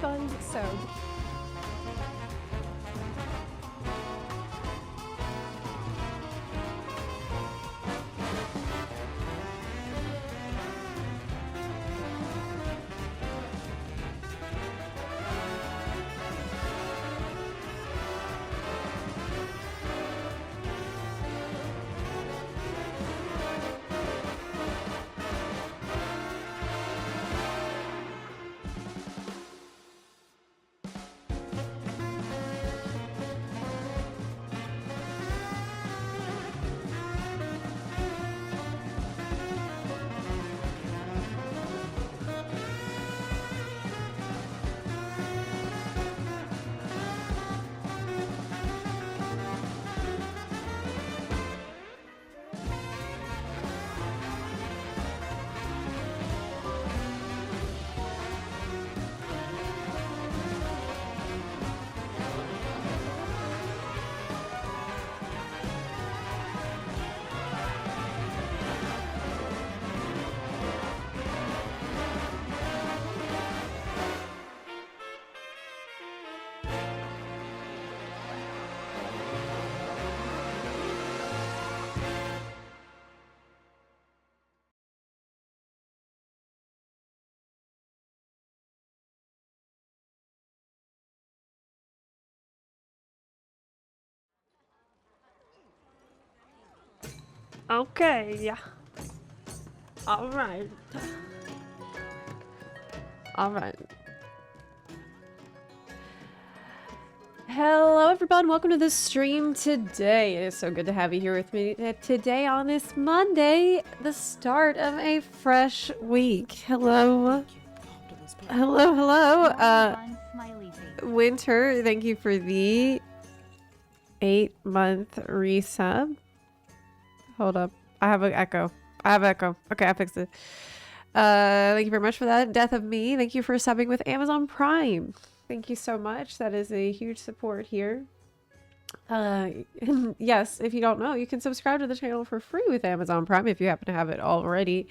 bud. So. Okay, yeah. Alright. Alright. Hello everyone, welcome to the stream today. It is so good to have you here with me today on this Monday, the start of a fresh week. Hello. Hello. Winter, thank you for the 8-month resub. Hold up. I have an echo. Okay, I fixed it. Thank you very much for that. Death of Me, thank you for subbing with Amazon Prime. Thank you so much. That is a huge support here. Yes, if you don't know, you can subscribe to the channel for free with Amazon Prime if you happen to have it already.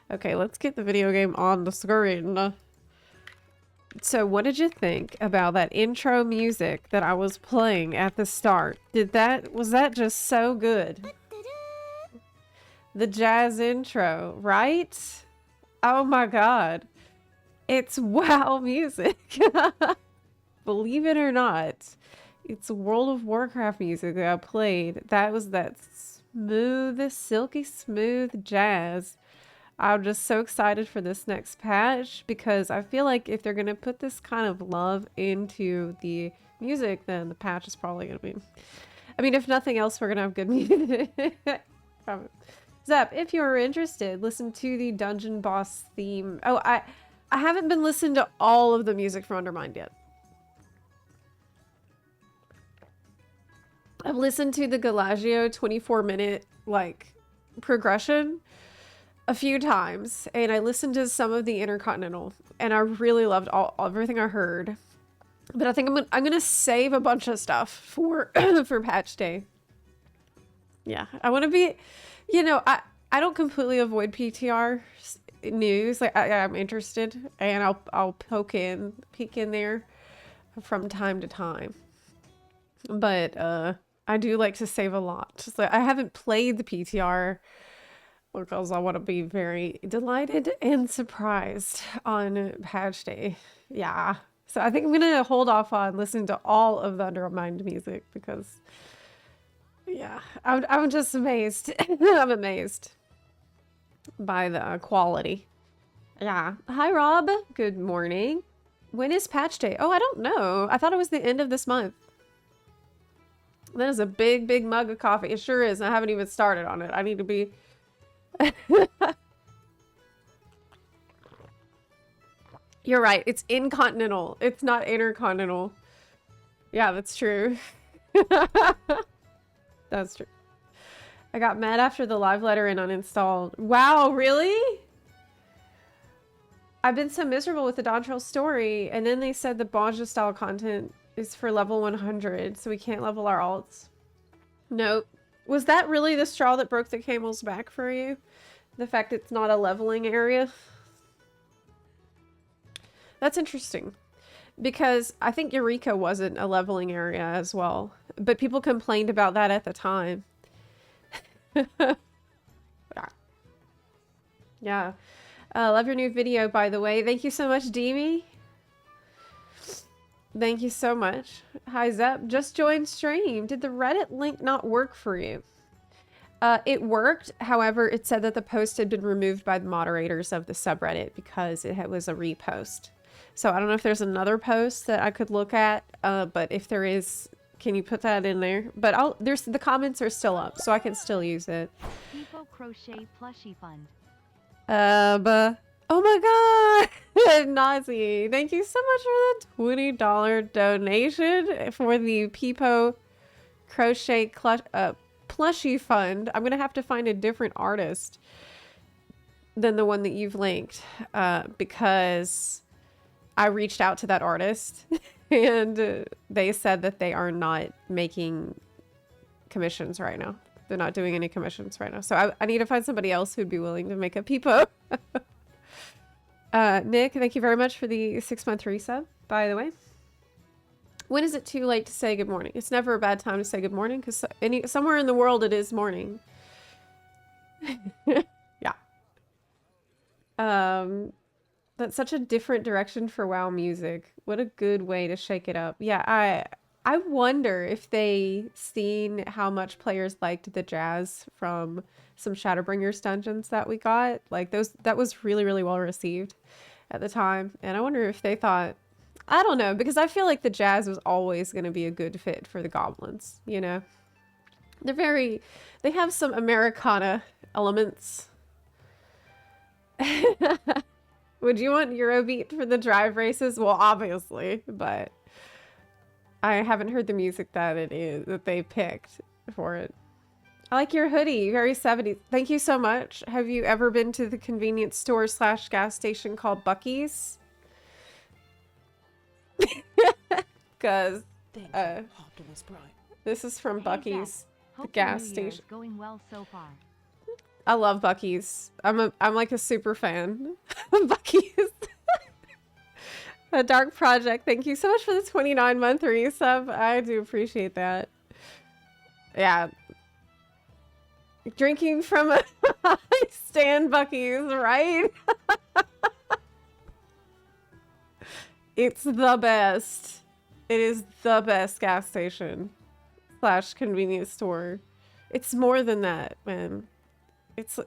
Okay, let's get the video game on the screen. So what did you think about that intro music that I was playing at the start? Was that just so good? The jazz intro, right? Oh my god. It's WoW music. Believe it or not, it's World of Warcraft music that I played. That was that smooth, silky smooth jazz. I'm just so excited for this next patch because I feel like if they're going to put this kind of love into the music, then the patch is probably going to be... I mean, if nothing else, we're going to have good music. Zep, if you're interested, listen to the dungeon boss theme. Oh, I haven't been listening to all of the music from Undermined yet. I've listened to the Galagio 24-minute, like, progression a few times, and I listened to some of the Intercontinental, and I really loved everything I heard. But I think I'm gonna save a bunch of stuff for for patch day. Yeah, I want to be... You know, I don't completely avoid PTR news. Like I'm interested, and I'll peek in there from time to time. But I do like to save a lot. Just like I haven't played the PTR because I want to be very delighted and surprised on patch day. Yeah, so I think I'm gonna hold off on listening to all of the Undermined music because. Yeah, I'm just amazed. I'm amazed by the quality. Yeah. Hi, Rob. Good morning. When is patch day? Oh, I don't know. I thought it was the end of this month. That is a big, big mug of coffee. It sure is. I haven't even started on it. I need to be... You're right. It's incontinental. It's not intercontinental. Yeah, that's true. That's true. I got mad after the live letter and uninstalled. Wow, really? I've been so miserable with the Dontrell story, and then they said the Bonja style content is for level 100, so we can't level our alts. Nope. Was that really the straw that broke the camel's back for you? The fact it's not a leveling area? That's interesting. Because I think Eureka wasn't a leveling area as well. But people complained about that at the time. Yeah. Love your new video, by the way. Thank you so much, Deemy. Thank you so much. Hi, Zep. Just joined stream. Did the Reddit link not work for you? It worked. However, it said that the post had been removed by the moderators of the subreddit because it was a repost. So I don't know if there's another post that I could look at, but if there is, can you put that in there? But the comments are still up, so I can still use it. People Crochet Plushie Fund. Oh my god! Nazi, thank you so much for the $20 donation for the Peepo Crochet Plushie Fund. I'm gonna have to find a different artist than the one that you've linked, because I reached out to that artist and they said that they are not making commissions right now. They're not doing any commissions right now. So I need to find somebody else who'd be willing to make a Peepo. Nick, thank you very much for the 6-month resub, by the way. When is it too late to say good morning? It's never a bad time to say good morning because somewhere in the world it is morning. Yeah. That's such a different direction for WoW music. What a good way to shake it up. Yeah, I wonder if they seen how much players liked the jazz from some Shadowbringers dungeons that we got. Like that was really, really well received at the time. And I wonder if they thought, I don't know, because I feel like the jazz was always going to be a good fit for the goblins, you know? They have some Americana elements. Would you want Eurobeat for the drive races? Well, obviously, but I haven't heard the music that they picked for it. I like your hoodie, very 70s. Thank you so much. Have you ever been to the convenience store / gas station called Buc-ee's? Because this is from Buc-ee's, the gas station. Going well so far. I love Buc-ee's. I'm like a super fan of Buc-ee's. A Dark Project, thank you so much for the 29-month resub. I do appreciate that. Yeah. Drinking from a stand Buc-ee's, right? It's the best. It is the best gas station / convenience store. It's more than that, man. It's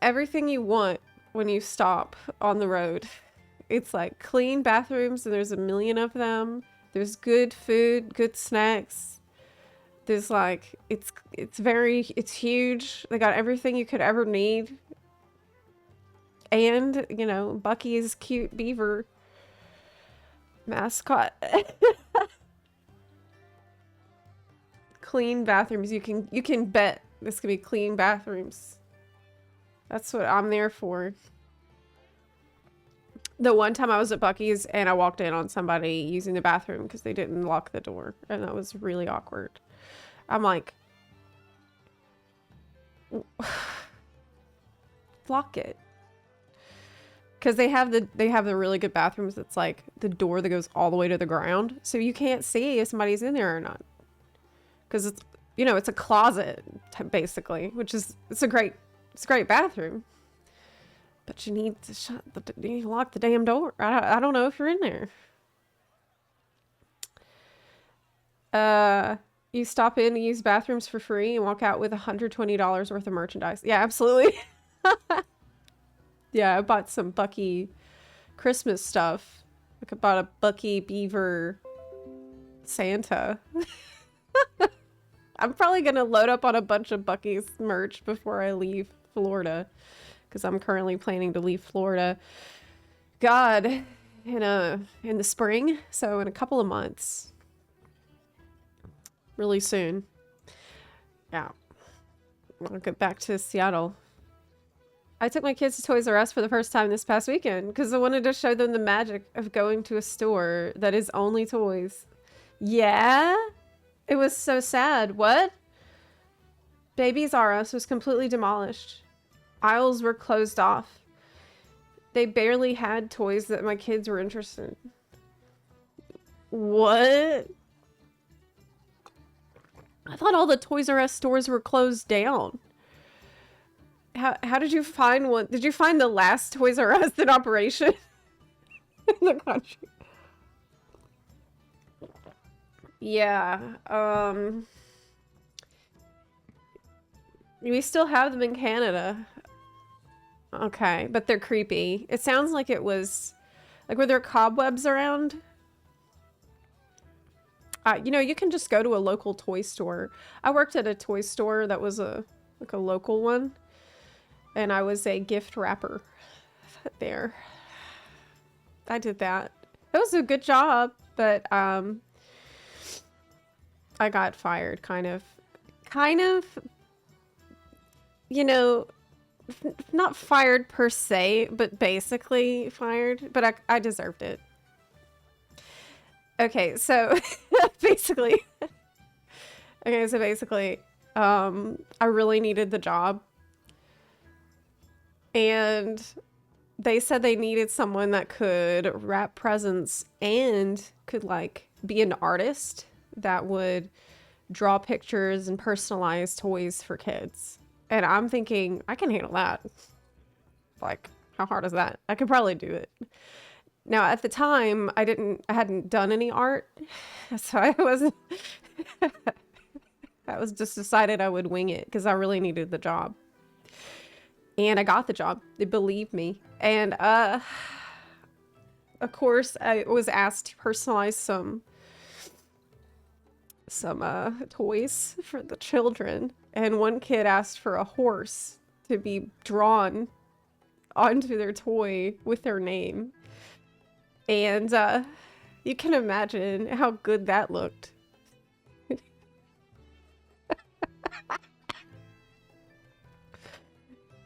everything you want when you stop on the road. It's like clean bathrooms, and there's a million of them. There's good food, good snacks. There's like, it's huge. They got everything you could ever need. And, you know, Buc-ee's cute beaver mascot. Clean bathrooms. You can bet this could be clean bathrooms. That's what I'm there for. The one time I was at Buc-ee's and I walked in on somebody using the bathroom because they didn't lock the door, and that was really awkward. I'm like, lock it. Because they have the really good bathrooms that's like the door that goes all the way to the ground, so you can't see if somebody's in there or not. Because it's, you know, it's a closet basically, which is it's a great bathroom. But you need to lock the damn door. I don't know if you're in there. You stop in to use bathrooms for free and walk out with $120 worth of merchandise. Yeah, absolutely. Yeah, I bought some Buc-ee Christmas stuff. Like I bought a Buc-ee beaver Santa. I'm probably going to load up on a bunch of Buc-ee's merch before I leave Florida. Because I'm currently planning to leave Florida, God, in the spring, so in a couple of months, really soon. Yeah, I'll get back to Seattle. I took my kids to Toys R Us for the first time this past weekend because I wanted to show them the magic of going to a store that is only toys. Yeah, it was so sad. What? Babies R Us was completely demolished. Aisles were closed off. They barely had toys that my kids were interested in. What? I thought all the Toys R Us stores were closed down. How did you find one? Did you find the last Toys R Us in operation in the country? Yeah. We still have them in Canada. Okay, but they're creepy. It sounds like it was like, were there cobwebs around? You know, you can just go to a local toy store. I worked at a toy store that was like a local one, and I was a gift wrapper there. I did that. It was a good job, but I got fired, kind of, you know, not fired per se, but basically fired, but I deserved it. Okay, so basically, I really needed the job, and they said they needed someone that could wrap presents and could like be an artist that would draw pictures and personalize toys for kids. And I'm thinking, I can handle that. Like, how hard is that? I could probably do it. Now, at the time, I hadn't done any art, so I wasn't, I was just decided I would wing it because I really needed the job. And I got the job. They believed me. And, of course, I was asked to personalize some toys for the children. And one kid asked for a horse to be drawn onto their toy with their name. And you can imagine how good that looked.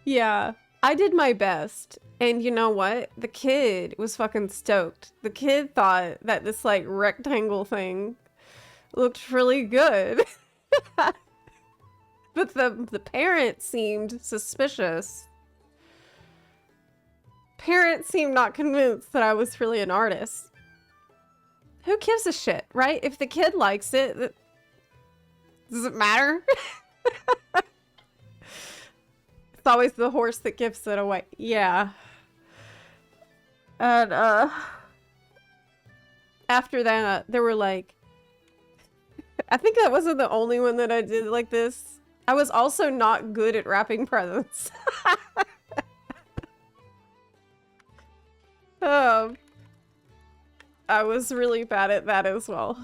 Yeah, I did my best. And you know what? The kid was fucking stoked. The kid thought that this like rectangle thing looked really good. But the parent seemed suspicious. Parents seemed not convinced that I was really an artist. Who gives a shit, right? If the kid likes it, does it matter? It's always the horse that gives it away. Yeah. And after that, there were like, I think that wasn't the only one that I did like this. I was also not good at wrapping presents. I was really bad at that as well.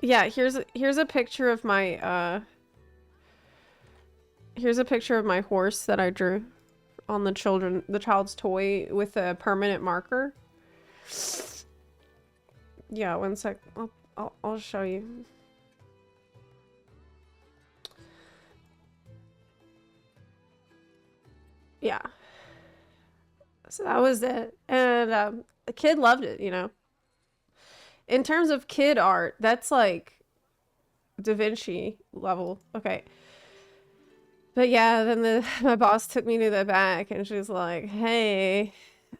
Yeah, here's a picture of my here's a picture of my horse that I drew on the child's toy with a permanent marker. Yeah, one sec. I'll show you. Yeah. So that was it. And the kid loved it, you know. In terms of kid art, that's like Da Vinci level. Okay. But yeah, then my boss took me to the back and she was like, "Hey,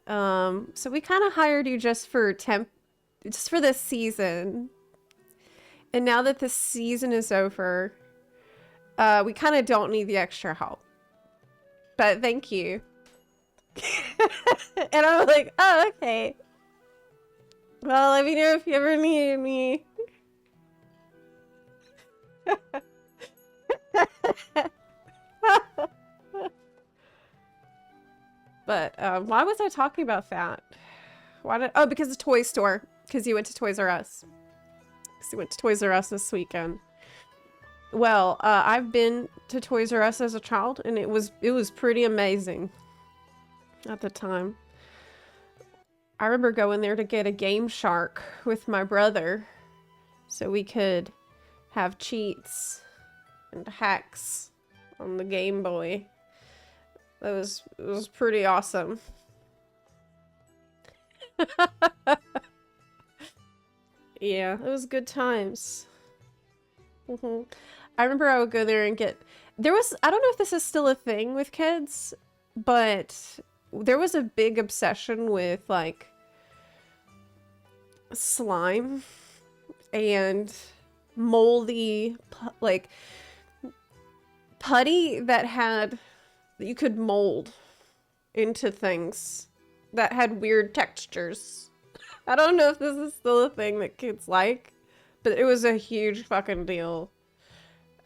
so we kind of hired you just for this season. And now that this season is over, we kind of don't need the extra help. But thank you." And I was like, "Oh, okay. Well, let me know if you ever need me." But why was I talking about that? Oh, because the toy store. Because you went to Toys R Us. Because you went to Toys R Us this weekend. Well, I've been to Toys R Us as a child, and it was pretty amazing at the time. I remember going there to get a Game Shark with my brother so we could have cheats and hacks on the Game Boy. It was pretty awesome. Yeah, it was good times. I remember I would go there and get, There was, I don't know if this is still a thing with kids, but there was a big obsession with like slime and moldy, like putty that you could mold into things that had weird textures. I don't know if this is still a thing that kids like, but it was a huge fucking deal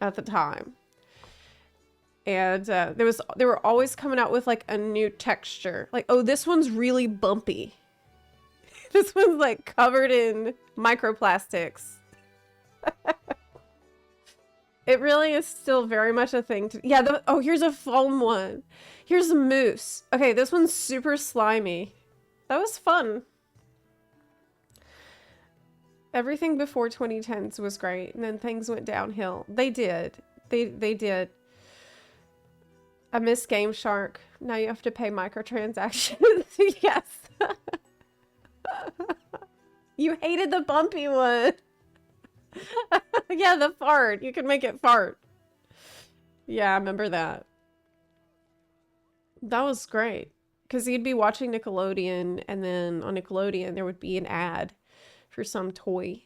at the time. And they were always coming out with like a new texture. Like, oh, this one's really bumpy. This one's like covered in microplastics. It really is still very much a thing to... Yeah, oh, here's a foam one. Here's a mousse. Okay, this one's super slimy. That was fun. Everything before 2010s was great, and then things went downhill. They did. They did. I miss Game Shark. Now you have to pay microtransactions. Yes. You hated the bumpy one. Yeah, the fart. You can make it fart. Yeah, I remember that. That was great. Because you'd be watching Nickelodeon, and then on Nickelodeon there would be an ad for some toy.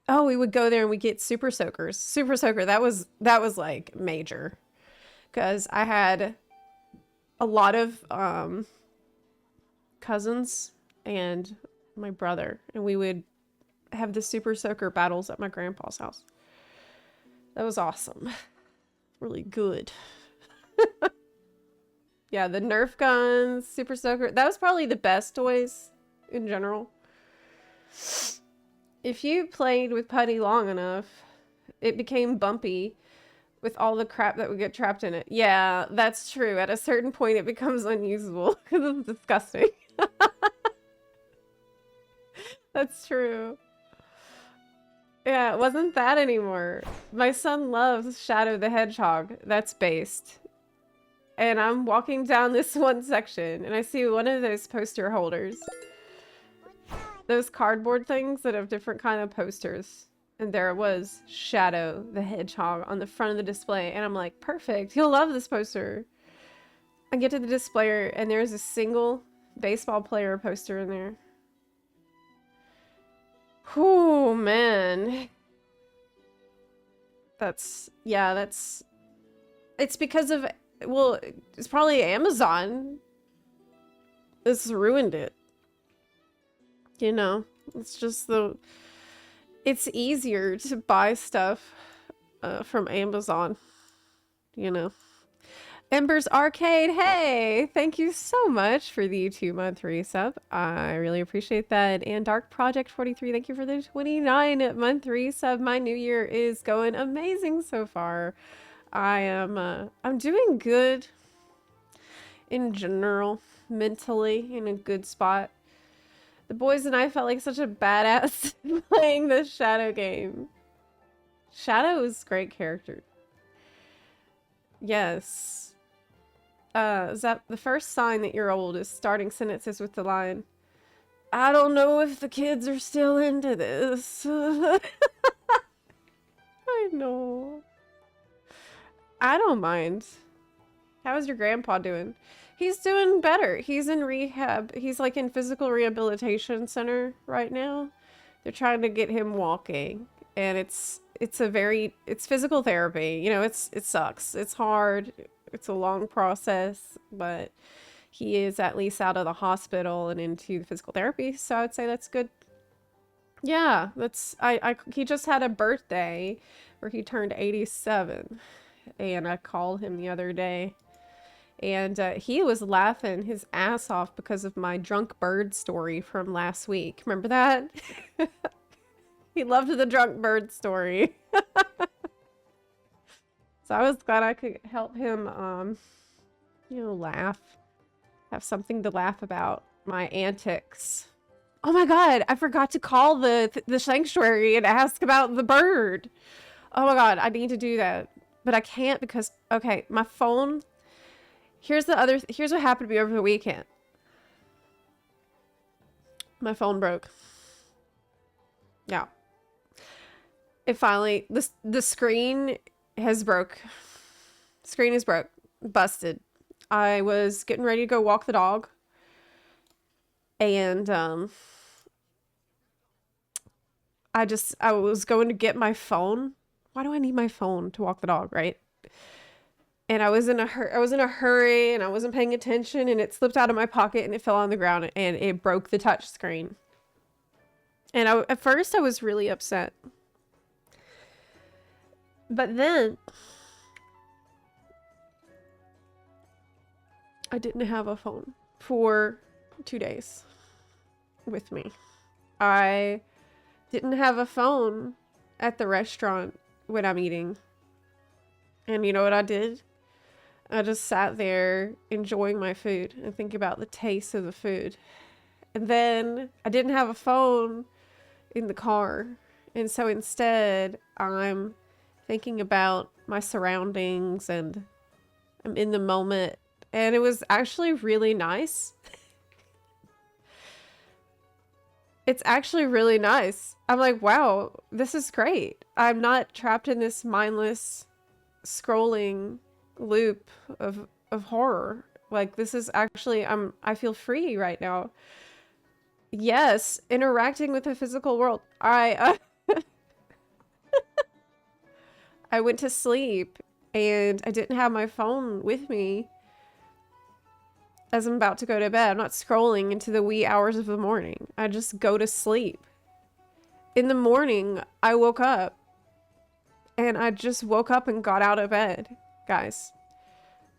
Oh, we would go there and we get Super Soakers. Super Soaker, that was like major. Because I had a lot of cousins and my brother, and we would have the Super Soaker battles at my grandpa's house. That was awesome. Really good. Yeah, the Nerf guns, Super Soaker. That was probably the best toys in general. If you played with putty long enough, it became bumpy with all the crap that would get trapped in it. Yeah, that's true. At a certain point, it becomes unusable because it's disgusting. That's true. Yeah, it wasn't that anymore. My son loves Shadow the Hedgehog. That's based. And I'm walking down this one section and I see one of those poster holders. Those cardboard things that have different kind of posters. And there it was, Shadow the Hedgehog on the front of the display. And I'm like, perfect. He'll love this poster. I get to the displayer and there's a single baseball player poster in there. Whew, man. It's because of, well, it's probably Amazon. It's ruined it. You know, it's just it's easier to buy stuff from Amazon, you know. Ember's Arcade, hey! Thank you so much for the 2-month resub. I really appreciate that. And Dark Project 43, thank you for the 29-month resub. My new year is going amazing so far. I'm doing good in general, mentally in a good spot. The boys and I felt like such a badass playing this Shadow game. Shadow is a great character. Yes. Zep, the first sign that you're old is starting sentences with the line, I don't know if the kids are still into this. I know. I don't mind. How is your grandpa doing? He's doing better. He's in rehab. He's like in physical rehabilitation center right now. They're trying to get him walking. And it's physical therapy. You know, it sucks. It's hard. It's a long process, but he is at least out of the hospital and into physical therapy. So I would say that's good. Yeah, he just had a birthday where he turned 87. And I called him the other day. And he was laughing his ass off because of my drunk bird story from last week. Remember that? He loved the drunk bird story. So I was glad I could help him, you know, laugh. Have something to laugh about. My antics. Oh my god, I forgot to call the sanctuary and ask about the bird. Oh my god, I need to do that. But I can't because, okay, my phone... Here's what happened to me over the weekend. My phone broke. Yeah. It finally, the screen has broke. Screen is broke. Busted. I was getting ready to go walk the dog. And I was going to get my phone. Why do I need my phone to walk the dog, right? And I was in a hurry and I wasn't paying attention and it slipped out of my pocket and it fell on the ground and it broke the touch screen. And at first I was really upset. But then I didn't have a phone for 2 days with me. I didn't have a phone at the restaurant when I'm eating. And you know what I did? I just sat there enjoying my food and thinking about the taste of the food. And then I didn't have a phone in the car. And so instead, I'm thinking about my surroundings and I'm in the moment. And it was actually really nice. It's actually really nice. I'm like, wow, this is great. I'm not trapped in this mindless scrolling loop of horror. Like, this is actually, I feel free right now. Yes, interacting with the physical world. I went to sleep and I didn't have my phone with me as I'm about to go to bed. I'm not scrolling into the wee hours of the morning. I just go to sleep. In the morning, I woke up and I just woke up and got out of bed, guys.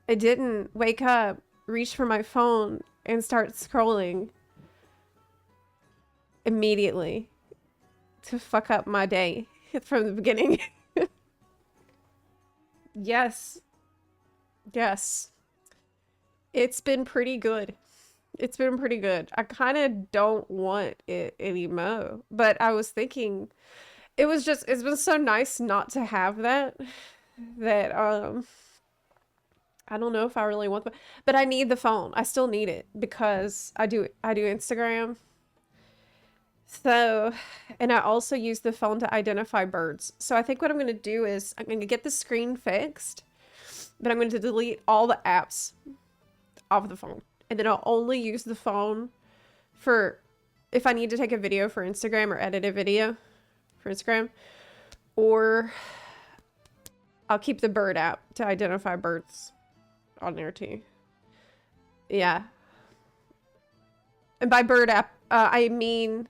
I didn't wake up, reach for my phone, and start scrolling immediately to fuck up my day from the beginning. Yes. Yes. It's been pretty good. It's been pretty good. I kind of don't want it anymore, but I was thinking it's been so nice not to have that I don't know if I really want but I need the phone. I still need it because I do Instagram. So, and I also use the phone to identify birds. So I think what I'm going to do is I'm going to get the screen fixed, but I'm going to delete all the apps off the phone. And then I'll only use the phone for if I need to take a video for Instagram or edit a video for Instagram. Or I'll keep the bird app to identify birds on there too. Yeah. And by bird app, I mean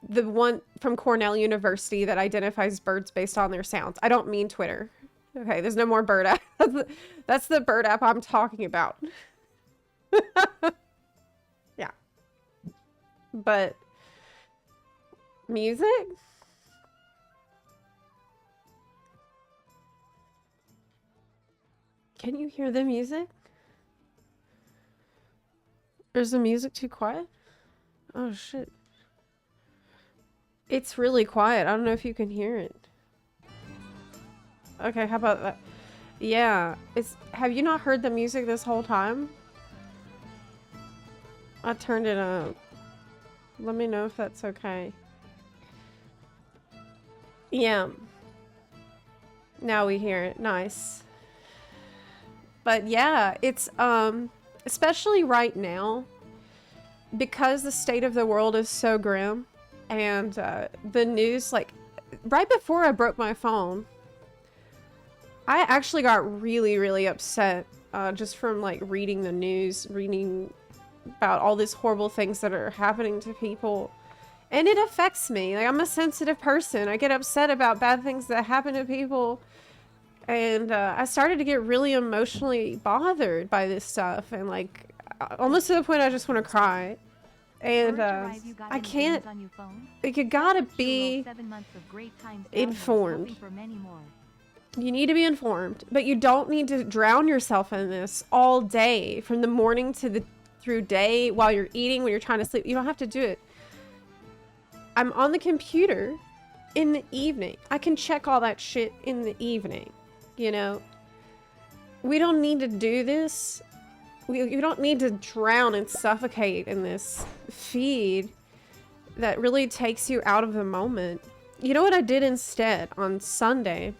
the one from Cornell University that identifies birds based on their sounds. I don't mean Twitter. Okay, there's no more bird app. That's the bird app I'm talking about. Yeah. But music? Can you hear the music? Is the music too quiet? Oh shit. It's really quiet. I don't know if you can hear it. Okay, how about that? Yeah, have you not heard the music this whole time? I turned it up. Let me know if that's okay. Yeah. Now we hear it. Nice. But yeah, it's especially right now because the state of the world is so grim and the news, like right before I broke my phone, I actually got really, really upset just from like reading the news, reading about all these horrible things that are happening to people. And it affects me. Like, I'm a sensitive person. I get upset about bad things that happen to people. And I started to get really emotionally bothered by this stuff. And like, almost to the point I just want to cry. And I can't, like, you gotta be informed. You need to be informed, but you don't need to drown yourself in this all day from the morning to through day while you're eating, when you're trying to sleep. You don't have to do it. I'm on the computer in the evening. I can check all that shit in the evening, you know? We don't need to do this. You don't need to drown and suffocate in this feed that really takes you out of the moment. You know what I did instead on Sunday?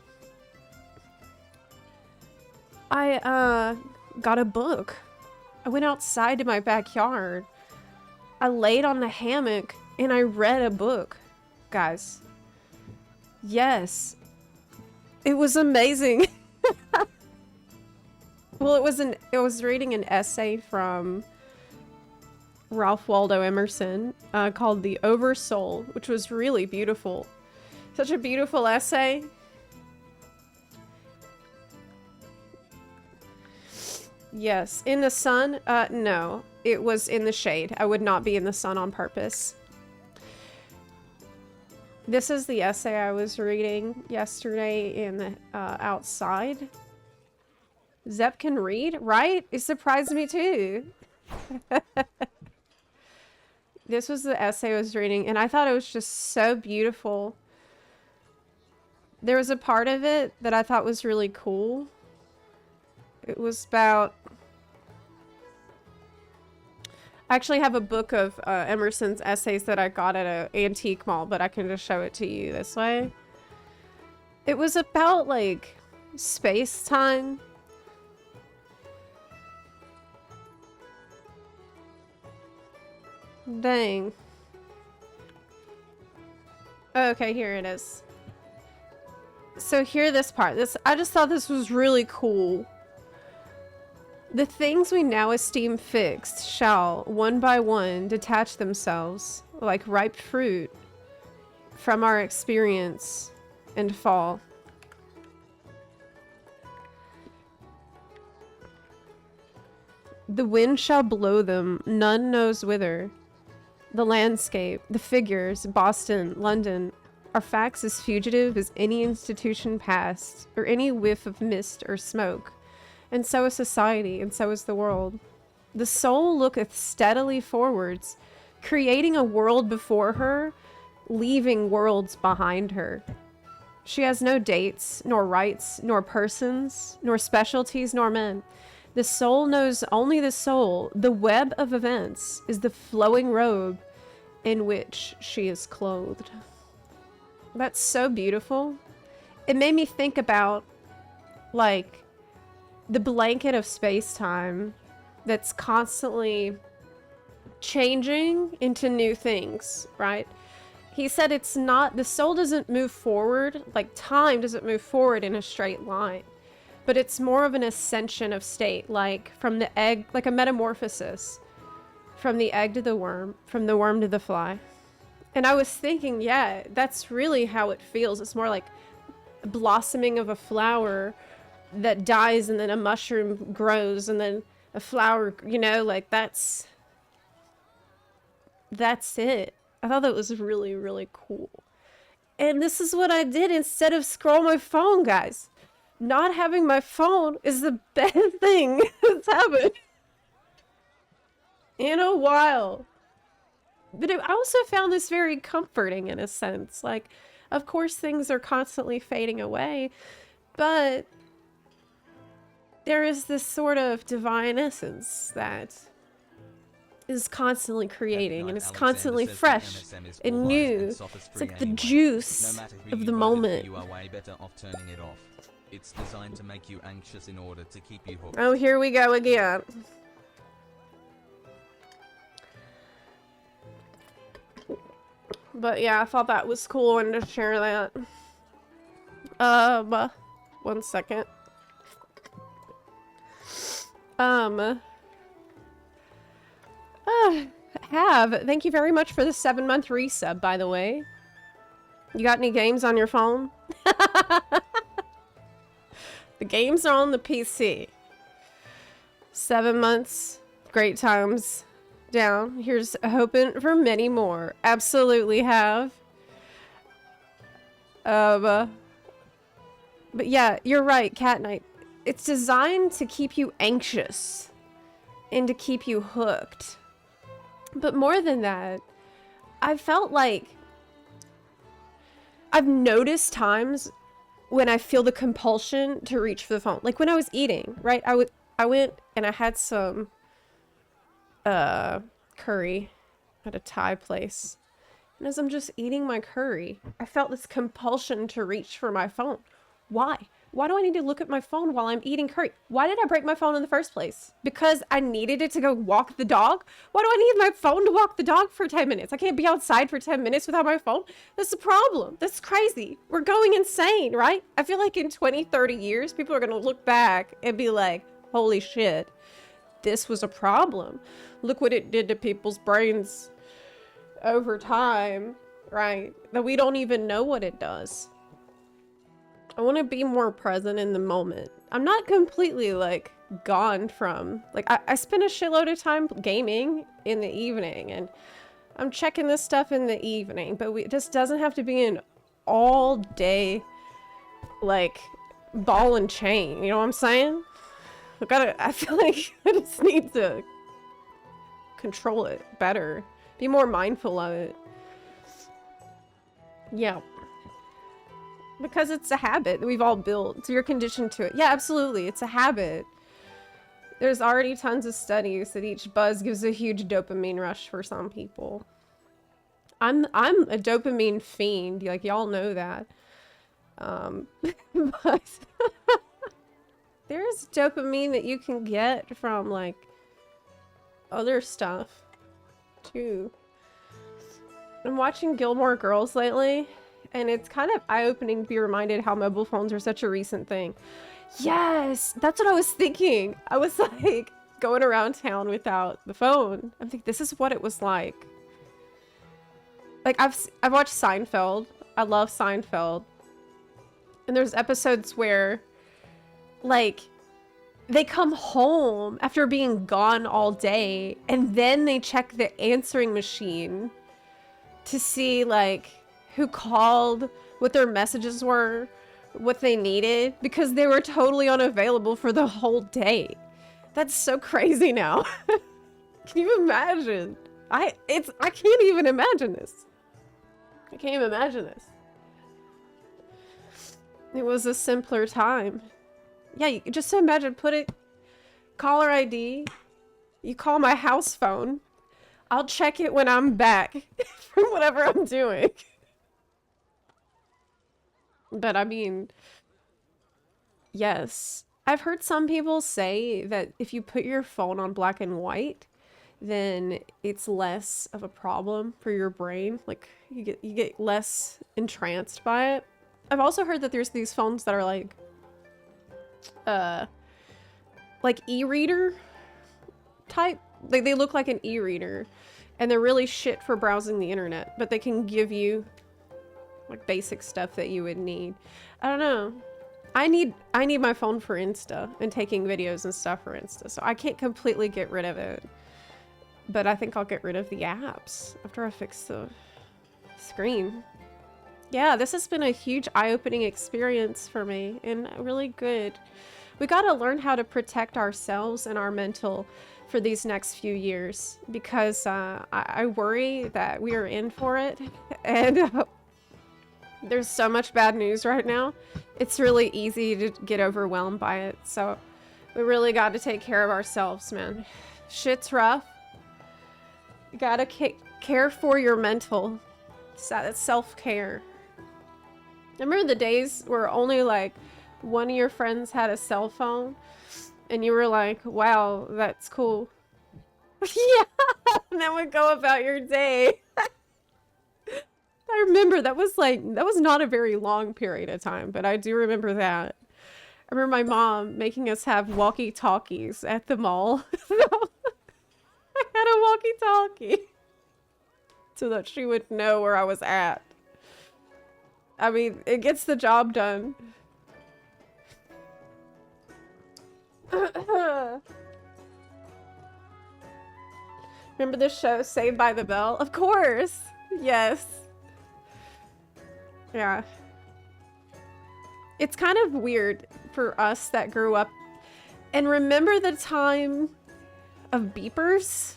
I got a book. I went outside to my backyard. I laid on the hammock and I read a book, guys. Yes. It was amazing. Well, it was reading an essay from Ralph Waldo Emerson called The Oversoul, which was really beautiful. Such a beautiful essay. Yes. In the sun? No. It was in the shade. I would not be in the sun on purpose. This is the essay I was reading yesterday in the outside. Zep can read, right? It surprised me too. This was the essay I was reading, and I thought it was just so beautiful. There was a part of it that I thought was really cool. It was about... I actually have a book of Emerson's essays that I got at an antique mall, but I can just show it to you this way. It was about, like, space-time. Dang. Okay, here it is. So here, this part. I just thought this was really cool. The things we now esteem fixed shall, one by one, detach themselves, like ripe fruit, from our experience and fall. The wind shall blow them, none knows whither. The landscape, the figures, Boston, London, are facts as fugitive as any institution past, or any whiff of mist or smoke. And so is society, and so is the world. The soul looketh steadily forwards, creating a world before her, leaving worlds behind her. She has no dates, nor rights, nor persons, nor specialties, nor men. The soul knows only the soul. The web of events is the flowing robe in which she is clothed. That's so beautiful. It made me think about, like, the blanket of space-time that's constantly changing into new things, right? He said it's not, the soul doesn't move forward, like time doesn't move forward in a straight line, but it's more of an ascension of state, like from the egg, like a metamorphosis, from the egg to the worm, from the worm to the fly. And I was thinking, yeah, that's really how it feels. It's more like blossoming of a flower that dies and then a mushroom grows and then a flower, you know, like that's it. I thought that was really, really cool. And this is what I did instead of scroll my phone, guys. Not having my phone is the best thing that's happened in a while. But I also found this very comforting in a sense. Like, of course things are constantly fading away, but there is this sort of divine essence that is constantly creating and is constantly fresh and new. It's like the juice of the moment. It's designed to make you anxious in order to keep you hooked. Oh, here we go again. But yeah, I thought that was cool and to share that. 1 second. Thank you very much for the 7-month resub, by the way. You got any games on your phone? The games are on the PC. 7 months, great times down. Here's hoping for many more. Absolutely have. But yeah, you're right, Cat Knight. It's designed to keep you anxious and to keep you hooked. But more than that, I felt like I've noticed times when I feel the compulsion to reach for the phone. Like when I was eating, right? I went and I had some curry at a Thai place. And as I'm just eating my curry, I felt this compulsion to reach for my phone. Why? Why do I need to look at my phone while I'm eating curry? Why did I break my phone in the first place? Because I needed it to go walk the dog? Why do I need my phone to walk the dog for 10 minutes? I can't be outside for 10 minutes without my phone? That's a problem. That's crazy. We're going insane, right? I feel like in 20, 30 years, people are going to look back and be like, holy shit, this was a problem. Look what it did to people's brains over time, right? That we don't even know what it does. I want to be more present in the moment. I'm not completely like gone from, like I spend a shitload of time gaming in the evening and I'm checking this stuff in the evening, but this doesn't have to be an all day like ball and chain. You know what I'm saying? I feel like I just need to control it better. Be more mindful of it. Yeah. Because it's a habit that we've all built. So you're conditioned to it. Yeah, absolutely. It's a habit. There's already tons of studies that each buzz gives a huge dopamine rush for some people. I'm a dopamine fiend. Like, y'all know that. But there's dopamine that you can get from, like, other stuff, too. I'm watching Gilmore Girls lately, and it's kind of eye-opening to be reminded how mobile phones are such a recent thing. Yes! That's what I was thinking! I was, like, going around town without the phone. I'm thinking, this is what it was like. Like, I've watched Seinfeld. I love Seinfeld. And there's episodes where, like, they come home after being gone all day, and then they check the answering machine to see, like, who called, what their messages were, what they needed, because they were totally unavailable for the whole day. That's so crazy now. Can you imagine? I can't even imagine this. I can't even imagine this. It was a simpler time. Yeah, you just imagine, caller ID, you call my house phone, I'll check it when I'm back from whatever I'm doing. But I mean, yes. I've heard some people say that if you put your phone on black and white, then it's less of a problem for your brain. Like, you get less entranced by it. I've also heard that there's these phones that are like e-reader type. Like, they look like an e-reader, and they're really shit for browsing the internet, but they can give you like basic stuff that you would need. I don't know. I need my phone for Insta and taking videos and stuff for Insta, so I can't completely get rid of it. But I think I'll get rid of the apps after I fix the screen. Yeah, this has been a huge eye-opening experience for me, and really good. We gotta learn how to protect ourselves and our mental for these next few years, because I worry that we are in for it, and there's so much bad news right now. It's really easy to get overwhelmed by it, so we really got to take care of ourselves, man. Shit's rough. You gotta care for your mental. That's self-care. I remember the days where only like one of your friends had a cell phone and you were like, wow, that's cool. Yeah, and then would go about your day. I remember that was not a very long period of time, but I do remember that. I remember my mom making us have walkie-talkies at the mall. So I had a walkie-talkie so that she would know where I was at. I mean, it gets the job done. Remember the show Saved by the Bell? Of course! Yes. Yeah. It's kind of weird for us that grew up and remember the time of beepers?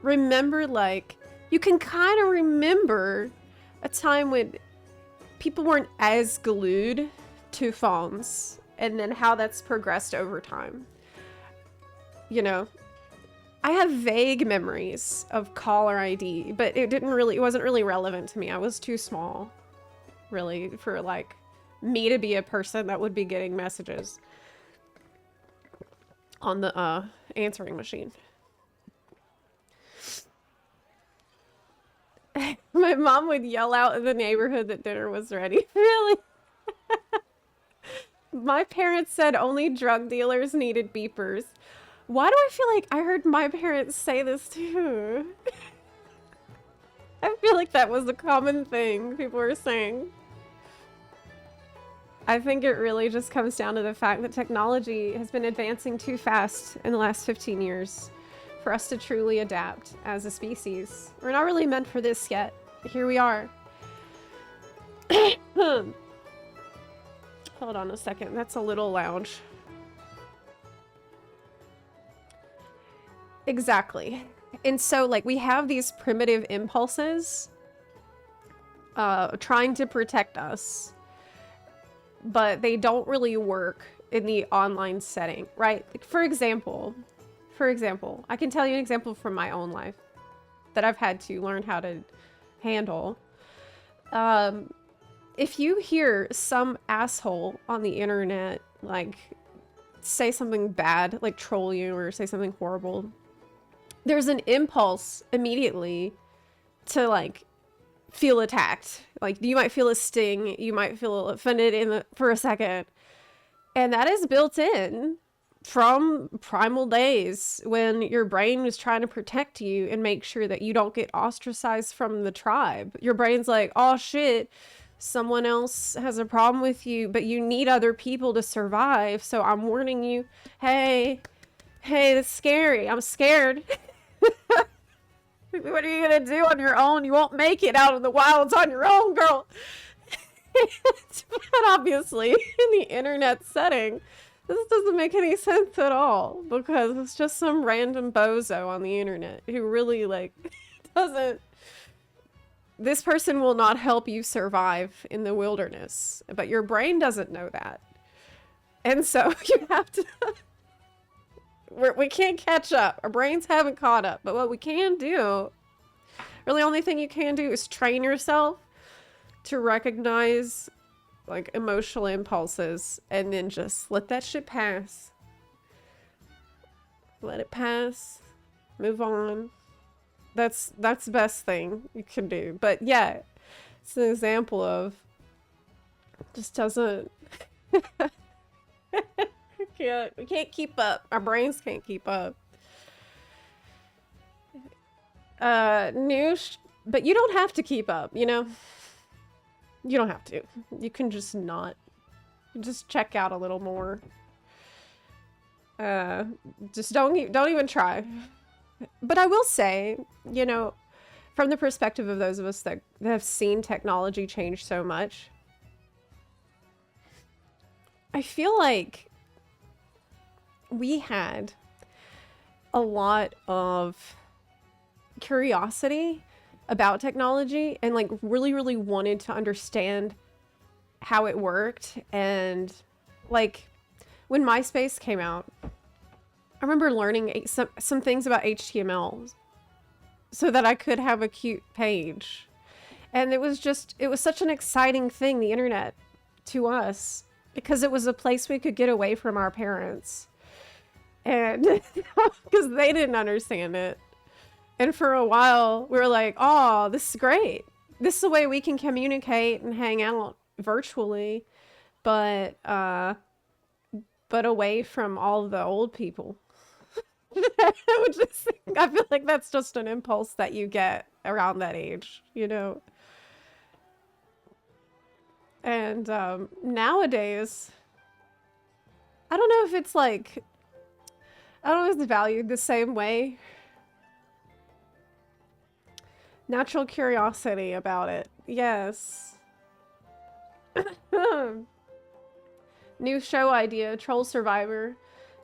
Remember, like, you can kind of remember a time when people weren't as glued to phones and then how that's progressed over time. You know, I have vague memories of caller ID, but it wasn't really relevant to me. I was too small. really, for like me to be a person that would be getting messages on the answering machine. My mom would yell out in the neighborhood that dinner was ready. Really? My parents said only drug dealers needed beepers. Why do I feel like I heard my parents say this too? I feel like that was a common thing people were saying. I think it really just comes down to the fact that technology has been advancing too fast in the last 15 years for us to truly adapt as a species. We're not really meant for this yet. Here we are. Hold on a second. That's a little loud. Exactly. And so, like, we have these primitive impulses trying to protect us, but they don't really work in the online setting, right? Like, for example, I can tell you an example from my own life that I've had to learn how to handle. If you hear some asshole on the internet, like, say something bad, like troll you or say something horrible, there's an impulse immediately to, like, feel attacked. Like, you might feel a sting, you might feel offended for a second. And that is built in from primal days when your brain was trying to protect you and make sure that you don't get ostracized from the tribe. Your brain's like, oh shit, someone else has a problem with you, but you need other people to survive. So I'm warning you, hey, that's scary. I'm scared. What are you gonna do on your own? You won't make it out in the wilds on your own, girl. But obviously, in the internet setting, this doesn't make any sense at all, because it's just some random bozo on the internet who really, like, doesn't... This person will not help you survive in the wilderness, but your brain doesn't know that. And so you have to... We can't catch up. Our brains haven't caught up. But what we can do, really, the only thing you can do is train yourself to recognize, like, emotional impulses and then just let that shit pass. Let it pass. Move on. That's the best thing you can do. But yeah, it's an example of just doesn't... We can't keep up. Our brains can't keep up. But you don't have to keep up, you know? You don't have to. You can just not. Just check out a little more. Just don't even try. But I will say, you know, from the perspective of those of us that have seen technology change so much, I feel like we had a lot of curiosity about technology and, like, really wanted to understand how it worked. And, like, when MySpace came out, I remember learning some things about HTML so that I could have a cute page. And it was such an exciting thing, the internet, to us, because it was a place we could get away from our parents. And because they didn't understand it. And for a while, we were like, oh, this is great. This is the way we can communicate and hang out virtually, but away from all the old people. I feel like that's just an impulse that you get around that age, you know? And nowadays, I don't know if it's like... I don't know if it's valued the same way. Natural curiosity about it. Yes. New show idea, Troll Survivor.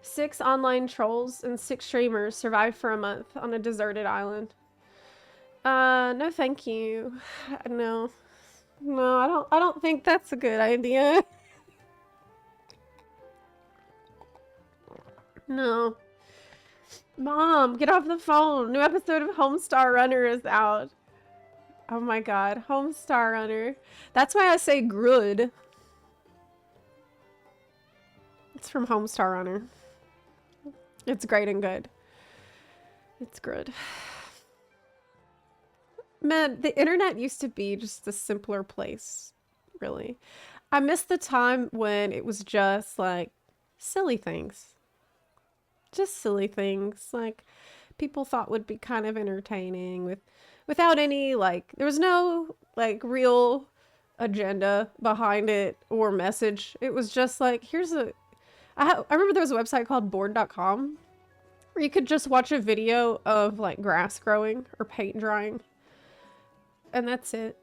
6 online trolls and 6 streamers survive for a month on a deserted island. No thank you. No. No, I don't think that's a good idea. No. Mom, get off the phone. New episode of Homestar Runner is out. Oh my god, Homestar Runner. That's why I say Grud. It's from Homestar Runner. It's great and good. It's good. Man, the internet used to be just a simpler place, really. I miss the time when it was just like silly things. Just silly things like people thought would be kind of entertaining without any like there was no like real agenda behind it or message. It was just like here's a I remember there was a website called board.com where you could just watch a video of like grass growing or paint drying. And that's it.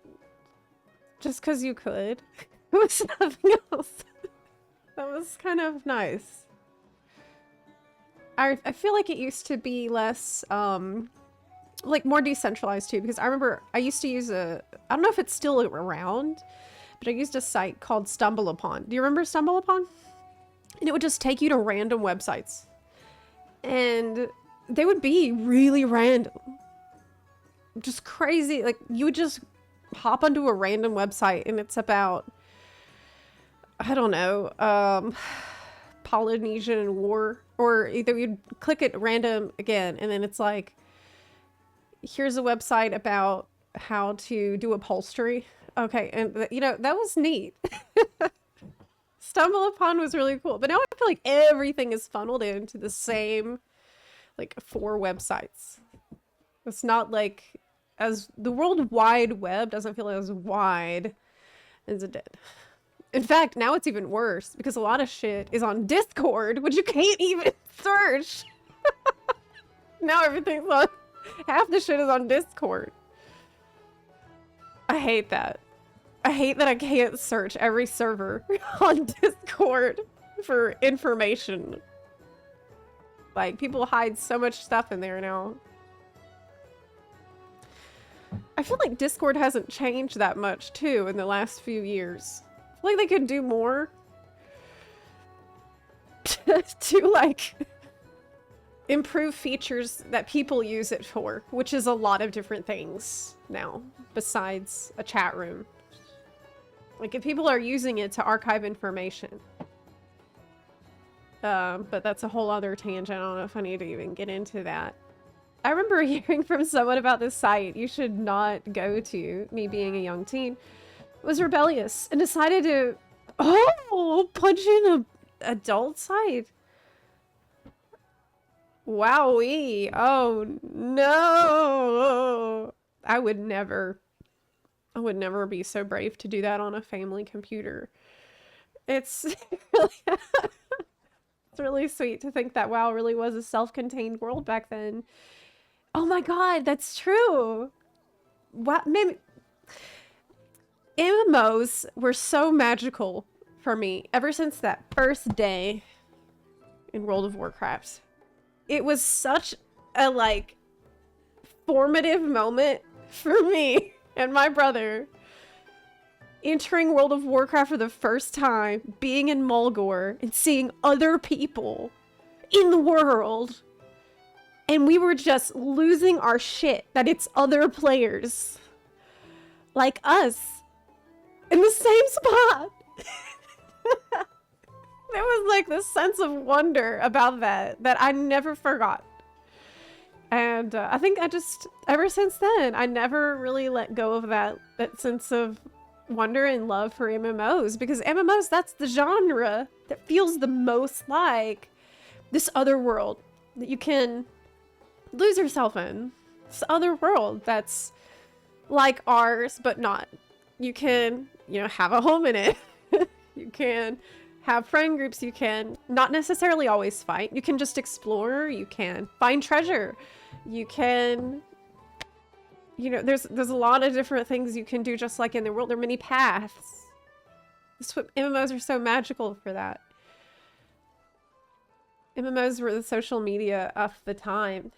Just because you could. It was nothing else. That was kind of nice. I feel like it used to be less, like more decentralized too, because I remember I used to use I don't know if it's still around, but I used a site called Stumble Upon. Do you remember Stumble Upon? And it would just take you to random websites. And they would be really random. Just crazy. Like, you would just hop onto a random website and it's about, I don't know, Polynesian War. Or either you'd click it random again and then it's like, here's a website about how to do upholstery. Okay, and you know, that was neat. Stumble Upon was really cool. But now I feel like everything is funneled into the same, like, 4 websites. It's not like, as the World Wide Web doesn't feel as wide as it did. In fact, now it's even worse because a lot of shit is on Discord, which you can't even search. Now everything's on, half the shit is on Discord. I hate that. I hate that I can't search every server on Discord for information. Like, people hide so much stuff in there now. I feel like Discord hasn't changed that much, too, in the last few years. I feel like they could do more to, like, improve features that people use it for, which is a lot of different things now, besides a chat room. Like, if people are using it to archive information. But that's a whole other tangent. I don't know if I need to even get into that. I remember hearing from someone about this site you should not go to, me being a young teen, was rebellious and decided to, punch in a adult site. Wowee. Oh, no. I would never be so brave to do that on a family computer. It's really, it's really sweet to think that WoW really was a self-contained world back then. Oh my god, that's true. What? Maybe MMOs were so magical for me ever since that first day in World of Warcraft. It was such a, like, formative moment for me and my brother. Entering World of Warcraft for the first time, being in Mulgore, and seeing other people in the world. And we were just losing our shit that it's other players like us in the same spot. There was like this sense of wonder about that I never forgot. And I think ever since then, I never really let go of that sense of wonder and love for MMOs, because MMOs, that's the genre that feels the most like this other world that you can lose yourself in. This other world that's like ours, but not. You can, have a home in it. You can have friend groups. You can not necessarily always fight. You can just explore. You can find treasure. You can, there's a lot of different things you can do just like in the world. There are many paths. That's what MMOs are so magical for that. MMOs were the social media of the time.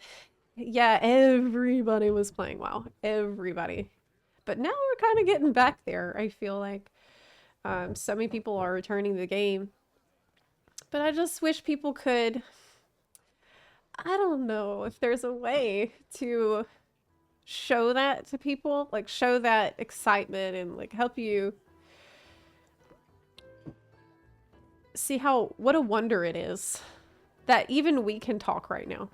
Yeah, everybody was playing WoW. Everybody. But now we're kind of getting back there, I feel like. So many people are returning to the game. But I just wish people could... I don't know if there's a way to show that to people, like show that excitement and like help you see what a wonder it is that even we can talk right now.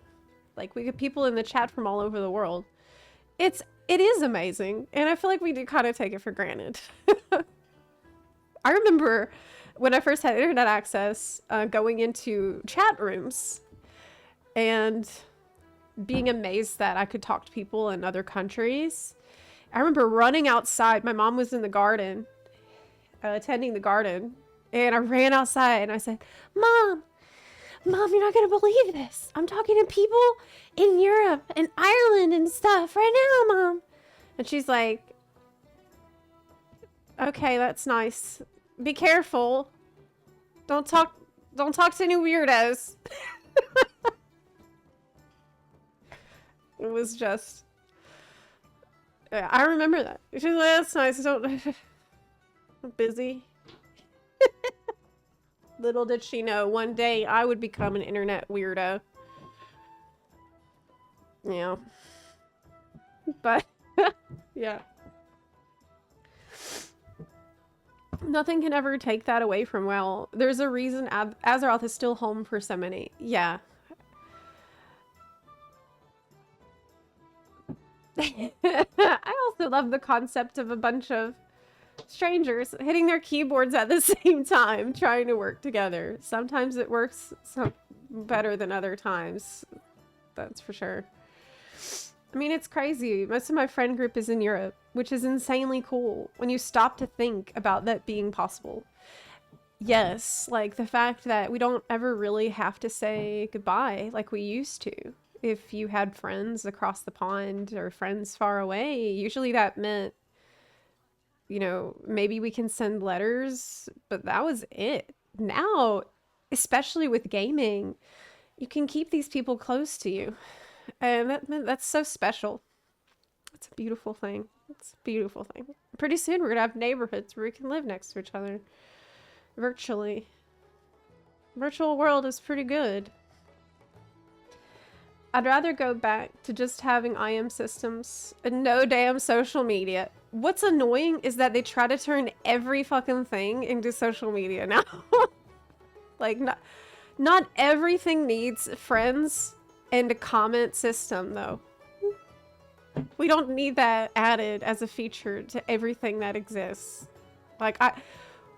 Like we get people in the chat from all over the world. It is amazing, and I feel like we do kind of take it for granted. I remember when I first had internet access, going into chat rooms and being amazed that I could talk to people in other countries. I remember running outside. My mom was in the garden, tending the garden, and I ran outside and I said, Mom, you're not going to believe this. I'm talking to people in Europe and Ireland and stuff right now, Mom. And she's like, okay, that's nice. Be careful. Don't talk to any weirdos. It was just, I remember that. She's like, that's nice. I'm busy. Little did she know, one day I would become an internet weirdo. Yeah. But, yeah. Nothing can ever take that away from WoW. There's a reason Azeroth is still home for so many. Yeah. I also love the concept of a bunch of strangers hitting their keyboards at the same time, trying to work together. Sometimes it works better than other times. That's for sure. I mean, it's crazy. Most of my friend group is in Europe, which is insanely cool when you stop to think about that being possible. Yes, like the fact that we don't ever really have to say goodbye like we used to. If you had friends across the pond or friends far away, usually that meant, you know, maybe we can send letters, but that was it. Now, especially with gaming, you can keep these people close to you. And that's so special. It's a beautiful thing. It's a beautiful thing. Pretty soon we're going to have neighborhoods where we can live next to each other. Virtually. Virtual world is pretty good. I'd rather go back to just having IM systems and no damn social media. What's annoying is that they try to turn every fucking thing into social media now. Like, not everything needs friends and a comment system, though. We don't need that added as a feature to everything that exists. Like,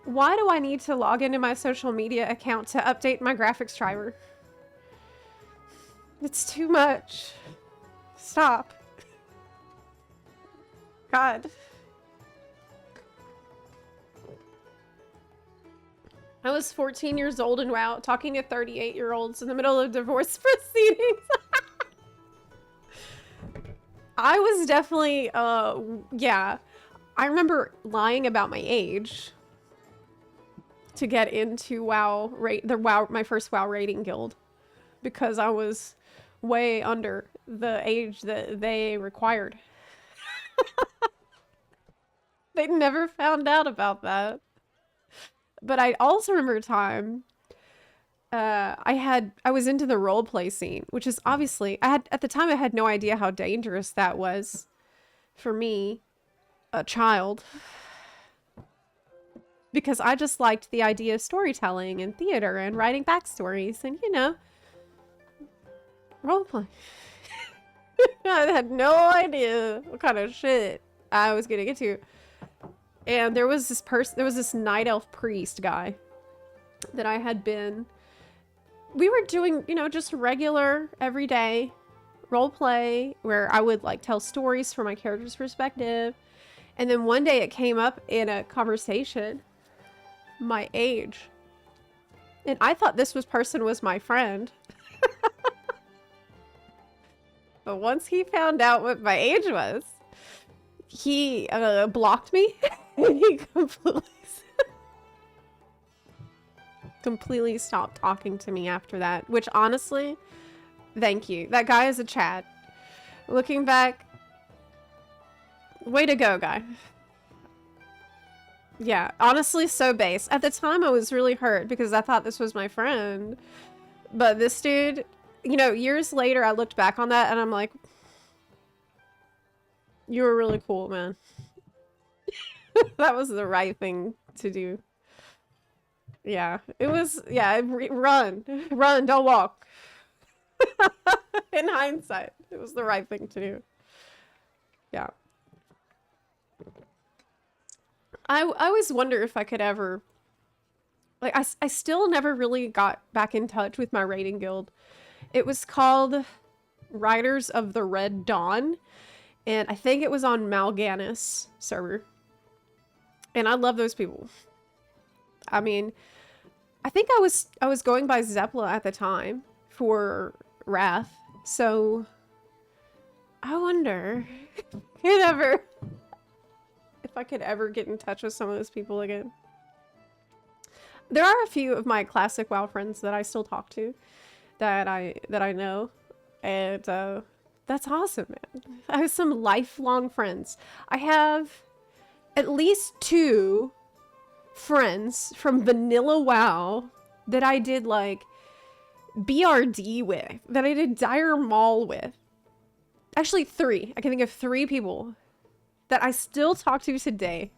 why do I need to log into my social media account to update my graphics driver? It's too much. Stop. God. I was 14 years old and WoW, talking to 38-year-olds in the middle of divorce proceedings. I was definitely, yeah. I remember lying about my age to get into WoW, my first WoW raiding guild, because I was way under the age that they required. They never found out about that. But I also remember a time I was into the roleplay scene, which is obviously, at the time I had no idea how dangerous that was for me, a child, because I just liked the idea of storytelling and theater and writing backstories and, you know, roleplay. I had no idea what kind of shit I was getting into. And there was this night elf priest guy that I had been, we were doing, you know, just regular everyday role play where I would like tell stories from my character's perspective. And then one day it came up in a conversation, my age. And I thought this person was my friend. But once he found out what my age was, he blocked me. He completely stopped talking to me after that, which honestly, thank you. That guy is a Chad. Looking back, way to go, guy. Yeah, honestly, so base. At the time, I was really hurt because I thought this was my friend. But this dude, you know, years later, I looked back on that and I'm like, You were really cool, man. That was the right thing to do. Yeah, it was. Yeah, run, run, don't walk. In hindsight, it was the right thing to do. Yeah. I always wonder if I could ever, like, I still never really got back in touch with my raiding guild. It was called Riders of the Red Dawn, and I think it was on Mal'Ganis server. And I love those people. I mean, I think I was going by Zepla at the time for Wrath, so I wonder if I could ever get in touch with some of those people again. There are a few of my classic WoW friends that I still talk to, that I know, and that's awesome, man. I have some lifelong friends. I have at least 2 friends from vanilla WoW that I did like BRD with, that I did Dire Maul with. Actually 3. I can think of 3 people that I still talk to today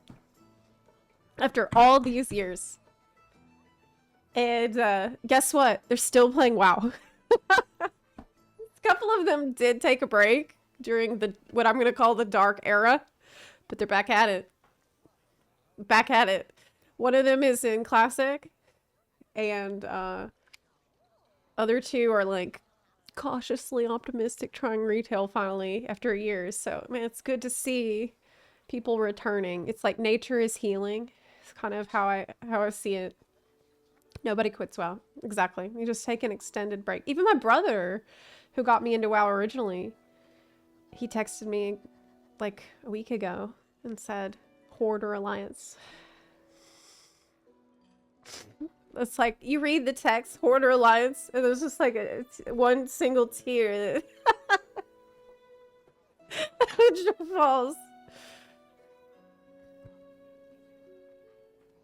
after all these years. And guess what? They're still playing WoW. A couple of them did take a break during the what I'm going to call the dark era, but they're back at it. Back at it. One of them is in Classic, and other 2 are like cautiously optimistic trying retail finally after years. So, man, it's good to see people returning. It's like nature is healing. It's kind of how I see it. Nobody quits WoW. Exactly. You just take an extended break. Even my brother, who got me into WoW originally, he texted me like a week ago and said, Horde or Alliance. It's like, you read the text, Horde or Alliance, and there's just like one single tear that just falls.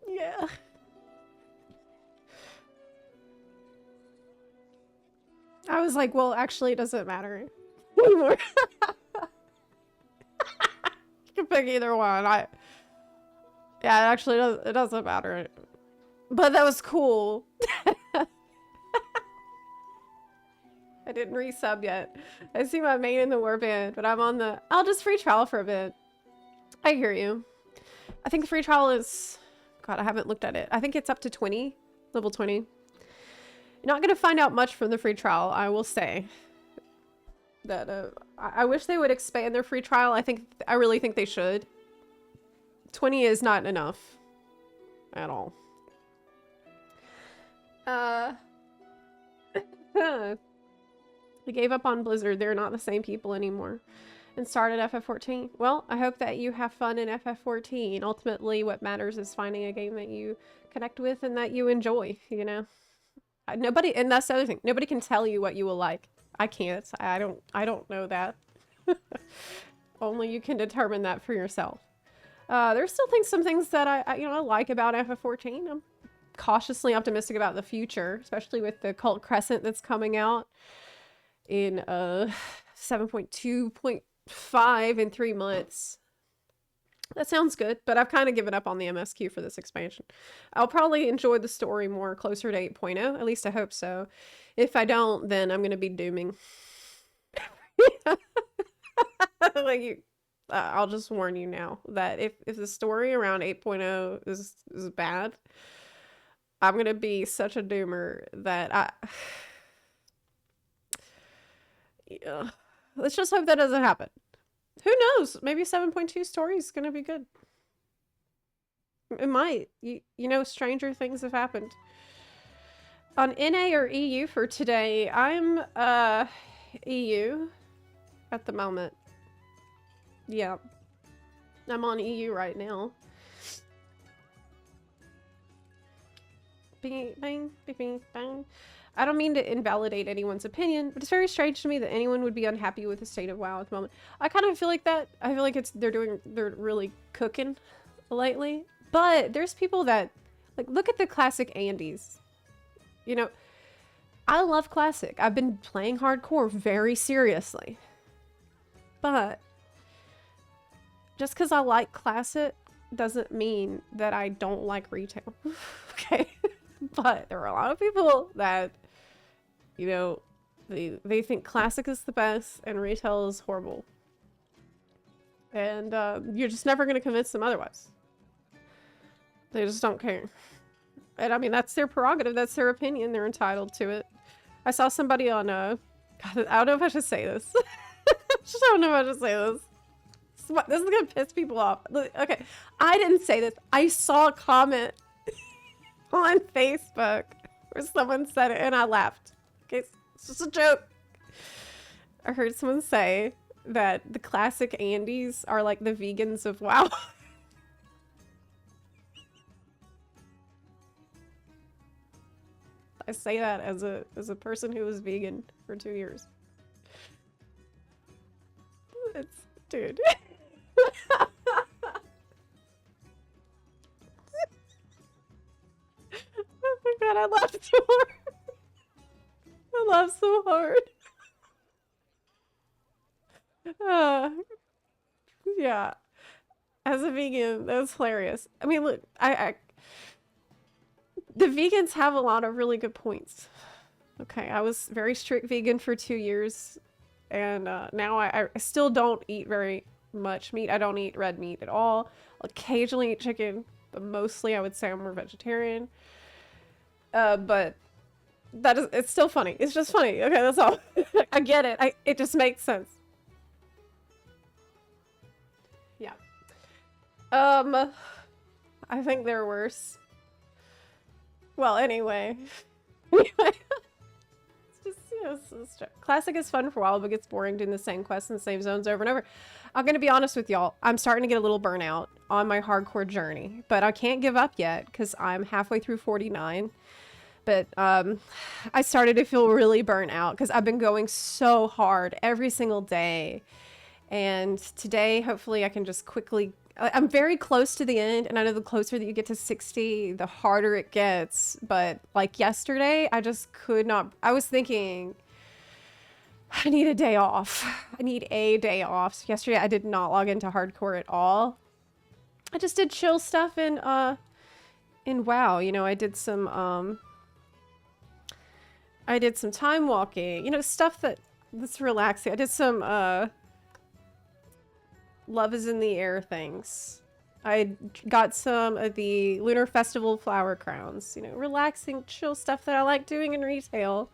Yeah. I was like, well, actually, it doesn't matter anymore. You can pick either one. Yeah, it actually it doesn't matter. But that was cool. I didn't resub yet. I see my main in the warband, but I'm on the... I'll just free trial for a bit. I hear you. I think the free trial is... God, I haven't looked at it. I think it's up to 20. Level 20. You're not going to find out much from the free trial, I will say. That I wish they would expand their free trial. I really think they should. 20 is not enough. At all. They gave up on Blizzard. They're not the same people anymore. And started FF14. Well, I hope that you have fun in FF14. Ultimately, what matters is finding a game that you connect with and that you enjoy, you know? Nobody, and that's the other thing. Nobody can tell you what you will like. I can't. I don't know that. Only you can determine that for yourself. There's still some things that I like about FF14. I'm cautiously optimistic about the future, especially with the Cult Crescent that's coming out in 7.2.5 in 3 months. That sounds good, but I've kind of given up on the MSQ for this expansion. I'll probably enjoy the story more closer to 8.0. At least I hope so. If I don't, then I'm going to be dooming. Like, I'll just warn you now that if the story around 8.0 is bad, I'm going to be such a doomer that yeah. Let's just hope that doesn't happen. Who knows? Maybe 7.2 story is going to be good. It might. You know, stranger things have happened. On NA or EU for today, I'm EU at the moment. Yeah. I'm on EU right now. Bing, bang, bing, bing, bang. I don't mean to invalidate anyone's opinion, but it's very strange to me that anyone would be unhappy with the state of WoW at the moment. I kind of feel like that. I feel like they're really cooking lately. But there's people that, like, look at the classic Andes. You know, I love classic. I've been playing hardcore very seriously. But just because I like classic doesn't mean that I don't like retail. Okay. But there are a lot of people that, you know, they think classic is the best and retail is horrible. And you're just never going to convince them otherwise. They just don't care. And I mean, that's their prerogative. That's their opinion. They're entitled to it. I saw somebody on, God, I don't know if I should say this. I just don't know if I should say this. This is going to piss people off. Okay. I didn't say this. I saw a comment on Facebook where someone said it and I laughed. Okay. It's just a joke. I heard someone say that the classic Andes are like the vegans of WoW. I say that as a person who was vegan for 2 years. It's, dude. Oh my god, I laughed so hard. I laughed so hard. Yeah. As a vegan, that was hilarious. I mean, look, the vegans have a lot of really good points. Okay, I was very strict vegan for 2 years, and now I still don't eat very much meat. I don't eat red meat at all. I'll occasionally eat chicken, but mostly I would say I'm more vegetarian. But it's still funny. It's just funny. Okay, that's all. I get it. It just makes sense. Yeah. I think they're worse. Well, anyway. It's just, you know, classic is fun for a while, but gets boring doing the same quests in the same zones over and over. I'm gonna be honest with y'all. I'm starting to get a little burnout on my hardcore journey, but I can't give up yet because I'm halfway through 49. But I started to feel really burnt out because I've been going so hard every single day. And today, hopefully, I can just quickly... I'm very close to the end, and I know the closer that you get to 60, the harder it gets. But like yesterday, I just could not... I was thinking, I need a day off. I need a day off. So yesterday, I did not log into hardcore at all. I just did chill stuff in WoW. You know, I did some time walking. You know, stuff that's relaxing. I did some Love is in the Air things. I got some of the Lunar Festival flower crowns. You know, relaxing, chill stuff that I like doing in retail.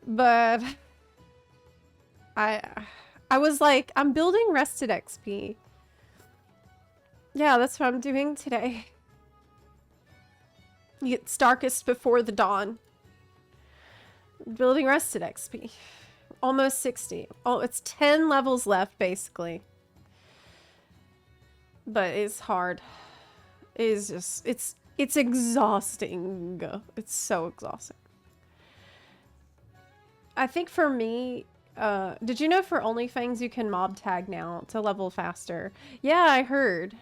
But I was like, I'm building rested XP. Yeah, that's what I'm doing today. It's darkest before the dawn. Building rested XP. Almost 60. Oh, it's 10 levels left, basically. But it's hard. It is just... It's exhausting. It's so exhausting. I think for me... did you know for OnlyFangs you can mob tag now to level faster? Yeah, I heard.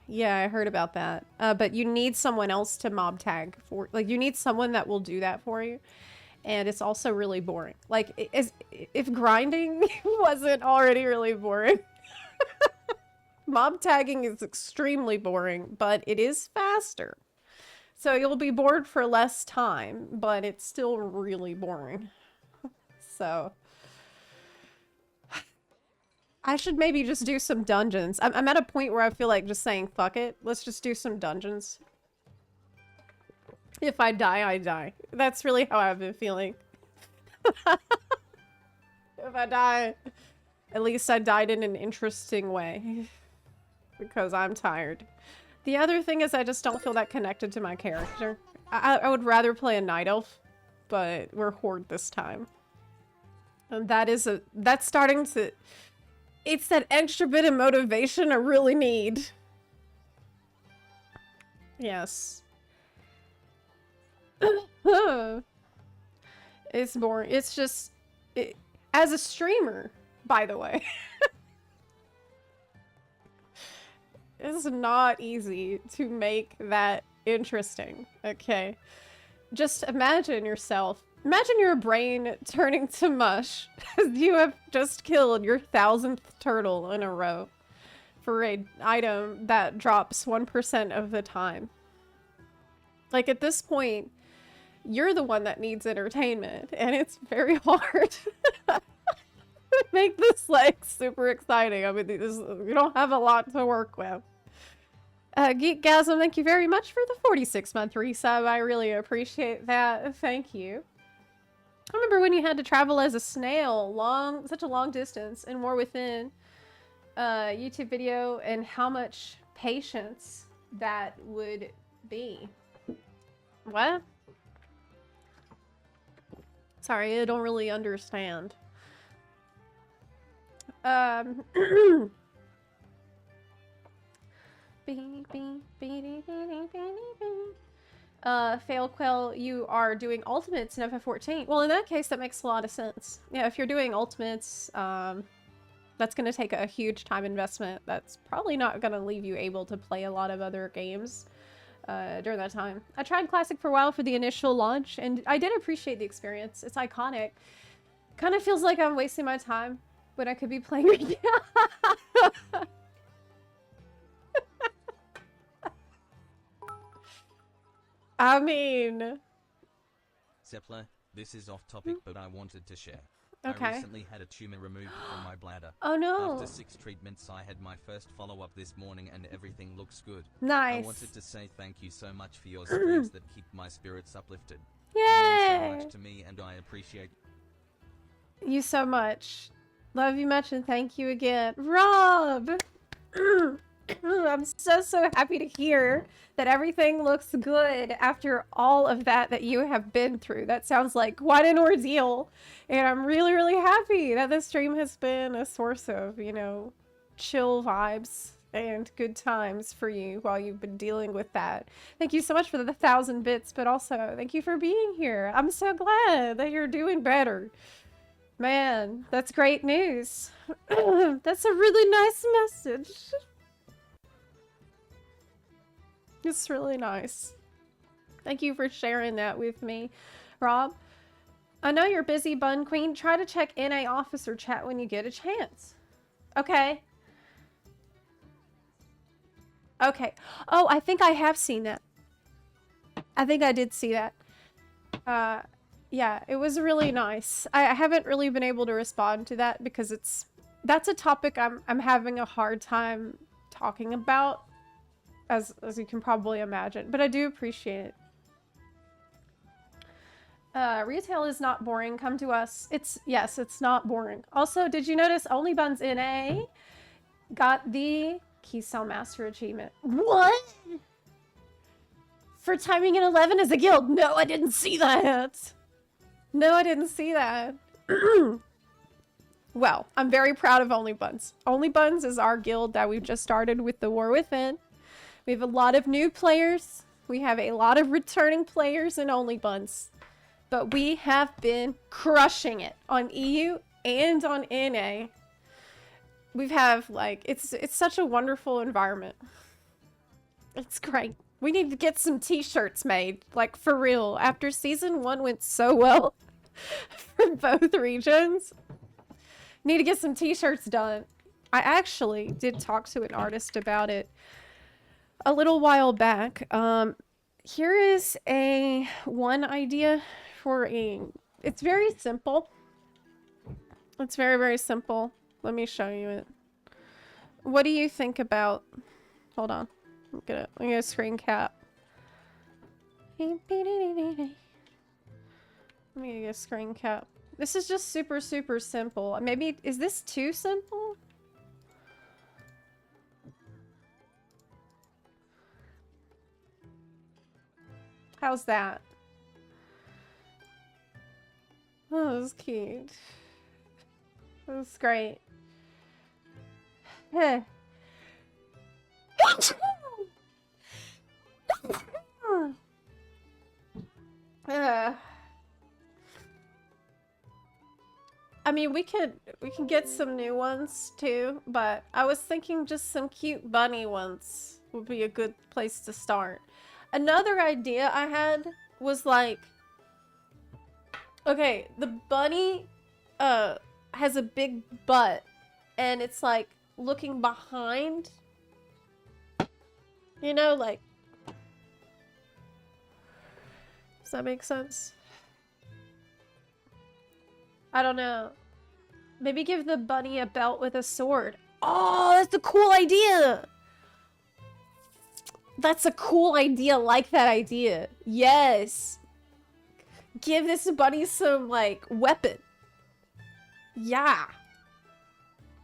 Yeah, I heard about that. But you need someone else to mob tag for... Like, you need someone that will do that for you. And it's also really boring. Like, if grinding wasn't already really boring. Mob tagging is extremely boring, but it is faster. So you'll be bored for less time, but it's still really boring. So... I should maybe just do some dungeons. I'm at a point where I feel like just saying, fuck it. Let's just do some dungeons. If I die, I die. That's really how I've been feeling. If I die, at least I died in an interesting way. Because I'm tired. The other thing is I just don't feel that connected to my character. I would rather play a night elf, but we're horde this time. And that's starting to... It's that extra bit of motivation I really need. Yes. It's boring. It's just... as a streamer, by the way. It's not easy to make that interesting, okay? Just imagine yourself. Imagine your brain turning to mush as you have just killed your 1000th turtle in a row. for an item that drops 1% of the time. Like, at this point, you're the one that needs entertainment, and it's very hard to make this, like, super exciting. I mean, you don't have a lot to work with. Geekgasm, thank you very much for the 46-month resub. I really appreciate that. Thank you. I remember when you had to travel as a snail such a long distance and War Within YouTube video, and how much patience that would be. What? Sorry, I don't really understand. Failquell, you are doing ultimates in FF14. Well, in that case, that makes a lot of sense. Yeah, if you're doing ultimates, that's going to take a huge time investment. That's probably not going to leave you able to play a lot of other games during that time. I tried Classic for a while for the initial launch, and I did appreciate the experience. It's iconic. Kind of feels like I'm wasting my time when I could be playing right now. I mean... Zepla, this is off topic, but I wanted to share. Okay. I recently had a tumor removed from my bladder. Oh no. After 6 treatments, I had my first follow-up this morning and everything looks good. Nice. I wanted to say thank you so much for your streams that keep my spirits uplifted. Yay! You mean so much to me, and I appreciate you so much. Love you much, and thank you again. Rob! I'm so happy to hear that everything looks good after all of that you have been through. That sounds like quite an ordeal, and I'm really happy that this stream has been a source of, you know, chill vibes and good times for you while you've been dealing with that. Thank you so much for the 1,000 bits, but also thank you for being here. I'm so glad that you're doing better. Man, that's great news. That's a really nice message. It's really nice. Thank you for sharing that with me, Rob. I know you're busy, Bun Queen. Try to check NA officer chat when you get a chance. Okay. Okay. Oh, I think I have seen that. I think I did see that. Yeah, it was really nice. I haven't really been able to respond to that because that's a topic I'm having a hard time talking about. As you can probably imagine, but I do appreciate it. Retail is not boring. Come to us. Yes, it's not boring. Also, did you notice OnlyBuns NA got the Key Cell Master achievement? What? For timing in 11 as a guild? No, I didn't see that. No, I didn't see that. Well, I'm very proud of OnlyBuns. OnlyBuns is our guild that we've just started with the War Within. We have a lot of new players. We have a lot of returning players in OnlyBuns. But we have been crushing it on EU and on NA. We have, like, it's such a wonderful environment. It's great. We need to get some t-shirts made, like, for real. After season 1 went so well for both regions. Need to get some t-shirts done. I actually did talk to an artist about it a little while back. Here is one idea for it's very simple. It's very simple. Let me show you it. What do you think about, hold on. I'm gonna screen cap. Let me get a screen cap. This is just super simple. Maybe, is this too simple? How's that? Oh, that was cute. That was great. Hey. I mean, we can get some new ones too, but I was thinking just some cute bunny ones would be a good place to start. Another idea I had was like, okay, the bunny has a big butt, and it's like looking behind. You know, like... Does that make sense? I don't know. Maybe give the bunny a belt with a sword. Oh, that's a cool idea! That's a cool idea. Like that idea. Yes. Give this bunny some, like, weapon. Yeah.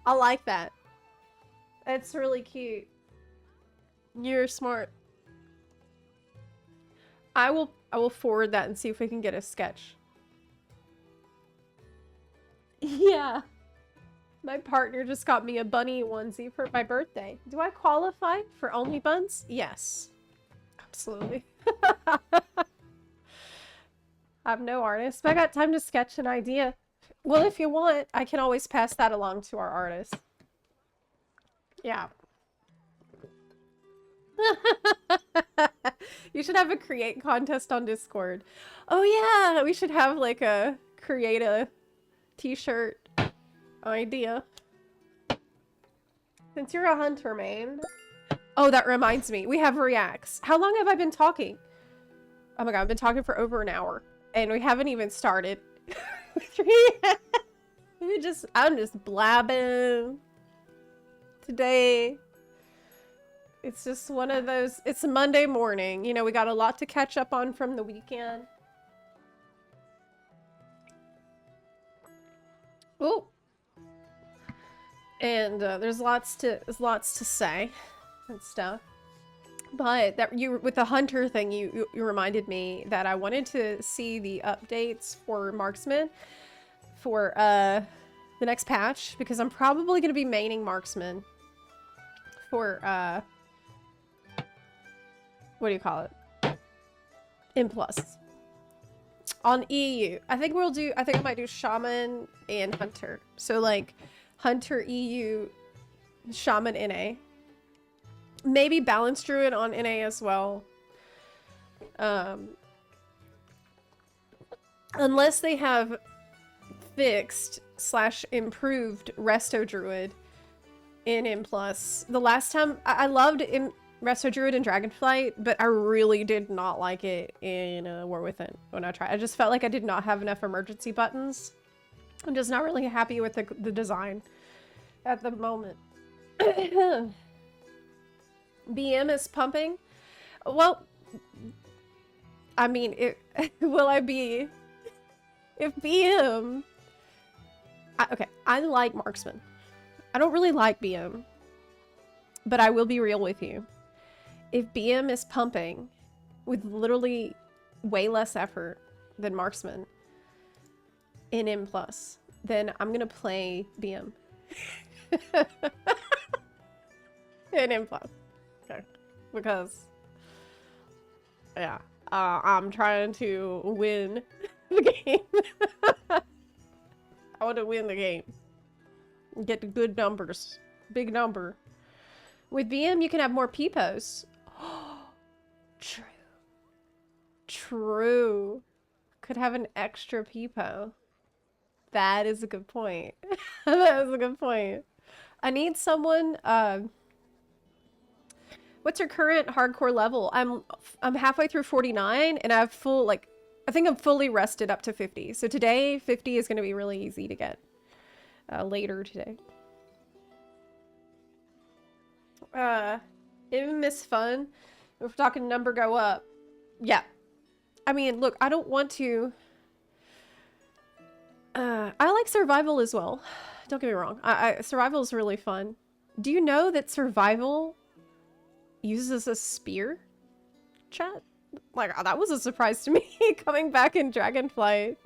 I like that. It's really cute. You're smart. I will forward that and see if we can get a sketch. Yeah. My partner just got me a bunny onesie for my birthday. Do I qualify for Only Buns? Yes. Absolutely. I'm no artist, but I got time to sketch an idea. Well, if you want, I can always pass that along to our artist. Yeah. You should have a create contest on Discord. Oh yeah, we should have like a create a t-shirt idea. Since you're a hunter, man. Oh, that reminds me. We have reacts. How long have I been talking? Oh my god, I've been talking for over an hour. And we haven't even started. I'm just blabbing today. It's just one of those, it's a Monday morning. You know, we got a lot to catch up on from the weekend. Oh. And there's lots to say and stuff. But that with the hunter thing, you reminded me that I wanted to see the updates for marksman for the next patch, because I'm probably going to be maining marksman for what do you call it? M plus. On EU. I think I might do shaman and hunter. So like hunter EU, shaman NA. Maybe balance druid on NA as well. Unless they have fixed / improved resto druid in M+. The last time I loved resto druid in Dragonflight, but I really did not like it in War Within when I tried. I just felt like I did not have enough emergency buttons. I'm just not really happy with the design at the moment. BM is pumping. Well, I mean, will I be... If BM... okay, I like marksman. I don't really like BM. But I will be real with you. If BM is pumping with literally way less effort than marksman in M+, then I'm gonna play BM. In M+. Okay. Because, yeah, I'm trying to win the game. I want to win the game. Get the good numbers. Big number. With BM, you can have more peepos. True. True. Could have an extra peepo. That is a good point. That is a good point. I need someone, what's your current hardcore level? I'm halfway through 49 and I have full, like, I think I'm fully rested up to 50. So today, 50 is going to be really easy to get. Later today. Miss fun. If we're talking number go up. Yeah. I mean, look, I don't want to... I like survival as well. Don't get me wrong. Survival is really fun. Do you know that survival uses a spear? Chat? Like, that was a surprise to me coming back in Dragonflight.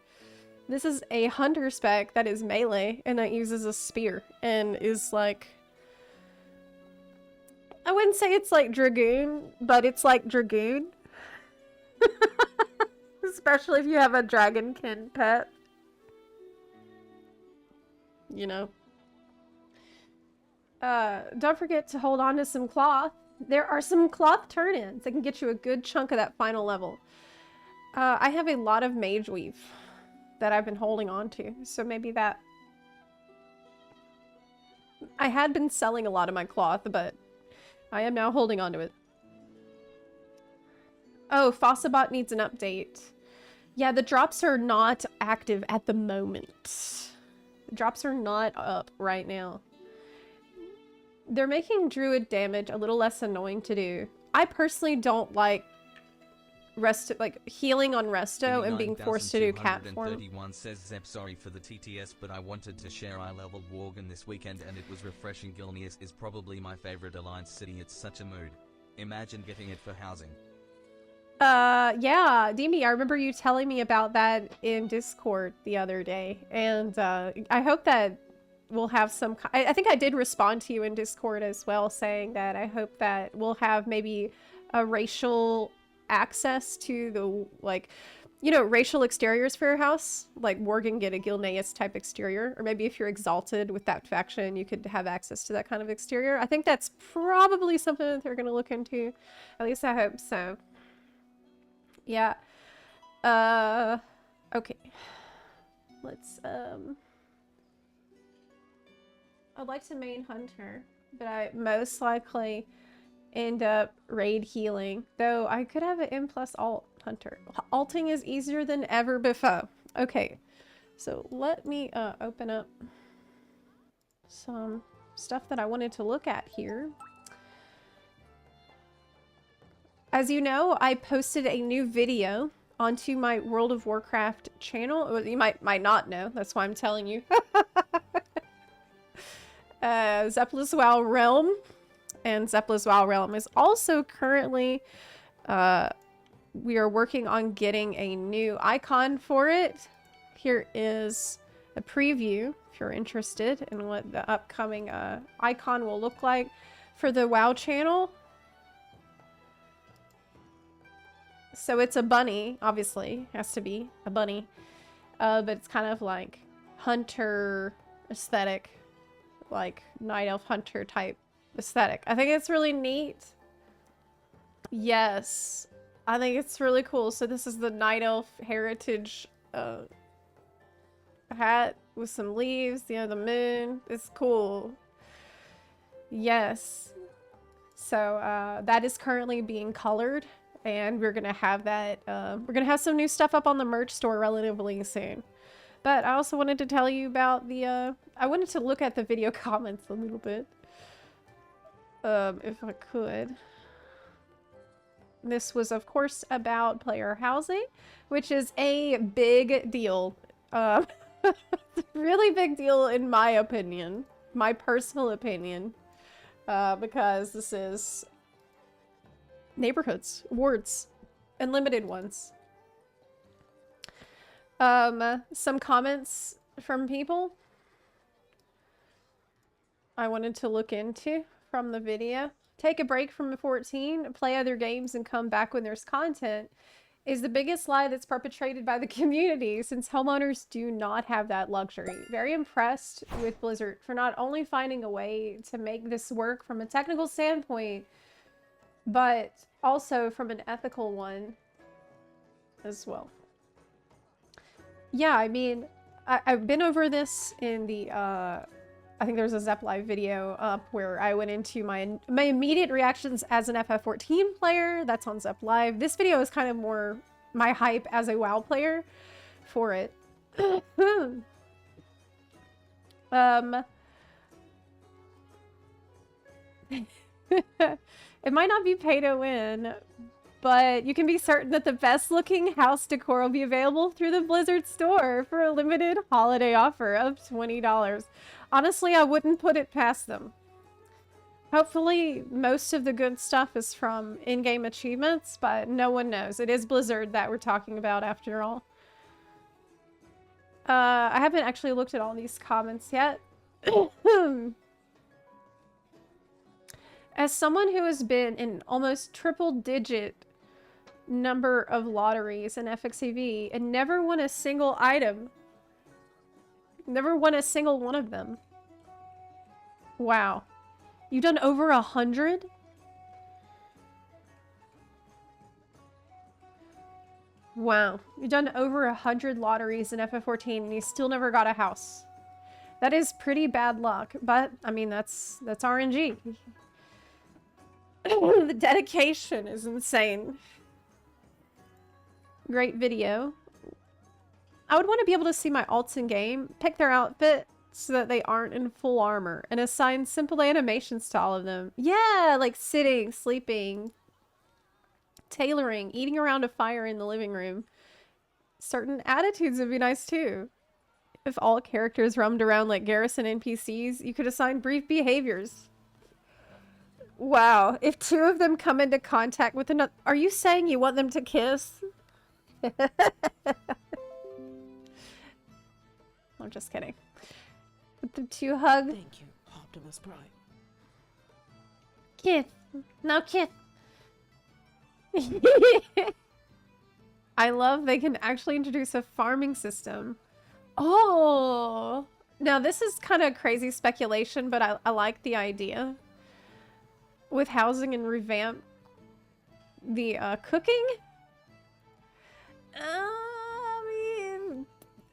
This is a hunter spec that is melee and that uses a spear and is like... I wouldn't say it's like Dragoon, but it's like Dragoon. Especially if you have a dragonkin pet. You know. Don't forget to hold on to some cloth. There are some cloth turn-ins that can get you a good chunk of that final level. I have a lot of mage weave that I've been holding on to, so maybe that I had been selling a lot of my cloth, but I am now holding on to it. Oh, Fossabot needs an update. Yeah, the drops are not active at the moment. The drops are not up right now. They're making druid damage a little less annoying to do. I personally don't like healing on resto and being forced to do cat form. 31 says Zep, sorry for the TTS, but I wanted to share I leveled Worgen this weekend and it was refreshing. Gilneas is probably my favorite alliance city. It's such a mood. Imagine getting it for housing. Yeah, Demi, I remember you telling me about that in Discord the other day, and I hope that we'll have some. I think I did respond to you in Discord as well, saying that I hope that we'll have maybe a racial access to the, like, you know, racial exteriors for your house. Like Worgen get a Gilneas type exterior, or maybe if you're exalted with that faction, you could have access to that kind of exterior. I think that's probably something that they're going to look into. At least I hope so. Yeah. Okay. Let's, I'd like to main hunter, but I most likely end up raid healing, though I could have an M plus alt hunter. Alting is easier than ever before. Okay. So let me, open up some stuff that I wanted to look at here. As you know, I posted a new video onto my World of Warcraft channel. Well, you might not know. That's why I'm telling you. Zepla's WoW Realm. And Zepla's WoW Realm is also currently... we are working on getting a new icon for it. Here is a preview, if you're interested in what the upcoming icon will look like for the WoW channel. So it's a bunny, obviously, has to be a bunny, but it's kind of like hunter aesthetic, like night elf hunter type aesthetic. I think it's really neat. Yes, I think it's really cool. So this is the night elf heritage hat with some leaves, you know, the moon. It's cool. Yes. So that is currently being colored. And we're going to have that, we're going to have some new stuff up on the merch store relatively soon. But I also wanted to tell you about the, I wanted to look at the video comments a little bit. If I could. This was, of course, about player housing, which is a big deal. Really big deal in my opinion. My personal opinion. Because this is... neighborhoods, wards, and limited ones. Some comments from people I wanted to look into from the video. Take a break from the 14, play other games, and come back when there's content is the biggest lie that's perpetrated by the community, since homeowners do not have that luxury. Very impressed with Blizzard for not only finding a way to make this work from a technical standpoint, but also from an ethical one as well. Yeah, I mean, I've been over this in the, I think there's a Zep Live video up where I went into my immediate reactions as an FF14 player. That's on Zep Live. This video is kind of more my hype as a WoW player for it. It might not be pay to win, but you can be certain that the best looking house decor will be available through the Blizzard store for a limited holiday offer of $20. Honestly, I wouldn't put it past them. Hopefully, most of the good stuff is from in-game achievements, but no one knows. It is Blizzard that we're talking about after all. I haven't actually looked at all these comments yet. As someone who has been in almost triple-digit number of lotteries in FXEV and never won a single item, never won a single one of them. Wow. You've done over 100? Wow. You've done over 100 lotteries in FF14 and you still never got a house. That is pretty bad luck, but I mean that's RNG. The dedication is insane. Great video. I would want to be able to see my alts in game, pick their outfit so that they aren't in full armor, and assign simple animations to all of them. Yeah, like sitting, sleeping, tailoring, eating around a fire in the living room. Certain attitudes would be nice too. If all characters roamed around like Garrison NPCs, you could assign brief behaviors. Wow, if two of them come into contact with another... Are you saying you want them to kiss? I'm just kidding. With the two hug. Thank you, Optimus Prime. Kiss. Now kiss. I love they can actually introduce a farming system. Oh! Now this is kind of crazy speculation, but I like the idea. With housing and revamp the cooking? I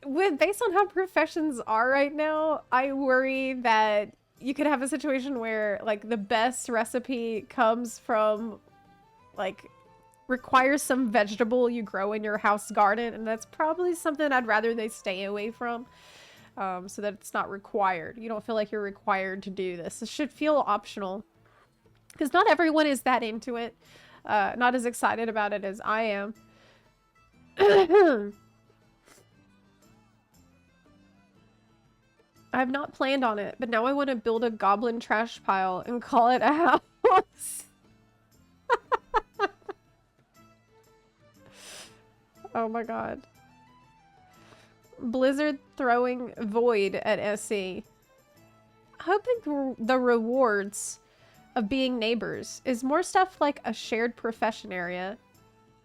mean, based on how professions are right now, I worry that you could have a situation where like the best recipe comes from like requires some vegetable you grow in your house garden, and that's probably something I'd rather they stay away from, so that it's not required. You don't feel like you're required to do this. It should feel optional. Because not everyone is that into it. Not as excited about it as I am. I've not planned on it, but now I want to build a goblin trash pile and call it a house. Oh my god. Blizzard throwing Void at SC. Hoping the rewards of being neighbors is more stuff like a shared profession area.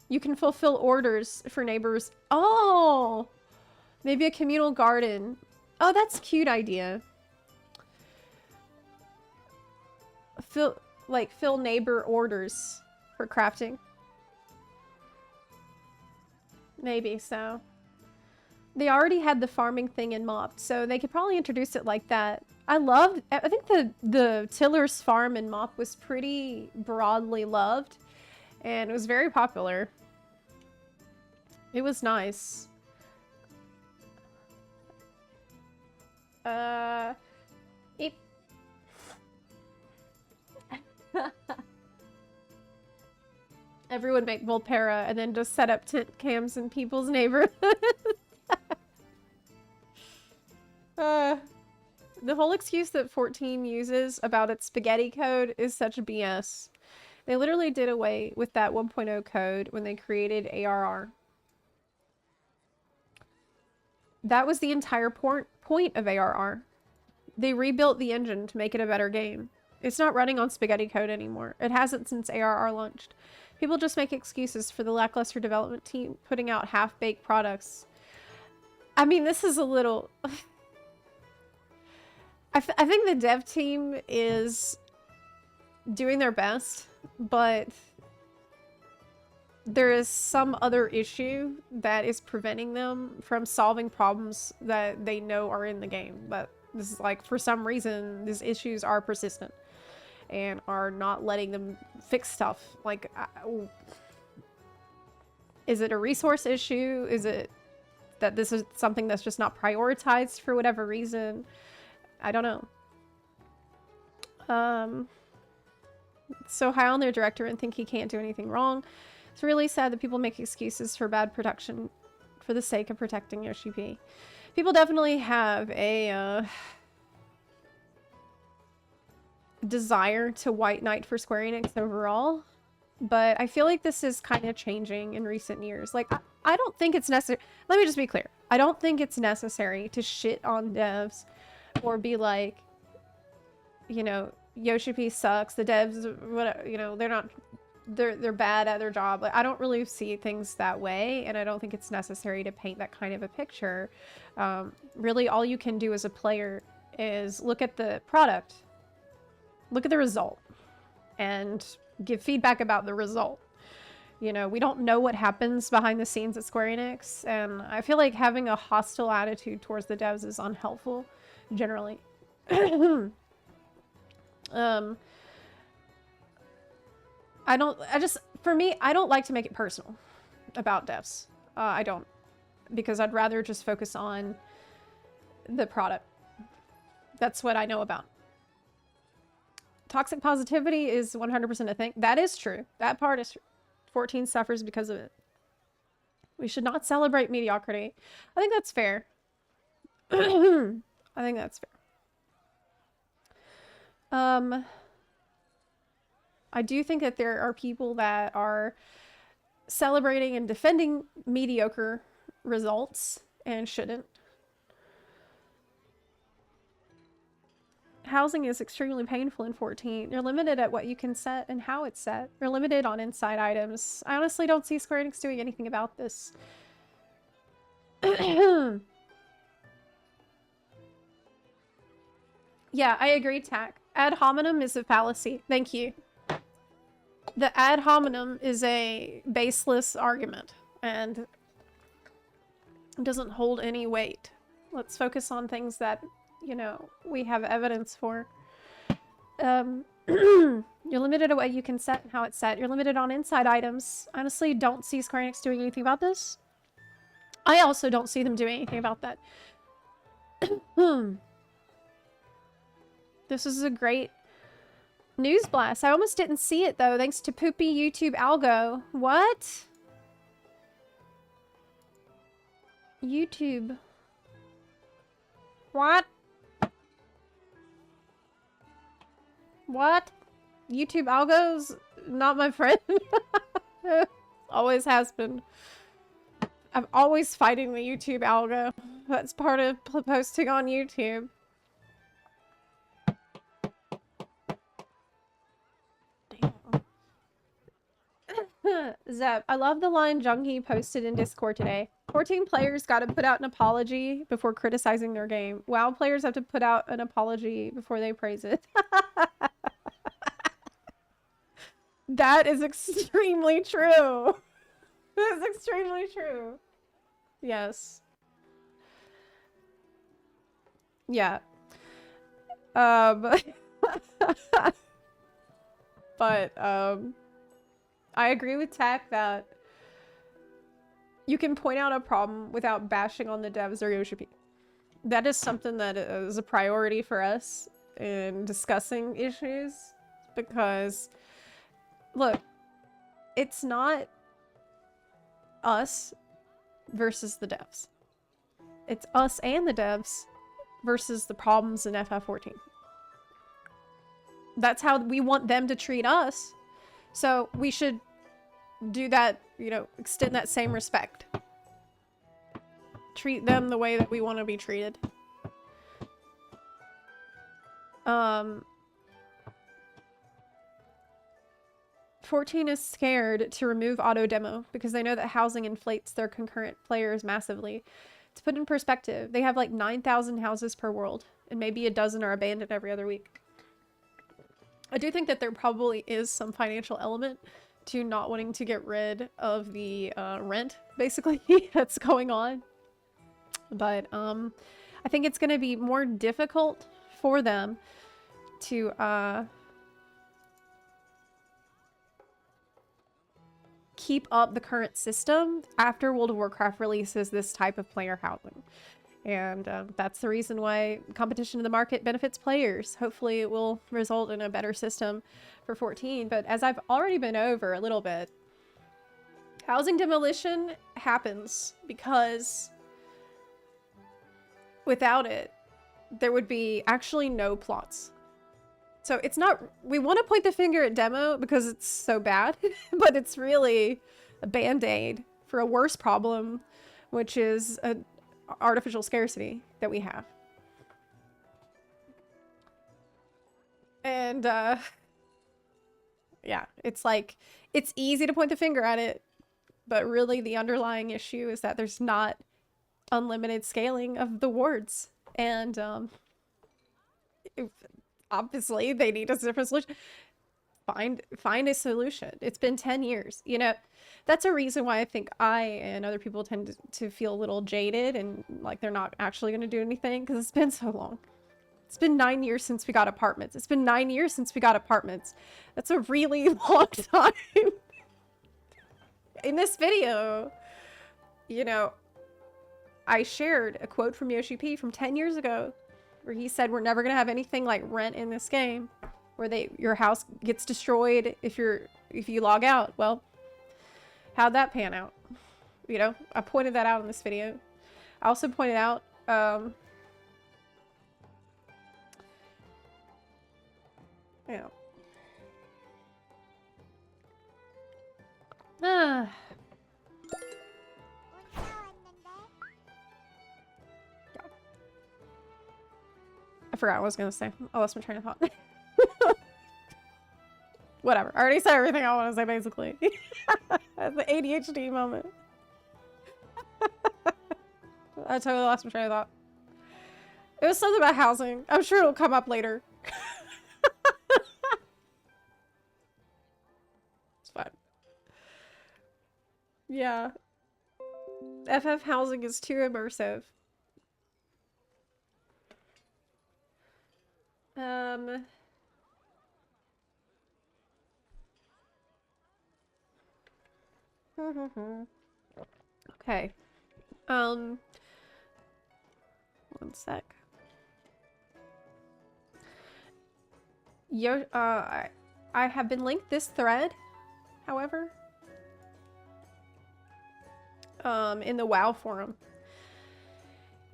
You can fulfill orders for neighbors. Oh! Maybe a communal garden. Oh, that's a cute idea. Fill neighbor orders for crafting. Maybe so. They already had the farming thing in Mop, so they could probably introduce it like that. I think the Tiller's farm in Mop was pretty broadly loved, and it was very popular. It was nice. Eep. Everyone make Volpera and then just set up tent cams in people's neighborhoods. The whole excuse that 14 uses about its spaghetti code is such BS. They literally did away with that 1.0 code when they created ARR. That was the entire point of ARR. They rebuilt the engine to make it a better game. It's not running on spaghetti code anymore. It hasn't since ARR launched. People just make excuses for the lackluster development team putting out half-baked products. I mean, this is a little... I think the dev team is doing their best, but there is some other issue that is preventing them from solving problems that they know are in the game. But this is like, for some reason, these issues are persistent and are not letting them fix stuff. Like, is it a resource issue? Is it that this is something that's just not prioritized for whatever reason? I don't know. So high on their director and think he can't do anything wrong. It's really sad that people make excuses for bad production for the sake of protecting Yoshi P. People definitely have a desire to white knight for Square Enix overall, but I feel like this is kind of changing in recent years. Like, I don't think it's necessary. Let me just be clear. I don't think it's necessary to shit on devs or be like, you know, Yoshi P sucks, the devs, whatever, you know, they're bad at their job. Like, I don't really see things that way, and I don't think it's necessary to paint that kind of a picture. Really, all you can do as a player is look at the product, look at the result, and give feedback about the result. You know, we don't know what happens behind the scenes at Square Enix, and I feel like having a hostile attitude towards the devs is unhelpful, generally. For me, I don't like to make it personal about devs. I don't, because I'd rather just focus on the product. That's what I know about. Toxic positivity is 100% a thing. That is true. That part is true. 14 suffers because of it. We should not celebrate mediocrity. I think that's fair. I think that's fair. I do think that there are people that are celebrating and defending mediocre results and shouldn't. Housing is extremely painful in 14. You're limited at what you can set and how it's set. You're limited on inside items. I honestly don't see Square Enix doing anything about this. Yeah, I agree, Tack. Ad hominem is a fallacy. Thank you. The ad hominem is a baseless argument and doesn't hold any weight. Let's focus on things that, you know, we have evidence for. You're limited at what you can set and how it's set. You're limited on inside items. Honestly, don't see Square Enix doing anything about this. I also don't see them doing anything about that. This is a great news blast. I almost didn't see it though, thanks to poopy YouTube algo. What? YouTube. What? What? YouTube algo's not my friend. Always has been. I'm always fighting the YouTube algo. That's part of posting on YouTube. Zep, I love the line Junkie posted in Discord today. 14 players got to put out an apology before criticizing their game. WoW players have to put out an apology before they praise it. That is extremely true. That is extremely true. Yes. Yeah. I agree with Tack that you can point out a problem without bashing on the devs or Yoshi. That is something that is a priority for us in discussing issues, because look, it's not us versus the devs. It's us and the devs versus the problems in FF14. That's how we want them to treat us. So we should do that, you know, extend that same respect. Treat them the way that we want to be treated. 14 is scared to remove auto demo because they know that housing inflates their concurrent players massively. To put in perspective, they have like 9,000 houses per world, and maybe a dozen are abandoned every other week. I do think that there probably is some financial element to not wanting to get rid of the rent, basically, that's going on. But I think it's going to be more difficult for them to keep up the current system after World of Warcraft releases this type of player housing. And that's the reason why competition in the market benefits players. Hopefully it will result in a better system for 14. But as I've already been over a little bit, housing demolition happens because without it, there would be actually no plots. So it's not, we want to point the finger at demo because it's so bad, but it's really a band-aid for a worse problem, which is a artificial scarcity that we have. And yeah, it's like, it's easy to point the finger at it, but really the underlying issue is that there's not unlimited scaling of the wards. And obviously they need a different solution. find a solution. It's been 10 years, you know. That's a reason why I think I and other people tend to feel a little jaded and like they're not actually going to do anything, because it's been so long. It's been 9 years since we got apartments. It's been 9 years since we got apartments. That's a really long time. In this video, you know, I shared a quote from Yoshi P from 10 years ago where he said we're never going to have anything like rent in this game where your house gets destroyed if you log out. Well, how'd that pan out? You know, I pointed that out in this video. I also pointed out you know, I forgot what I was gonna say. I lost my train of thought. Whatever. I already said everything I want to say, basically. That's the ADHD moment. I totally lost my train of thought. It was something about housing. I'm sure it'll come up later. It's fine. Yeah. FF housing is too immersive. Okay. One sec. I have been linked this thread, however, in the WoW forum.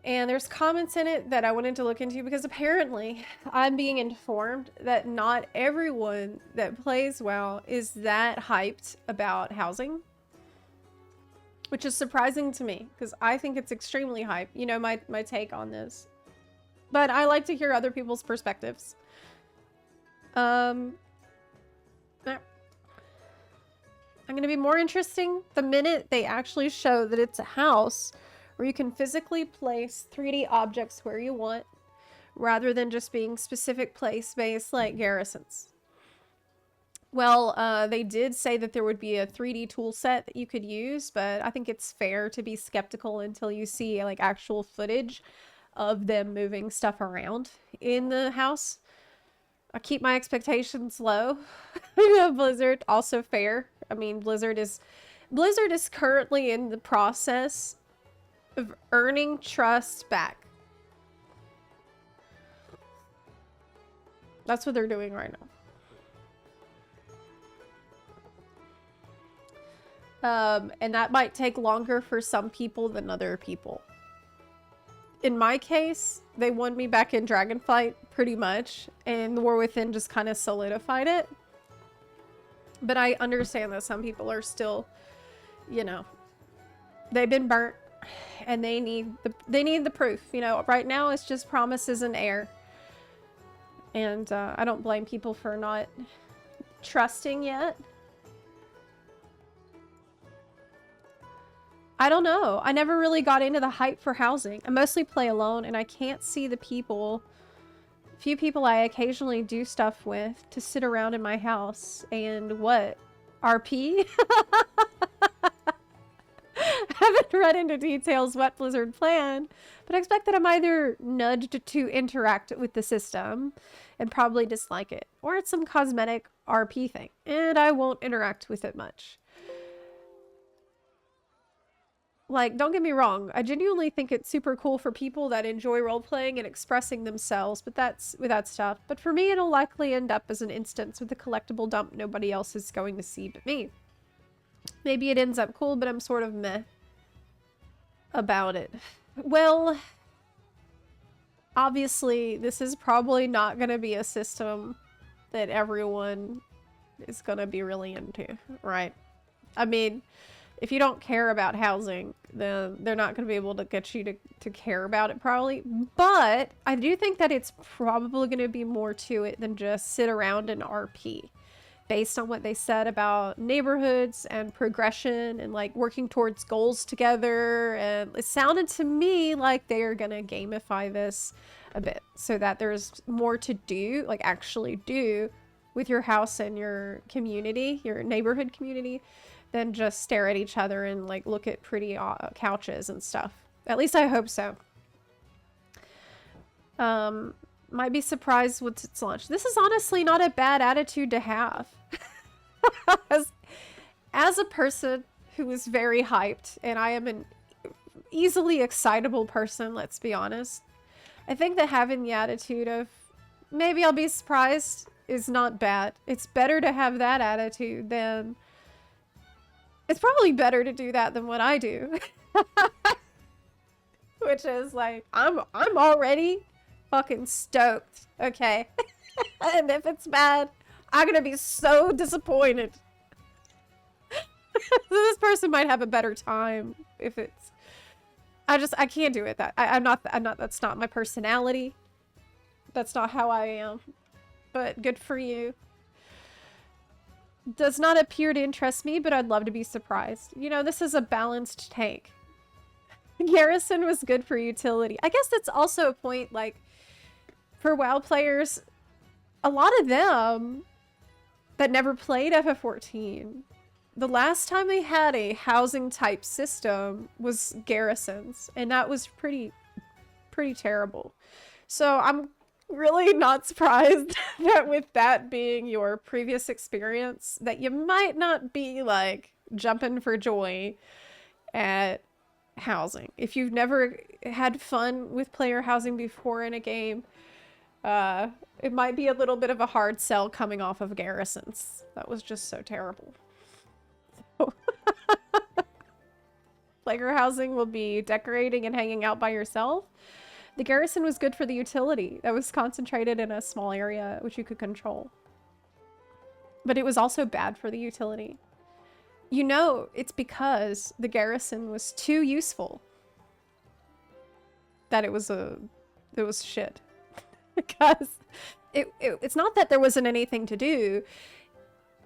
And there's comments in it that I wanted to look into because apparently I'm being informed that not everyone that plays WoW is that hyped about housing. Which is surprising to me because I think it's extremely hype. You know, my take on this. But I like to hear other people's perspectives. I'm going to be more interesting the minute they actually show that it's a house where you can physically place 3D objects where you want rather than just being specific place-based like garrisons. Well, they did say that there would be a 3D tool set that you could use, but I think it's fair to be skeptical until you see like actual footage of them moving stuff around in the house. I keep my expectations low. Blizzard, also fair. I mean, Blizzard is currently in the process of earning trust back. That's what they're doing right now. And that might take longer for some people than other people. In my case, they won me back in Dragonflight pretty much, and the War Within just kind of solidified it. But I understand that some people are still, you know, they've been burnt, and they need the proof. You know, right now it's just promises in air, and I don't blame people for not trusting yet. I don't know. I never really got into the hype for housing. I mostly play alone, and I can't see the few people I occasionally do stuff with to sit around in my house and what? RP? I haven't read into details what Blizzard planned, but I expect that I'm either nudged to interact with the system and probably dislike it, or it's some cosmetic RP thing, and I won't interact with it much. Like, don't get me wrong, I genuinely think it's super cool for people that enjoy role-playing and expressing themselves, but that's with that stuff. But for me, it'll likely end up as an instance with a collectible dump nobody else is going to see but me. Maybe it ends up cool, but I'm sort of meh about it. Well, obviously, this is probably not going to be a system that everyone is going to be really into, right? I mean, if you don't care about housing, then they're not going to be able to get you to care about it probably. But I do think that it's probably going to be more to it than just sit around and RP. Based on what they said about neighborhoods and progression and like working towards goals together. And it sounded to me like they are going to gamify this a bit so that there's more to do, like actually do with your house and your community, your neighborhood community, than just stare at each other and like look at pretty couches and stuff. At least I hope so. Might be surprised with its launch. This is honestly not a bad attitude to have. As a person who is very hyped, and I am an easily excitable person, let's be honest, I think that having the attitude of maybe I'll be surprised is not bad. It's better to have that attitude than... It's probably better to do that than what I do. Which is like, I'm already fucking stoked, okay? And if it's bad, I'm gonna be so disappointed. This person might have a better time if it's... I can't do it. I'm not, that's not my personality. That's not how I am. But good for you. Does not appear to interest me, but I'd love to be surprised. You know, this is a balanced take. Garrison was good for utility. I guess that's also a point, like, for WoW players, a lot of them that never played FF14, the last time they had a housing type system was garrisons, and that was pretty terrible. So I'm really not surprised that with that being your previous experience, that you might not be like jumping for joy at housing. If you've never had fun with player housing before in a game, it might be a little bit of a hard sell coming off of garrisons. That was just so terrible. Player housing will be decorating and hanging out by yourself. The garrison was good for the utility. That was concentrated in a small area which you could control. But it was also bad for the utility. You know, it's because the garrison was too useful that it was shit. Because it's not that there wasn't anything to do.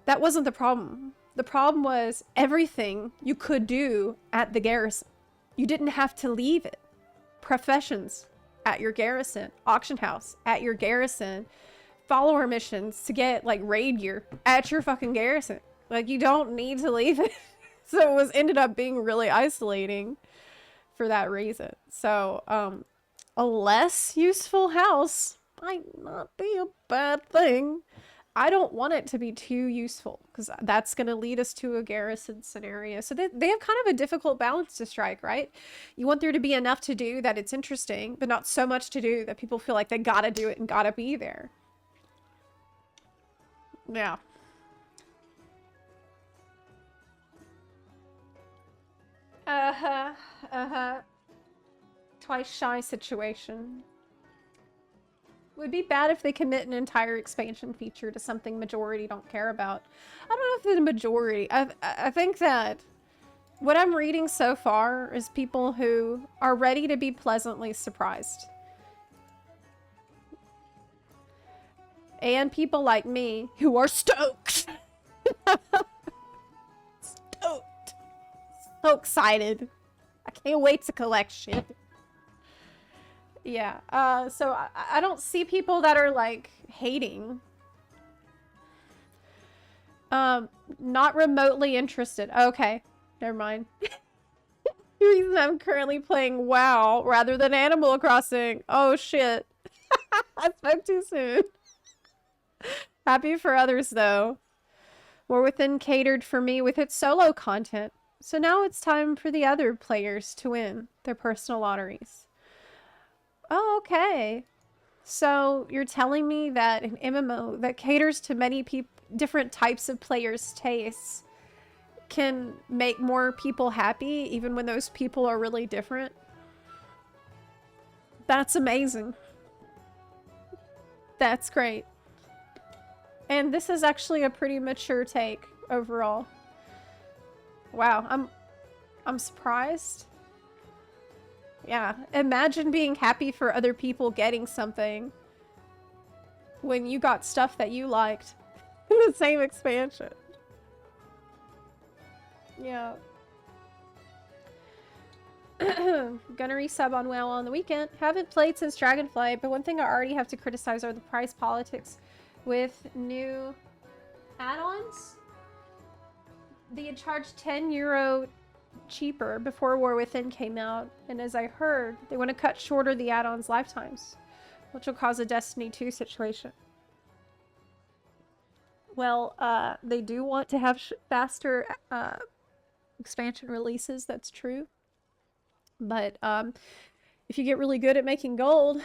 That wasn't the problem. The problem was everything you could do at the garrison. You didn't have to leave it. Professions at your garrison. Auction house at your garrison. Follower missions to get like raid gear at your fucking garrison. Like, you don't need to leave it. So it ended up being really isolating for that reason. So a less useful house might not be a bad thing. I don't want it to be too useful, because that's going to lead us to a garrison scenario. So they have kind of a difficult balance to strike, right? You want there to be enough to do that it's interesting, but not so much to do that people feel like they gotta do it and gotta be there. Yeah. Twice shy situation. Would be bad if they commit an entire expansion feature to something majority don't care about. I don't know if the majority... I think that what I'm reading so far is people who are ready to be pleasantly surprised. And people like me who are stoked. Stoked. So excited. I can't wait to collect shit. Yeah, so I don't see people that are, like, hating. Not remotely interested. Okay, never mind. The reason I'm currently playing WoW rather than Animal Crossing. Oh, shit. I spoke too soon. Happy for others, though. More within catered for me with its solo content. So now it's time for the other players to win their personal lotteries. Oh, okay. So you're telling me that an MMO that caters to many different types of players' tastes can make more people happy even when those people are really different? That's amazing. That's great. And this is actually a pretty mature take overall. Wow, I'm surprised. Yeah, imagine being happy for other people getting something when you got stuff that you liked in the same expansion. Yeah. Gonna resub on WoW on the weekend. Haven't played since Dragonflight, but one thing I already have to criticize are the price politics with new add-ons. They had charged €10 cheaper before War Within came out, and as I heard, they want to cut shorter the add-ons lifetimes, which will cause a Destiny 2 situation. Well, they do want to have faster expansion releases, that's true. But if you get really good at making gold,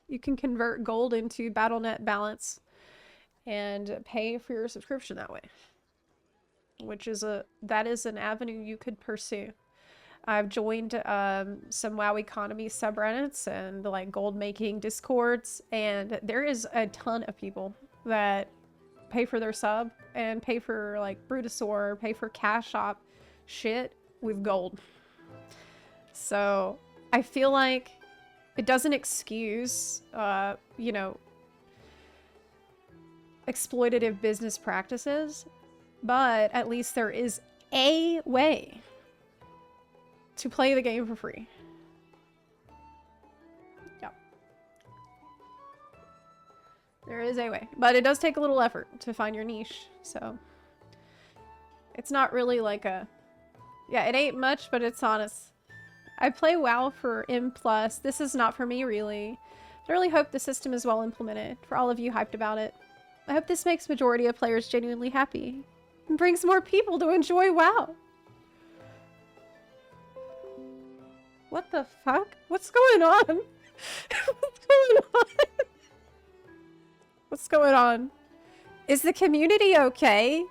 you can convert gold into BattleNet balance and pay for your subscription that way. Which is that is an avenue you could pursue. I've joined some WoW economy subreddits and like gold making discords, and there is a ton of people that pay for their sub and pay for like Brutosaur, pay for cash shop shit with gold. So I feel like it doesn't excuse, you know, exploitative business practices, but at least there is a way to play the game for free. Yeah. There is a way, but it does take a little effort to find your niche, so it's not really like a, yeah, it ain't much, but it's honest. I play WoW for M+. This is not for me, really. I really hope the system is well implemented for all of you hyped about it. I hope this makes majority of players genuinely happy and brings more people to enjoy WoW. What the fuck? What's going on? What's going on? What's going on? Is the community okay?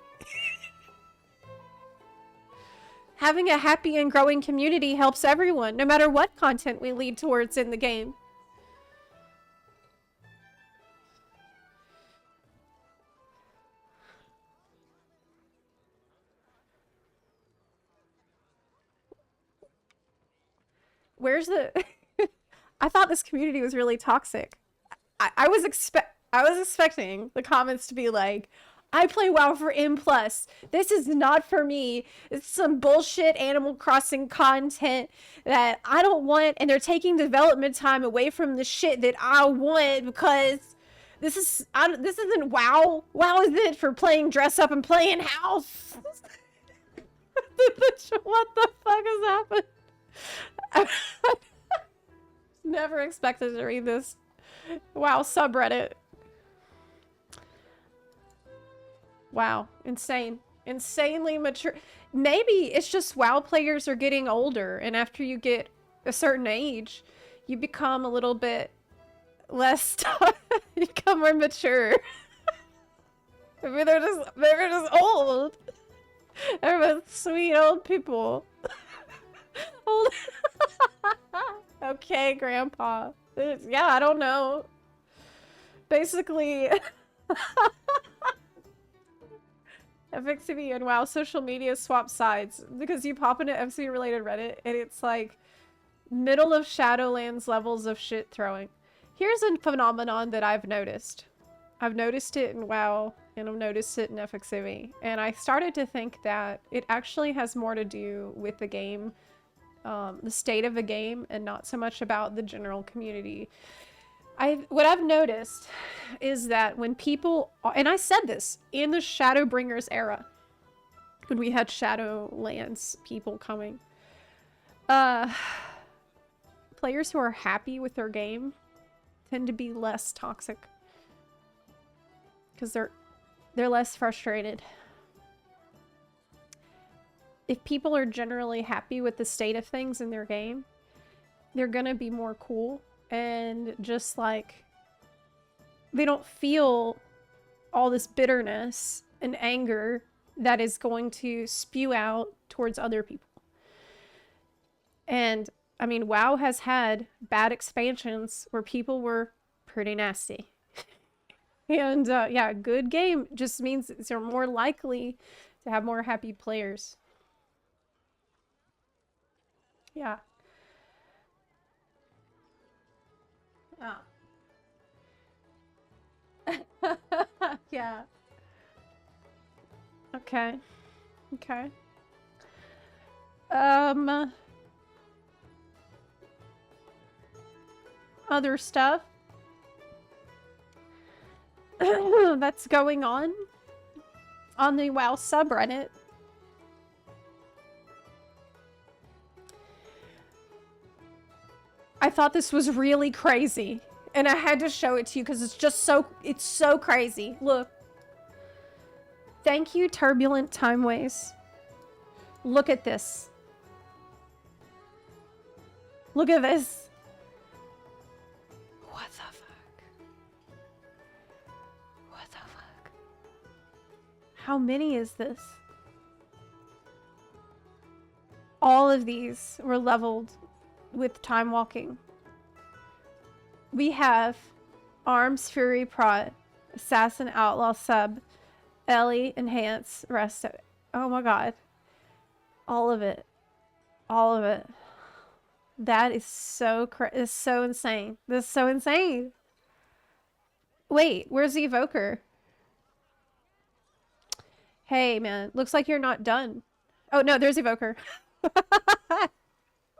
Having a happy and growing community helps everyone, no matter what content we lead towards in the game. Where's the... I thought this community was really toxic. I was expecting the comments to be like, I play WoW for M+. This is not for me. It's some bullshit Animal Crossing content that I don't want, and they're taking development time away from the shit that I want because this isn't WoW. WoW isn't for playing dress up and playing house. What the fuck has happened? Never expected to read this WoW subreddit. Wow, insane. Insanely mature. Maybe it's just WoW players are getting older, and after you get a certain age, you become a little bit less you become more mature. Maybe they're just old. Everyone's sweet old people. Old. Okay, Grandpa. Yeah, I don't know. Basically, FXTV and WoW social media swap sides because you pop into FC related Reddit and it's like middle of Shadowlands levels of shit throwing. Here's a phenomenon that I've noticed. I've noticed it in WoW and I've noticed it in FXTV, and I started to think that it actually has more to do with the game, the state of the game, and not so much about the general community. What I've noticed is that when people, and I said this in the Shadowbringers era, when we had Shadowlands people coming, players who are happy with their game tend to be less toxic because they're less frustrated. If people are generally happy with the state of things in their game, they're gonna be more cool. And just like, they don't feel all this bitterness and anger that is going to spew out towards other people. And I mean, WoW has had bad expansions where people were pretty nasty. And yeah, a good game just means you're more likely to have more happy players. Yeah. Oh. Yeah. Okay. Okay. Other stuff. that's going on the WoW subreddit. I thought this was really crazy, and I had to show it to you because it's so crazy. Look. Thank you, Turbulent Timeways. Look at this. Look at this. What the fuck? What the fuck? How many is this? All of these were leveled with time walking. We have Arms Fury Prot, Assassin Outlaw Sub, Ellie Enhance, Rest. Oh my god. All of it. All of it. That is so insane. This is so insane. Wait, where's the evoker? Hey, man. Looks like you're not done. Oh, no, there's evoker.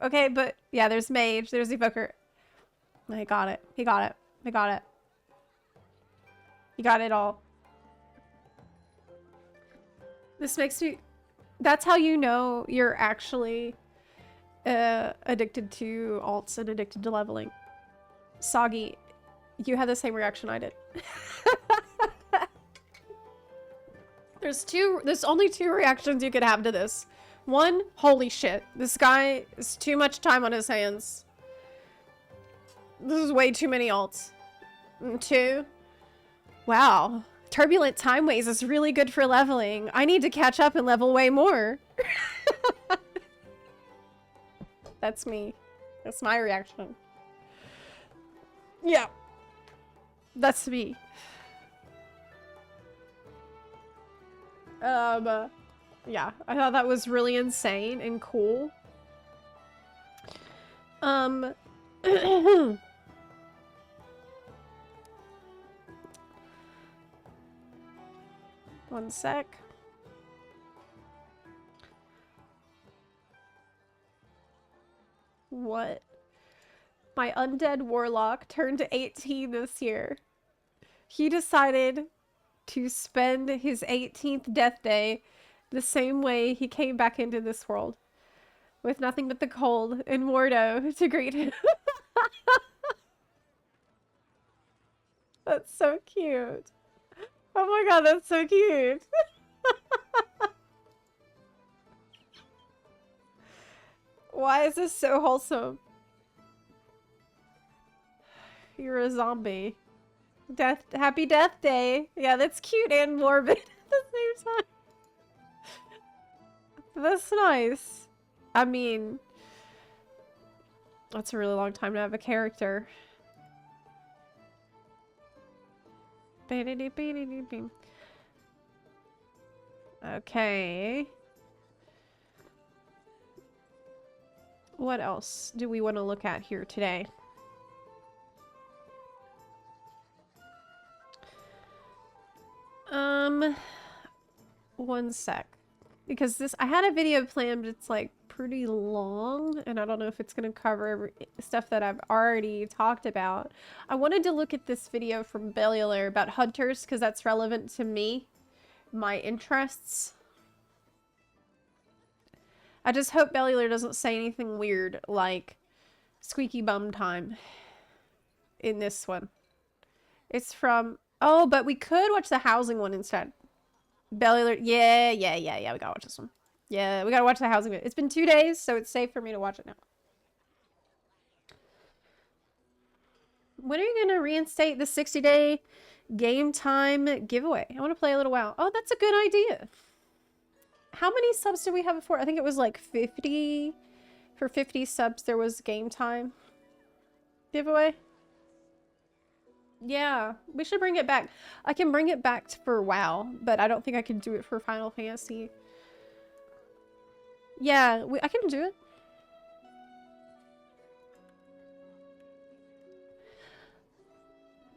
Okay, but yeah, there's mage. There's evoker. He got it. He got it. He got it. He got it all. This makes me... That's how you know you're actually addicted to alts and addicted to leveling. Soggy, you had the same reaction I did. There's only two reactions you could have to this. One, holy shit. This guy is too much time on his hands. This is way too many alts. And two, wow. Turbulent Timeways is really good for leveling. I need to catch up and level way more. That's me. That's my reaction. Yeah. That's me. Yeah, I thought that was really insane and cool. One sec. What? My undead warlock turned 18 this year. He decided to spend his 18th death day the same way he came back into this world. With nothing but the cold and Mordo to greet him. That's so cute. Oh my god, that's so cute. Why is this so wholesome? You're a zombie. Happy Death Day. Yeah, that's cute and morbid at the same time. That's nice. I mean, that's a really long time to have a character. Okay. What else do we want to look at here today? One sec. Because I had a video planned, but it's like pretty long, and I don't know if it's going to cover stuff that I've already talked about. I wanted to look at this video from Bellular about hunters, because that's relevant to me, my interests. I just hope Bellular doesn't say anything weird, like squeaky bum time in this one. It's from... Oh, but we could watch the housing one instead. Bellular... Yeah, we gotta watch this one. Yeah, we gotta watch the housing one. It's been 2 days, so it's safe for me to watch it now. When are you gonna reinstate the 60-day game time giveaway? I want to play a little WoW. Oh, that's a good idea. How many subs did we have before? I think it was like 50. For 50 subs, there was game time giveaway. Yeah, we should bring it back. I can bring it back for WoW, but I don't think I can do it for Final Fantasy. Yeah, I can do it.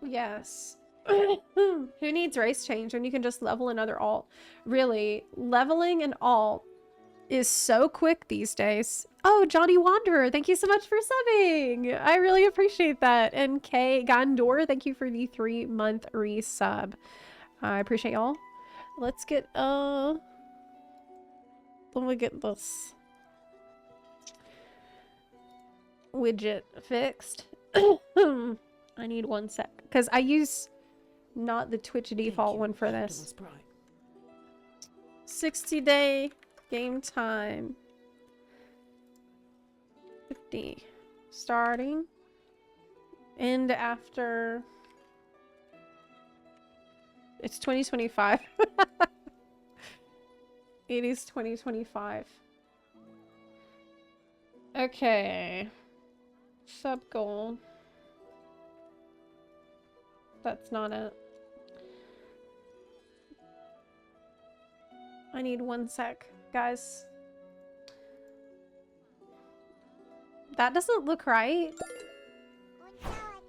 Yes. Who needs race change when you can just level another alt? Really, leveling an alt is so quick these days. Oh, Johnny Wanderer, thank you so much for subbing. I really appreciate that. And Kay Gondor, thank you for the 3-month resub. I appreciate y'all. Let's get let me get this widget fixed. I need 1 sec because I use not the Twitch default one for this. 60-day game time. 50 starting and after it's 2025. It is 2025. Okay, sub goal. That's not it. I need 1 sec, guys. That doesn't look right.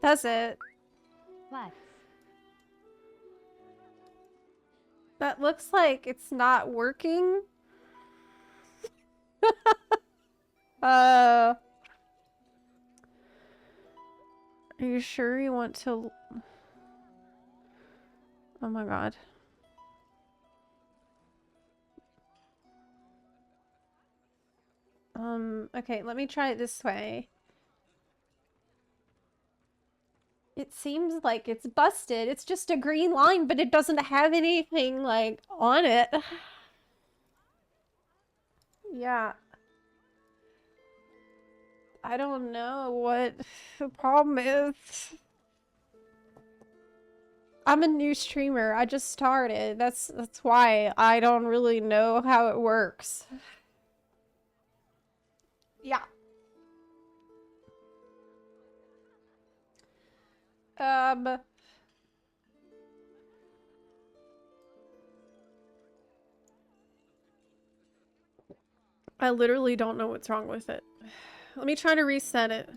Does it? What? That looks like it's not working. Are you sure you want to? Oh my god. Okay, let me try it this way. It seems like it's busted. It's just a green line, but it doesn't have anything, like, on it. Yeah. I don't know what the problem is. I'm a new streamer. I just started. That's why I don't really know how it works. Yeah. I literally don't know what's wrong with it. Let me try to reset it.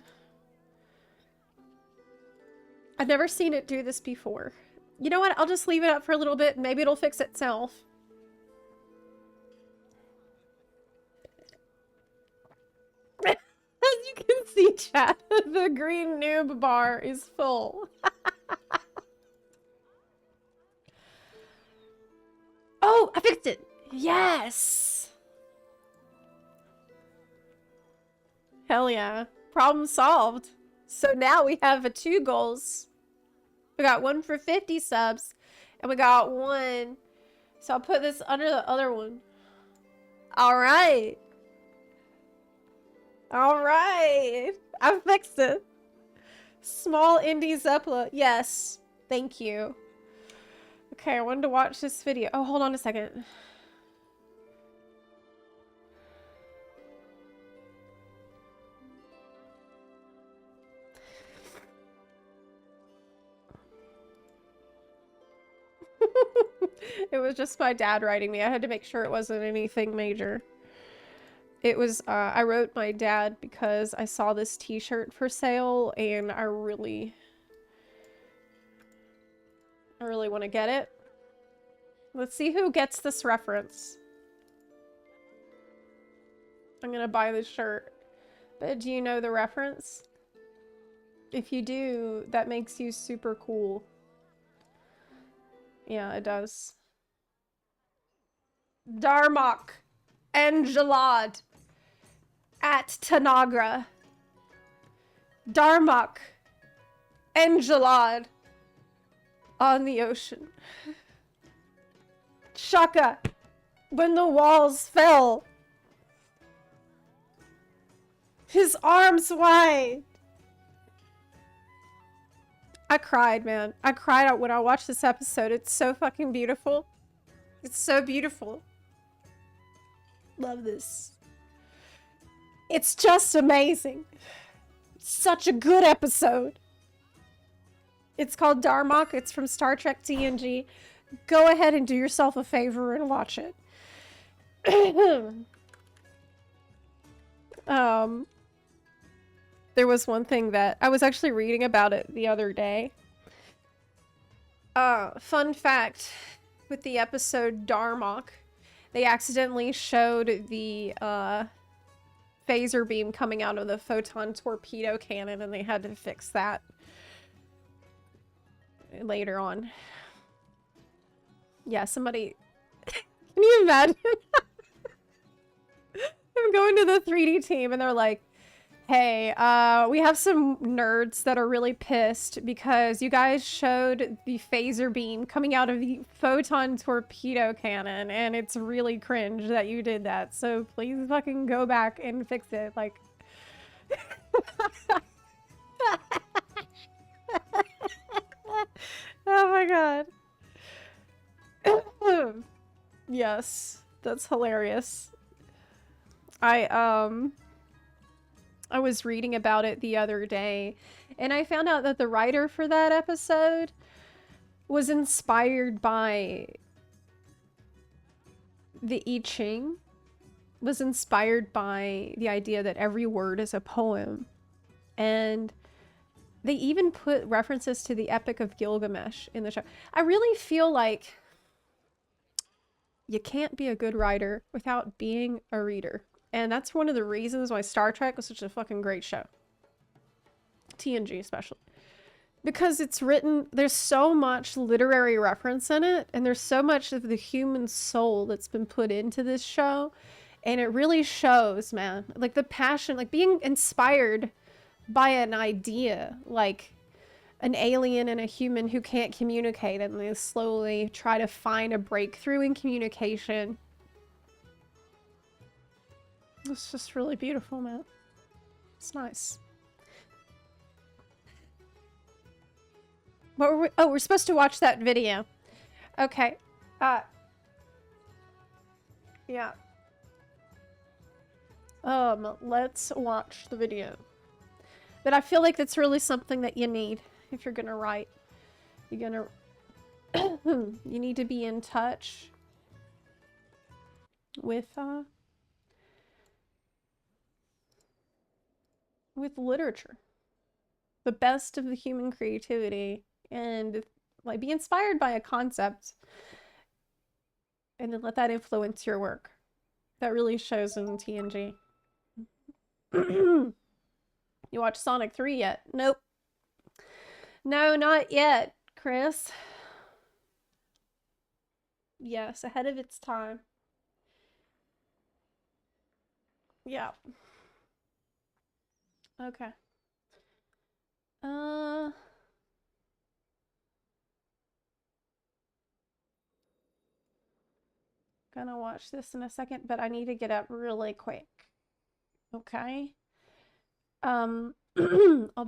I've never seen it do this before. You know what? I'll just leave it up for a little bit and maybe it'll fix itself. As you can see, chat, the green noob bar is full. Oh, I fixed it. Yes. Hell yeah. Problem solved. So now we have 2 goals. We got 1 for 50 subs. And we got 1. So I'll put this under the other one. Alright. Alright. I fixed it. Small indie Zepla. Yes. Thank you. Okay, I wanted to watch this video. Oh, hold on a second. It was just my dad writing me. I had to make sure it wasn't anything major. It was, I wrote my dad because I saw this t-shirt for sale and I really want to get it. Let's see who gets this reference. I'm gonna buy this shirt. But do you know the reference? If you do, that makes you super cool. Yeah, it does. Darmok and Jalad at Tanagra. Darmok and Jalad on the ocean. Shaka when the walls fell. His arms wide. I cried, man. I cried out when I watched this episode. It's so fucking beautiful. It's so beautiful. Love this. It's just amazing. Such a good episode. It's called Darmok. It's from Star Trek TNG. Go ahead and do yourself a favor and watch it. There was one thing that I was actually reading about it the other day. Fun fact with the episode Darmok, they accidentally showed the phaser beam coming out of the photon torpedo cannon, and they had to fix that later on. Yeah, somebody... Can you imagine? I'm going to the 3D team and they're like, hey, we have some nerds that are really pissed because you guys showed the phaser beam coming out of the photon torpedo cannon, and it's really cringe that you did that. So please fucking go back and fix it. Like, oh my god. Yes, that's hilarious. I was reading about it the other day, and I found out that the writer for that episode was inspired by the I Ching, was inspired by the idea that every word is a poem. And they even put references to the Epic of Gilgamesh in the show. I really feel like you can't be a good writer without being a reader. And that's one of the reasons why Star Trek was such a fucking great show. TNG especially. Because it's written, there's so much literary reference in it, and there's so much of the human soul that's been put into this show. And it really shows, man. Like the passion, like being inspired by an idea, like an alien and a human who can't communicate, and they slowly try to find a breakthrough in communication. It's just really beautiful, man. It's nice. What were we? Oh, we're supposed to watch that video. Okay. Yeah. Let's watch the video. But I feel like that's really something that you need if you're gonna write. You're gonna... you need to be in touch with literature. The best of the human creativity, and like be inspired by a concept and then let that influence your work. That really shows in TNG. You watched Sonic 3 yet? Nope. No, not yet, Chris. Yes, ahead of its time. Yeah. Okay. Gonna watch this in a second, but I need to get up really quick. Okay. I'll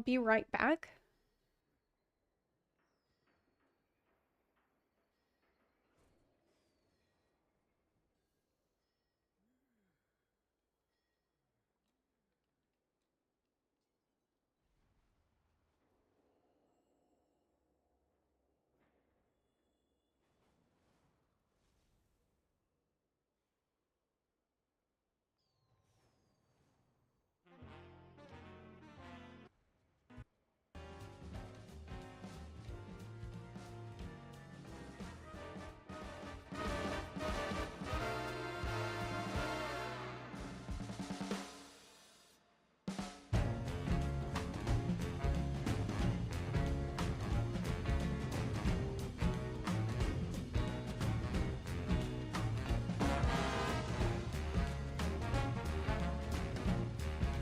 be right back.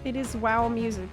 It is WoW music.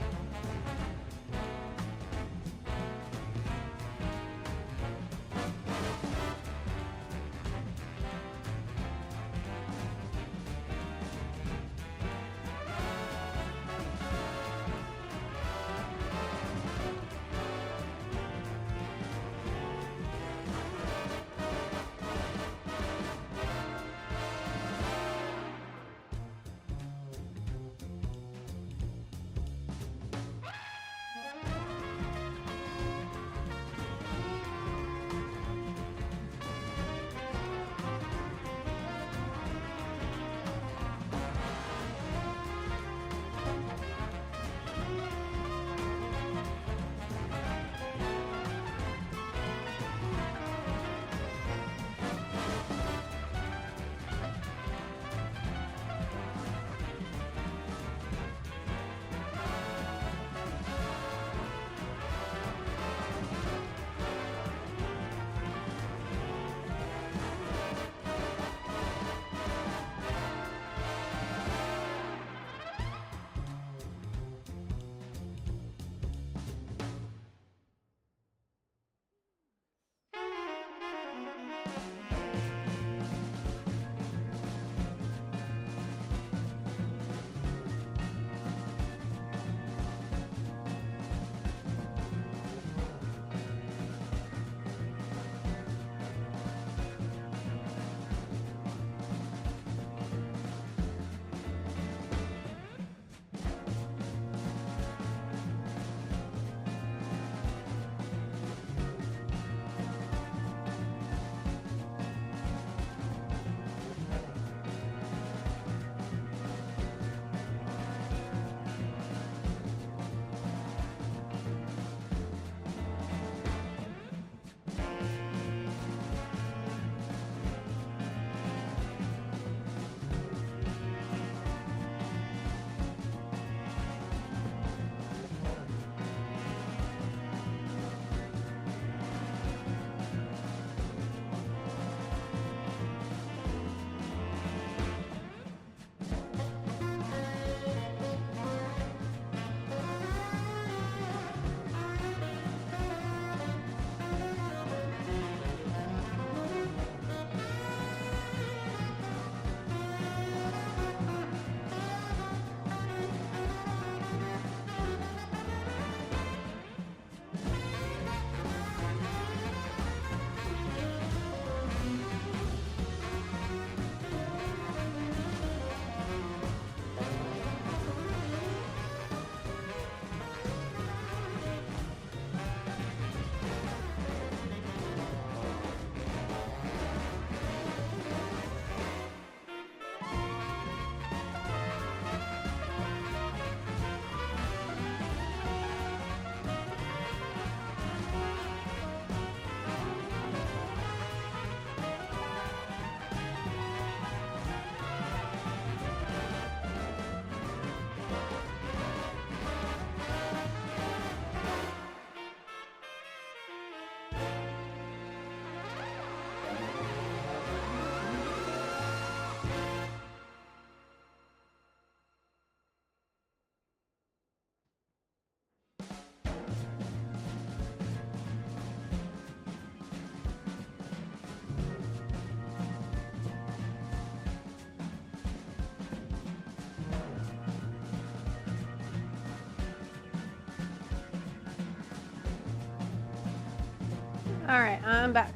Alright, I'm back.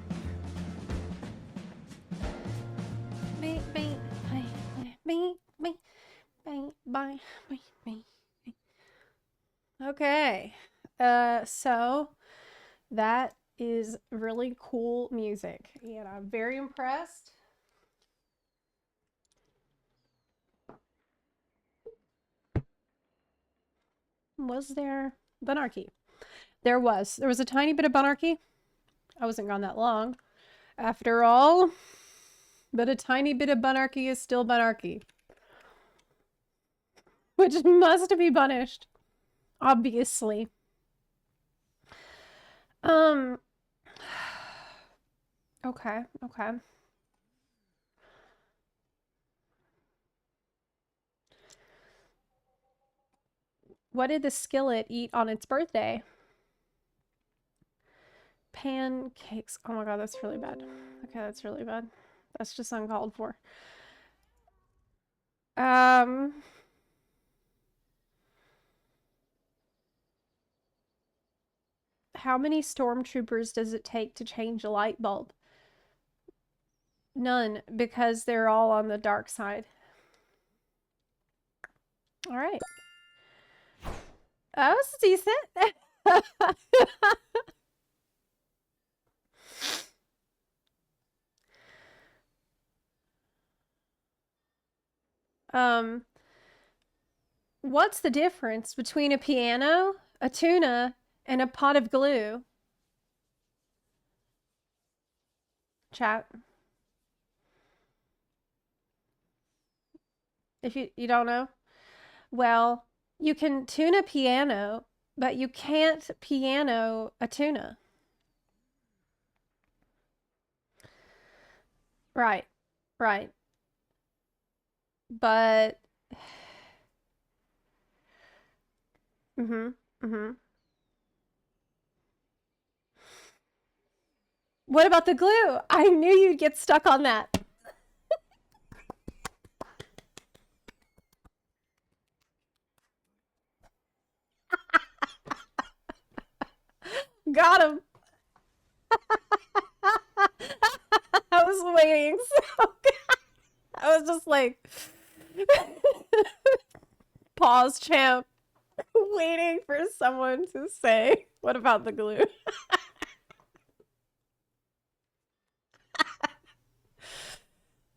Okay. So that is really cool music, and I'm very impressed. Was there bunarchy? There was. There was a tiny bit of bunarchy. I wasn't gone that long, after all. But a tiny bit of bunarchy is still bunarchy, which must be punished, obviously. Okay, okay. What did the skillet eat on its birthday? Pancakes. Oh my god, that's really bad. Okay, that's really bad. That's just uncalled for. How many stormtroopers does it take to change a light bulb? None, because they're all on the dark side. All right. That was decent. What's the difference between a piano, a tuna, and a pot of glue? Chat. If you don't know? Well, you can tune a piano, but you can't piano a tuna. Right. Right. But What about the glue? I knew you'd get stuck on that. Got him. I was waiting so I was just like pause champ, waiting for someone to say, what about the glue?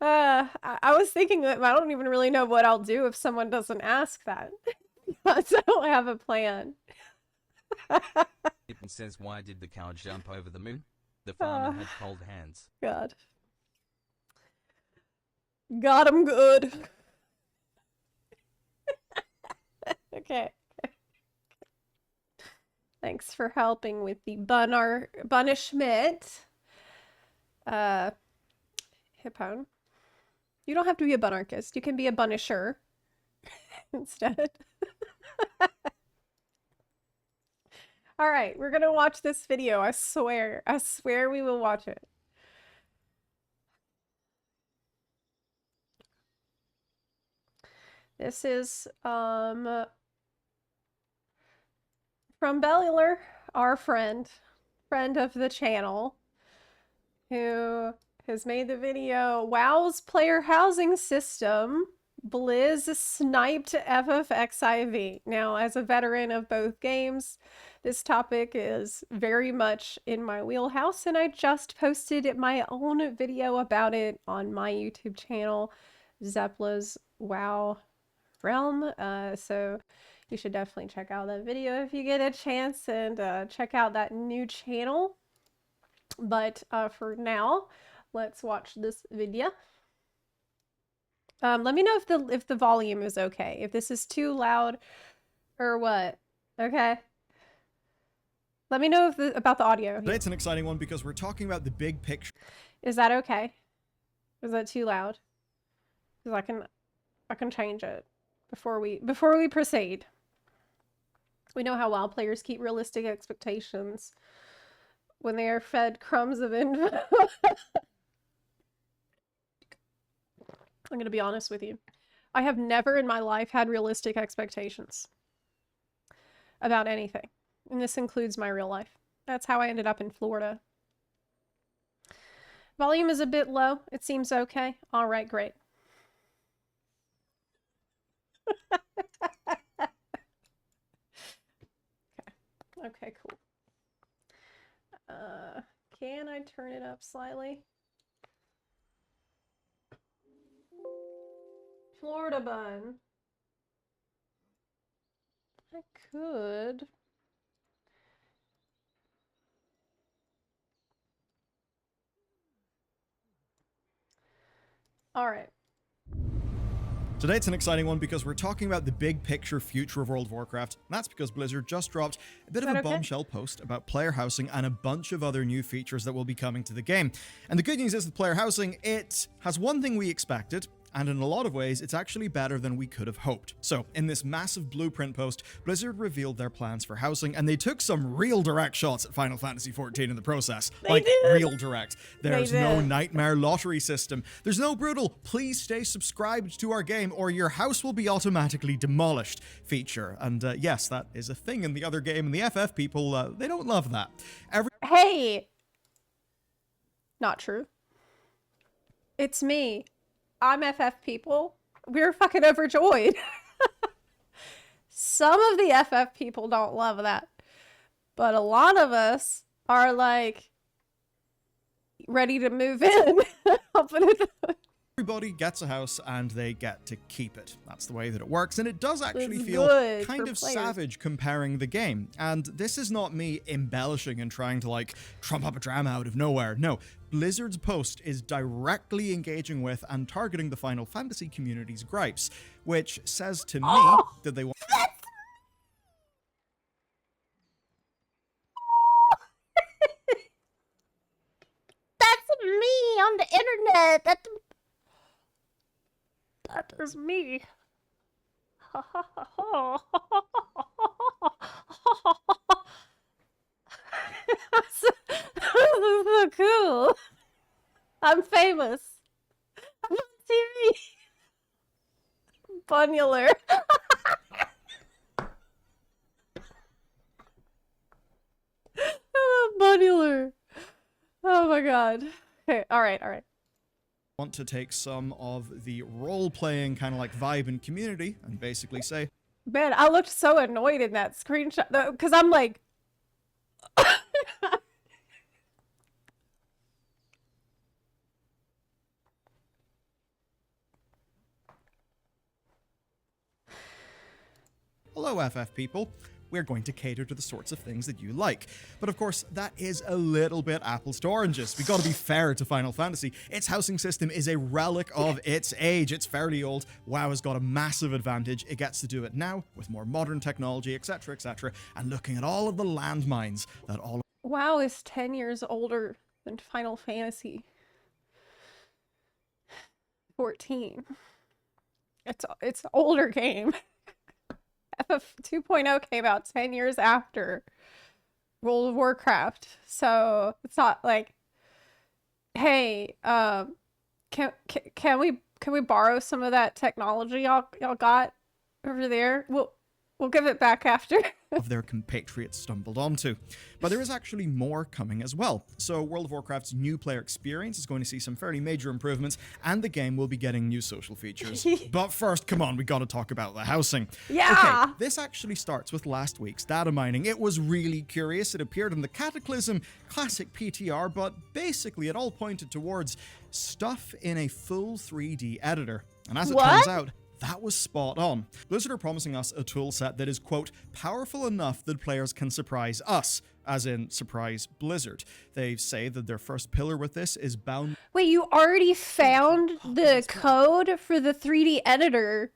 I was thinking that I don't even really know what I'll do if someone doesn't ask that. So I don't have a plan. It says, why did the cow jump over the moon? The farmer had cold hands. God. Got him good. Okay. Thanks for helping with the punishment. Hippone. You don't have to be a bunarchist. You can be a bunisher instead. All right, we're gonna watch this video. I swear we will watch it. This is from Bellular, our friend of the channel, who has made the video WoW's player housing system. Blizz sniped FFXIV. Now, as a veteran of both games, this topic is very much in my wheelhouse, and I just posted my own video about it on my YouTube channel, Zepla's WoW Realm. So you should definitely check out that video if you get a chance, and check out that new channel. But for now, let's watch this video. Let me know if the volume is okay. If this is too loud or what. Okay. Let me know about the audio. It's an exciting one because we're talking about the big picture. Is that okay? Is that too loud? Because I can change it before we proceed. We know how WoW players keep realistic expectations when they are fed crumbs of info. I'm going to be honest with you. I have never in my life had realistic expectations about anything. And this includes my real life. That's how I ended up in Florida. Volume is a bit low. It seems okay. All right, great. Okay, cool. Can I turn it up slightly? Florida bun. I could. All right. Today it's an exciting one because we're talking about the big picture future of World of Warcraft. And that's because Blizzard just dropped a bit of a bombshell post about player housing and a bunch of other new features that will be coming to the game. And the good news is with player housing, it has one thing we expected, and in a lot of ways, it's actually better than we could have hoped. So, in this massive blueprint post, Blizzard revealed their plans for housing, and they took some real direct shots at Final Fantasy XIV in the process. Real direct. There's no nightmare lottery system. There's no brutal, please stay subscribed to our game or your house will be automatically demolished feature. And yes, that is a thing in the other game, and the FF people, they don't love that. Hey! Not true. It's me. I'm FF people. We're fucking overjoyed. Some of the FF people don't love that. But a lot of us are like ready to move in. I'll put it Everybody gets a house and they get to keep it. That's the way that it works, and it does actually It's feel good kind for of players. savage comparing the game. And this is not me embellishing and trying to like trump up a drama out of nowhere. No, Blizzard's post is directly engaging with and targeting the Final Fantasy community's gripes, which says to me that they want That's me on the internet. That is me. So cool. I'm famous. I'm on TV. Bunnular. Bunnular. Oh my god. Okay, alright. want to take some of the role-playing kind of like vibe and community and basically say, Man, I looked so annoyed in that screenshot though, because I'm like hello FF people, we're going to cater to the sorts of things that you like. But of course, that is a little bit apples to oranges. We gotta be fair to Final Fantasy. Its housing system is a relic of its age. It's fairly old. WoW has got a massive advantage. It gets to do it now with more modern technology, etc., etc. And looking at all of the landmines that all WoW is 10 years older than Final Fantasy 14. It's an older game. FF 2.0 came out 10 years after World of Warcraft. So it's not like, hey, can we borrow some of that technology y'all got over there? We'll give it back after. of their compatriots stumbled onto. But there is actually more coming as well. So World of Warcraft's new player experience is going to see some fairly major improvements, and the game will be getting new social features. But first, come on, we gotta talk about the housing. Yeah! Okay, this actually starts with last week's data mining. It was really curious. It appeared in the Cataclysm classic PTR, but basically it all pointed towards stuff in a full 3D editor. And as it turns out, that was spot on. Blizzard are promising us a tool set that is, quote, powerful enough that players can surprise us, as in surprise Blizzard. They say that their first pillar with this is bound... Wait, you already found the code for the 3D editor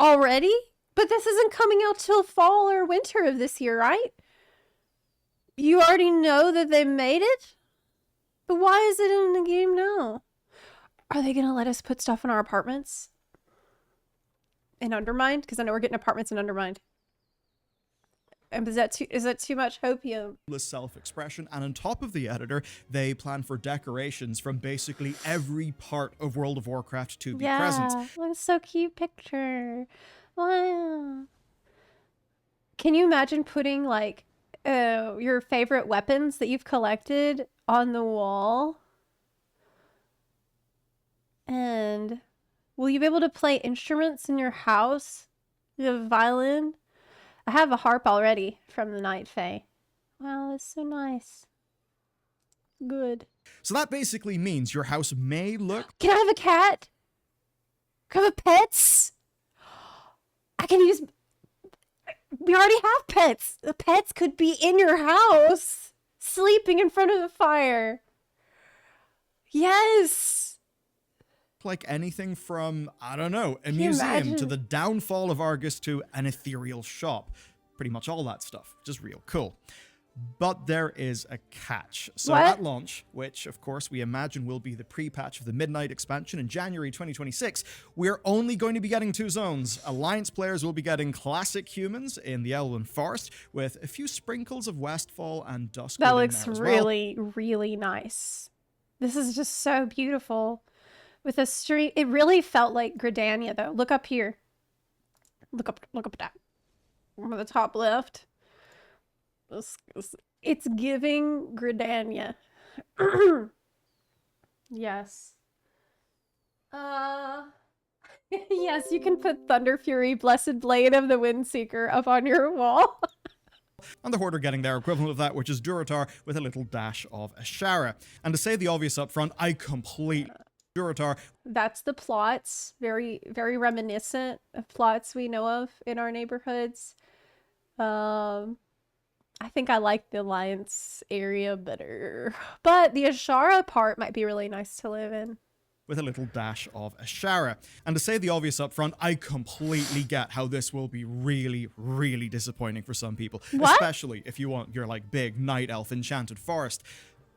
already? But this isn't coming out till fall or winter of this year, right? You already know that they made it? But why is it in the game now? Are they gonna let us put stuff in our apartments? In Undermined? Because I know we're getting apartments in Undermined. And is that too much hopium? self-expression, and on top of the editor, they plan for decorations from basically every part of World of Warcraft to be present. Look, so cute picture. Wow. Can you imagine putting like your favorite weapons that you've collected on the wall. And will you be able to play instruments in your house? You have a violin? I have a harp already from the Night Fae. Wow, that's so nice. Good. So that basically means your house may look... Can I have a cat? Can I have pets? I can use... We already have pets. The pets could be in your house, sleeping in front of the fire. Yes. like anything from, I don't know, a museum to the downfall of Argus to an ethereal shop. Pretty much all that stuff. Just real cool. But there is a catch. So at launch, which of course we imagine will be the pre-patch of the Midnight expansion in January 2026, we're only going to be getting 2 zones. Alliance players will be getting classic humans in the Elven Forest with a few sprinkles of Westfall and Duskwood. That looks really, really nice. This is just so beautiful. With a street, it really felt like Gridania though. Look up here. Look up that. On the top left. It's giving Gridania. Yes. Yes, you can put Thunder Fury, Blessed Blade of the Windseeker up on your wall. And the Horde are getting their equivalent of that, which is Durotar with a little dash of Ashara. And to say the obvious up front, I completely Durotar. That's the plots. Very, very reminiscent of plots we know of in our neighborhoods. I think I like the Alliance area better. But the Ashara part might be really nice to live in. With a little dash of Ashara. And to say the obvious up front, I completely get how this will be really, really disappointing for some people. What? Especially if you want your, like, big night elf enchanted forest.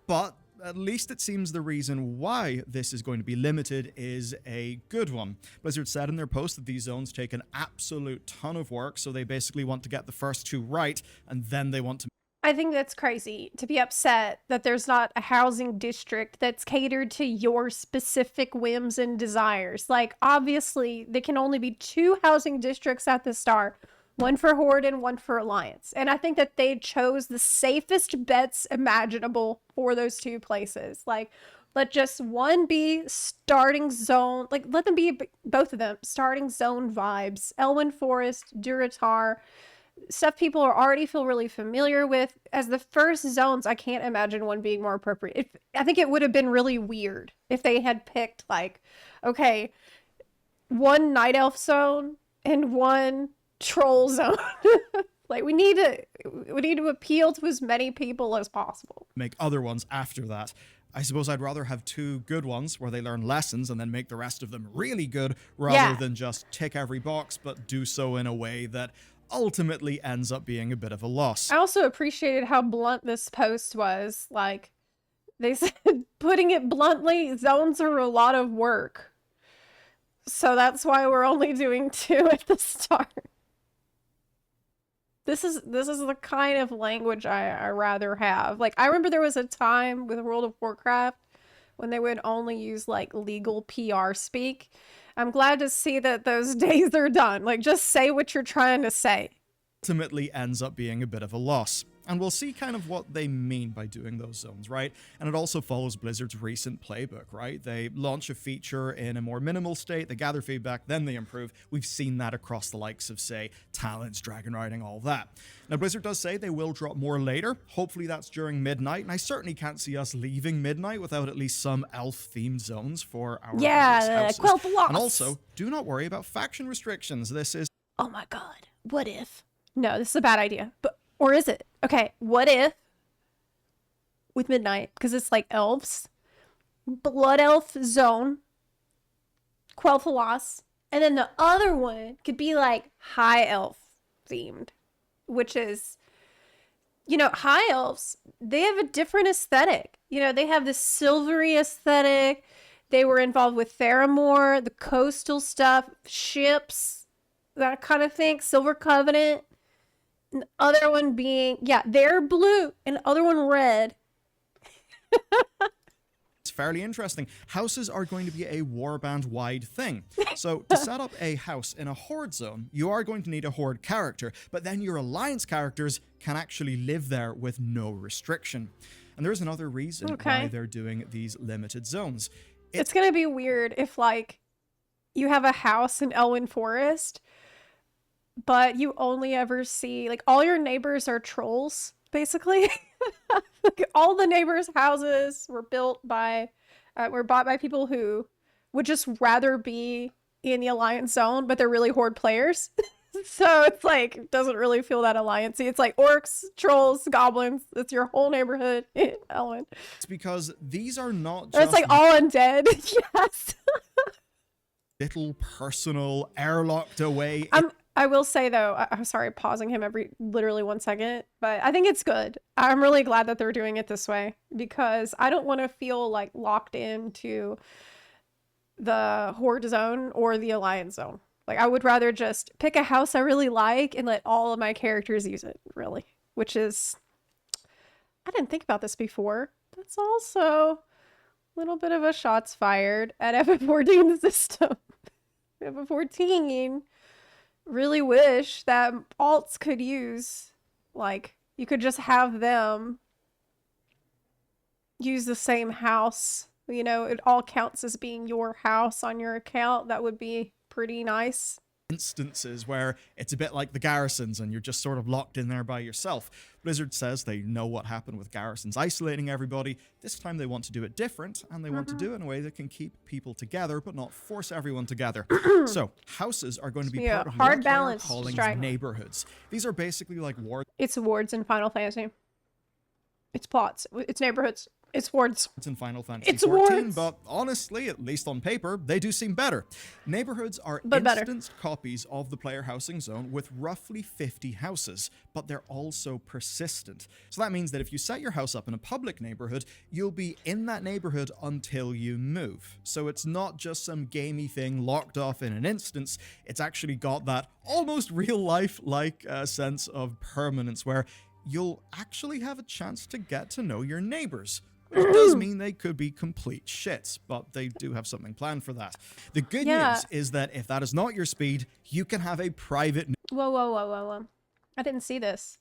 But at least it seems the reason why this is going to be limited is a good one. Blizzard said in their post that these zones take an absolute ton of work, so they basically want to get the first 2 right, and then they want to... I think that's crazy to be upset that there's not a housing district that's catered to your specific whims and desires. Like, obviously, there can only be 2 housing districts at the start. One for Horde and one for Alliance. And I think that they chose the safest bets imaginable for those 2 places. Like, let just one be starting zone. Like, let them be, both of them, starting zone vibes. Elwyn Forest, Durotar, stuff people already feel really familiar with. As the first zones, I can't imagine one being more appropriate. I think it would have been really weird if they had picked, like, okay, one Night Elf zone and one troll zone. Like, we need to appeal to as many people as possible. Make other ones after that. I suppose I'd rather have 2 good ones where they learn lessons and then make the rest of them really good rather than just tick every box but do so in a way that ultimately ends up being a bit of a loss. I also appreciated how blunt this post was. Like, they said, putting it bluntly, zones are a lot of work. So that's why we're only doing 2 at the start. This is the kind of language I rather have. Like, I remember there was a time with World of Warcraft when they would only use, like, legal PR speak. I'm glad to see that those days are done. Like, just say what you're trying to say. Ultimately ends up being a bit of a loss. And we'll see kind of what they mean by doing those zones, right? And it also follows Blizzard's recent playbook, right? They launch a feature in a more minimal state, they gather feedback, then they improve. We've seen that across the likes of, say, Talents, Dragon Riding, all that. Now, Blizzard does say they will drop more later. Hopefully that's during Midnight, and I certainly can't see us leaving Midnight without at least some elf-themed zones for our houses. And also, do not worry about faction restrictions. This is... Oh my god, what if? No, this is a bad idea. But or is it? Okay, what if with Midnight, because it's like elves, Blood Elf zone, Quel'Thalas, and then the other one could be like High Elf themed, which is, you know, High Elves, they have a different aesthetic. You know, they have this silvery aesthetic. They were involved with Theramore, the coastal stuff, ships, that kind of thing, Silver Covenant. And other one being, yeah, they're blue and other one red. fairly interesting. Houses are going to be a warband-wide thing. So to set up a house in a horde zone, you are going to need a horde character, but then your alliance characters can actually live there with no restriction. And there's another reason why they're doing these limited zones. It's going to be weird if, like, you have a house in Elwyn Forest, but you only ever see, like, all your neighbors are trolls, basically. Like, all the neighbors' houses were bought by people who would just rather be in the alliance zone, but they're really horde players. So it's like, doesn't really feel that alliance-y. It's like orcs, trolls, goblins. It's your whole neighborhood in Elwyn. It's because these are not just... It's like all undead. Yes. Little personal, airlocked away... I will say, though, I'm sorry, pausing him literally 1 second, but I think it's good. I'm really glad that they're doing it this way, because I don't want to feel, like, locked into the horde zone or the alliance zone. Like, I would rather just pick a house I really like and let all of my characters use it, really. Which is... I didn't think about this before. That's also a little bit of a shots fired at FF14 system. FF14... really wish that alts could use, like, you could just have them use the same house. You know, it all counts as being your house on your account. That would be pretty nice. Instances where it's a bit like the garrisons and you're just sort of locked in there by yourself. Blizzard says they know what happened with garrisons isolating everybody. This time they want to do it different, and they want to do it in a way that can keep people together but not force everyone together. So houses are going to be part of hard what they are balance calling strike. Neighborhoods. These are basically like wards. It's wards in Final Fantasy. It's plots. It's neighborhoods. It's wards. It's in Final Fantasy It's 14, wards. but honestly, at least on paper, they do seem better. Neighborhoods are Better. instanced copies of the player housing zone with roughly 50 houses, but they're also persistent. So that means that if you set your house up in a public neighborhood, you'll be in that neighborhood until you move. So it's not just some gamey thing locked off in an instance. It's actually got that almost real life-like sense of permanence where you'll actually have a chance to get to know your neighbors. It does mean they could be complete shits, but they do have something planned for that. The good news is that if that is not your speed, you can have a private... Whoa. I didn't see this.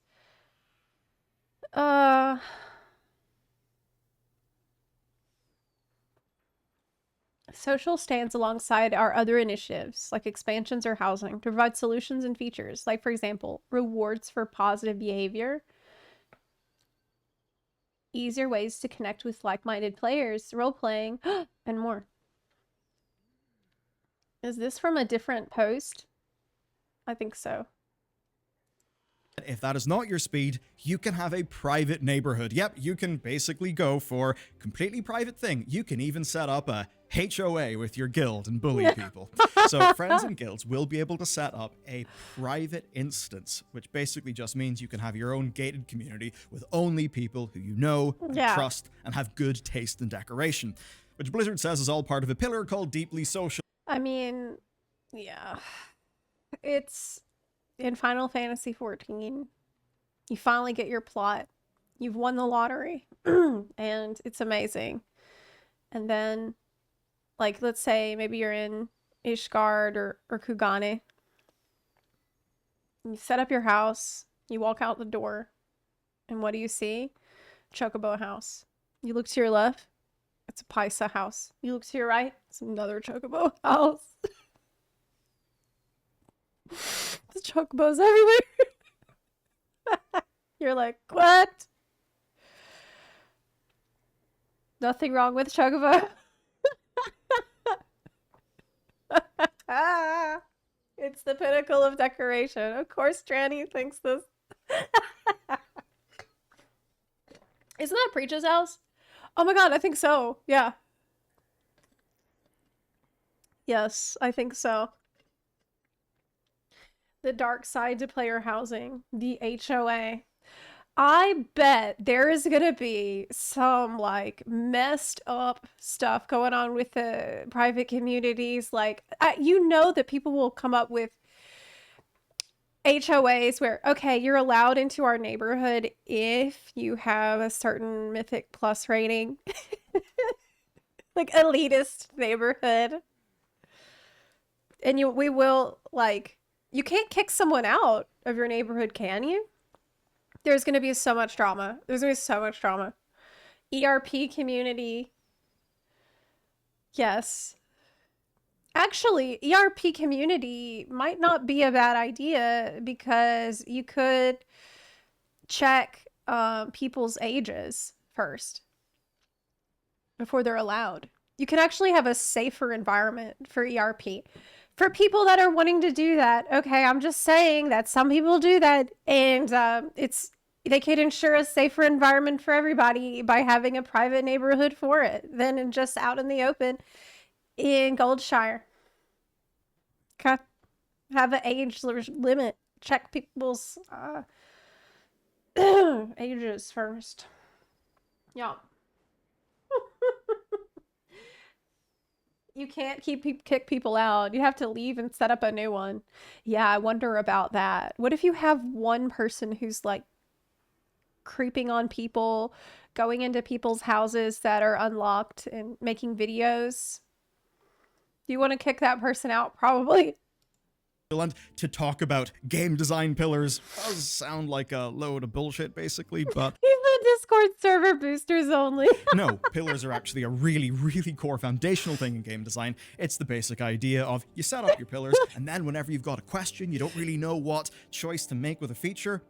Social stands alongside our other initiatives, like expansions or housing, to provide solutions and features, like, for example, rewards for positive behavior, easier ways to connect with like-minded players, role-playing, and more. Is this from a different post? I think so. If that is not your speed, you can have a private neighborhood. Yep, you can basically go for completely private thing. You can even set up a HOA with your guild and bully people. So friends and guilds will be able to set up a private instance, which basically just means you can have your own gated community with only people who you know, trust, and have good taste in decoration, which Blizzard says is all part of a pillar called Deeply Social. I mean, yeah. It's in Final Fantasy 14. You finally get your plot. You've won the lottery. And it's amazing. And then, like, let's say maybe you're in Ishgard or Kugane. You set up your house. You walk out the door. And what do you see? Chocobo house. You look to your left. It's a Paisa house. You look to your right. It's another Chocobo house. The Chocobos everywhere. You're like, what? Nothing wrong with Chocobo. It's the pinnacle of decoration. Of course, Tranny thinks this. Isn't that Preach's house? Oh my god, I think so. Yeah. Yes, I think so. The dark side to player housing. The HOA. I bet there is gonna be some, like, messed up stuff going on with the private communities. Like, you know that people will come up with HOAs where, okay, you're allowed into our neighborhood if you have a certain Mythic Plus rating. Like elitist neighborhood. And we will, like, you can't kick someone out of your neighborhood, can you? There's going to be so much drama. There's going to be so much drama. ERP community. Yes. Actually, ERP community might not be a bad idea because you could check people's ages first before they're allowed. You can actually have a safer environment for ERP. For people that are wanting to do that, okay, I'm just saying that some people do that, and they could ensure a safer environment for everybody by having a private neighborhood for it than just out in the open in Goldshire. Okay, have an age limit. Check people's ages first. Yeah. You can't kick people out. You have to leave and set up a new one. Yeah, I wonder about that. What if you have one person who's like creeping on people, going into people's houses that are unlocked and making videos? Do you want to kick that person out? Probably. And to talk about game design pillars does sound like a load of bullshit, basically, but He's the Discord server boosters only. no, pillars are actually a really, really core foundational thing in game design. It's the basic idea of you set up your pillars, and then whenever you've got a question, you don't really know what choice to make with a feature,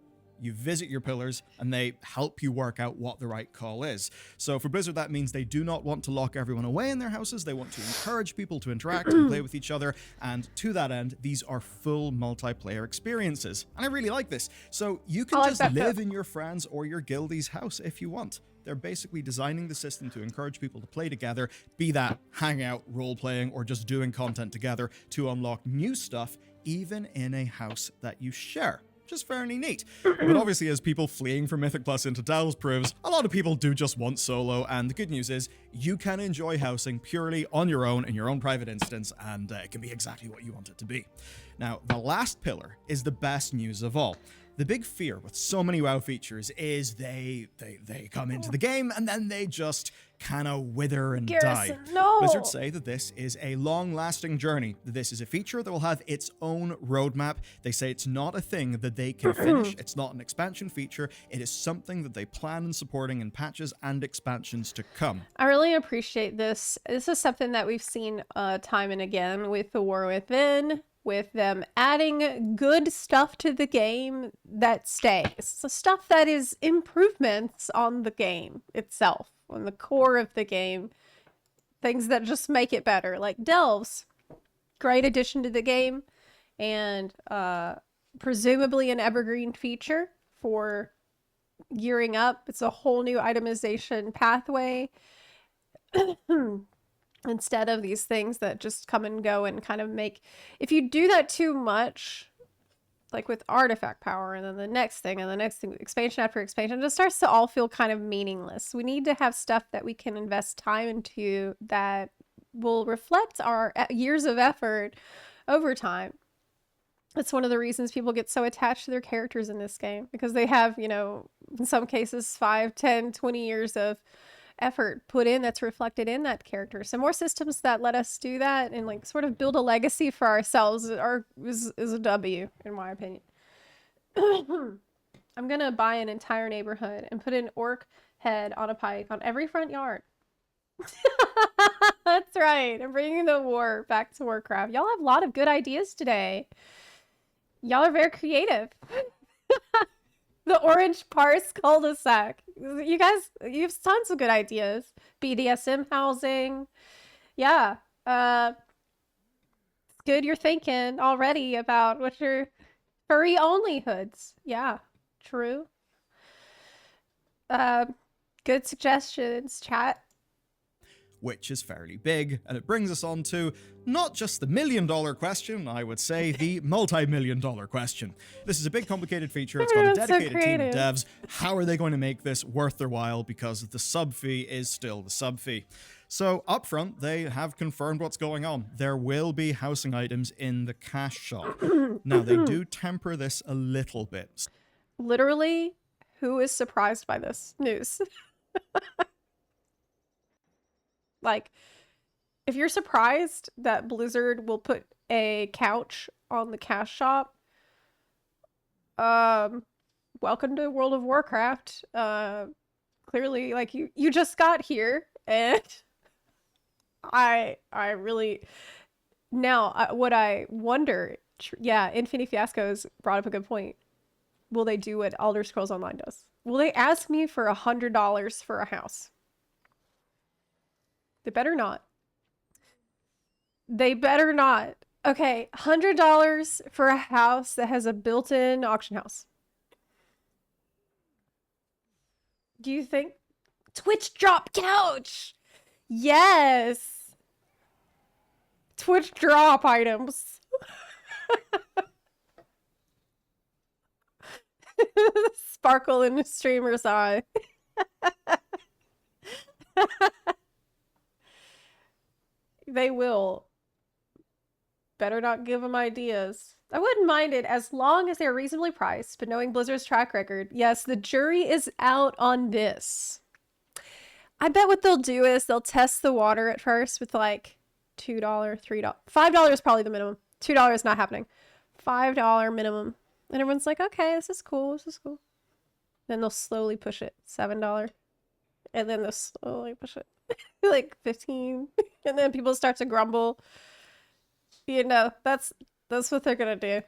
you visit your pillars and they help you work out what the right call is. So for Blizzard, that means they do not want to lock everyone away in their houses. They want to encourage people to interact and play with each other. And to that end, these are full multiplayer experiences. And I really like this. So you can just live in your friends or your guildie's house if you want. They're basically designing the system to encourage people to play together, be that hangout, role-playing, or just doing content together to unlock new stuff, even in a house that you share. Just fairly neat. But obviously, as people fleeing from Mythic Plus into Delves proves, a lot of people do just want solo, and the good news is you can enjoy housing purely on your own in your own private instance, and it can be exactly what you want it to be. Now, the last pillar is the best news of all. The big fear with so many WoW features is they come into the game and then they just kind of wither and die. No. Blizzard say that this is a long-lasting journey, that this is a feature that will have its own roadmap. They say it's not a thing that they can finish. It's not an expansion feature. It is something that they plan on supporting in patches and expansions to come. I really appreciate this. This is something that we've seen time and again with The War Within, with them adding good stuff to the game that stays. So stuff that is improvements on the game itself, on the core of the game. Things that just make it better, like Delves. Great addition to the game, and presumably an evergreen feature for gearing up. It's a whole new itemization pathway. Instead of these things that just come and go and kind of make... If you do that too much, like with artifact power and then the next thing and the next thing, expansion after expansion, it just starts to all feel kind of meaningless. We need to have stuff that we can invest time into that will reflect our years of effort over time. That's one of the reasons people get so attached to their characters in this game, because they have, you know, in some cases 5, 10, 20 years of effort put in that's reflected in that character. So more systems that let us do that and like sort of build a legacy for ourselves is a W, in my opinion. I'm gonna buy an entire neighborhood and put an orc head on a pike on every front yard. That's right. I'm bringing the war back to Warcraft. Y'all have a lot of good ideas today. Y'all are very creative. The orange parse cul-de-sac. You guys, you have tons of good ideas. BDSM housing. Yeah. It's good you're thinking already about what your furry only hoods. Yeah, true. Good suggestions, chat. Which is fairly big, and it brings us on to not just the $1 million question, I would say the multi-million-dollar question. This is a big complicated feature, it's got a dedicated team of devs. How are they going to make this worth their while, because the sub fee is still the sub fee? So up front, they have confirmed what's going on. There will be housing items in the cash shop. Now, they do temper this a little bit. Literally, who is surprised by this news? Like, if you're surprised that Blizzard will put a couch on the cash shop, welcome to World of Warcraft. Clearly, like, you just got here, and I really now what I wonder. Yeah, Infinity Fiasco's brought up a good point. Will they do what Elder Scrolls Online does? Will they ask me for $100 for a house? They better not. They better not. Okay, $100 for a house that has a built-in auction house. Do you think? Twitch drop couch! Yes! Twitch drop items. Sparkle in the streamer's eye. They will. Better not give them ideas. I wouldn't mind it as long as they're reasonably priced, but knowing Blizzard's track record, yes, the jury is out on this. I bet what they'll do is they'll test the water at first with like $2, $3, $5 is probably the minimum. $2 is not happening. $5 minimum. And everyone's like, okay, this is cool. This is cool. Then they'll slowly push it. $7. And then they'll slowly push it. Like 15. And then people start to grumble. You know, that's what they're going to do.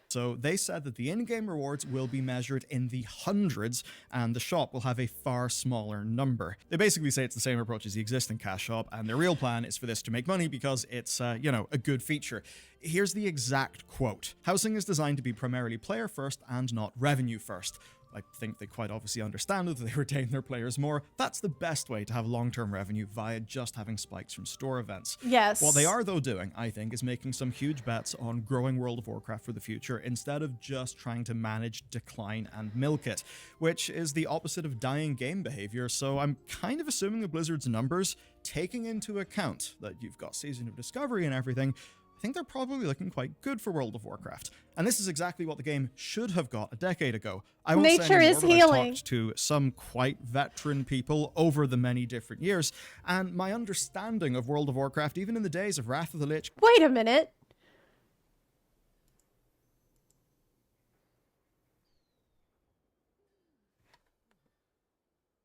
So they said that the in-game rewards will be measured in the hundreds and the shop will have a far smaller number. They basically say it's the same approach as the existing cash shop, and their real plan is for this to make money because it's, you know, a good feature. Here's the exact quote. Housing is designed to be primarily player first and not revenue first. I think they quite obviously understand that they retain their players more. That's the best way to have long-term revenue via just having spikes from store events. Yes. What they are, though, doing, I think, is making some huge bets on growing World of Warcraft for the future instead of just trying to manage decline and milk it, which is the opposite of dying game behavior. So I'm kind of assuming that Blizzard's numbers, taking into account that you've got Season of Discovery and everything, I think they're probably looking quite good for World of Warcraft. And this is exactly what the game should have got a decade ago. I won't Nature say anymore, is but healing. I've talked to some quite veteran people over the many different years, and my understanding of World of Warcraft, even in the days of Wrath of the Lich... Wait a minute.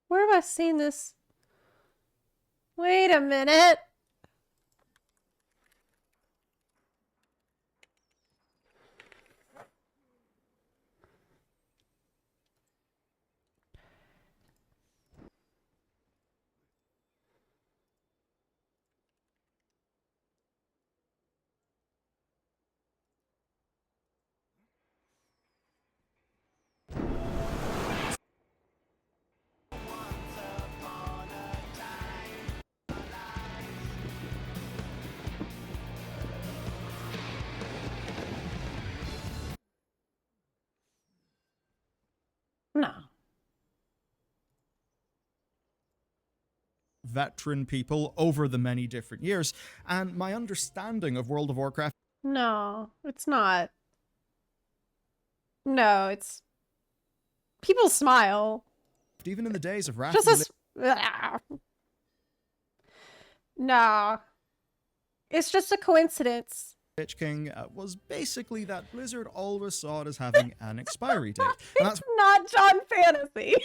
Where have I seen this? Wait a minute. No. veteran people over the many different years, and my understanding of World of Warcraft... No, it's not. No, it's... People smile. Even in the days of Wrath Just of the a... Nah. It's just a coincidence. Lich King was basically that Blizzard always saw it as having an expiry date. And that's It's not John Fantasy.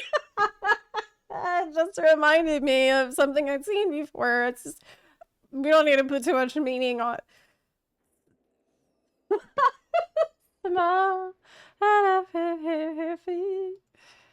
It just reminded me of something I'd seen before. It's just, we don't need to put too much meaning on Small.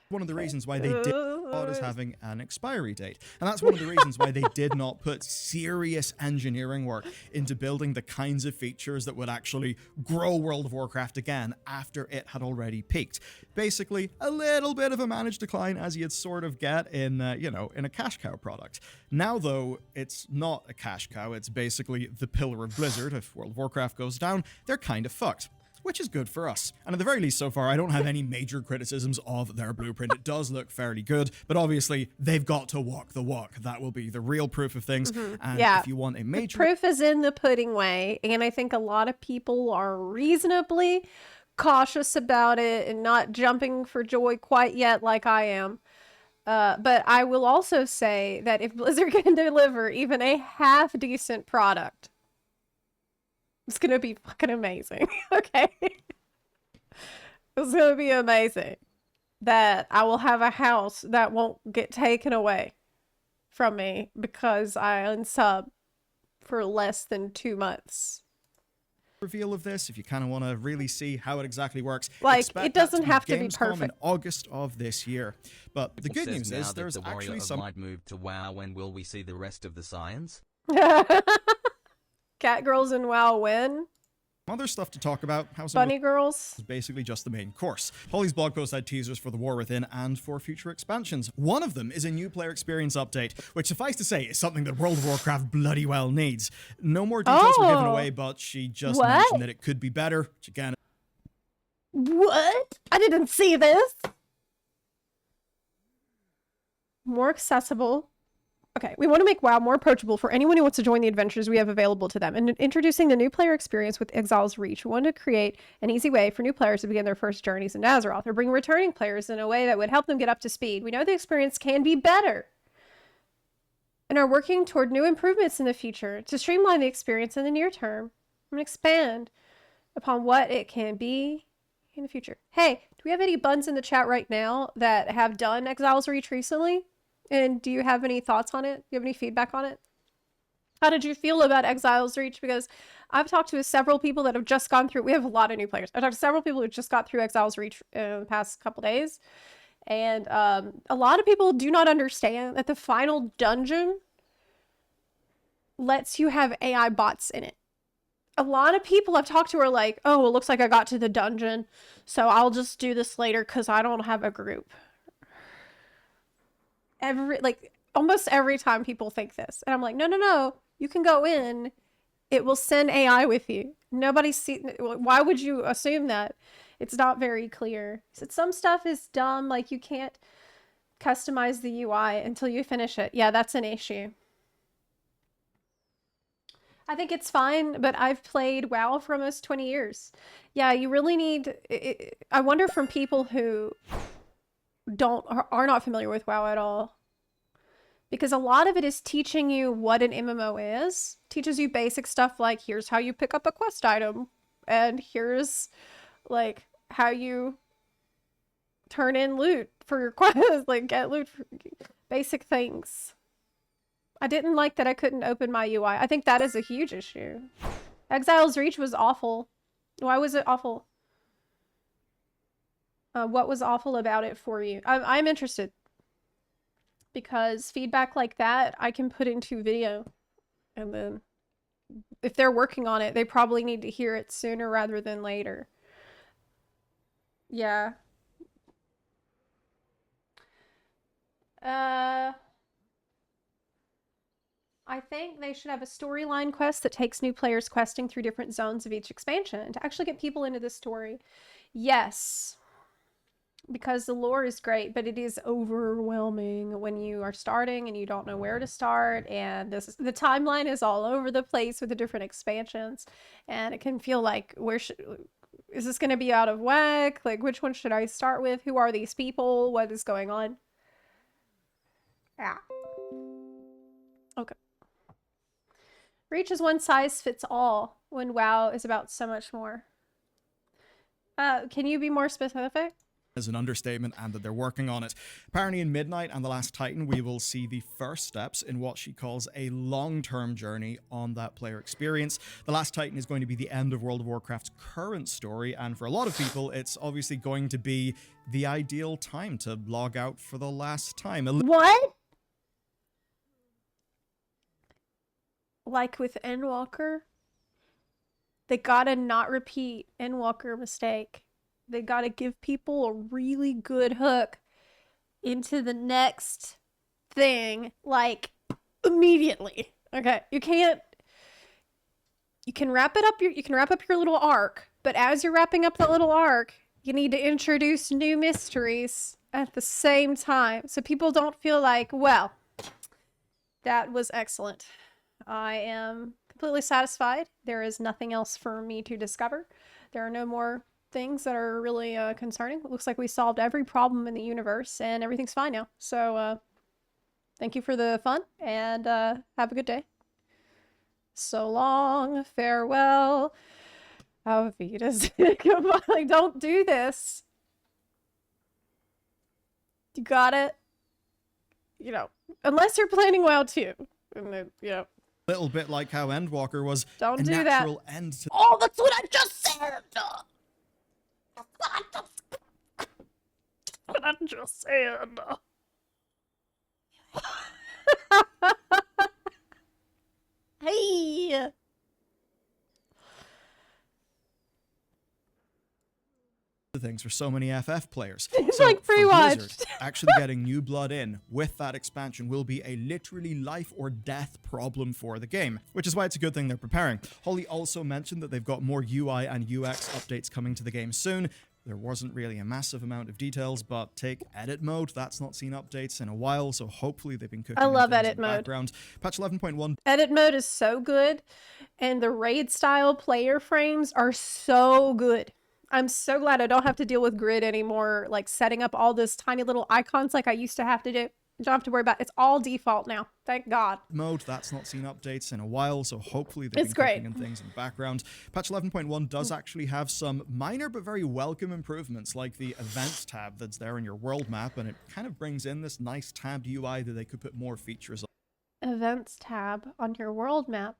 one of the reasons why they did not as having an expiry date. And that's one of the reasons why they did not put serious engineering work into building the kinds of features that would actually grow World of Warcraft again after it had already peaked. Basically, a little bit of a managed decline as you'd sort of get in, in a cash cow product. Now, though, it's not a cash cow. It's basically the pillar of Blizzard. If World of Warcraft goes down, they're kind of fucked. Which is good for us. And at the very least so far, I don't have any major criticisms of their blueprint. It does look fairly good, but obviously they've got to walk the walk. That will be the real proof of things. And Yeah. if you want a major... Proof is in the pudding way, and I think a lot of people are reasonably cautious about it and not jumping for joy quite yet like I am. But I will also say that if Blizzard can deliver even a half decent product, it's gonna be fucking amazing. Okay? It's gonna be amazing. That I will have a house that won't get taken away from me because I unsub for less than 2 months. Reveal of this, if you kind of want to really see how it exactly works, Like, expect it doesn't that have to be Gamescom perfect. in August of this year. But the good Says news now is that there's the Warrior actually of some Light moved to WoW. When will we see the rest of the science? Cat girls in WoW win. other stuff to talk about. How some of Bunny girls. is basically just the main course. Holly's blog post had teasers for The War Within and for future expansions. One of them is a new player experience update, which suffice to say is something that World of Warcraft bloody well needs. No more details were given away, but she just mentioned that it could be better, which again... What? I didn't see this. More accessible. Okay, we want to make WoW more approachable for anyone who wants to join the adventures we have available to them. And introducing the new player experience with Exile's Reach, we want to create an easy way for new players to begin their first journeys in Azeroth, or bring returning players in a way that would help them get up to speed. We know the experience can be better, and are working toward new improvements in the future to streamline the experience in the near term and expand upon what it can be in the future. Hey, do we have any buns in the chat right now that have done Exile's Reach recently? And do you have any thoughts on it? Do you have any feedback on it? How did you feel about Exile's Reach? Because I've talked to several people that have just gone through. We have a lot of new players. I've talked to several people who just got through Exile's Reach in the past couple days. And a lot of people do not understand that the final dungeon lets you have AI bots in it. A lot of people I've talked to are like, oh, it looks like I got to the dungeon, so I'll just do this later because I don't have a group. Almost every time people think this, and I'm like, no, you can go in, it will send AI with you. Why would you assume that? It's not very clear. He said some stuff is dumb, like you can't customize the UI until you finish it. Yeah, that's an issue. I think it's fine, but I've played WoW for almost 20 years. Yeah, you really need... I wonder from people who are not familiar with WoW at all. Because a lot of it is teaching you what an MMO is. Teaches you basic stuff like, here's how you pick up a quest item. And here's, like, how you turn in loot for your quest. Like, get loot for basic things. I didn't like that I couldn't open my UI. I think that is a huge issue. Exile's Reach was awful. Why was it awful? What was awful about it for you? I'm interested. Because feedback like that, I can put into video. And then, if they're working on it, they probably need to hear it sooner rather than later. Yeah. I think they should have a storyline quest that takes new players questing through different zones of each expansion to actually get people into the story. Yes. Because the lore is great, but it is overwhelming when you are starting and you don't know where to start, and the timeline is all over the place with the different expansions, and it can feel like, is this going to be out of whack? Like, which one should I start with? Who are these people? What is going on? Yeah. Okay. Reach is one size fits all when WoW is about so much more. Can you be more specific? Is an understatement, and that they're working on it. Apparently in Midnight and The Last Titan, we will see the first steps in what she calls a long-term journey on that player experience. The Last Titan is going to be the end of World of Warcraft's current story, and for a lot of people, it's obviously going to be the ideal time to log out for the last time. What? Like with Endwalker? They gotta not repeat Endwalker mistake. They gotta give people a really good hook into the next thing, like, immediately. Okay, you can wrap up your little arc, but as you're wrapping up that little arc, you need to introduce new mysteries at the same time, so people don't feel like, well, that was excellent. I am completely satisfied. There is nothing else for me to discover. There are no more things that are really concerning. It looks like we solved every problem in the universe and everything's fine now. So thank you for the fun and have a good day. So long, farewell. Auf Wiedersehen. Goodbye. Like, don't do this. You got it. You know, unless you're planning WoW too. And then, you know. Little bit like how Endwalker was Don't a do that. natural end to. Oh, that's what I just said. What I just said. Hey. Things for so many FF players. It's So like for pre-watched. Blizzard, actually getting new blood in with that expansion will be a literally life or death problem for the game, which is why it's a good thing they're preparing. Holly also mentioned that they've got more UI and UX updates coming to the game soon. There wasn't really a massive amount of details, but take edit mode. That's not seen updates in a while, so hopefully they've been cooking I love things edit in the mode. background. Patch 11.1 Edit mode is so good, and the raid style player frames are so good. I'm so glad I don't have to deal with grid anymore, like setting up all this tiny little icons like I used to have to do. You don't have to worry about it. It's all default now. Thank God. mode. That's not seen updates in a while, so hopefully they've It's been great. cooking in things in the background. Patch 11.1 does actually have some minor but very welcome improvements, like the events tab that's there in your world map, and it kind of brings in this nice tabbed UI that they could put more features Events tab on your world map.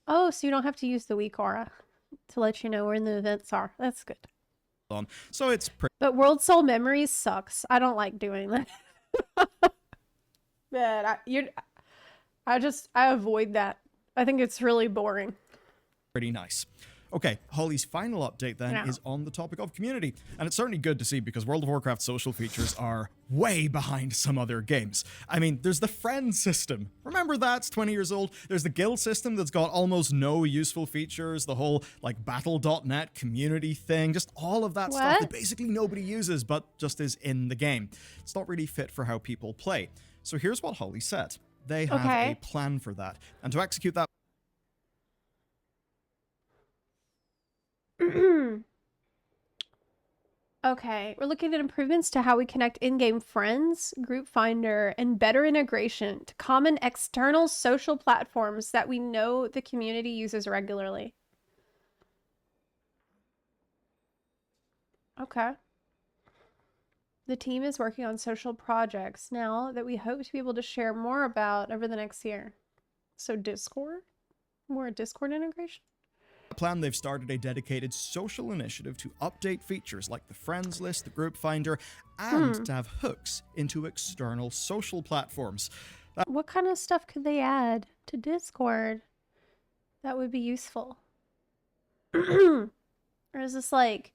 Oh, so you don't have to use the weak aura to let you know where the events are. That's good. on. So it's pretty But World Soul Memories sucks. I don't like doing that. Man, I avoid that. I think it's really boring. nice. Okay, Holly's final update then Yeah. is on the topic of community. And it's certainly good to see because World of Warcraft social features are way behind some other games. I mean, there's the friend system. Remember that? It's 20 years old. There's the guild system that's got almost no useful features. The whole, like, battle.net community thing. Just all of that stuff that What? basically nobody uses but just is in the game. It's not really fit for how people play. So here's what Holly said. They have Okay. a plan for that. And to execute that Okay, we're looking at improvements to how we connect in-game friends, group finder, and better integration to common external social platforms that we know the community uses regularly. Okay. The team is working on social projects now that we hope to be able to share more about over the next year. So Discord? More Discord integration? plan, they've started a dedicated social initiative to update features like the friends list, the group finder, and to have hooks into external social platforms. What kind of stuff could they add to Discord that would be useful? Or is this like,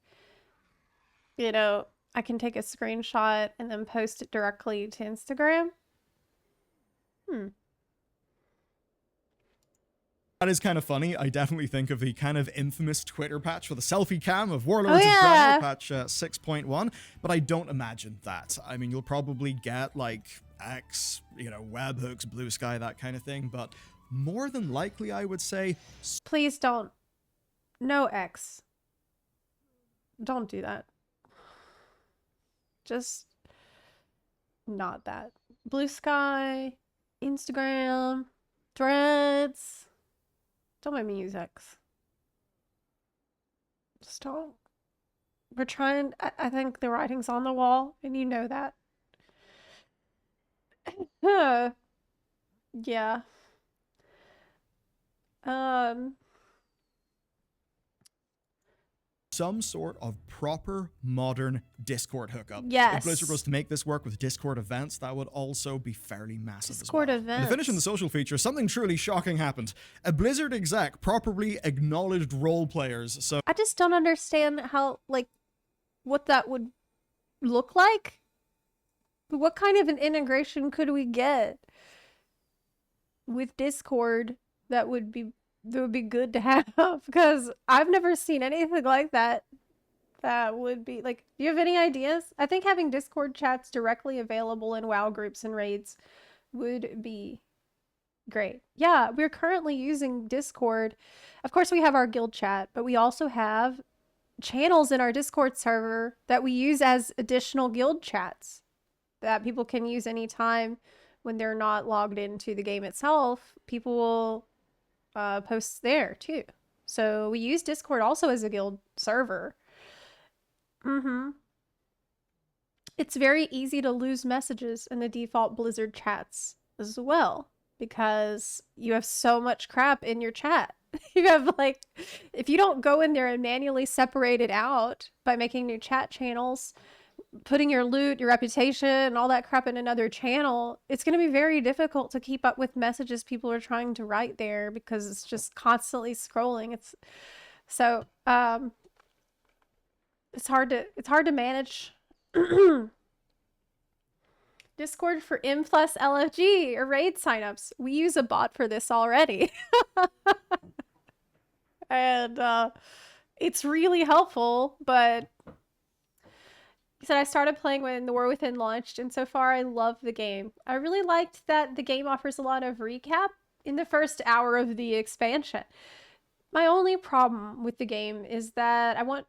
you know, I can take a screenshot and then post it directly to Instagram? That is kind of funny. I definitely think of the kind of infamous Twitter patch for the selfie cam of Warlords of yeah. Draenor, patch 6.1, but I don't imagine that. I mean, you'll probably get like X, you know, webhooks, blue sky, that kind of thing, but more than likely, I would say Please don't. No X. Don't do that. Just not that. Blue sky, Instagram, threads. Don't make me use X. Just don't. We're trying. I think the writing's on the wall, and you know that. Yeah. some sort of proper modern Discord hookup. Yes. If Blizzard was to make this work with Discord events, that would also be fairly massive Discord as well. And events. to finish in the social feature, something truly shocking happened. A Blizzard exec properly acknowledged role players. So I just don't understand how, like, what that would look like. What kind of an integration could we get with Discord that would be good to have? Because I've never seen anything like that. That would be like, do you have any ideas? I think having Discord chats directly available in WoW groups and raids would be great. Yeah, we're currently using Discord. Of course, we have our guild chat, but we also have channels in our Discord server that we use as additional guild chats that people can use anytime when they're not logged into the game itself. People will post there too. So we use Discord also as a guild server. It's very easy to lose messages in the default Blizzard chats as well, because you have so much crap in your chat. You have, like, if you don't go in there and manually separate it out by making new chat channels, putting your loot, your reputation, and all that crap in another channel, it's going to be very difficult to keep up with messages people are trying to write there, because it's just constantly scrolling. It's hard to manage. Discord for M plus LFG or raid signups. We use a bot for this already. And it's really helpful, but he said, I started playing when The War Within launched, and so far I love the game. I really liked that the game offers a lot of recap in the first hour of the expansion. My only problem with the game is that I went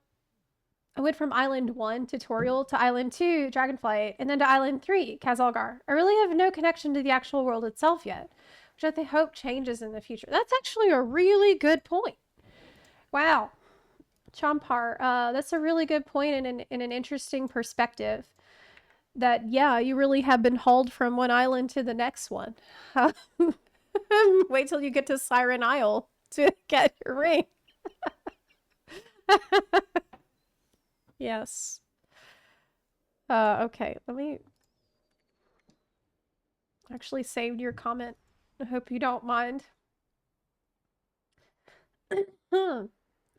from Island 1 tutorial to Island 2 Dragonflight, and then to Island 3 Kazalgar. I really have no connection to the actual world itself yet, which I hope changes in the future. That's actually a really good point. Wow. Champar, that's a really good point and an interesting perspective. That, yeah, you really have been hauled from one island to the next one. Wait till you get to Siren Isle to get your ring. Yes. Okay, let me... Actually saved your comment. I hope you don't mind.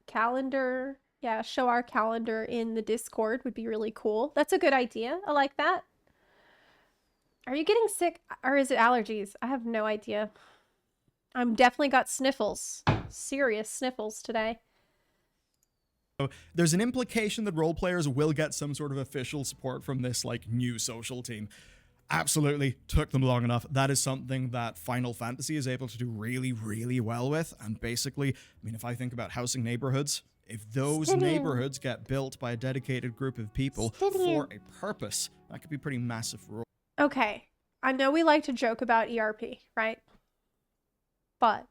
Calendar. Yeah, show our calendar in the Discord would be really cool. That's a good idea. I like that. Are you getting sick or is it allergies? I have no idea. I'm definitely got sniffles. Serious sniffles today. There's an implication that role players will get some sort of official support from this, like, new social team. Absolutely took them long enough. That is something that Final Fantasy is able to do really, really well with. And basically, I mean, if I think about housing neighborhoods, if those neighborhoods get built by a dedicated group of people for a purpose, that could be pretty massive for role. Okay, I know we like to joke about ERP, right? But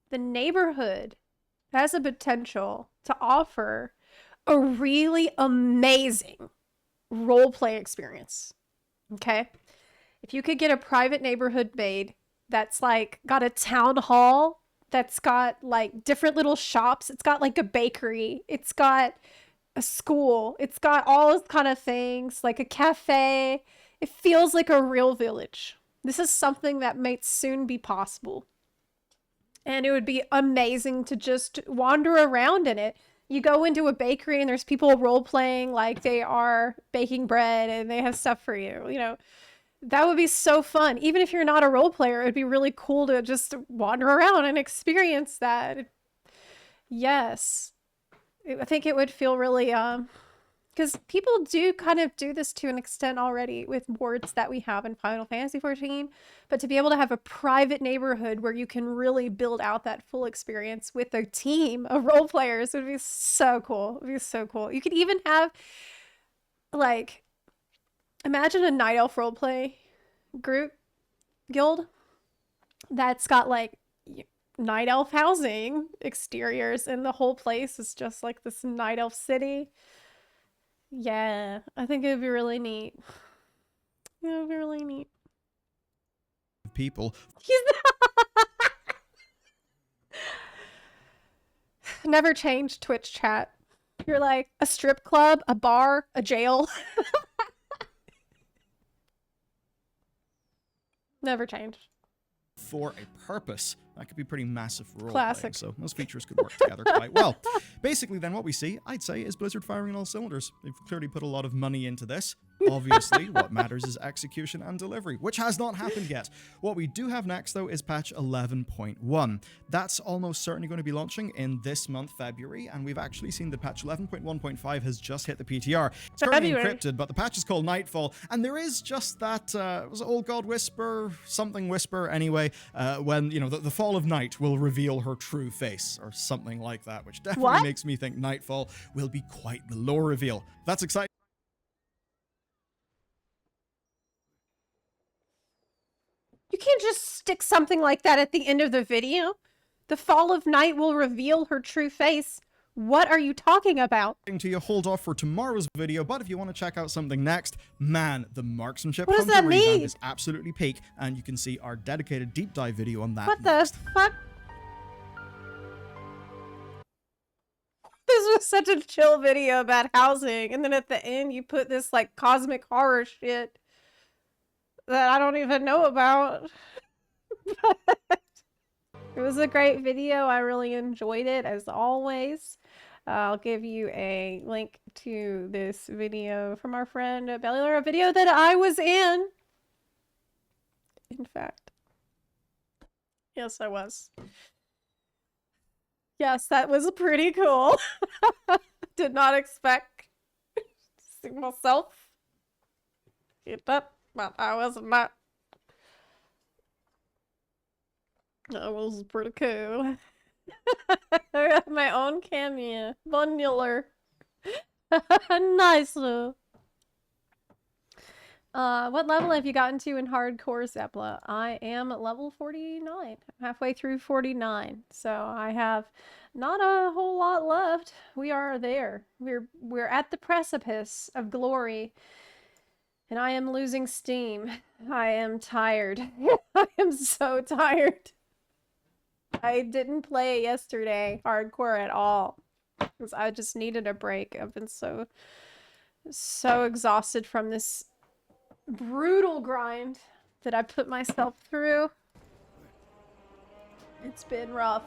the neighborhood has a potential to offer a really amazing role-play experience. Okay? If you could get a private neighborhood made that's like got a town hall, that's got like different little shops, it's got like a bakery, it's got a school, it's got all those kind of things, like a cafe. It feels like a real village. This is something that might soon be possible. And it would be amazing to just wander around in it. You go into a bakery and there's people role-playing like they are baking bread and they have stuff for you. You know, that would be so fun. Even if you're not a role player, it'd be really cool to just wander around and experience that. Yes. I think it would feel really, because people do kind of do this to an extent already with wards that we have in Final Fantasy XIV, but to be able to have a private neighborhood where you can really build out that full experience with a team of role players would be so cool. It would be so cool. You could even have, like, imagine a Night Elf roleplay guild that's got, like, Night Elf housing exteriors, and the whole place is just like this Night Elf city. Yeah, I think it would be really neat. Yeah, it would be really neat. People. Never change Twitch chat. You're like a strip club, a bar, a jail. Never change. For a purpose. That could be pretty massive for role Classic. playing, so those features could work together quite well. Basically, then, what we see, I'd say, is Blizzard firing on all cylinders. They've clearly put a lot of money into this. Obviously, what matters is execution and delivery, which has not happened yet. What we do have next, though, is patch 11.1. That's almost certainly going to be launching in this month, February, and we've actually seen that patch 11.1.5 has just hit the PTR. It's currently encrypted, but the patch is called Nightfall, and there is just that, was it Old God Whisper? Something Whisper, anyway, when, you know, the fall fall of night will reveal her true face, or something like that, which definitely What? makes me think Nightfall will be quite the lore reveal. That's exciting. You can't just stick something like that at the end of the video. The fall of night will reveal her true face. What are you talking about? To you, hold off for tomorrow's video, but if you want to check out something next, man, the marksmanship What does hunter that revamp mean? is absolutely peak, and you can see our dedicated deep dive video on that What next. the fuck? This was such a chill video about housing, and then at the end you put this like cosmic horror shit that I don't even know about. But it was a great video. I really enjoyed it as always. I'll give you a link to this video from our friend Bellular, a video that I was in fact. Yes, I was. Yes, that was pretty cool. Did not expect to see myself get that, but I was not. That was pretty cool. I got my own cameo. Bunular. Nice though. What level have you gotten to in hardcore Zepla? I am at level 49. Halfway through 49. So I have not a whole lot left. We are there. We're at the precipice of glory. And I am losing steam. I am tired. I am so tired. I didn't play yesterday hardcore at all. Because I just needed a break. I've been so exhausted from this brutal grind that I put myself through. It's been rough.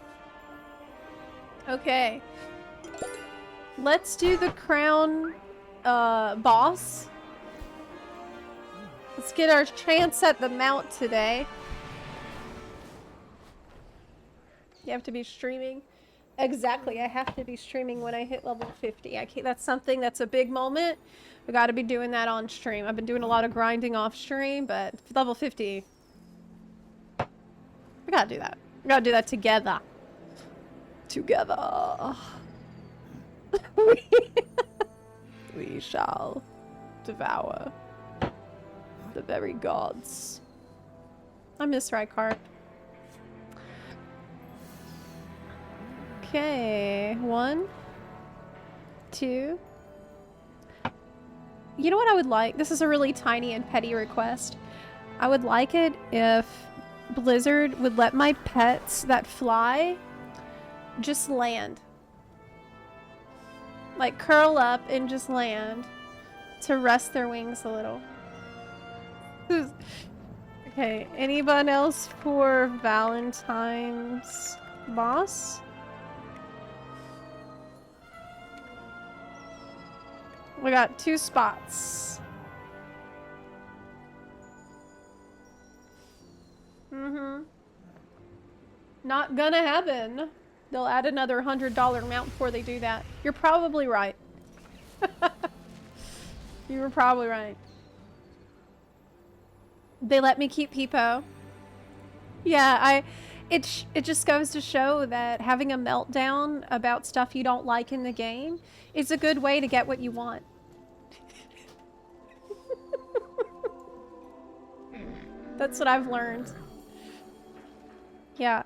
Okay. Let's do the crown boss. Let's get our chance at the mount today. You have to be streaming. Exactly, I have to be streaming when I hit level 50. I can't, that's something that's a big moment. We got to be doing that on stream. I've been doing a lot of grinding off stream, but level 50, we gotta do that. We gotta do that together. Together. We shall devour the very gods. I miss Rykart. Okay, 1, 2. You know what I would like? This is a really tiny and petty request. I would like it if Blizzard would let my pets that fly just land. Like curl up and just land to rest their wings a little. Okay, anyone else for Valentine's boss? We got 2 spots. Not gonna happen. They'll add another $100 amount before they do that. You're probably right. You were probably right. They let me keep Peepo. Yeah, it just goes to show that having a meltdown about stuff you don't like in the game is a good way to get what you want. That's what I've learned. Yeah.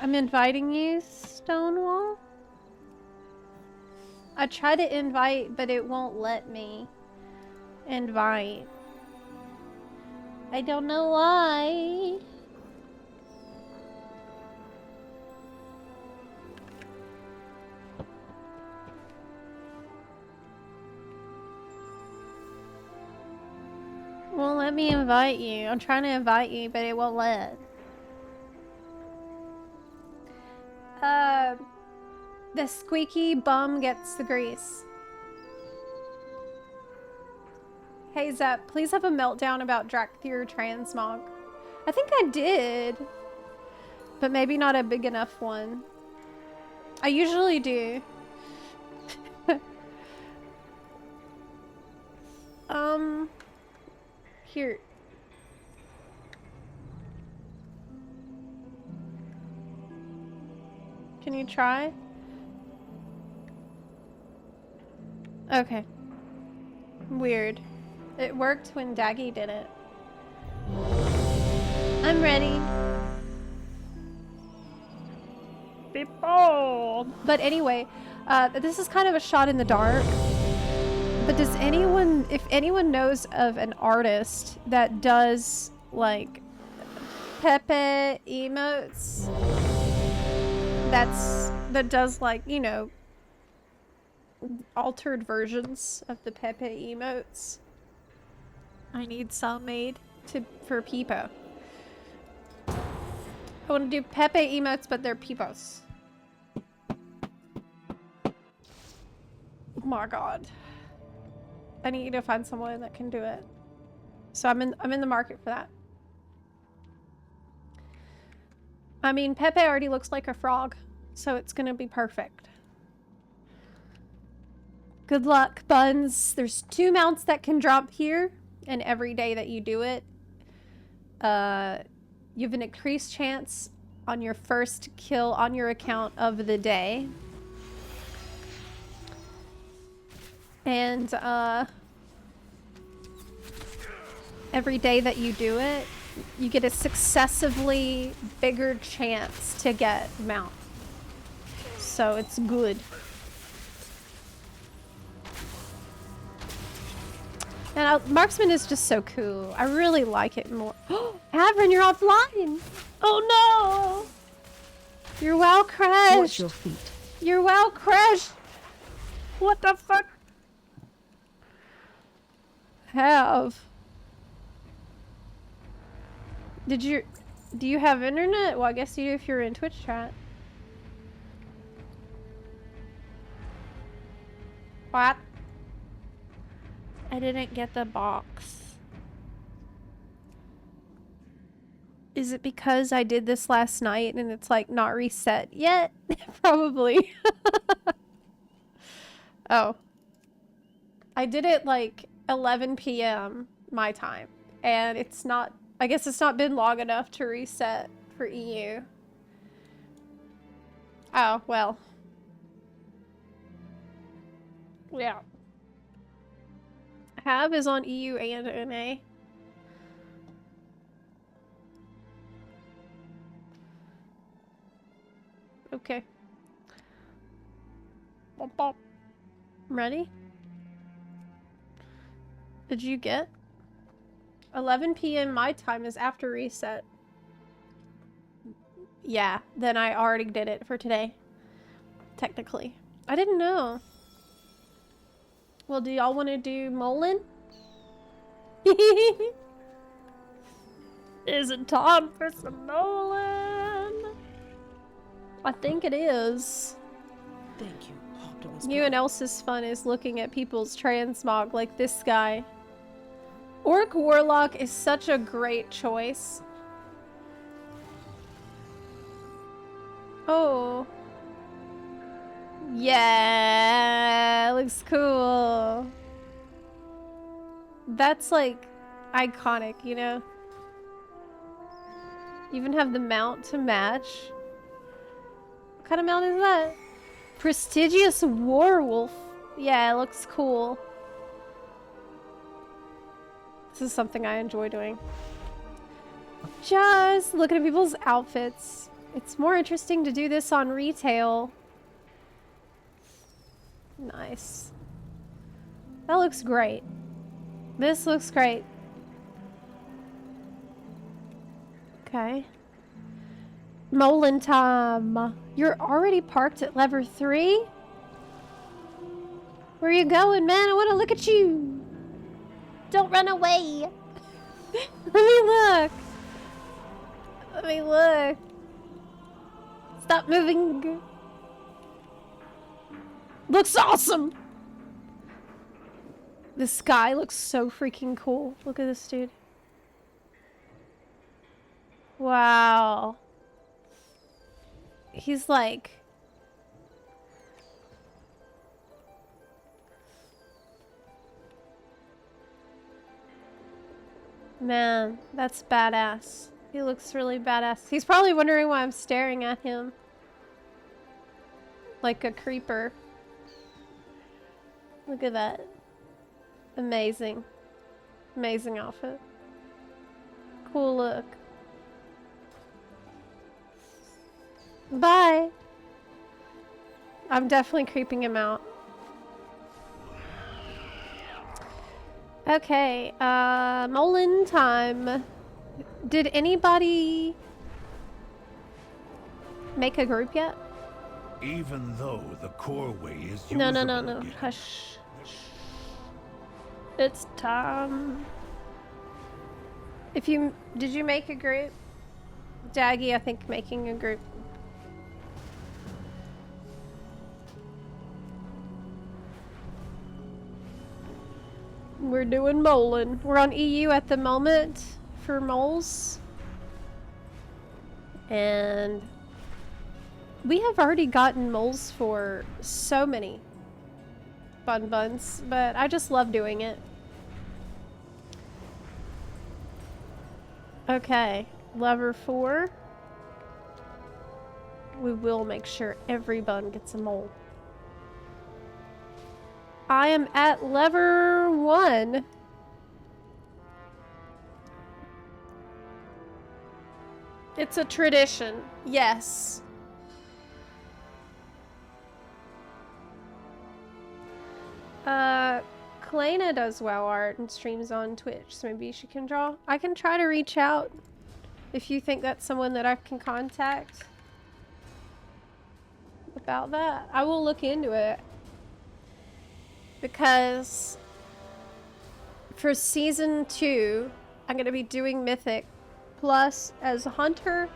I'm inviting you, Stonewall. I try to invite, but it won't let me invite. I don't know why. Well, let me invite you. I'm trying to invite you, but it won't let. The squeaky bum gets the grease. Hey Zep, please have a meltdown about Drakthir transmog. I think I did, but maybe not a big enough one. I usually do. Here. Can you try? Okay. Weird. It worked when Daggy did it. I'm ready. Be bold. But anyway, this is kind of a shot in the dark. But does anyone, if anyone knows of an artist that does like Pepe emotes, that does like, you know, altered versions of the Pepe emotes, I need some made for Peepo. I want to do Pepe emotes, but they're Peepos. Oh my god. I need to find someone that can do it. So I'm in the market for that. I mean, Pepe already looks like a frog, so it's gonna be perfect. Good luck, Buns. There's 2 mounts that can drop here, and every day that you do it, you have an increased chance on your first kill on your account of the day. And every day that you do it, you get a successively bigger chance to get mount. So it's good. And Marksman is just so cool. I really like it more. Avrin, you're offline! Oh no! You're well crashed! Watch your feet. You're well crashed! What the fuck? Do you have internet? Well, I guess you do if you're in Twitch chat. What? I didn't get the box. Is it because I did this last night and it's like not reset yet? Probably. Oh. I did it like 11 p.m. my time. And it's not, I guess it's not been long enough to reset for EU. Oh, well. Yeah. Have is on EU and NA. Okay. Bop, bop. Ready? Did you get? 11 p.m. my time is after reset. Yeah, then I already did it for today. Technically. I didn't know. Well, do y'all want to do Molin? Is it time for some Molin? I think it is. Thank you, Optimus. You and Elsa's fun is looking at people's transmog like this guy. Orc Warlock is such a great choice. Oh. Yeah, looks cool. That's like iconic, you know? You even have the mount to match. What kind of mount is that? Prestigious Warwolf. Yeah, it looks cool. This is something I enjoy doing. Just looking at people's outfits. It's more interesting to do this on retail. Nice. That looks great. This looks great. Okay. Molin time. You're already parked at lever 3? Where you going, man? I want to look at you. Don't run away. Let me look. Let me look. Stop moving. Looks awesome. The sky looks so freaking cool. Look at this dude. Wow. He's like... Man, that's badass. He looks really badass. He's probably wondering why I'm staring at him. Like a creeper. Look at that. Amazing. Amazing outfit. Cool look. Bye. I'm definitely creeping him out. Okay, Molin time. Did anybody make a group yet? Even though the core way is No. usable again. Hush. It's time. Did you make a group? Daggy, I think making a group. We're doing Molin. We're on EU at the moment for moles. And we have already gotten moles for so many buns, but I just love doing it. Okay, lever 4. We will make sure every bun gets a mole. I am at lever 1. It's a tradition, yes. Kalena does WoW art and streams on Twitch, so maybe she can draw. I can try to reach out if you think that's someone that I can contact about that. I will look into it. Because for season 2, I'm going to be doing Mythic. Plus, as a hunter,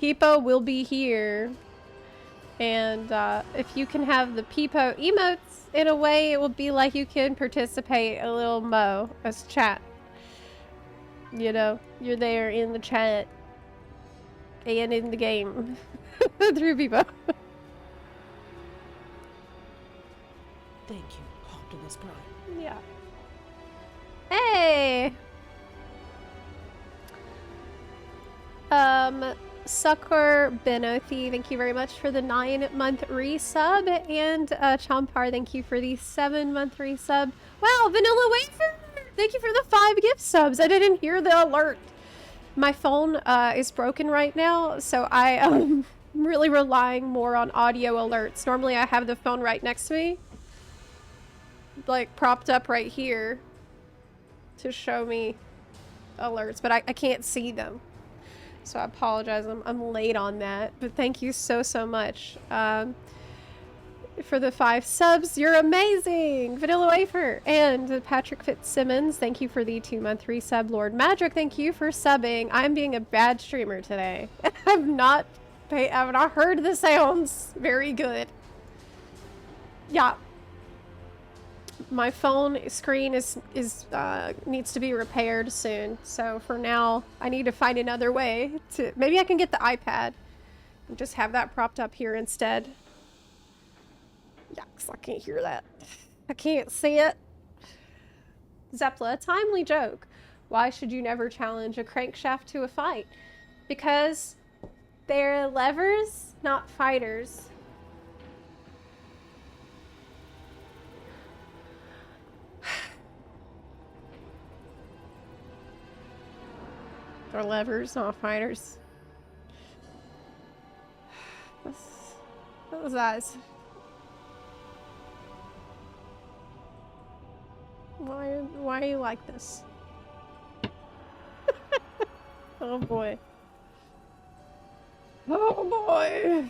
Peepo will be here. And if you can have the Peepo emotes, in a way, it will be like you can participate a little mo as chat. You know, you're there in the chat and in the game through Peepo. Thank you, Optimus Prime. Yeah. Hey! Sucker Benothi, thank you very much for the 9-month resub. And Chompar, thank you for the 7-month resub. Wow, Vanilla Wafer! Thank you for the 5 gift subs. I didn't hear the alert. My phone is broken right now, so I am really relying more on audio alerts. Normally I have the phone right next to me, like propped up right here to show me alerts, but I can't see them. So I apologize, I'm late on that, but thank you so much for the 5 subs. You're amazing! Vanilla Wafer and Patrick Fitzsimmons, thank you for the 2-month resub. Lord Magic, thank you for subbing. I'm being a bad streamer today. I've not heard the sounds very good. Yeah. My phone screen needs to be repaired soon, so for now I need to find another way to... Maybe I can get the iPad and just have that propped up here instead. Yeah, 'cause I can't hear that. I can't see it. Zepla, a timely joke. Why should you never challenge a crankshaft to a fight? Because they're levers, not fighters. They're levers, not fighters. Those eyes. Why are you like this? Oh boy. Oh boy.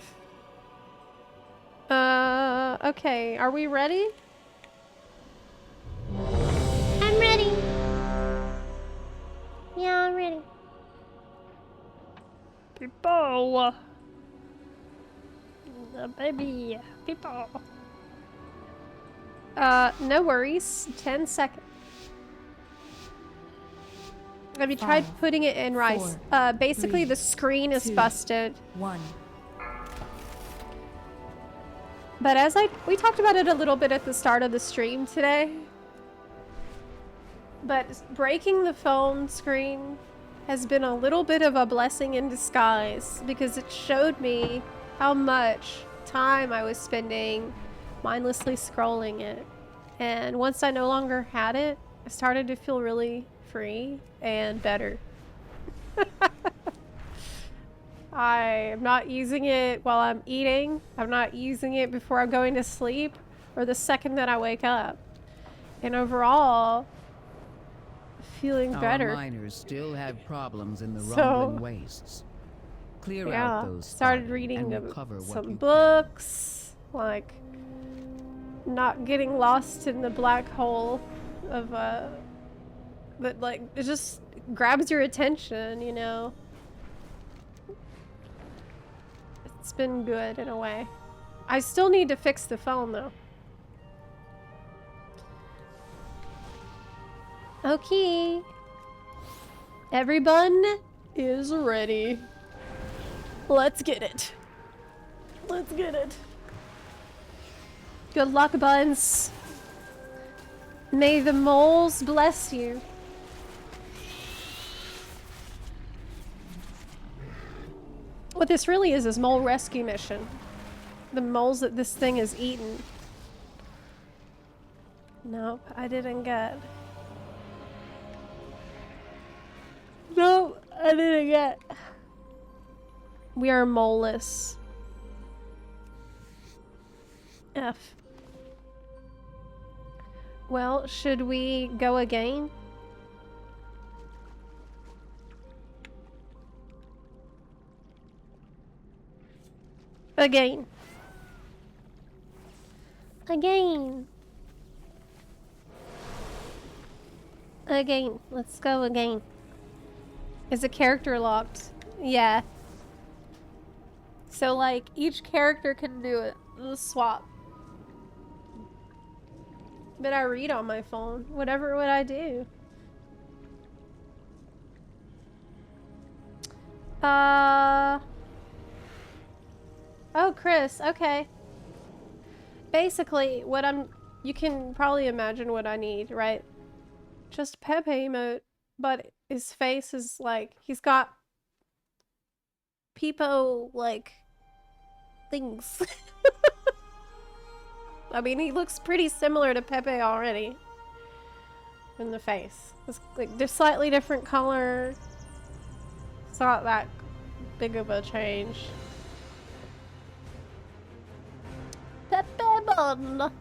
Okay, are we ready? I'm ready. No. The baby people. No worries. 10 seconds. Have you tried putting it in rice? Basically the screen is busted. 1. But as we talked about it a little bit at the start of the stream today. But breaking the phone screen has been a little bit of a blessing in disguise because it showed me how much time I was spending mindlessly scrolling it. And once I no longer had it, I started to feel really free and better. I am not using it while I'm eating. I'm not using it before I'm going to sleep or the second that I wake up. And overall, feeling better. Our miners still have problems in the So, rumbling wastes. Clear yeah, out those started fodder reading and recover what some you books, like not getting lost in the black hole of that like it just grabs your attention, you know. It's been good in a way. I still need to fix the phone though. Okay. Everyone is ready. Let's get it. Let's get it. Good luck, Buns. May the moles bless you. What this really is mole rescue mission. The moles that this thing has eaten. Nope, I didn't get. Nope, I didn't get. We are moleless. F. Well, should we go again? Again. Again. Again. Let's go again. Is a character locked? Yeah. So, like, each character can do it. The swap. But I read on my phone. Whatever would I do? Oh, Chris. Okay. Basically, you can probably imagine what I need, right? Just Pepe emote, but his face is like, he's got peepo, like, things. I mean, he looks pretty similar to Pepe already. In the face. It's like, they're slightly different color. It's not that big of a change. Pepe-mon!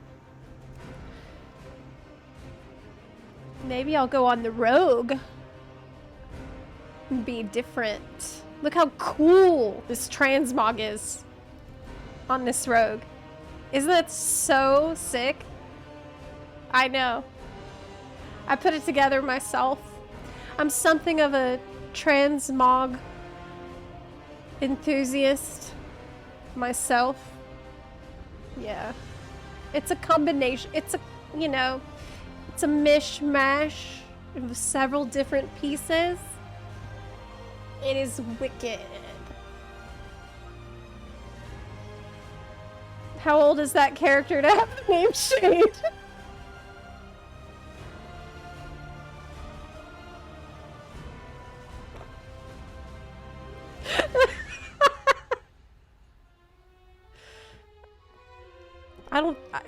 Maybe I'll go on the rogue. And be different. Look how cool this transmog is. On this rogue. Isn't that so sick? I know. I put it together myself. I'm something of a transmog enthusiast myself. Yeah. It's a combination. It's a, you know, it's a mishmash of several different pieces. It is wicked. How old is that character to have the name Shade?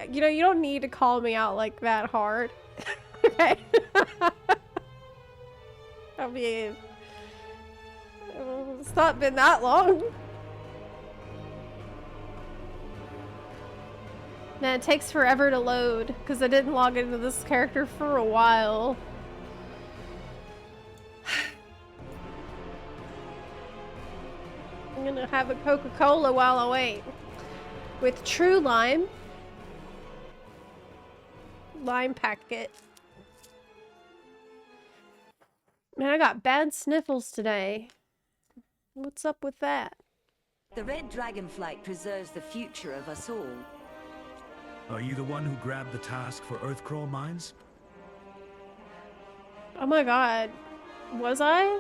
You know, you don't need to call me out like that hard. Okay. I mean, it's not been that long. Man, it takes forever to load because I didn't log into this character for a while. I'm gonna have a Coca-Cola while I wait. With true lime. Lime packet. Man, I got bad sniffles today. What's up with that? The red dragonflight preserves the future of us all. Are you the one who grabbed the task for Earthcrawl mines? Oh my god. Was I?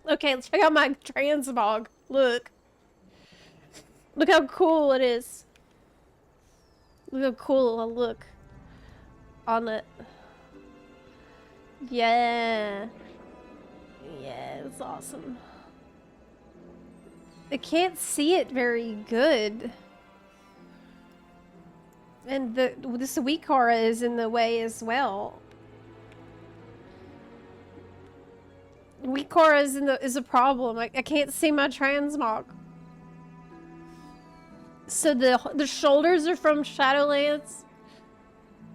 Okay, let's check out my transmog. Look. Look how cool it is. Look how cool I look on it. Yeah. Yeah, it's awesome. I can't see it very good. And this weak aura is in the way as well. Weak aura is a problem. I can't see my transmog. So the shoulders are from Shadowlands,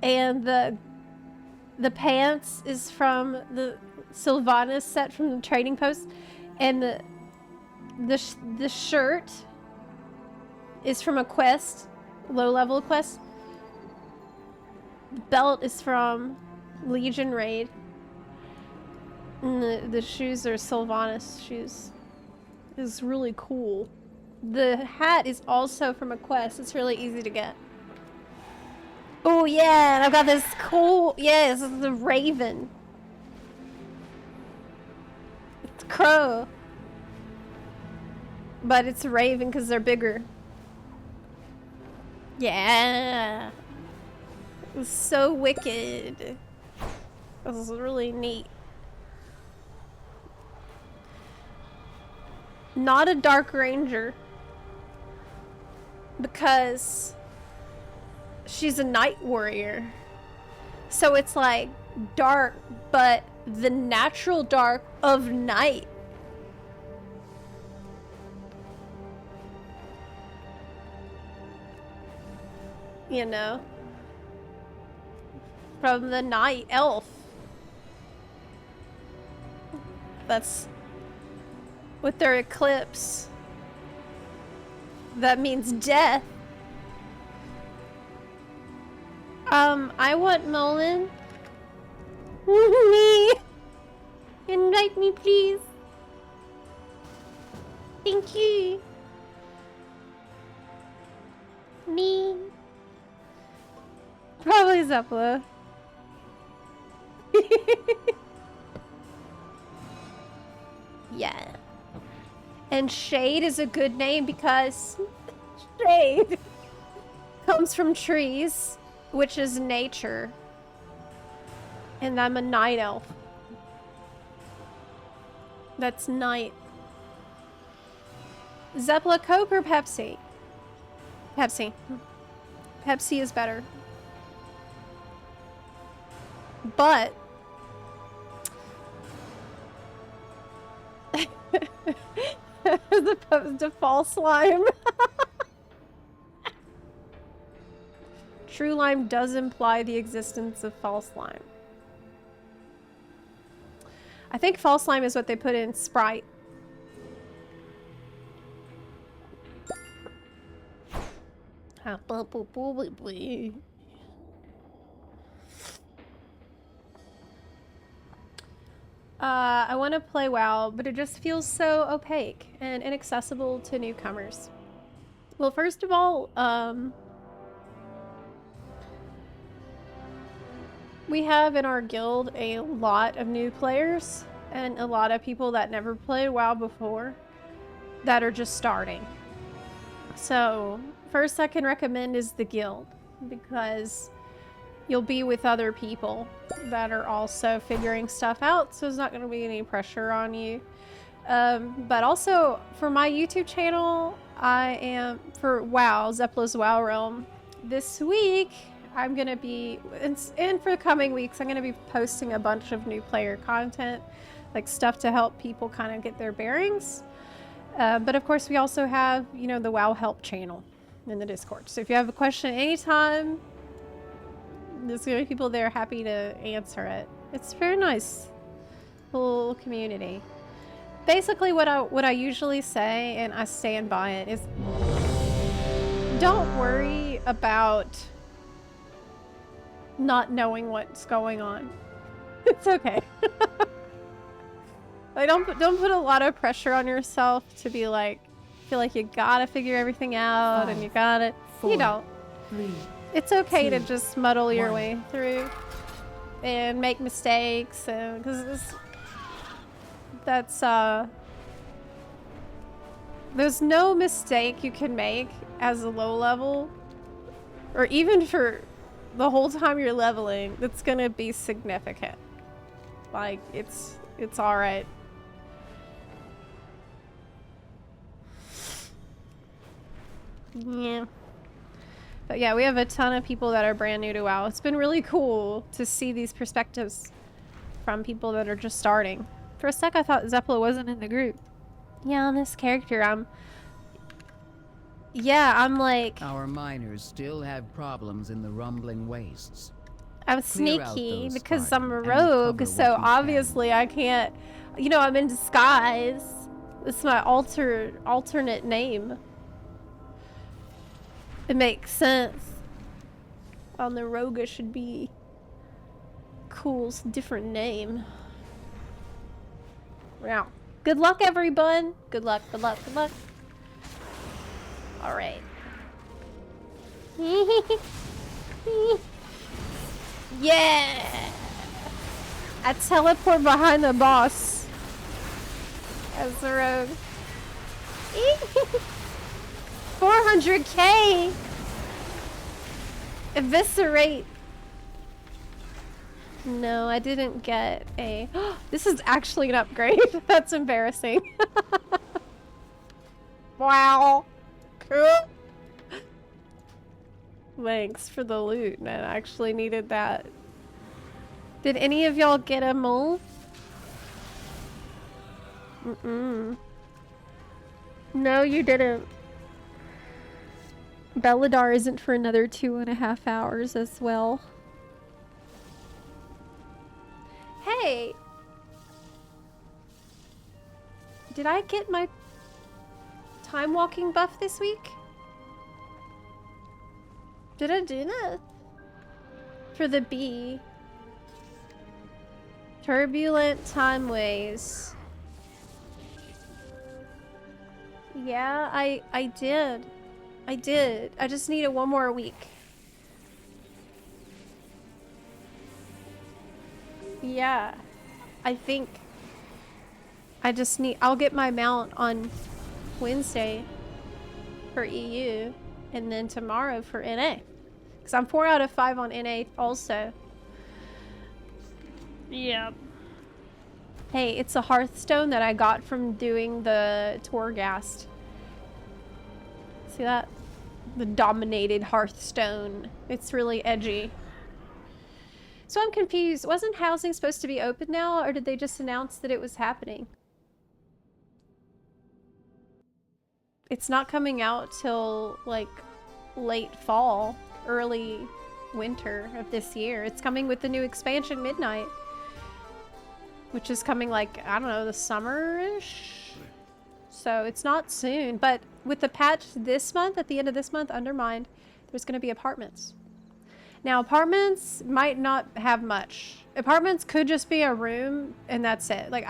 and the pants is from the Sylvanas set from the Trading Post, and the shirt is from a quest, low level quest. The belt is from Legion Raid, and the shoes are Sylvanas shoes. It's really cool. The hat is also from a quest. It's really easy to get. Oh yeah, and I've got this cool, yes, it's the raven. It's crow. But it's a raven because they're bigger. Yeah. It was so wicked. This is really neat. Not a Dark Ranger. Because she's a night warrior. So it's like dark, but the natural dark of night. You know? From the night elf. That's with their eclipse. That means death. I want Mullen. Me. Invite me, please. Thank you. Me. Probably Zepla. Yeah. And Shade is a good name because shade comes from trees, which is nature. And I'm a night elf. That's night. Zepla, Coke or Pepsi? Pepsi. Pepsi is better. But as opposed to false lime. True lime does imply the existence of false lime. I think false lime is what they put in Sprite. I want to play WoW, but it just feels so opaque and inaccessible to newcomers. Well, first of all, we have in our guild a lot of new players and a lot of people that never played WoW before that are just starting. So, first I can recommend is the guild, because you'll be with other people that are also figuring stuff out, so there's not going to be any pressure on you. But also, for my YouTube channel, I am, for WoW, Zepla's WoW Realm, this week, I'm going to be, and for the coming weeks, I'm going to be posting a bunch of new player content, like stuff to help people kind of get their bearings. But of course, we also have, you know, the WoW Help channel in the Discord. So if you have a question anytime, there's going to be people there happy to answer it. It's very nice little community. Basically, what I usually say, and I stand by it, is don't worry about not knowing what's going on. It's okay. Like, don't put a lot of pressure on yourself to be like, feel like you gotta figure everything out and you gotta, you don't. 3. It's okay to 2, just muddle your 1. way through and make mistakes, because that's there's no mistake you can make as a low level, or even for the whole time you're leveling, that's gonna be significant. Like, it's all right. Yeah. But yeah, we have a ton of people that are brand new to WoW. It's been really cool to see these perspectives from people that are just starting. For a sec, I thought Zepla wasn't in the group. Yeah, on this character, I'm like, Our miners still have problems in the rumbling wastes. I'm Clear out sneaky those because I'm a spines and rogue, recover so what you can. obviously I can't, you know, I'm in disguise. It's my alternate name. It makes sense. On the rogue, it should be cool, different name. Yeah. Good luck, everyone. Good luck, good luck, good luck. All right. Yeah! I teleport behind the boss as the rogue. 400k! Eviscerate. No, I didn't get a... This is actually an upgrade. That's embarrassing. Wow. Cool. Thanks for the loot, man. I actually needed that. Did any of y'all get a mole? Mm-mm. No, you didn't. Belladar isn't for another 2.5 hours as well. Hey! Did I get my time walking buff this week? Did I do that? For the bee. Turbulent time ways. Yeah, I did. I did. I just needed one more week. Yeah. I think I just need... I'll get my mount on Wednesday for EU and then tomorrow for NA. Because I'm 4 out of 5 on NA also. Yeah. Hey, it's a Hearthstone that I got from doing the Torghast. See that? The dominated Hearthstone. It's really edgy. So I'm confused. Wasn't housing supposed to be open now, or did they just announce that it was happening? It's not coming out till like late fall, early winter of this year. It's coming with the new expansion Midnight, which is coming like, I don't know, the summer-ish? So it's not soon, but with the patch this month, at the end of this month, Undermined, there's going to be apartments. Now, apartments might not have much. Apartments could just be a room, and that's it. Like,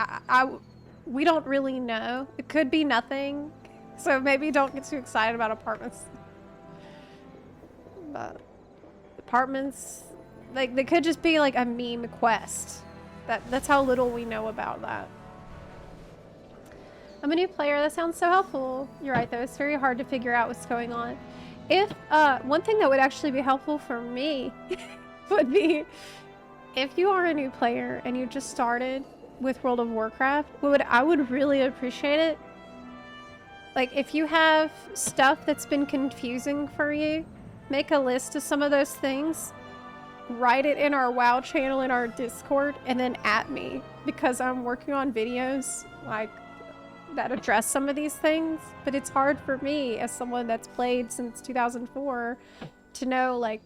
we don't really know. It could be nothing. So maybe don't get too excited about apartments. But apartments, like, they could just be like a meme quest. That's how little we know about that. I'm a new player. That sounds so helpful. You're right, though. It's very hard to figure out what's going on. If, one thing that would actually be helpful for me would be if you are a new player and you just started with World of Warcraft, I would really appreciate it. Like, if you have stuff that's been confusing for you, make a list of some of those things, write it in our WoW channel in our Discord, and then at me, because I'm working on videos, like, that address some of these things, but it's hard for me as someone that's played since 2004 to know, like,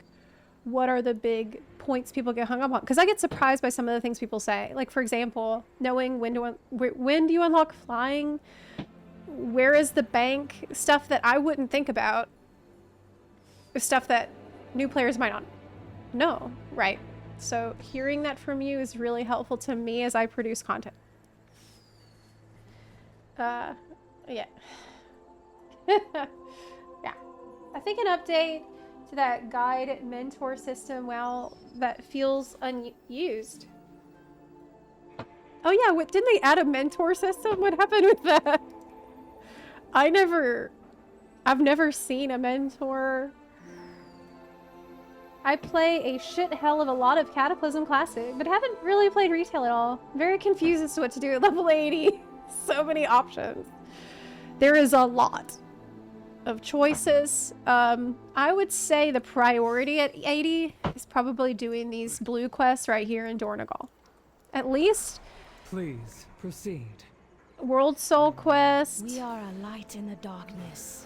what are the big points people get hung up on, because I get surprised by some of the things people say. Like, for example, knowing when do you unlock flying, where is the bank, stuff that I wouldn't think about, stuff that new players might not know, right? So hearing that from you is really helpful to me as I produce content. Yeah. Yeah. I think an update to that guide mentor system, well, that feels unused. Oh yeah, what, didn't they add a mentor system? What happened with that? I've never seen a mentor. I play a shit hell of a lot of Cataclysm Classic, but haven't really played retail at all. Very confused as to what to do at level 80. So many options. There is a lot of choices. I would say the priority at 80 is probably doing these blue quests right here in Dornegal. At least. Please, proceed. World Soul Quest. We are a light in the darkness.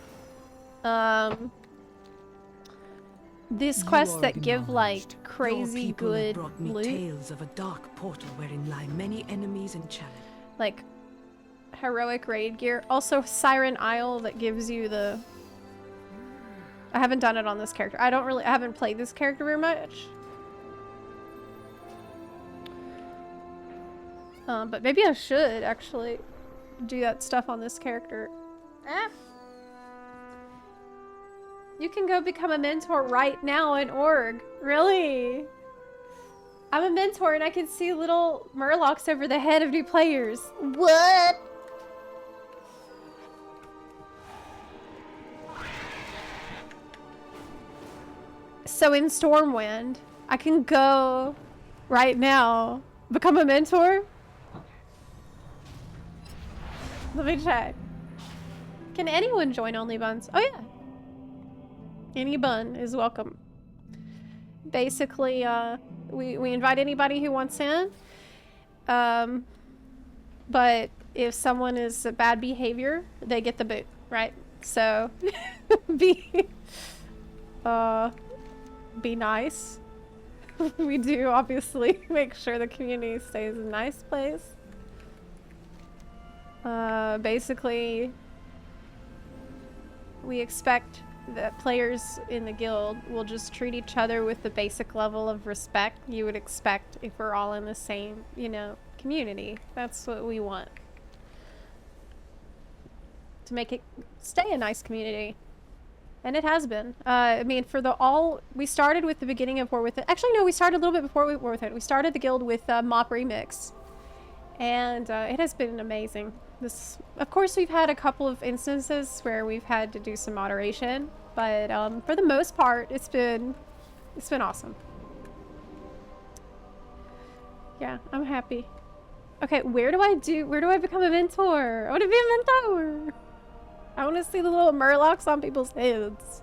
This You quests are that give like acknowledged. crazy Your people have good brought me loot. tales of a dark portal wherein lie many enemies and challenges. Like heroic raid gear. Also Siren Isle that gives you the... I haven't done it on this character. I haven't played this character very much. But maybe I should actually do that stuff on this character. You can go become a mentor right now in org. Really? I'm a mentor and I can see little murlocs over the head of new players. What? So in Stormwind, I can go right now, become a mentor? Let me check. Can anyone join OnlyFangs? Oh yeah. Any bun is welcome. Basically, we invite anybody who wants in. But if someone is a bad behavior, they get the boot, right? So be nice. We do obviously make sure the community stays a nice place. Basically, we expect that players in the guild will just treat each other with the basic level of respect you would expect if we're all in the same, you know, community. That's what we want. To make it stay a nice community. And it has been. I mean, we started with the beginning of War With It. Actually, no, we started a little bit before War With It. We started the guild with Mop Remix. And it has been amazing. Of course, we've had a couple of instances where we've had to do some moderation, but for the most part, it's been awesome. Yeah, I'm happy. Okay, where do I become a mentor? I want to be a mentor. I want to see the little murlocs on people's heads.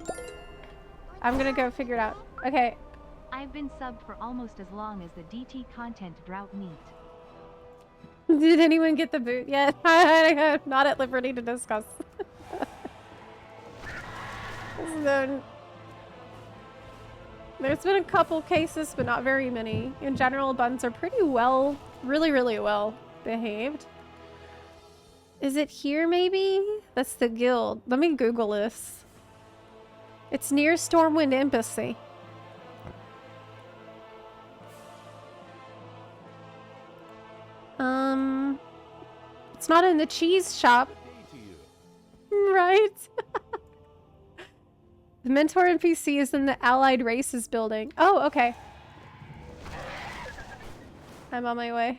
I'm gonna go figure it out. Okay. I've been subbed for almost as long as the DT content drought meat. Did anyone get the boot yet? I'm not at liberty to discuss. There's been a couple cases, but not very many. In general, buns are pretty well, really well behaved. Is it here, maybe? That's the guild. Let me Google this. It's near Stormwind Embassy. It's not in the cheese shop. Right? The mentor NPC is in the Allied Races building. Oh, okay. I'm on my way.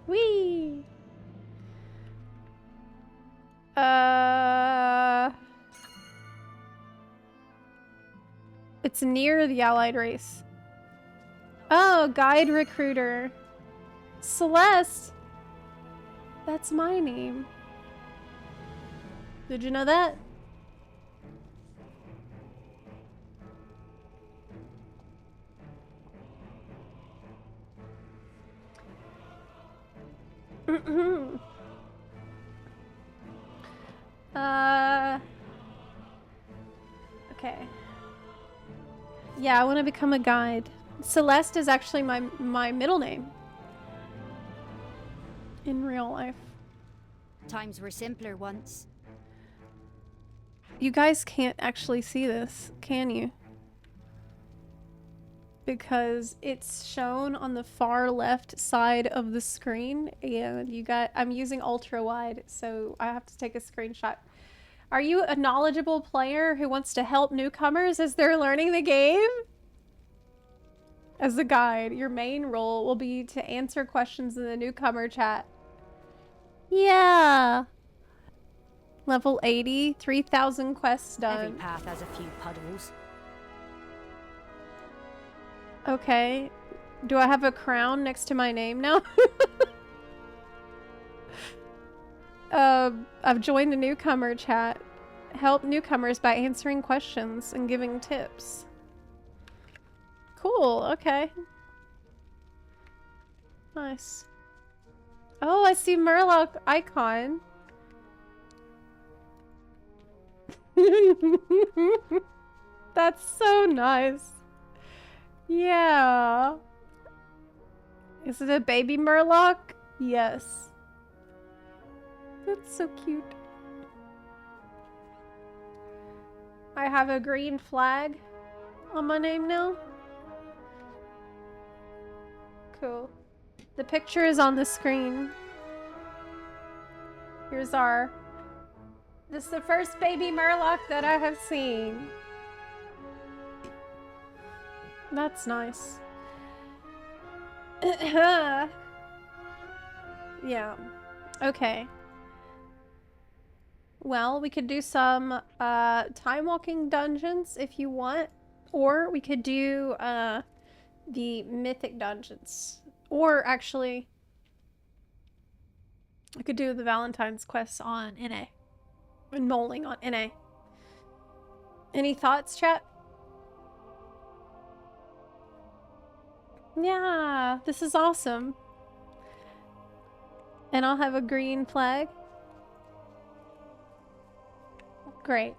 Whee! It's near the Allied race. Oh, guide recruiter. Celeste! That's my name. Did you know that? Okay. Yeah, I want to become a guide. Celeste is actually my middle name. in real life. Times were simpler once. You guys can't actually see this, can you? Because it's shown on the far left side of the screen, and I'm using ultra wide, so I have to take a screenshot. Are you a knowledgeable player who wants to help newcomers as they're learning the game? As a guide, your main role will be to answer questions in the newcomer chat. Yeah. Level 80, 3,000 quests done. Every path has a few puddles. Okay. Do I have a crown next to my name now? I've joined the newcomer chat. Help newcomers by answering questions and giving tips. Cool, okay. Nice. Oh, I see Murloc icon. That's so nice. Yeah. Is it a baby Murloc? Yes. That's so cute. I have a green flag on my name now. Cool. The picture is on the screen. Here's our... This is the first baby Murloc that I have seen. That's nice. Yeah. Okay. Well, we could do some time walking dungeons if you want, or we could do the mythic dungeons, or actually I could do the Valentine's quests on NA and molding on NA. Any thoughts, chat? Yeah, this is awesome. And I'll have a green flag. Great.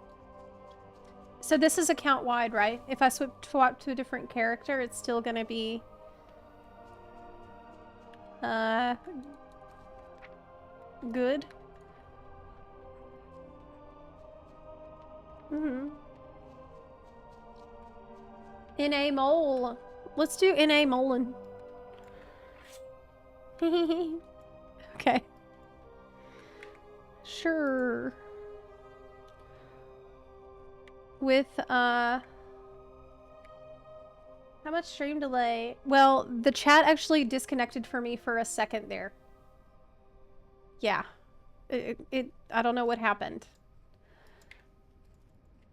So this is account wide, right? If I swap to a different character, it's still gonna be good. NA mole. Let's do NA Molin. Okay. Sure. With, how much stream delay? Well, the chat actually disconnected for me for a second there. Yeah. I don't know what happened.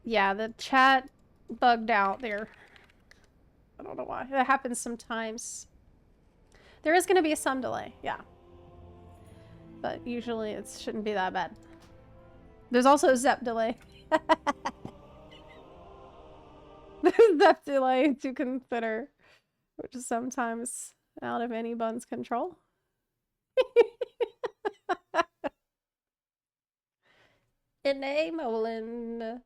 Yeah, the chat bugged out there. I don't know why. That happens sometimes. There is going to be some delay, yeah. But usually it shouldn't be that bad. There's also Zep delay. There's Zep delay to consider, which is sometimes out of anyone's control. Enabling.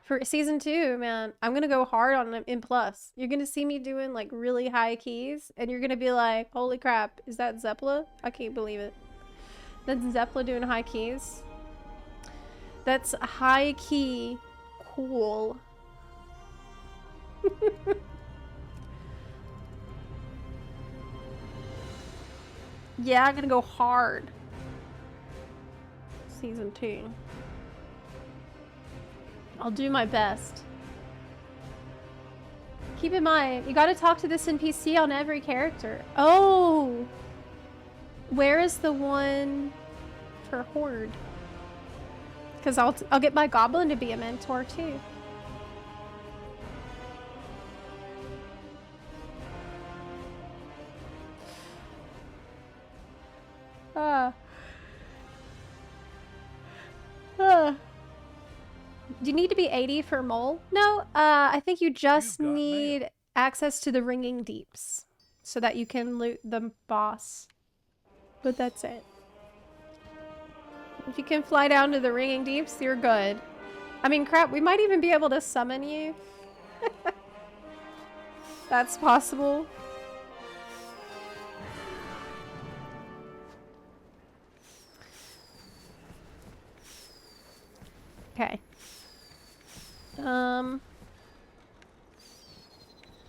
For season 2, man, I'm gonna go hard on in plus. You're gonna see me doing like really high keys, and you're gonna be like, "Holy crap, is that Zepla? I can't believe it. That's Zepla doing high keys. That's high key, cool." Yeah, I'm gonna go hard. Season 2. I'll do my best. Keep in mind, you gotta talk to this NPC on every character. Oh! Where is the one for Horde? Because I'll get my goblin to be a mentor too. Do you need to be 80 for mole? No, I think you just need access to the ringing deeps so that you can loot the boss. But that's it. If you can fly down to the ringing deeps, you're good. I mean, crap, we might even be able to summon you. That's possible.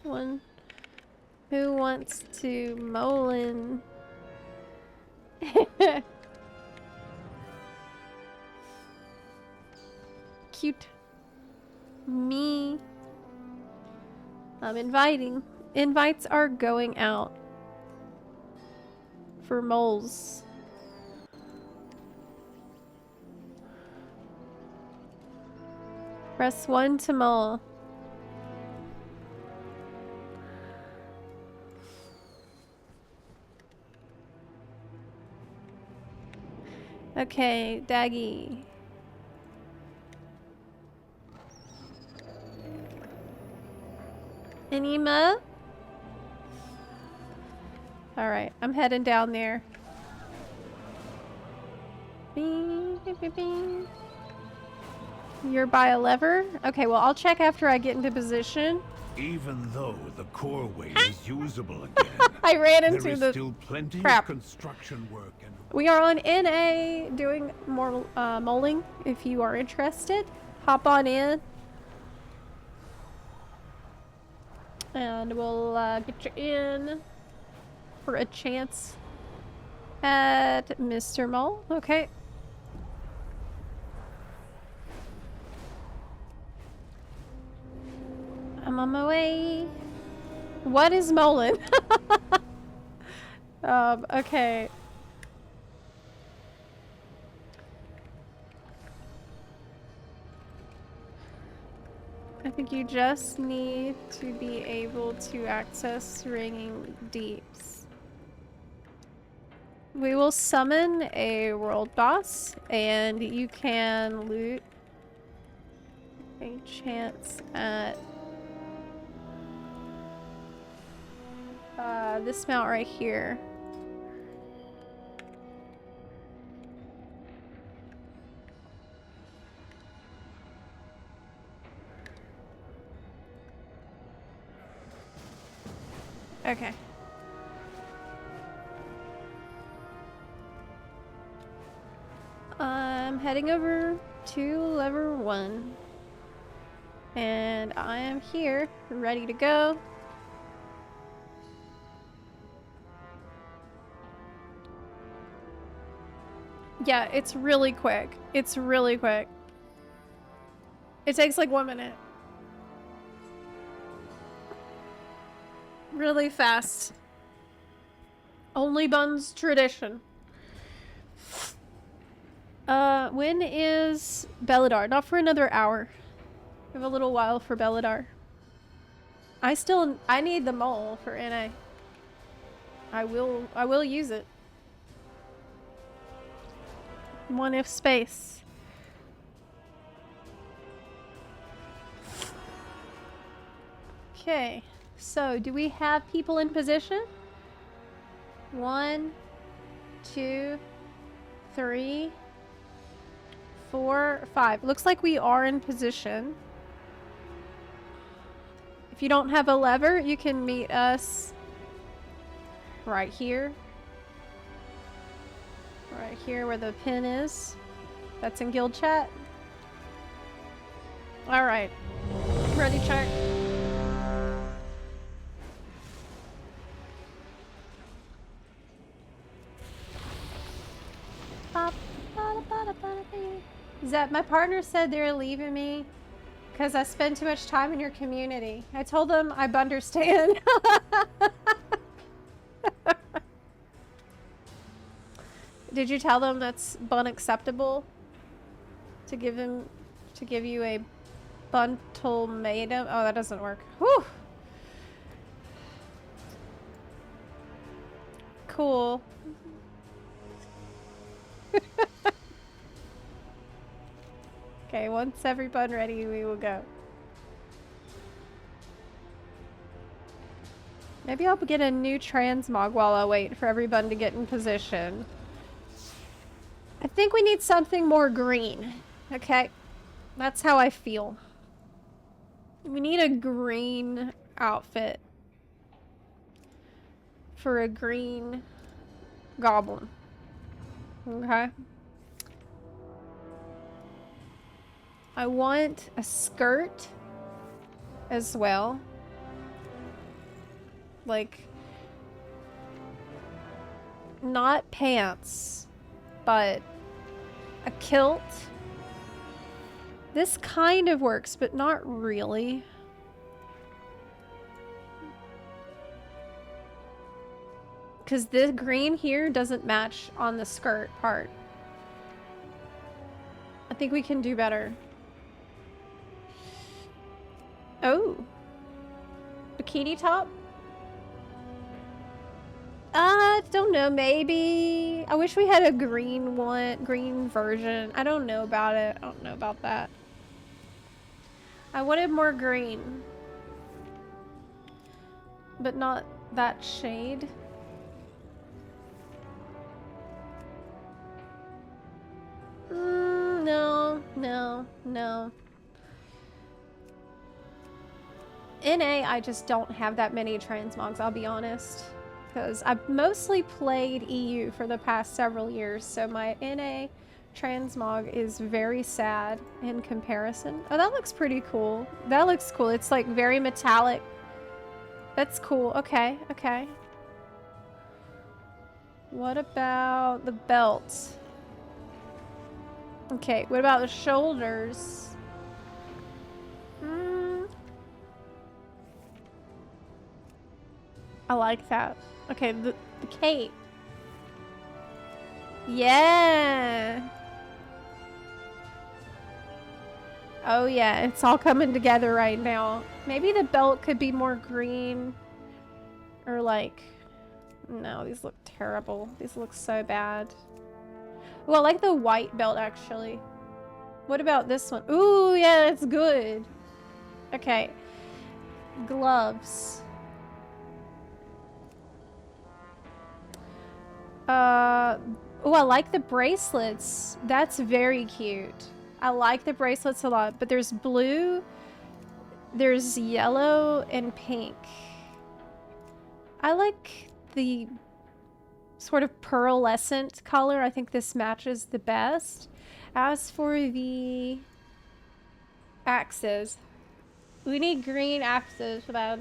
One who wants to Molin? Cute. Me. I'm inviting. Invites are going out. For moles. Press 1 to mole. Okay, Daggy. Anima? Alright, I'm heading down there. Bing, bing, bing, bing. You're by a lever? Okay, well, I'll check after I get into position. Even though the core way is usable again, I ran into there is the still plenty crap. of construction work and We are on NA doing more molding. If you are interested, hop on in. And we'll get you in for a chance at Mr. Mole. Okay. I'm on my way. What is Molin? Okay. I think you just need to be able to access ringing deeps. We will summon a world boss and you can loot a chance at this mount right here. Okay. I'm heading over to lever 1. And I am here, ready to go. Yeah, it's really quick. It's really quick. It takes like 1 minute. Really fast. Only Buns tradition. When is Belladar? Not for another hour. We have a little while for Belladar. I need the mole for NA. I will use it. One if space. Okay, so do we have people in position? 1, 2, 3, 4, 5. Looks like we are in position. If you don't have a lever, you can meet us right here. Right here where the pin is. That's in guild chat. Alright. Ready, check. Zep, my partner said they're leaving me because I spend too much time in your community. I told them I understand. Did you tell them that's unacceptable? To give you a buntelmatum? Oh, that doesn't work. Whew. Cool. Okay, once every bun ready, we will go. Maybe I'll get a new transmog while I wait for every bun to get in position. I think we need something more green. Okay? That's how I feel. We need a green outfit. For a green goblin. Okay? I want a skirt as well. Like, not pants, but a kilt. This kind of works, but not really. Because this green here doesn't match on the skirt part. I think we can do better. Oh. Bikini top? Don't know, maybe. I wish we had a green one, green version. I don't know about it. I don't know about that. I wanted more green. But not that shade. No. NA, I just don't have that many transmogs, I'll be honest. Because I've mostly played EU for the past several years, so my NA transmog is very sad in comparison. Oh, that looks pretty cool. That looks cool. It's like very metallic. That's cool. Okay. What about the belt? Okay, what about the shoulders? I like that. Okay, the cape. Yeah. Oh yeah, it's all coming together right now. Maybe the belt could be more green. Or like... No, these look terrible. These look so bad. Well, I like the white belt, actually. What about this one? Ooh, yeah, that's good. Okay. Gloves. Oh, I like the bracelets. That's very cute. I like the bracelets a lot, but there's blue, there's yellow, and pink. I like the sort of pearlescent color. I think this matches the best. As for the axes, we need green axes about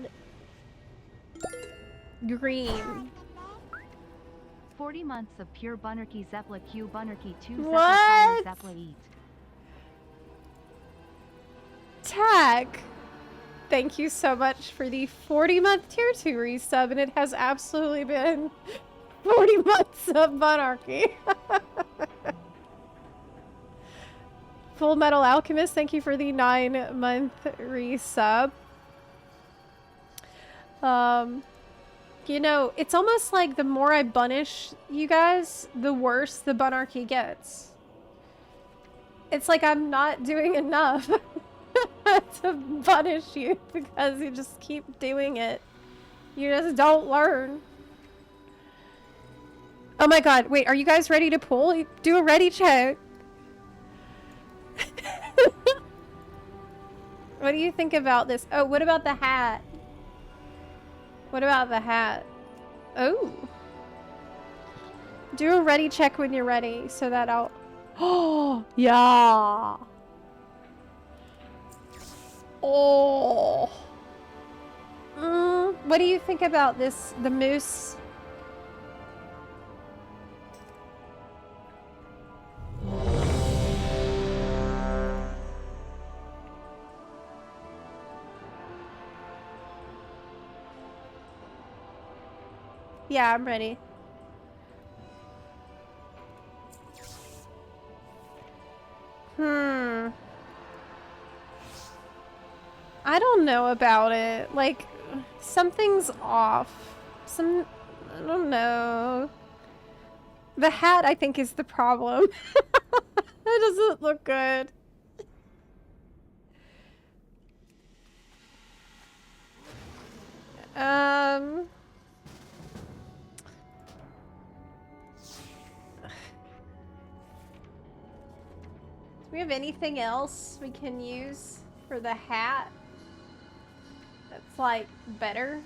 green. 40 months of pure bunarchy Zepla Q bunarchy 2 Zepla What? power Zepla eat. Tag, thank you so much for the 40-month tier 2 resub, and it has absolutely been 40 months of monarchy. Full Metal Alchemist, thank you for the 9-month resub. You know, it's almost like the more I punish you guys, the worse the bunarchy gets. It's like I'm not doing enough to punish you because you just keep doing it. You just don't learn. Oh my god, wait, are you guys ready to pull? Do a ready check. What do you think about this? Oh, what about the hat? What about the hat? Oh. Do a ready check when you're ready so that I'll... Oh, yeah. Oh. What do you think about this, the moose? Yeah, I'm ready. I don't know about it. Like, something's off. I don't know. The hat, I think, is the problem. It doesn't look good. Do we have anything else we can use for the hat that's like better?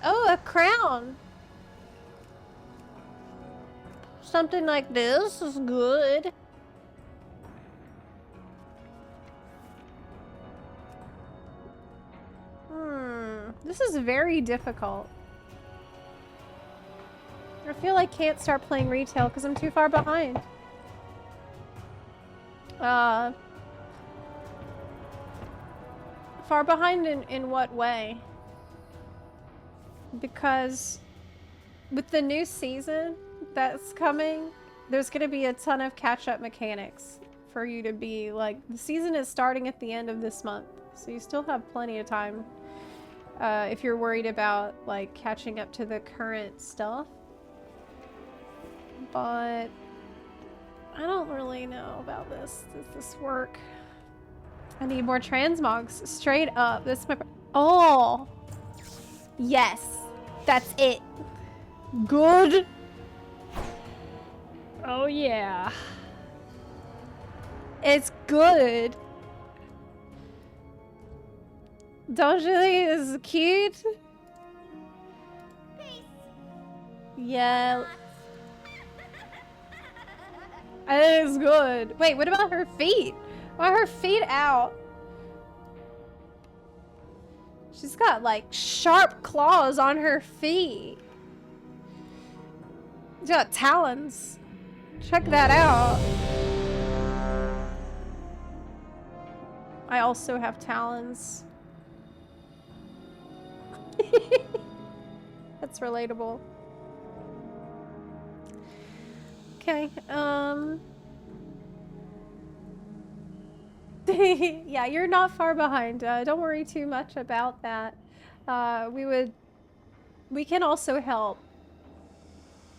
Oh, a crown. Something like this is good. This is very difficult. I feel like I can't start playing retail because I'm too far behind. Far behind in what way? Because with the new season that's coming, there's going to be a ton of catch-up mechanics for you to be like, the season is starting at the end of this month, so you still have plenty of time if you're worried about like catching up to the current stuff. But I don't really know about this. Does this work? I need more transmogs. Straight up. This is my... Oh! Yes. That's it. Good. Oh, yeah. It's good. Don't you think it's cute? Yeah. I think it's good. Wait, what about her feet? Why are her feet out? She's got like sharp claws on her feet. She's got talons. Check that out. I also have talons. That's relatable. Okay, yeah, you're not far behind. Don't worry too much about that. We can also help.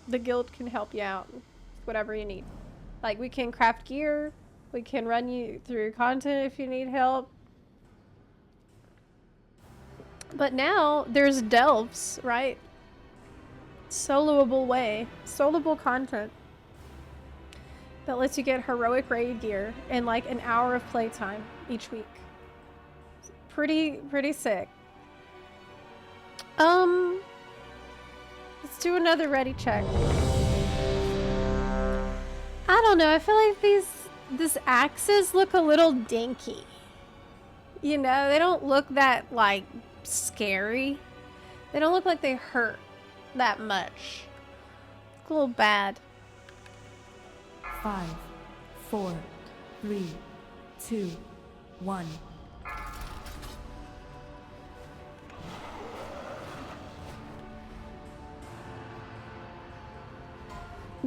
The guild can help you out with whatever you need. Like, we can craft gear. We can run you through content if you need help. But now, there's delves, right? Soloable way. Soloable content. That lets you get heroic raid gear in like an hour of playtime each week. Pretty sick. Let's do another ready check. I don't know, I feel like these axes look a little dinky. You know, they don't look that like scary. They don't look like they hurt that much. It's a little bad. 5, 4, 3, 2, 1.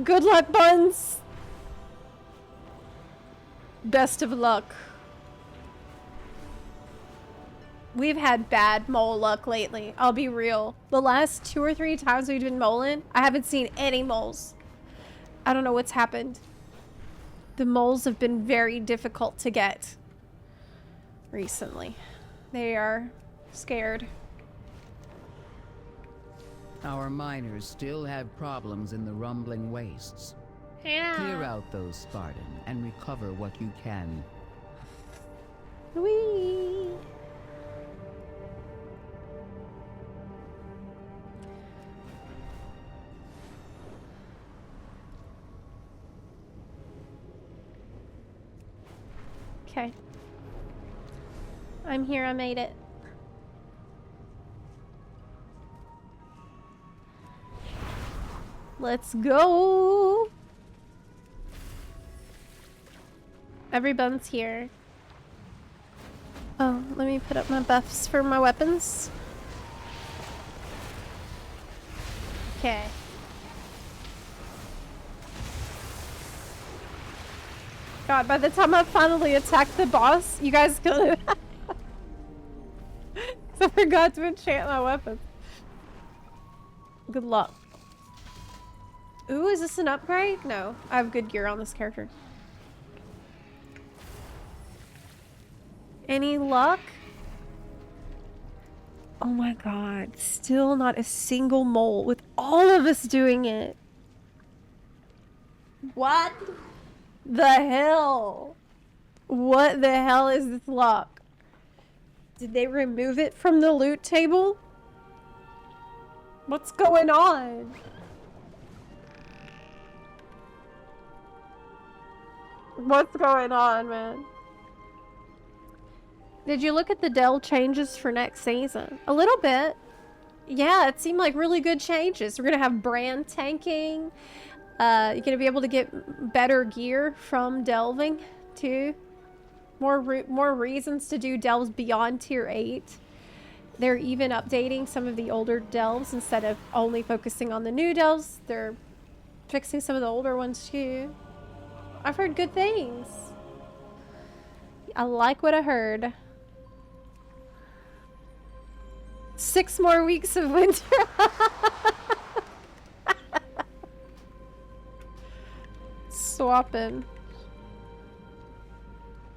Good luck, Buns! Best of luck. We've had bad mole luck lately, I'll be real. The last 2 or 3 times we've been moling, I haven't seen any moles. I don't know what's happened. The moles have been very difficult to get recently. They are scared. Our miners still have problems in the rumbling wastes. Yeah. Clear out those Spartan and recover what you can. Whee! Okay. I'm here, I made it. Let's go! Everyone's here. Oh, let me put up my buffs for my weapons. Okay. God, by the time I finally attack the boss, you guys gonna... I forgot to enchant my weapons. Good luck. Ooh, is this an upgrade? No, I have good gear on this character. Any luck? Oh my god, still not a single mole with all of us doing it. What the hell? What the hell is this luck? Did they remove it from the loot table? What's going on? What's going on, man? Did you look at the delve changes for next season? A little bit. Yeah, it seemed like really good changes. We're gonna have brand tanking. You're gonna be able to get better gear from delving too. More reasons to do delves beyond tier 8. They're even updating some of the older delves instead of only focusing on the new delves. They're fixing some of the older ones too. I've heard good things. I like what I heard. 6 more weeks of winter. Swapping.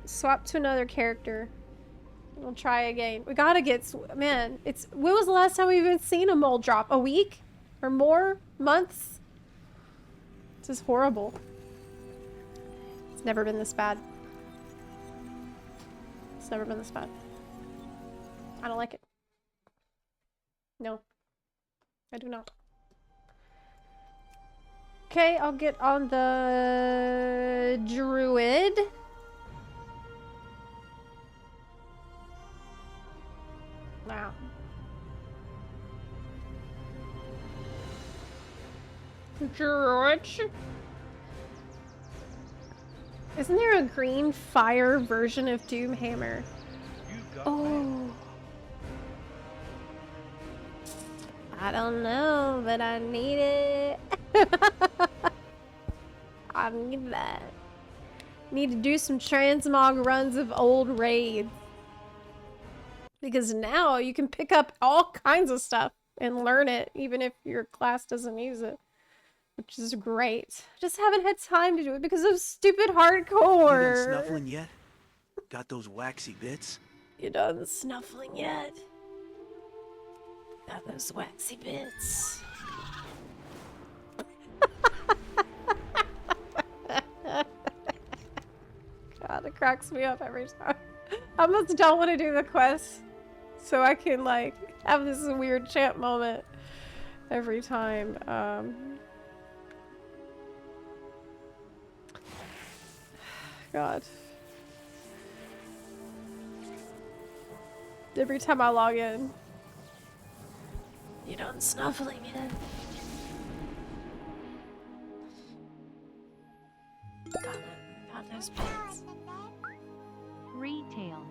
Swap to another character. We'll try again. We gotta get... Man, it's... When was the last time we've even seen a mold drop? A week? Or more? Months? This is horrible. It's never been this bad. It's never been this bad. I don't like it. No. I do not. Okay, I'll get on the druid. Wow. George? Isn't there a green fire version of Doomhammer? Oh. I don't know, but I need it. I need that. Need to do some transmog runs of old raids. Because now you can pick up all kinds of stuff and learn it, even if your class doesn't use it. Which is great. Just haven't had time to do it because of stupid hardcore. You done snuffling yet? Got those waxy bits? You done snuffling yet? Got those waxy bits. God, it cracks me up every time. I almost don't want to do the quest so I can like have this weird chant moment every time. God. Every time I log in. You done snuffling yet? Got those pants. Retail.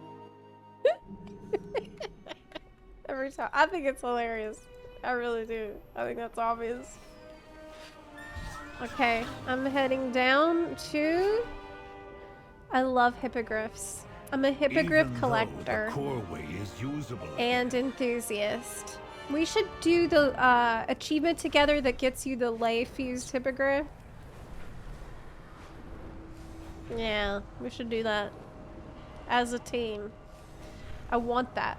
Every time. I think it's hilarious. I really do. I think that's obvious. Okay, I'm heading down to... I love hippogriffs. I'm a hippogriff collector and enthusiast. We should do the achievement together that gets you the lay fused hippogriff. Yeah, we should do that as a team. I want that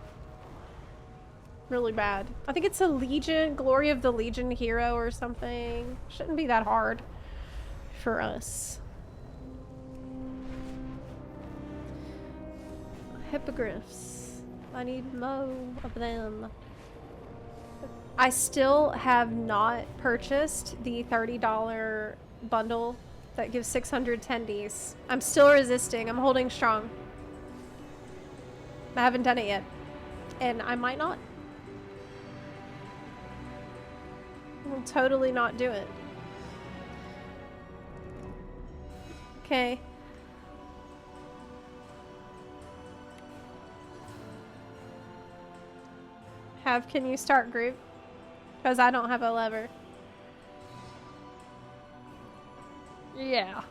really bad. I think it's a Legion, Glory of the Legion hero or something. Shouldn't be that hard for us. Hippogriffs. I need more of them. I still have not purchased the $30 bundle that gives 600 tendies. I'm still resisting. I'm holding strong. I haven't done it yet. And I might not. I will totally not do it. Okay. Can you start group? Because I don't have a lever. Yeah.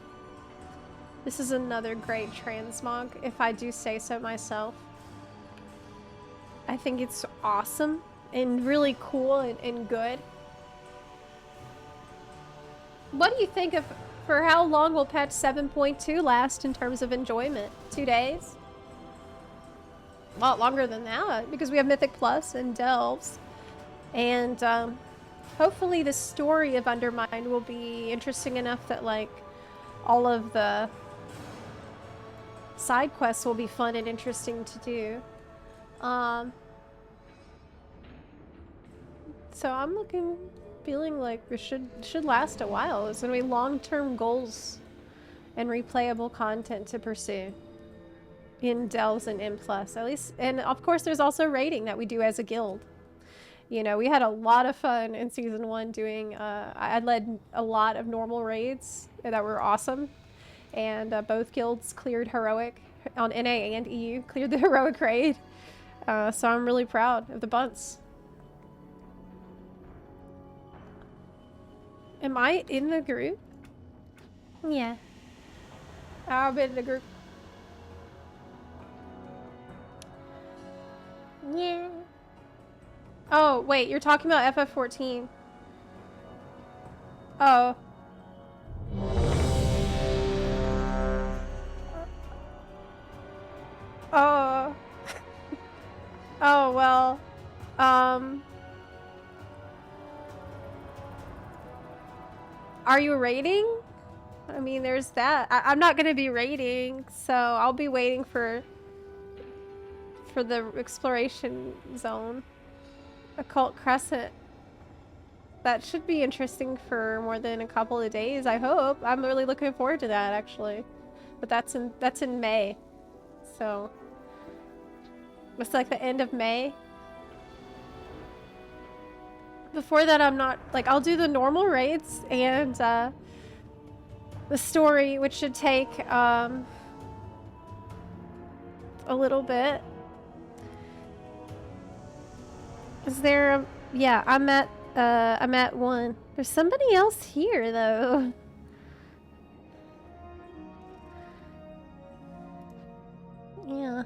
This is another great transmog, if I do say so myself. I think it's awesome and really cool and good. What do you think of, for how long will patch 7.2 last in terms of enjoyment? 2 days? A lot longer than that, because we have Mythic Plus and Delves. And hopefully the story of Undermine will be interesting enough that like all of the side quests will be fun and interesting to do. So I'm feeling like it should last a while. It's gonna be long-term goals and replayable content to pursue. in Delves and M+, at least. And of course, there's also raiding that we do as a guild. You know, we had a lot of fun in Season 1 doing, I led a lot of normal raids that were awesome. And both guilds cleared heroic on NA and EU, cleared the heroic raid. So I'm really proud of the bunts. Am I in the group? Yeah. I've been in the group. Yeah. Oh, wait, you're talking about FF14. Oh. Oh. Oh, well. Are you raiding? I mean, there's that. I'm not gonna be raiding, so I'll be waiting for the exploration zone. Occult Crescent. That should be interesting for more than a couple of days, I hope. I'm really looking forward to that, actually. But that's in May. So it's like the end of May. Before that, I'm not, like, I'll do the normal raids and the story, which should take a little bit. Is there a, yeah, I'm at 1. There's somebody else here though. Yeah.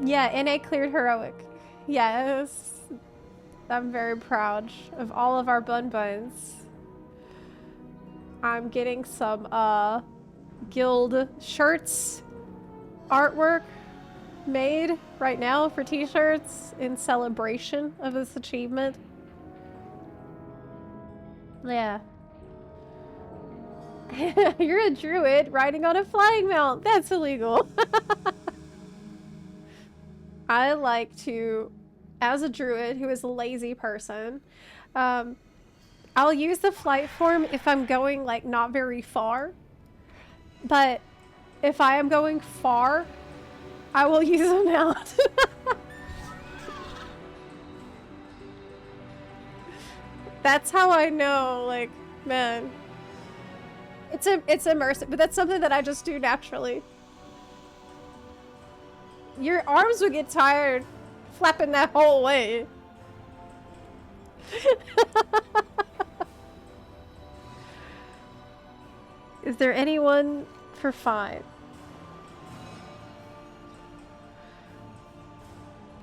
Yeah, NA cleared heroic. Yes. I'm very proud of all of our buns. I'm getting some guild shirts artwork made right now for t-shirts in celebration of this achievement. Yeah. You're a druid riding on a flying mount. That's illegal. I like to, as a druid who is a lazy person, I'll use the flight form if I'm going like not very far. But if I am going far, I will use a mount. That's how I know, like, man. It's immersive, but that's something that I just do naturally. Your arms would get tired flapping that whole way. Is there anyone for 5?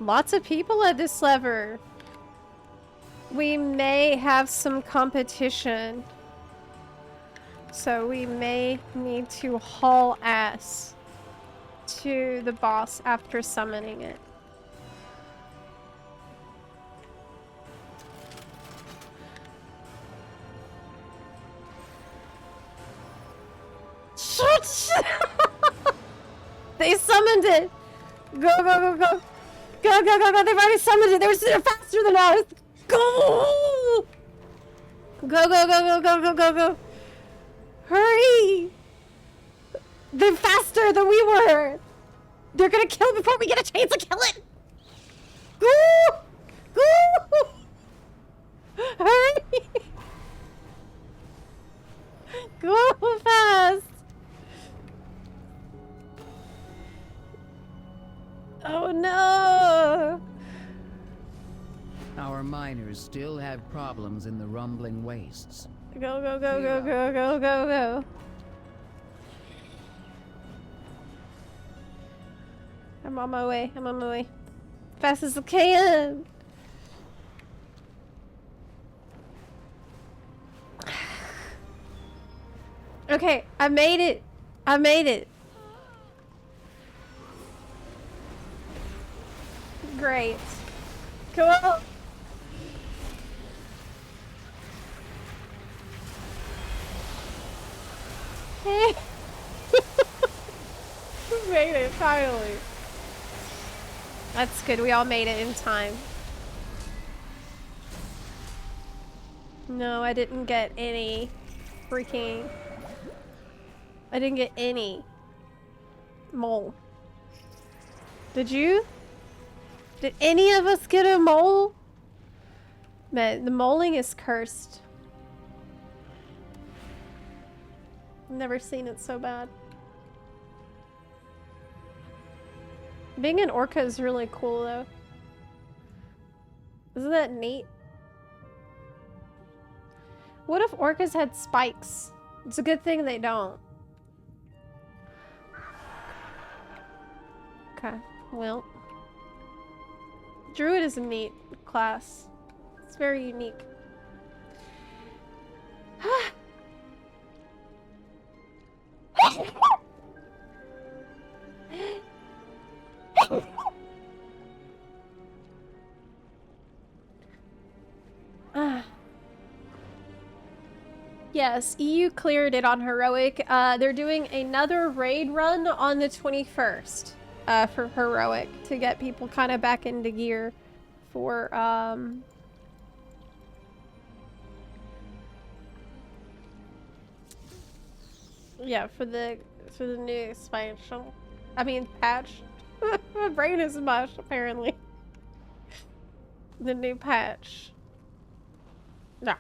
Lots of people at this lever. We may have some competition. So we may need to haul ass to the boss after summoning it. Shit! They summoned it! Go, go, go, go! Go, go, go, go! They've already summoned it! They're faster than us! Go! Go, go, go, go, go, go, go, go! Hurry! They're faster than we were! They're gonna kill it before we get a chance to kill it! Go! Go! Hurry! Go fast! Oh no! Our miners still have problems in the rumbling wastes. Go, go, go, go, go, go, go, go. I'm on my way. I'm on my way. Fast as I can. Okay, I made it. I made it. Great. Cool. Hey. We made it, finally. That's good, we all made it in time. No, I didn't get any freaking I didn't get any mole. Did you? Did any of us get a mole? Man, the moling is cursed. I've never seen it so bad. Being an orca is really cool though. Isn't that neat? What if orcas had spikes? It's a good thing they don't. Okay, well. Druid is a neat class. It's very unique. Yes, EU cleared it on Heroic. They're doing another raid run on the 21st for Heroic to get people kind of back into gear for yeah, for the new expansion. I mean patch. My brain is mush apparently. The new patch. No.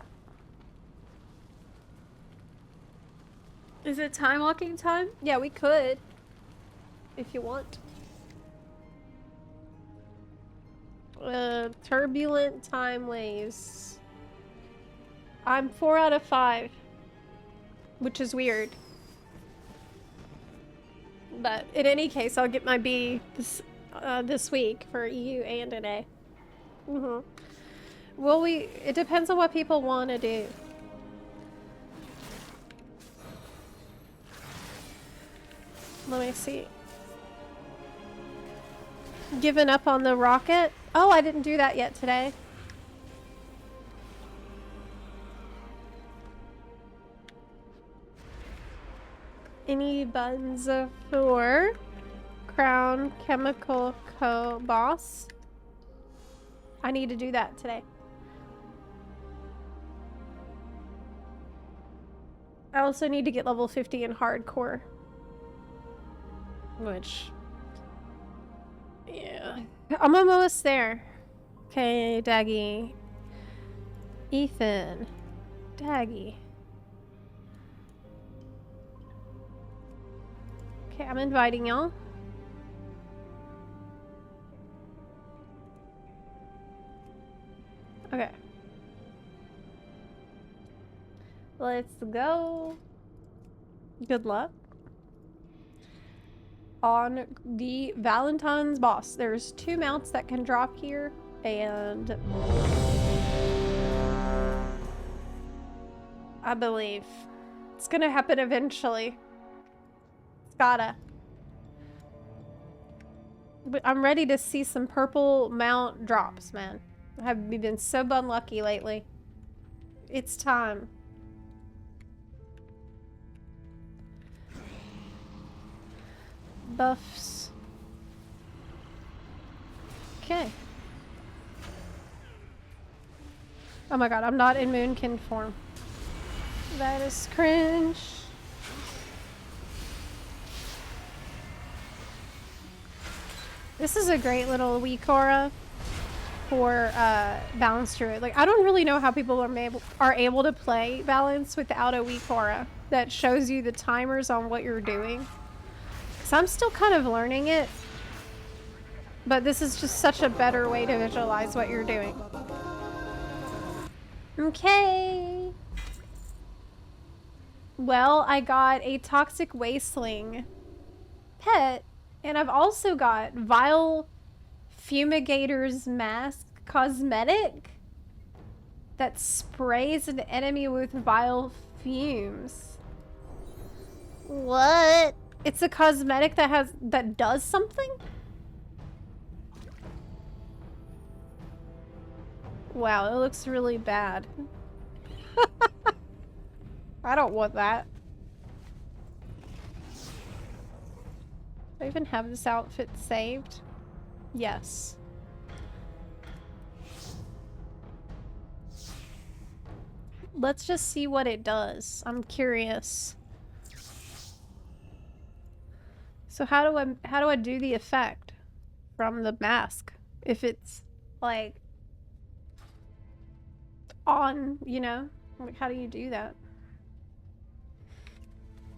Is it time walking time? Yeah, we could. If you want. Turbulent time ways. I'm 4 out of 5. Which is weird. But in any case, I'll get my B this week for EU and an A. Well, it depends on what people want to do. Let me see. Giving up on the rocket? Oh, I didn't do that yet today. Any buns for Crown Chemical Co. boss? I need to do that today. I also need to get level 50 in hardcore. Which... yeah. I'm almost there. Okay, Daggy. Ethan. Daggy. Okay, I'm inviting y'all. Okay. Let's go. Good luck. On the Valentine's boss. There's 2 mounts that can drop here, and I believe it's gonna happen eventually. It's gotta. But I'm ready to see some purple mount drops, man. I've been so unlucky lately. It's time. Buffs. Okay. Oh my god, I'm not in Moonkin form. That is cringe. This is a great little weak aura for Balance Druid. Like, I don't really know how people are able to play Balance without a weak aura that shows you the timers on what you're doing. So I'm still kind of learning it, but this is just such a better way to visualize what you're doing. Okay. Well, I got a Toxic Wasteling pet, and I've also got Vile Fumigator's Mask cosmetic that sprays an enemy with vile fumes. What? It's a cosmetic that does something? Wow, it looks really bad. I don't want that. Do I even have this outfit saved? Yes. Let's just see what it does. I'm curious. So how do I do the effect from the mask if it's like on, you know? Like, how do you do that?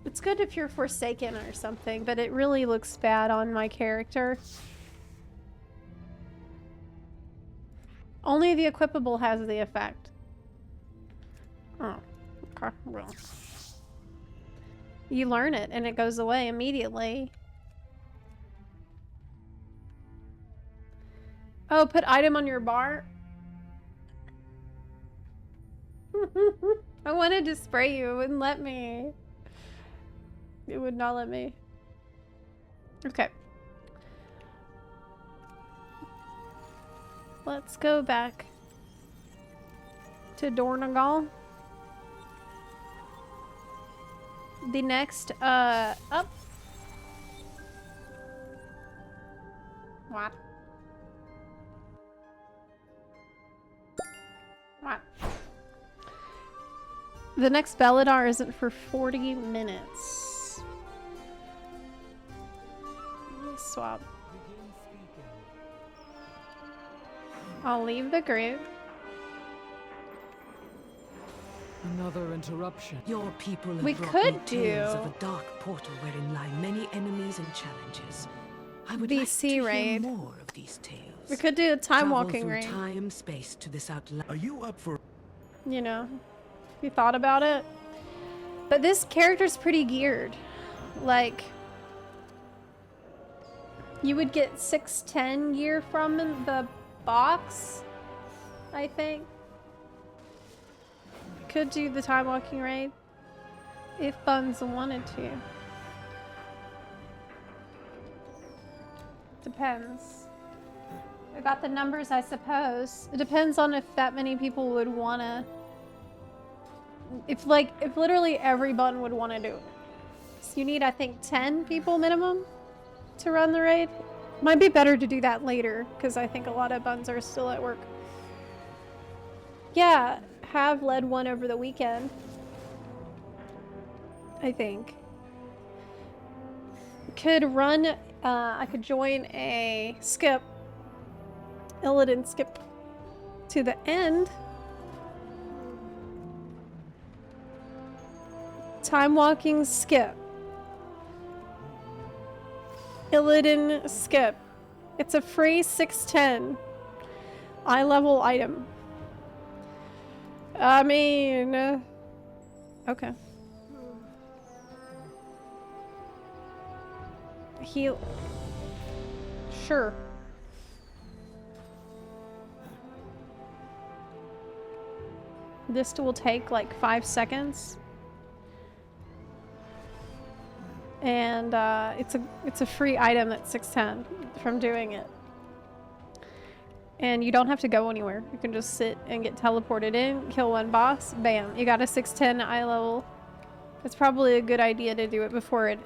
It's good if you're Forsaken or something, but it really looks bad on my character. Only the equipable has the effect. Oh, okay, well. You learn it and it goes away immediately. Oh, put item on your bar? I wanted to spray you, it wouldn't let me. It would not let me. Okay. Let's go back to Dornagal. The next, up. What? What? The next Belladar isn't for 40 minutes. Let me swap. I'll leave the group. Another interruption. Your people have We brought could me tales do- of a dark portal wherein lie many enemies and challenges. I would BC like to raid. hear more of these tales. We could do a time Travel walking through raid. time, space to this outland. Are you up for... You know, if you thought about it. But this character's pretty geared. Like, you would get 610 gear from the box, I think. Could do the time walking raid if Buns wanted to. Depends. I got the numbers, I suppose. It depends on if that many people would wanna. If literally every bun would want to do it. So you need, I think, 10 people minimum to run the raid. Might be better to do that later because I think a lot of buns are still at work. Yeah, have led one over the weekend. I think. Could run, I could join a skip. Illidan skip to the end. Time walking skip. Illidan skip. It's a free 610 eye level item. I mean, okay. Heal. Sure. This will take like 5 seconds. And it's a free item that's 610 from doing it. And you don't have to go anywhere. You can just sit and get teleported in, kill one boss, bam, you got a 610 eye level. It's probably a good idea to do it before it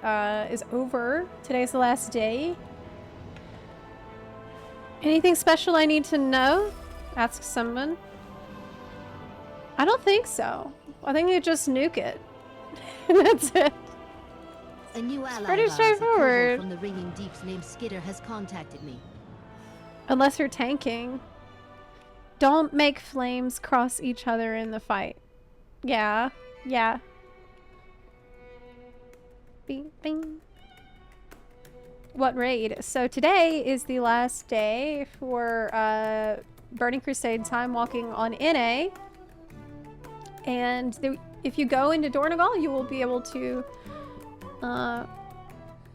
is over. Today's the last day. Anything special I need to know? Ask someone. I don't think so. I think you just nuke it. That's it. A new ally pretty of ours, a straightforward. kobold from the Ringing Deeps named Skidder has contacted me. Unless you're tanking. Don't make flames cross each other in the fight. Yeah. Yeah. Bing, bing. What raid? So today is the last day for Burning Crusade time walking on NA. And if you go into Dornagal, you will be able to...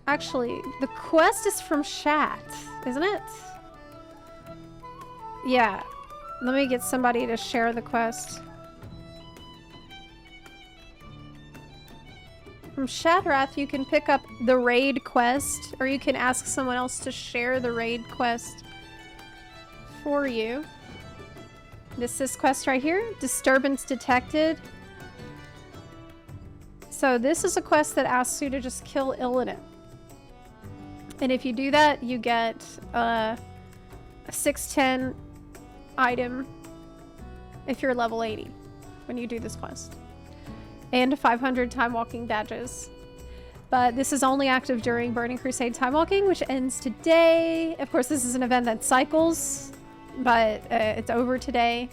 actually, the quest is from Shat, isn't it? Yeah. Let me get somebody to share the quest. From Shadrath, you can pick up the raid quest, or you can ask someone else to share the raid quest for you. This quest right here, Disturbance Detected. So this is a quest that asks you to just kill Illidan. And if you do that, you get a 610 item if you're level 80 when you do this quest. And 500 time walking badges. But this is only active during Burning Crusade Time Walking, which ends today. Of course, this is an event that cycles, but it's over today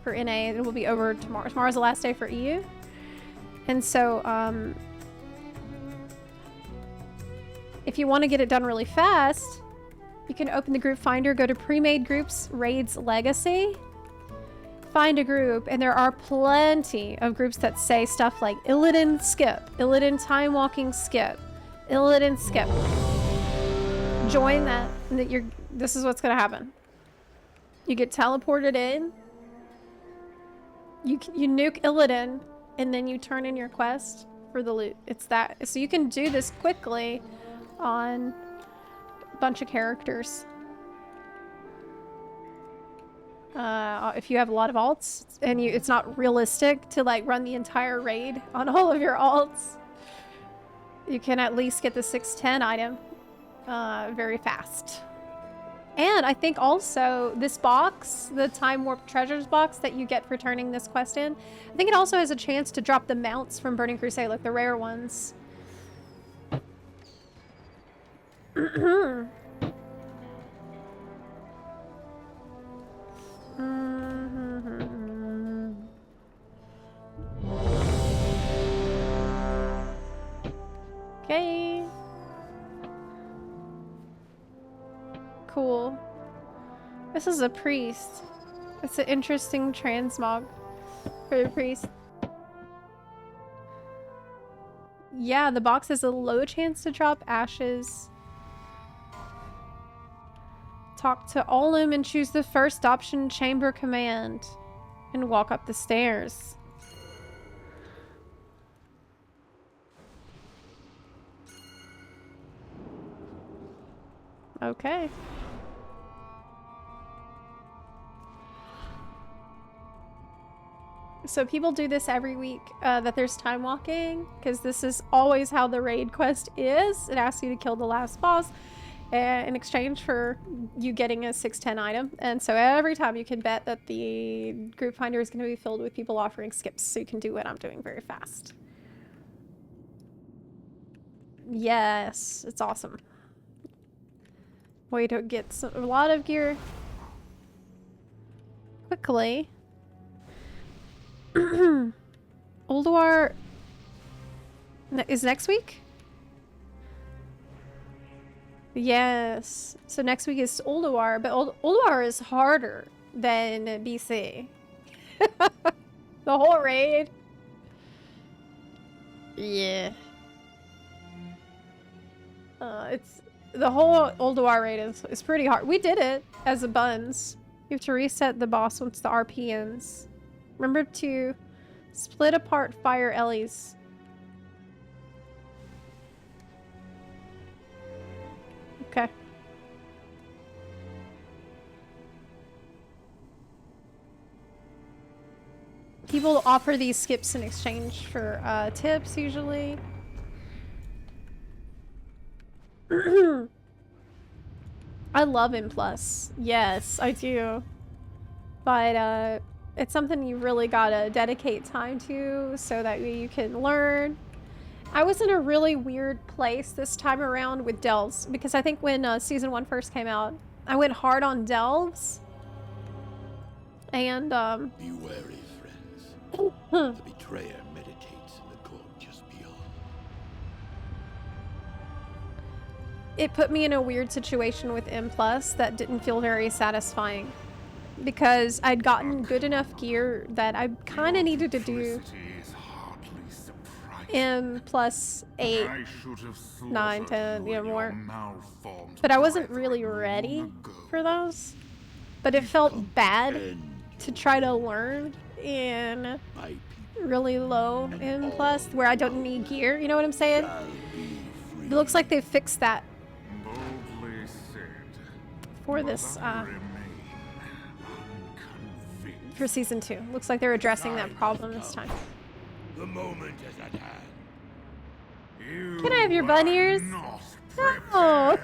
for NA. It will be over tomorrow. Tomorrow's the last day for EU. And so, if you want to get it done really fast, you can open the group finder, go to pre-made groups, raids legacy, find a group, and there are plenty of groups that say stuff like Illidan skip, Illidan time walking skip, Illidan skip. Join that, and this is what's gonna happen. You get teleported in, you nuke Illidan, and then you turn in your quest for the loot. It's that, so you can do this quickly on a bunch of characters. If you have a lot of alts and it's not realistic to like run the entire raid on all of your alts, you can at least get the 610 item very fast. And I think also this box, the Time Warp Treasures box that you get for turning this quest in, I think it also has a chance to drop the mounts from Burning Crusade, like the rare ones. Okay. Cool. This is a priest. It's an interesting transmog for the priest. Yeah, the box has a low chance to drop ashes. Talk to Olum and choose the first option chamber command and walk up the stairs. Okay. So people do this every week, that there's time walking, because this is always how the raid quest is. It asks you to kill the last boss in exchange for you getting a 610 item. And so every time you can bet that the group finder is going to be filled with people offering skips, so you can do what I'm doing very fast. Yes, it's awesome. Way to get a lot of gear quickly. Ulduar is next week? Yes. So next week is Ulduar, but Ulduar is harder than BC. The whole raid. Yeah. It's the whole Ulduar raid is pretty hard. We did it as a buns. You have to reset the boss once the RP ends. Remember to split apart fire Ellie's. Okay. People offer these skips in exchange for tips usually. I love M+. Yes, I do. But it's something you really gotta dedicate time to so that you can learn. I was in a really weird place this time around with delves, because I think when season 1 first came out, I went hard on delves. And be wary, friends. The betrayer meditates in the court just beyond. It put me in a weird situation with M+ that didn't feel very satisfying, because I'd gotten good enough gear that I kind of needed to do M plus 8, 9, 10, you know, more. But I wasn't really ready for those. But it felt bad to try to learn in really low M+, where I don't need gear, you know what I'm saying? It looks like they fixed that for this, for season 2. Looks like they're addressing that problem this time. The moment is at hand. Can I have your bunny ears? No.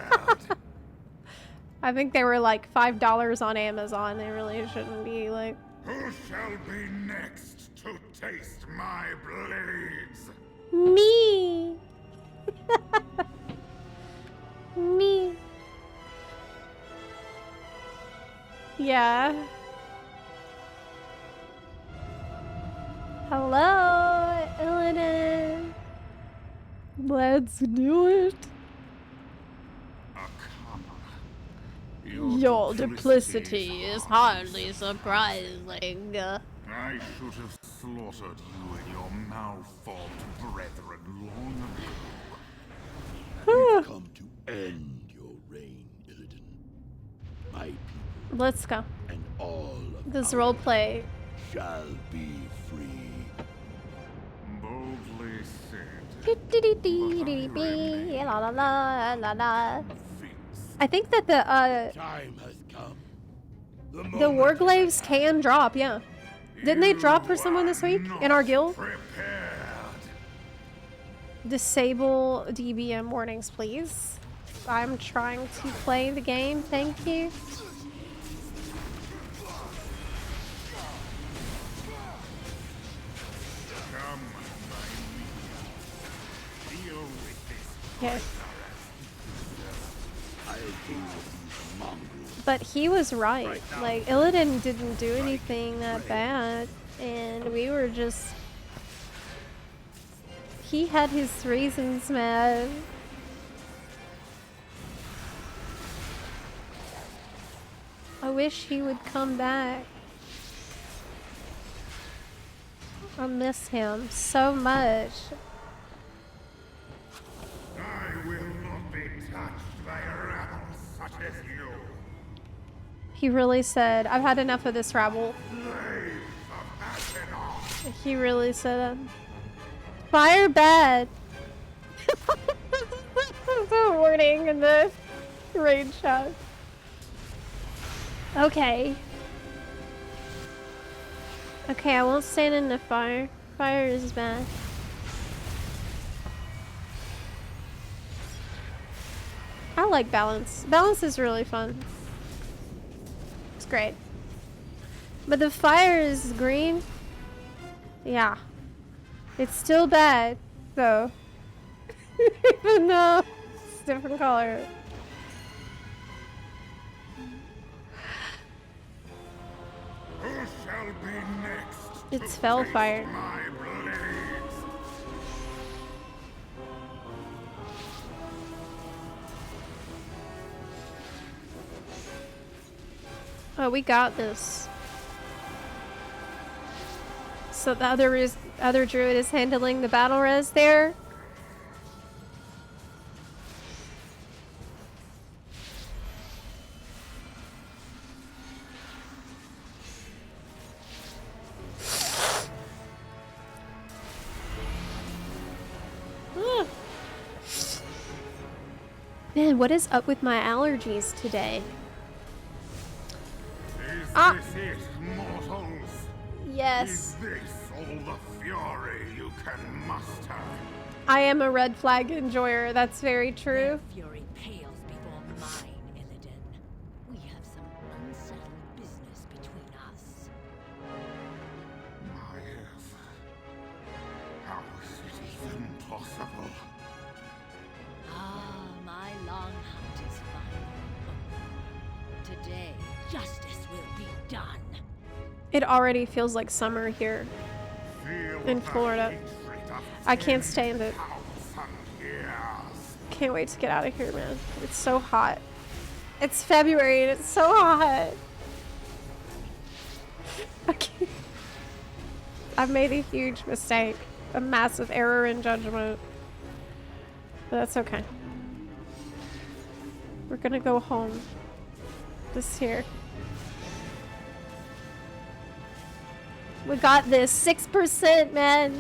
I think they were like $5 on Amazon. They really shouldn't be like. Who shall be next to taste my blades? Me. Me. Yeah. Hello, Illidan. Let's do it. Your duplicity is hardly surprising. I should have slaughtered you and your malformed brethren long ago. We've come to end your reign, Illidan. My people Let's go. and all of This our roleplay. shall be free. Boldly said. La la la la la. I think that the Time has come. the Warglaves can drop, yeah. Didn't they drop for someone this week in our guild? Disable DBM warnings, please. I'm trying to play the game, thank you. Okay. But he was right. Like, Illidan didn't do anything that bad, and we were just... He had his reasons, man. I wish he would come back. I miss him so much. I will not be touched by a rabble such as you. He really said, I've had enough of this rabble. He really said that. Fire bad. The warning in the raid chat. Okay. Okay, I won't stand in the fire. Fire is bad. I like balance. Balance is really fun. It's great. But the fire is green. Yeah. It's still bad, though. Even though it's a different color. Who shall be next? It's Fellfire. My blades. Oh, we got this. So the other druid is handling the battle res there. Man, what is up with my allergies today? Is this it, mortals? Yes. Is this all the fury you can muster? I am a red flag enjoyer, that's very true. Their fury pales before mine, Illidan. We have some unsettled business between us. Maiev. How is it even possible? Ah, my long hunt is final. Today, justice will be done. It already feels like summer here in Florida. I can't stand it. Can't wait to get out of here, man. It's so hot. It's February and it's so hot. Okay. I've made a huge mistake. A massive error in judgment. But that's okay. We're gonna go home. This here. We got this. 6%, man.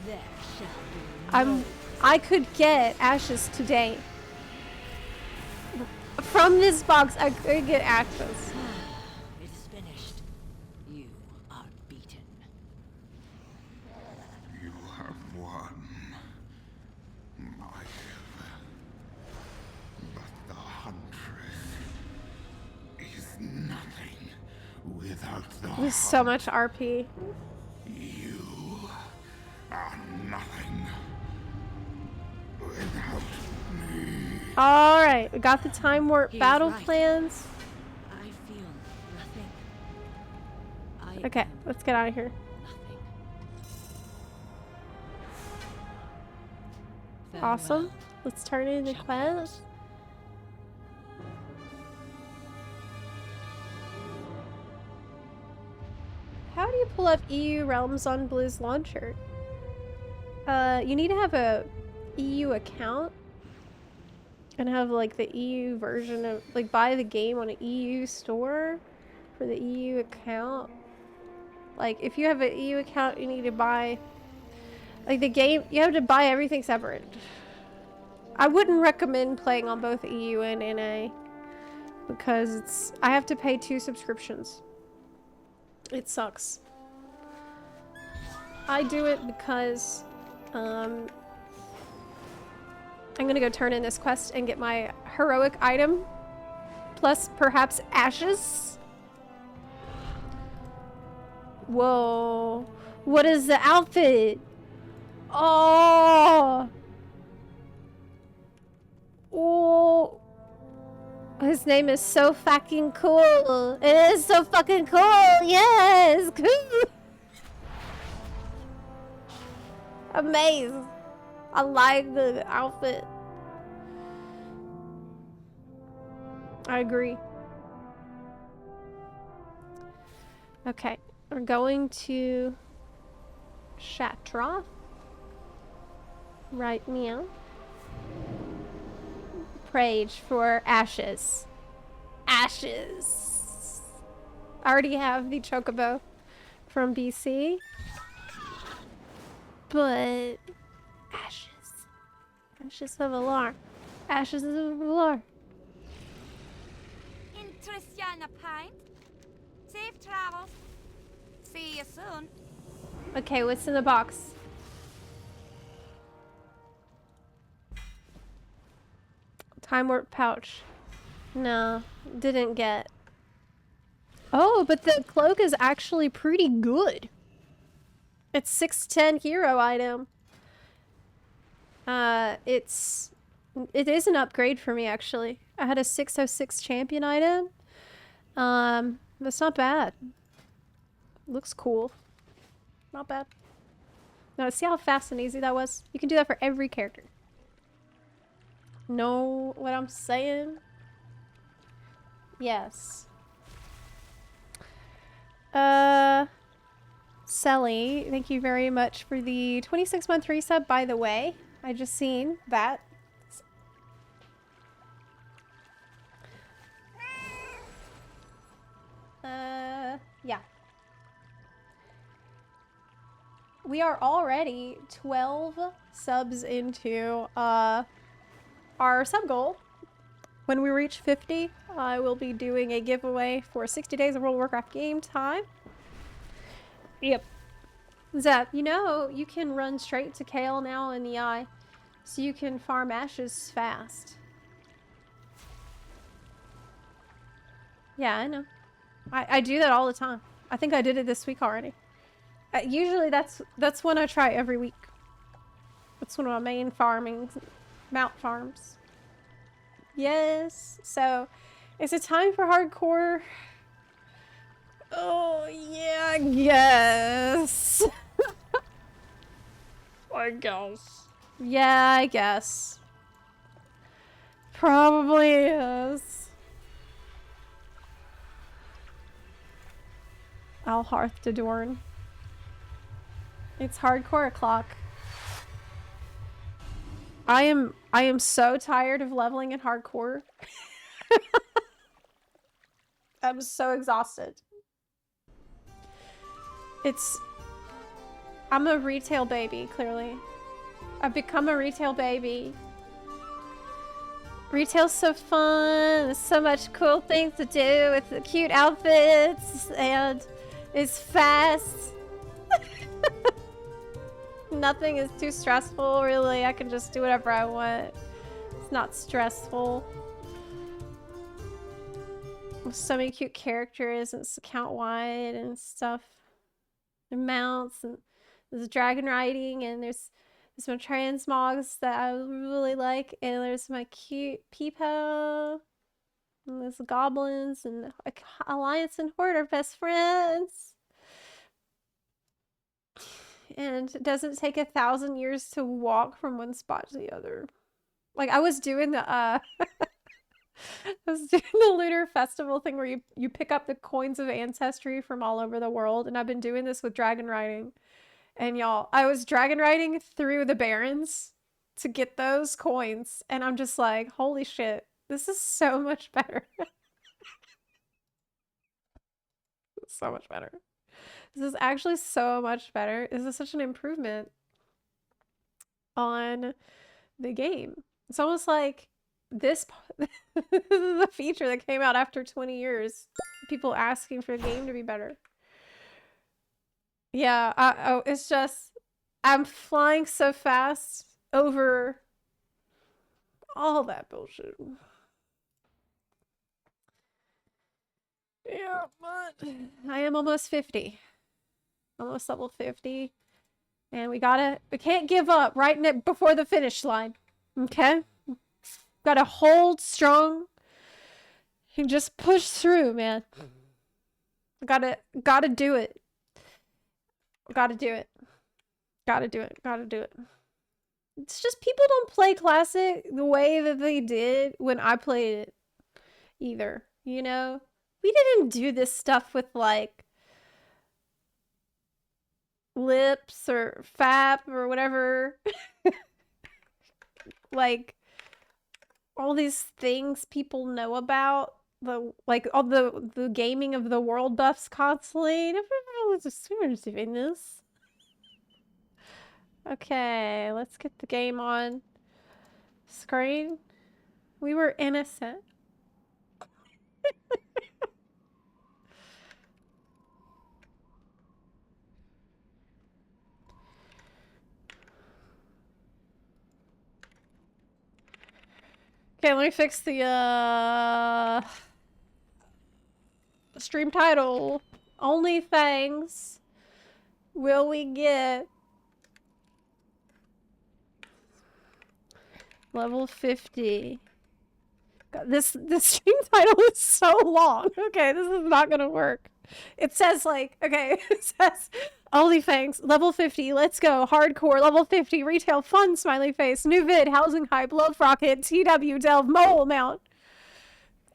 There shall be I could get ashes today. From this box, I could get ashes. It is finished. You are beaten. You have won, Maiev. But the Huntress is nothing without the There's so much RP. You are nothing without me. Alright, we got the time warp He is battle right. plans. I feel nothing. Okay, let's get out of here. Awesome. Let's turn in the quest. How do you pull up EU realms on Blizz Launcher? You need to have a EU account and have like the EU version of, like, buy the game on an EU store for the EU account. Like, if you have an EU account, you need to buy, like, the game, you have to buy everything separate. I wouldn't recommend playing on both EU and NA because I have to pay 2 subscriptions. It sucks. I do it because I'm gonna go turn in this quest and get my heroic item, plus perhaps ashes. Whoa. What is the outfit? Oh. Oh. His name is so fucking cool. It is so fucking cool. Yes. Cool. Amazing. I like the outfit. I agree. Okay, we're going to Shatra right now. Prage for ashes. Ashes. I already have the chocobo from BC. But ashes. Ashes of Alar. Ashes of Alar. Interestiana pint. Safe travels. See you soon. Okay, what's in the box? Time warp pouch. No, didn't get. Oh, but the cloak is actually pretty good. It's 610 hero item. It is an upgrade for me actually. I had a 606 champion item. That's not bad. Looks cool. Not bad. No, see how fast and easy that was? You can do that for every character. Know what I'm saying? Yes. Selly, thank you very much for the 26-month resub, by the way. I just seen that. Yeah. We are already 12 subs into, our sub goal. When we reach 50, I will be doing a giveaway for 60 days of World of Warcraft game time. Yep. Zep, you know, you can run straight to Kale now in the eye, so you can farm ashes fast. Yeah, I know. I do that all the time. I think I did it this week already. Usually that's when I try every week. That's one of my main farming mount farms. Yes. So, is it time for hardcore? Oh yeah, I guess. I guess. Yeah, I guess. Probably is. Alhearth to Dorn. It's hardcore o'clock. I am so tired of leveling in hardcore. I'm so exhausted. I'm a retail baby, clearly. I've become a retail baby. Retail's so fun. There's so much cool things to do with the cute outfits, and it's fast. Nothing is too stressful, really. I can just do whatever I want. It's not stressful. There's so many cute characters, and it's account wide and stuff. And mounts, and there's dragon riding, and there's There's my transmogs that I really like, and there's my cute peepo. And there's the goblins, and Alliance and Horde are best friends. And it doesn't take 1,000 years to walk from one spot to the other. Like, I was doing the I was doing the Lunar Festival thing where you pick up the coins of ancestry from all over the world, and I've been doing this with dragon riding. And y'all, I was dragon riding through the barrens to get those coins, and I'm just like, holy shit, this is so much better. So much better. This is actually so much better. This is such an improvement on the game. It's almost like this is a feature that came out after 20 years. People asking for the game to be better. Yeah, oh, it's just, I'm flying so fast over all that bullshit. Yeah, but I am almost 50. Almost level 50. And we can't give up right before the finish line. Okay? Gotta hold strong and just push through, man. Gotta do it. Gotta do it. Gotta do it. Gotta do it. It's just people don't play Classic the way that they did when I played it either, you know? We didn't do this stuff with, like, lips or fap or whatever. Like, all these things people know about. Like, all the gaming of the world buffs constantly. Everyone was doing this. Okay, let's get the game on screen. We were innocent. Okay, let me fix the stream title. OnlyFangs. Will we get level 50? God, this stream title is so long. Okay, this is not gonna work. It says, like, okay, it says OnlyFangs, level 50, let's go, hardcore, level 50, retail, fun, smiley face, new vid, housing hype, love rocket, TW, delve, mole mount,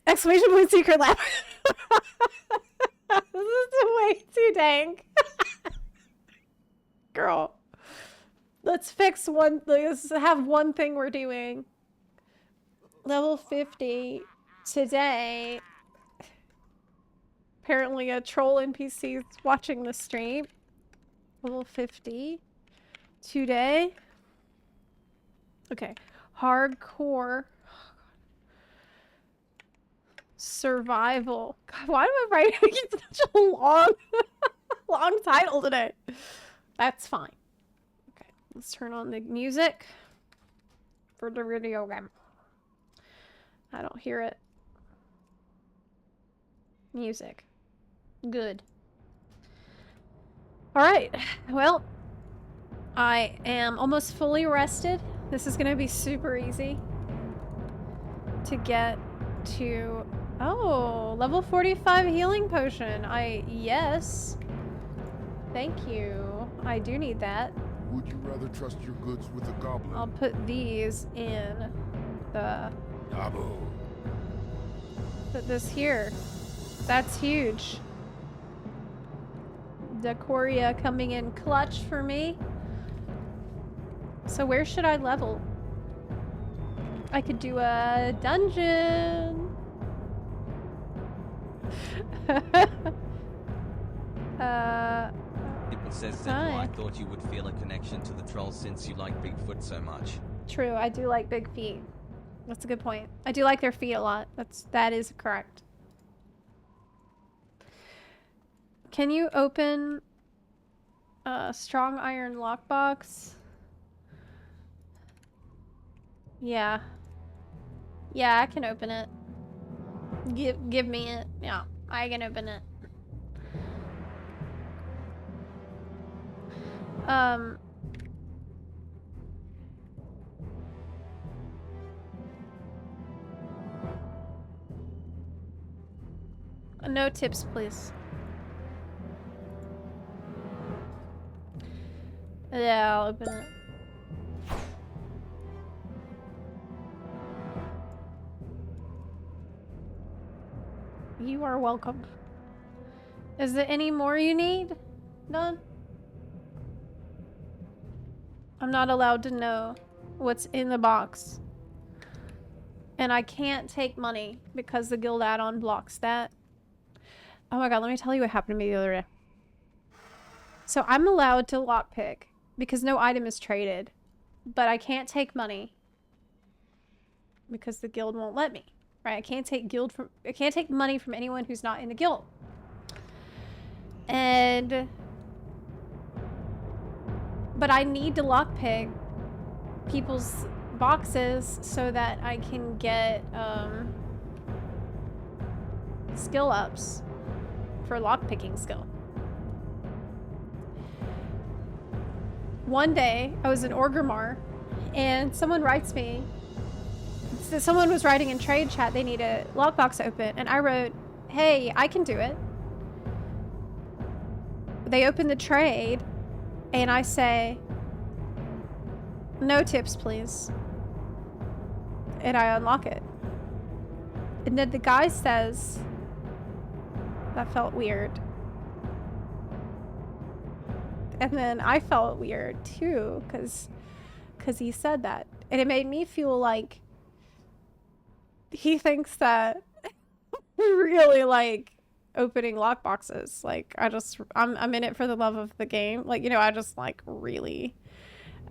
exclamation point, secret lab. This is way too dank. Girl. Let's fix one, let's have one thing we're doing. Level 50 today. Apparently a troll NPC is watching the stream. Level 50 today. Okay. Hardcore. Survival. God, why am I writing such a long title today? That's fine. Okay, let's turn on the music for the video game. I don't hear it. Music. Good. Alright, well, I am almost fully rested. This is gonna be super easy to get to. Oh, level 45 healing potion. Yes. Thank you. I do need that. Would you rather trust your goods with a goblin? I'll put these in the... Put this here. That's huge. Decoria coming in clutch for me. So where should I level? I could do a dungeon. It says Zepla, I thought you would feel a connection to the troll since you like Bigfoot so much. True, I do like big feet. That's a good point. I do like their feet a lot. That is correct. Can you open a strong iron lockbox? Yeah. Yeah, I can open it. Give me it. Yeah, I can open it. No tips, please. Yeah, I'll open it. You are welcome. Is there any more you need? None? I'm not allowed to know what's in the box. And I can't take money because the guild add-on blocks that. Oh my god, let me tell you what happened to me the other day. So I'm allowed to lockpick because no item is traded. But I can't take money because the guild won't let me. Right? I can't take money from anyone who's not in the guild. But I need to lockpick people's boxes so that I can get skill ups for lockpicking skill. One day I was in Orgrimmar and someone writes me. So someone was writing in trade chat they need a lockbox open, and I wrote, "Hey, I can do it." They open the trade, and I say, "No tips, please." And I unlock it. And then the guy says, "That felt weird." And then I felt weird too, because he said that. And it made me feel like he thinks that really like opening lockboxes. Like, I'm in it for the love of the game. Like, you know, I just like really,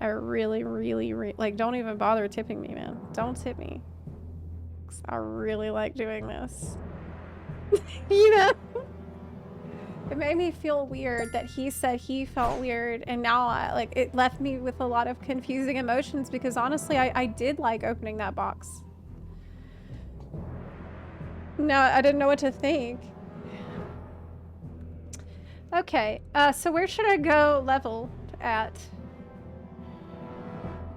like, don't even bother tipping me, man. Don't tip me. 'Cause I really like doing this. You know? It made me feel weird that he said he felt weird, and now it left me with a lot of confusing emotions because honestly, I did like opening that box. No, I didn't know what to think. Okay, so where should I go level at?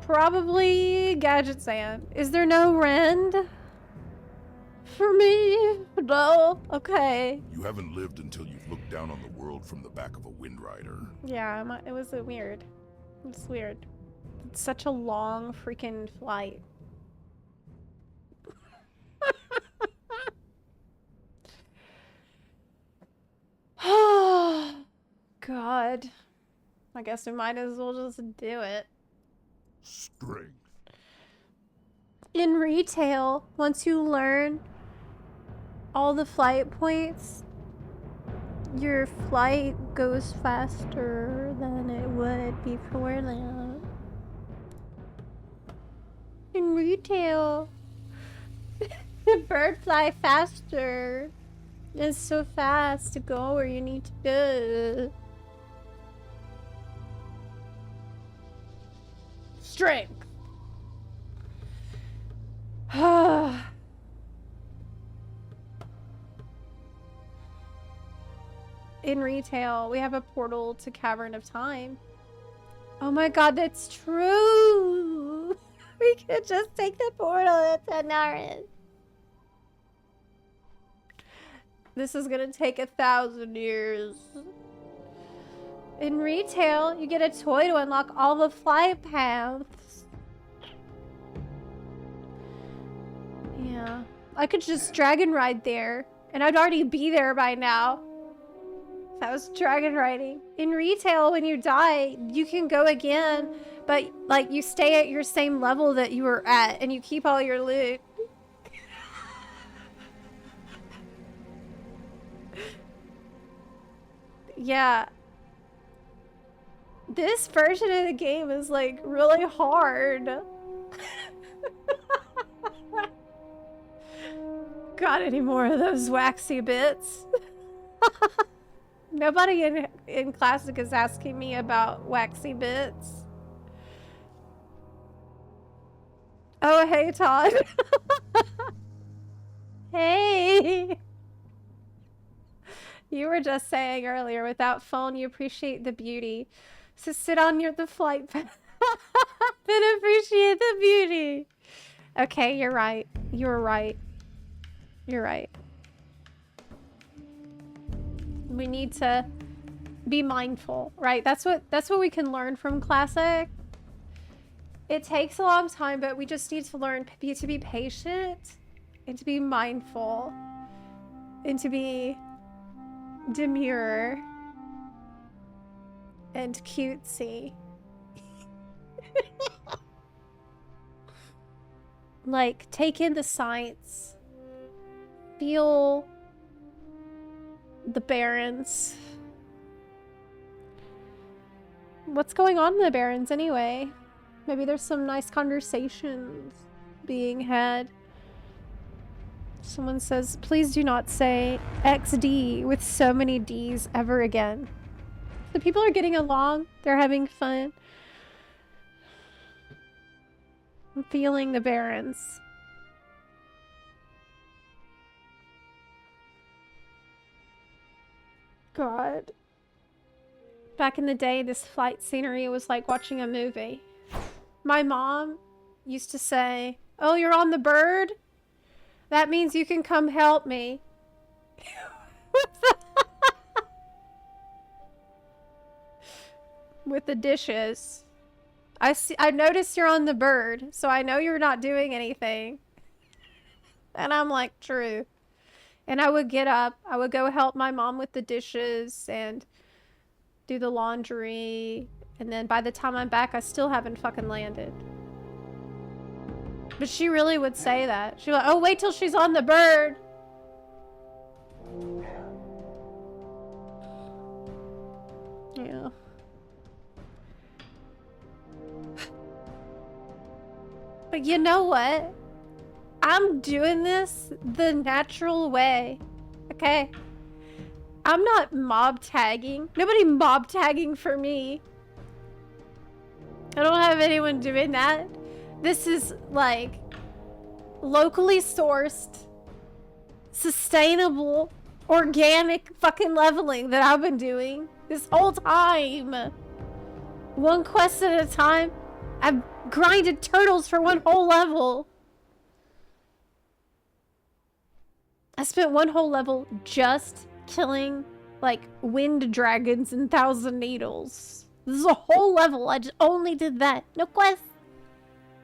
Probably Gadget Sand. Is there no rend for me? No? Okay. You haven't lived until you've looked down on the world from the back of a Wind Rider. Yeah, it was weird. It's weird. It's such a long freaking flight. Oh, God. I guess we might as well just do it. Strength. In retail, once you learn all the flight points, your flight goes faster than it would before that. In retail, the bird fly faster. It's so fast to go where you need to go. Strength. In retail, we have a portal to Cavern of Time. Oh my god, that's true! We could just take the portal at Tanaris. This is gonna take 1,000 years. In retail, you get a toy to unlock all the flight paths. Yeah. I could just dragon ride there, and I'd already be there by now. If I was dragon riding. In retail, when you die, you can go again, but like you stay at your same level that you were at, and you keep all your loot. Yeah. This version of the game is like really hard. Got any more of those waxy bits? Nobody in Classic is asking me about waxy bits. Oh, hey, Todd. Hey. You were just saying earlier, without phone, you appreciate the beauty. So sit on the flight path and appreciate the beauty. Okay, you're right. You're right. You're right. We need to be mindful, right? That's what we can learn from Classic. It takes a long time, but we just need to learn to be patient and to be mindful and to be demure and cutesy. Like, take in the sights. Feel the Barrens. What's going on in the Barrens anyway? Maybe there's some nice conversations being had. Someone says, please do not say XD with so many Ds ever again. The people are getting along. They're having fun. I'm feeling the Barrens. God. Back in the day, this flight scenery was like watching a movie. My mom used to say, oh, you're on the bird? That means you can come help me. With the dishes. I noticed you're on the bird, so I know you're not doing anything. And I'm like, true. And I would get up, I would go help my mom with the dishes and do the laundry. And then by the time I'm back, I still haven't fucking landed. But she really would say that. She'd be like, oh, wait till she's on the bird. Yeah. But you know what? I'm doing this the natural way. Okay? I'm not mob tagging. Nobody mob tagging for me. I don't have anyone doing that. This is like locally sourced, sustainable, organic fucking leveling that I've been doing this whole time. One quest at a time. I've grinded turtles for one whole level. I spent one whole level just killing like wind dragons and thousand needles. This is a whole level. I just only did that. No quest.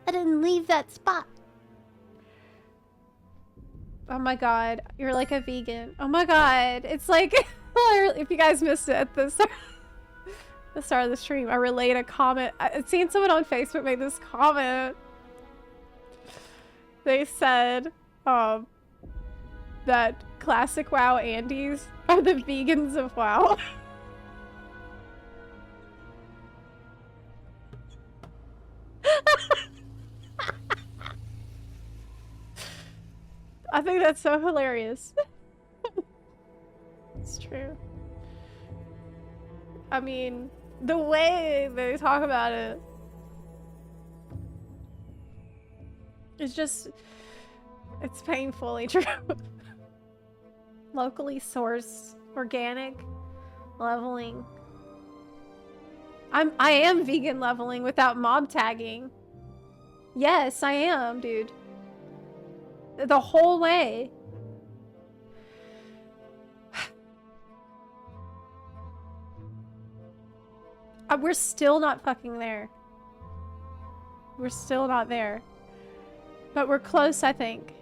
I didn't leave that spot. Oh my god. You're like a vegan. Oh my god. It's like, if you guys missed it at the start of the stream, I relayed a comment. I'd seen someone on Facebook make this comment. They said that classic WoW Andes are the vegans of WoW. I think that's so hilarious. It's true. I mean, the way they talk about it is just, it's painfully true. Locally sourced, organic leveling. I am vegan leveling without mob tagging. Yes, I am, dude. The whole way. We're still not fucking there. We're still not there. But we're close, I think.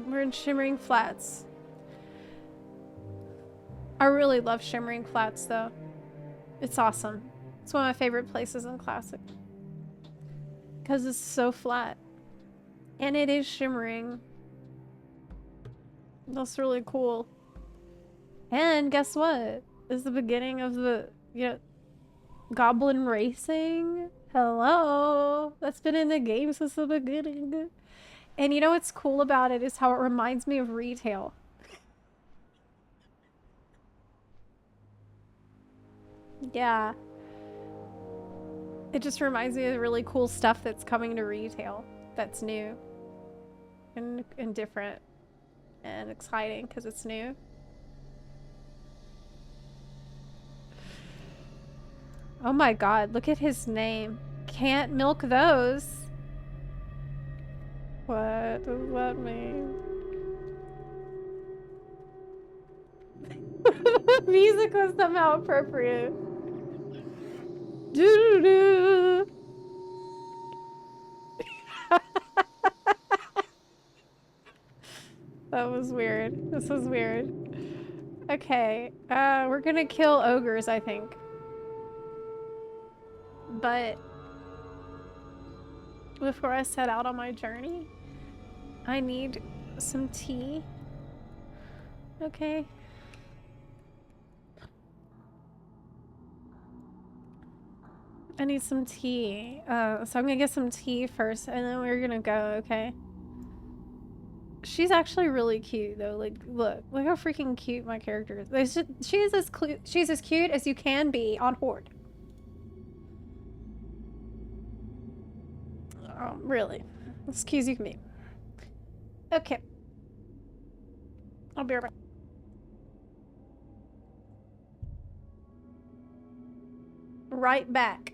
We're in Shimmering Flats. I really love Shimmering Flats, though. It's awesome. It's one of my favorite places in Classic. Because it's so flat. And it is shimmering. That's really cool. And guess what? It's the beginning of the, Goblin Racing. Hello. That's been in the game since the beginning. And you know what's cool about it is how it reminds me of retail. Yeah. It just reminds me of the really cool stuff that's coming to retail. That's new. And different. And exciting because it's new. Oh my god, look at his name. Can't milk those. What does that mean? Music was somehow appropriate. Doo-doo-doo. That was weird. This was weird. Okay, we're gonna kill ogres, I think. But before I set out on my journey, I need some tea. Okay. I need some tea. So I'm gonna get some tea first, and then we're gonna go, okay? She's actually really cute, though. Like, look how freaking cute my character is. She's as cute as you can be on Horde. Really. As cute as you can be. Okay. I'll be right back. Right back.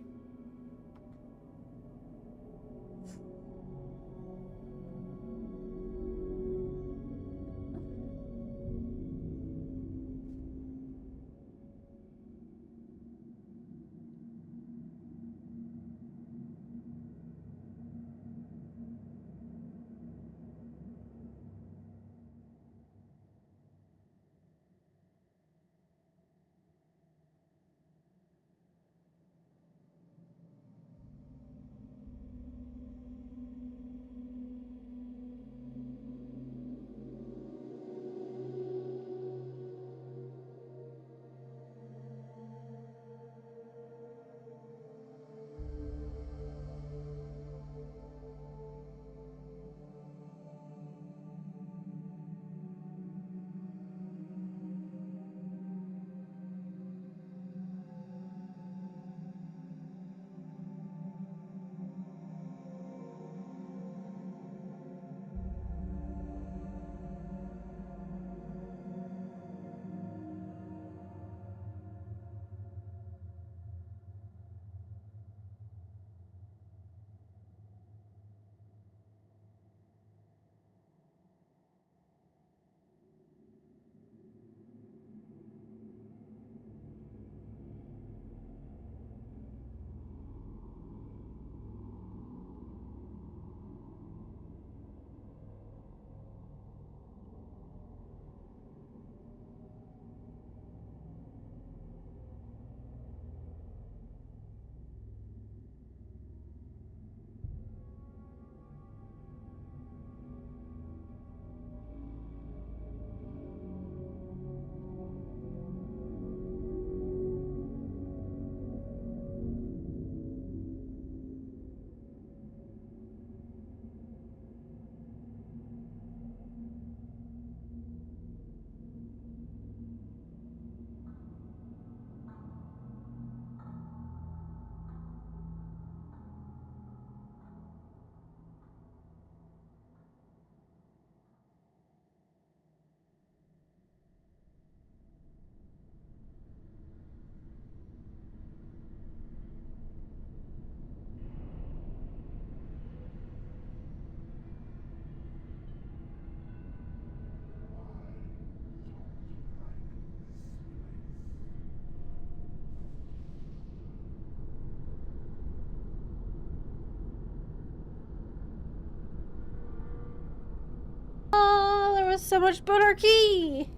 Oh, there was so much monarchy!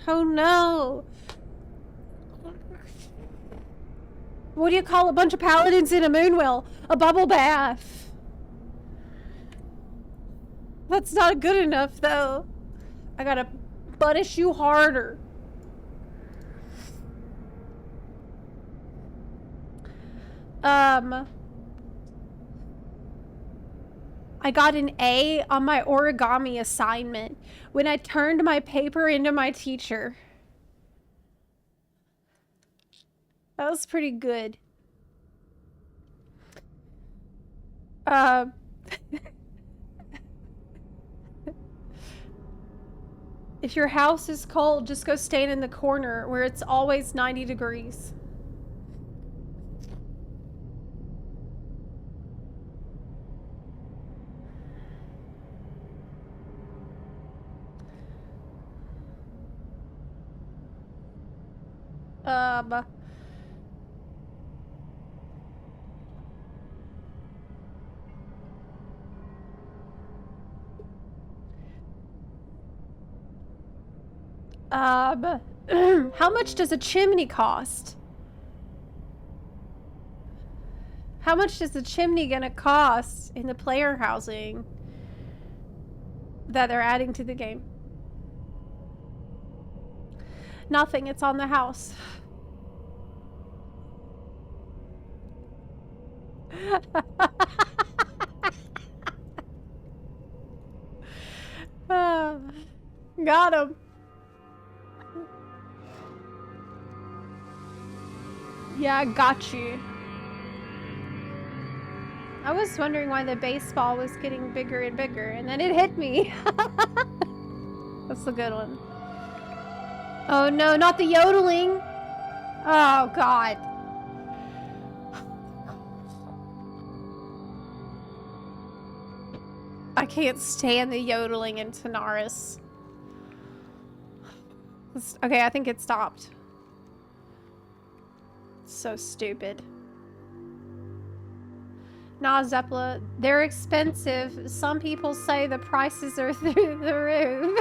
Oh no! What do you call a bunch of paladins in a moonwell? A bubble bath! That's not good enough, though. I gotta punish you harder. I got an A on my origami assignment when I turned my paper into my teacher. That was pretty good. If your house is cold, just go stand in the corner where it's always 90 degrees. Um. How much does a chimney cost? How much is the chimney gonna cost in the player housing that they're adding to the game? Nothing, it's on the house. Got him. Yeah, I got you. I was wondering why the baseball was getting bigger and bigger, and then it hit me. That's a good one. Oh no, not the yodeling. Oh god. I can't stand the yodeling in Tanaris. Okay, I think it stopped. So stupid. Nah, Zepla, they're expensive. Some people say the prices are through the roof.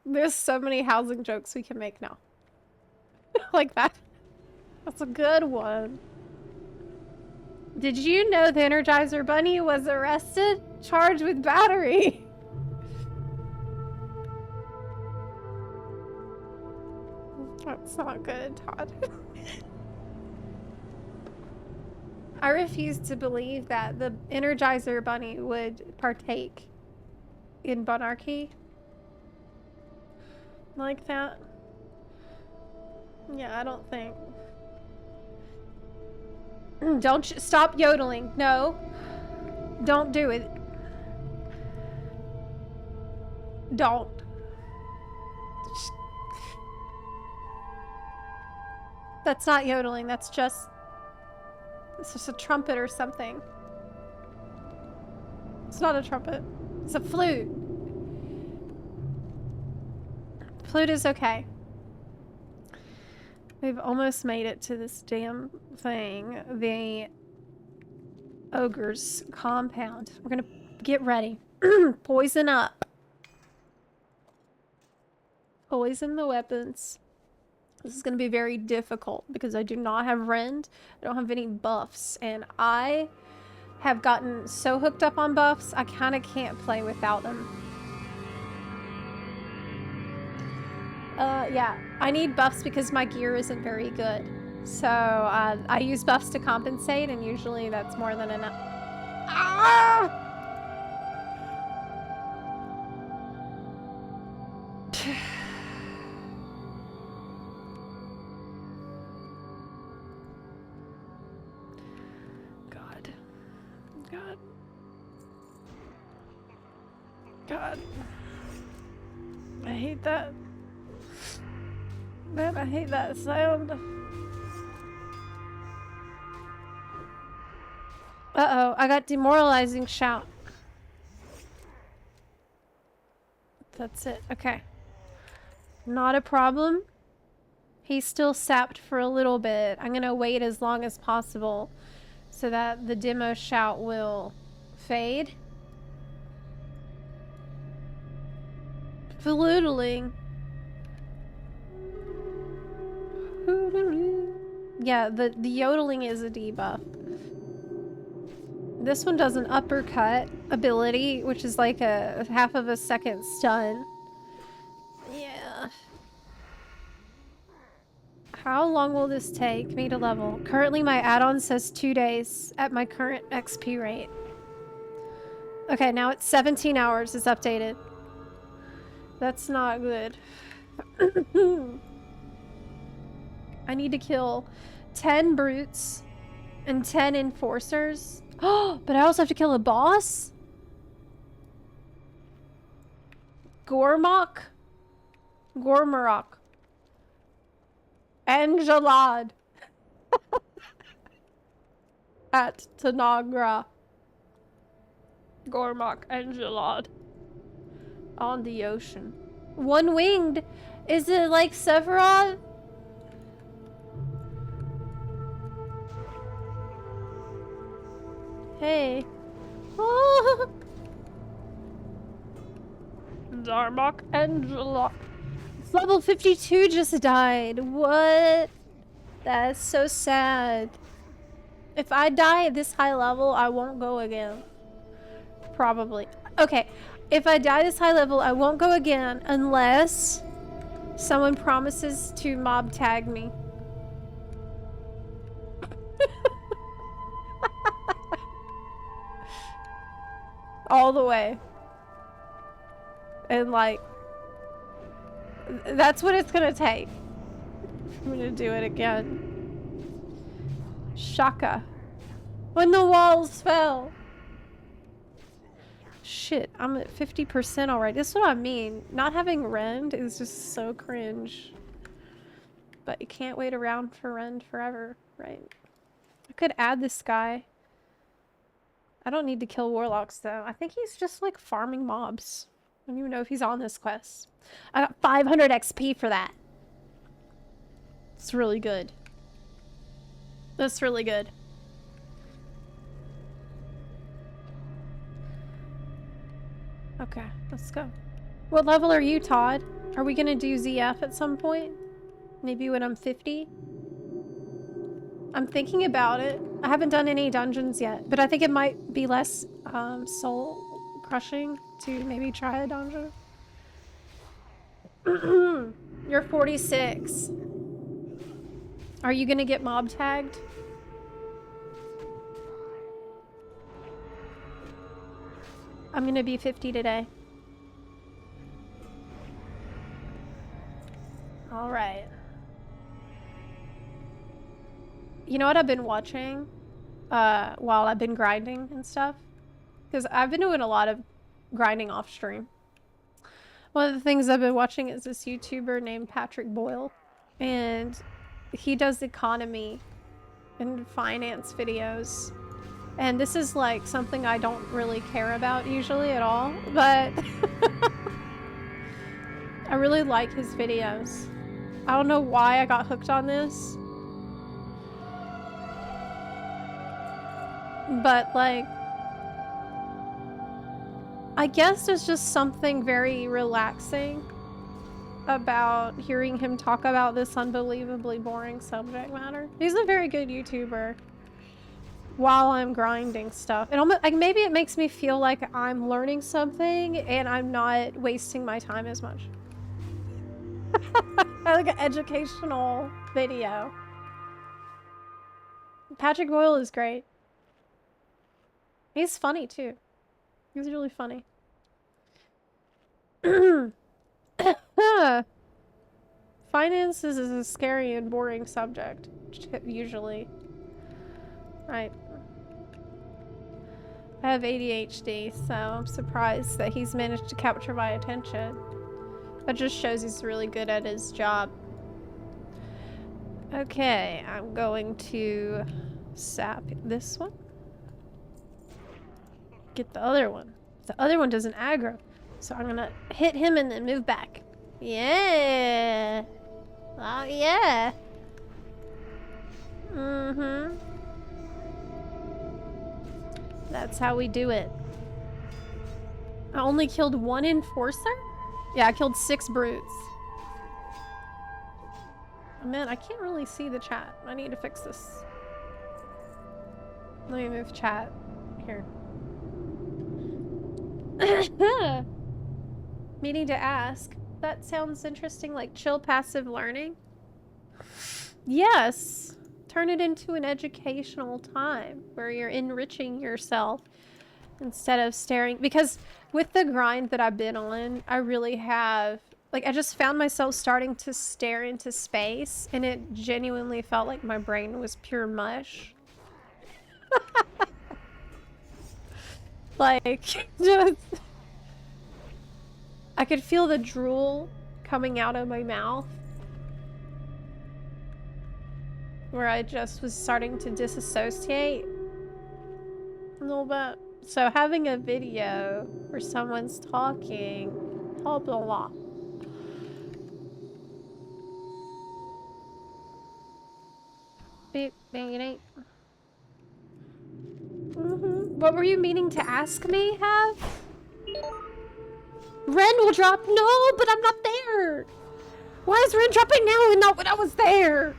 There's so many housing jokes we can make now. Like that. That's a good one. Did you know the Energizer Bunny was arrested? Charged with battery. That's not good, Todd. I refuse to believe that the Energizer Bunny would partake in bunarchy like that. Yeah, I don't think. Don't stop yodeling. No. Don't do it. Don't. That's not yodeling. It's just a trumpet or something. It's not a trumpet. It's a flute. Flute is okay. We've almost made it to this damn thing. The ogre's compound. We're gonna get ready. Poison up. Poison the weapons. This is gonna be very difficult because I do not have rend. I don't have any buffs, and I have gotten so hooked up on buffs, I kind of can't play without them. Yeah, I need buffs because my gear isn't very good. So, I use buffs to compensate, and usually that's more than enough. Ah! God. I hate that. Man, I hate that sound. Uh-oh, I got demoralizing shout. That's it. Okay. Not a problem. He's still sapped for a little bit. I'm gonna wait as long as possible so that the demo shout will fade. Fluttling. Yeah, the yodeling is a debuff. This one does an uppercut ability, which is like a half of a second stun. Yeah. How long will this take me to level? Currently my add-on says 2 days at my current XP rate. Okay, now it's 17 hours. It's updated. That's not good. I need to kill 10 brutes and 10 enforcers. Oh, but I also have to kill a boss? Gormok? Gormarok. Angelad. At Tanagra. Gormok and Gelad. On the ocean. One-winged? Is it like Sephiroth? Hey. Oh. Darmok and Gelad. Level 52 just died. What? That's so sad. If I die at this high level, I won't go again. Probably. Okay. If I die this high level, I won't go again unless someone promises to mob tag me. All the way. And like, that's what it's gonna take. I'm gonna do it again. Shaka. When the walls fell. Shit, I'm at 50% already. That's what I mean. Not having Rend is just so cringe. But you can't wait around for Rend forever, right? I could add this guy. I don't need to kill warlocks though. I think he's just like farming mobs. I don't even know if he's on this quest. I got 500 XP for that. It's really good. That's really good. Okay, let's go. What level are you, Todd? Are we gonna do ZF at some point? Maybe when I'm 50? I'm thinking about it. I haven't done any dungeons yet, but I think it might be less soul crushing to maybe try a dungeon. You're 46. Are you gonna get mob tagged? I'm gonna be 50 today. All right. You know what I've been watching while I've been grinding and stuff? Because I've been doing a lot of grinding off stream. One of the things I've been watching is this YouTuber named Patrick Boyle. And he does economy and finance videos. And this is like something I don't really care about usually at all, but I really like his videos. I don't know why I got hooked on this, but like, I guess there's just something very relaxing about hearing him talk about this unbelievably boring subject matter. He's a very good YouTuber. While I'm grinding stuff, and almost, like, maybe it makes me feel like I'm learning something and I'm not wasting my time as much. Like an educational video. Patrick Boyle is great. He's funny too. He's really funny. Finances is a scary and boring subject, usually. Right. I have ADHD, so I'm surprised that he's managed to capture my attention. That just shows he's really good at his job. Okay, I'm going to sap this one. Get the other one. The other one doesn't aggro, so I'm gonna hit him and then move back. Yeah! Oh yeah! Mm-hmm. That's how we do it. I only killed 1 enforcer? Yeah, I killed 6 brutes. Oh, man, I can't really see the chat. I need to fix this. Let me move chat. Here. Meaning to ask. That sounds interesting, like chill passive learning. Yes. Turn it into an educational time where you're enriching yourself instead of staring. Because with the grind that I've been on, I really have, like, I just found myself starting to stare into space, and it genuinely felt like my brain was pure mush. Like, just, I could feel the drool coming out of my mouth. Where I just was starting to disassociate a little bit. So having a video where someone's talking helps a lot. Beep, beep, What were you meaning to ask me, Have? Ren will drop? No, but I'm not there. Why is Ren dropping now and not when I was there?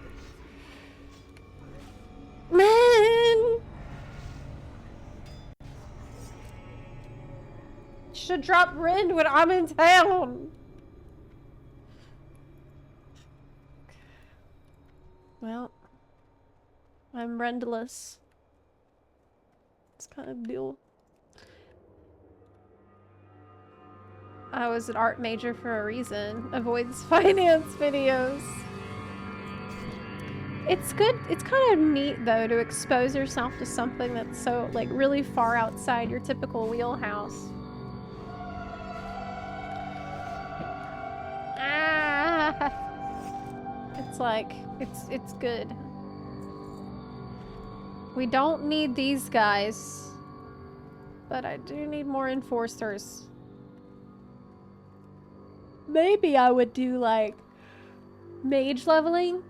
Man. Should drop Ren when I'm in town. Well, I'm Rendless. It's kind of deal. I was an art major for a reason. Avoids finance videos. It's good. It's kind of neat though to expose yourself to something that's so like really far outside your typical wheelhouse. Ah! It's like it's good. We don't need these guys, but I do need more enforcers. Maybe I would do like mage leveling.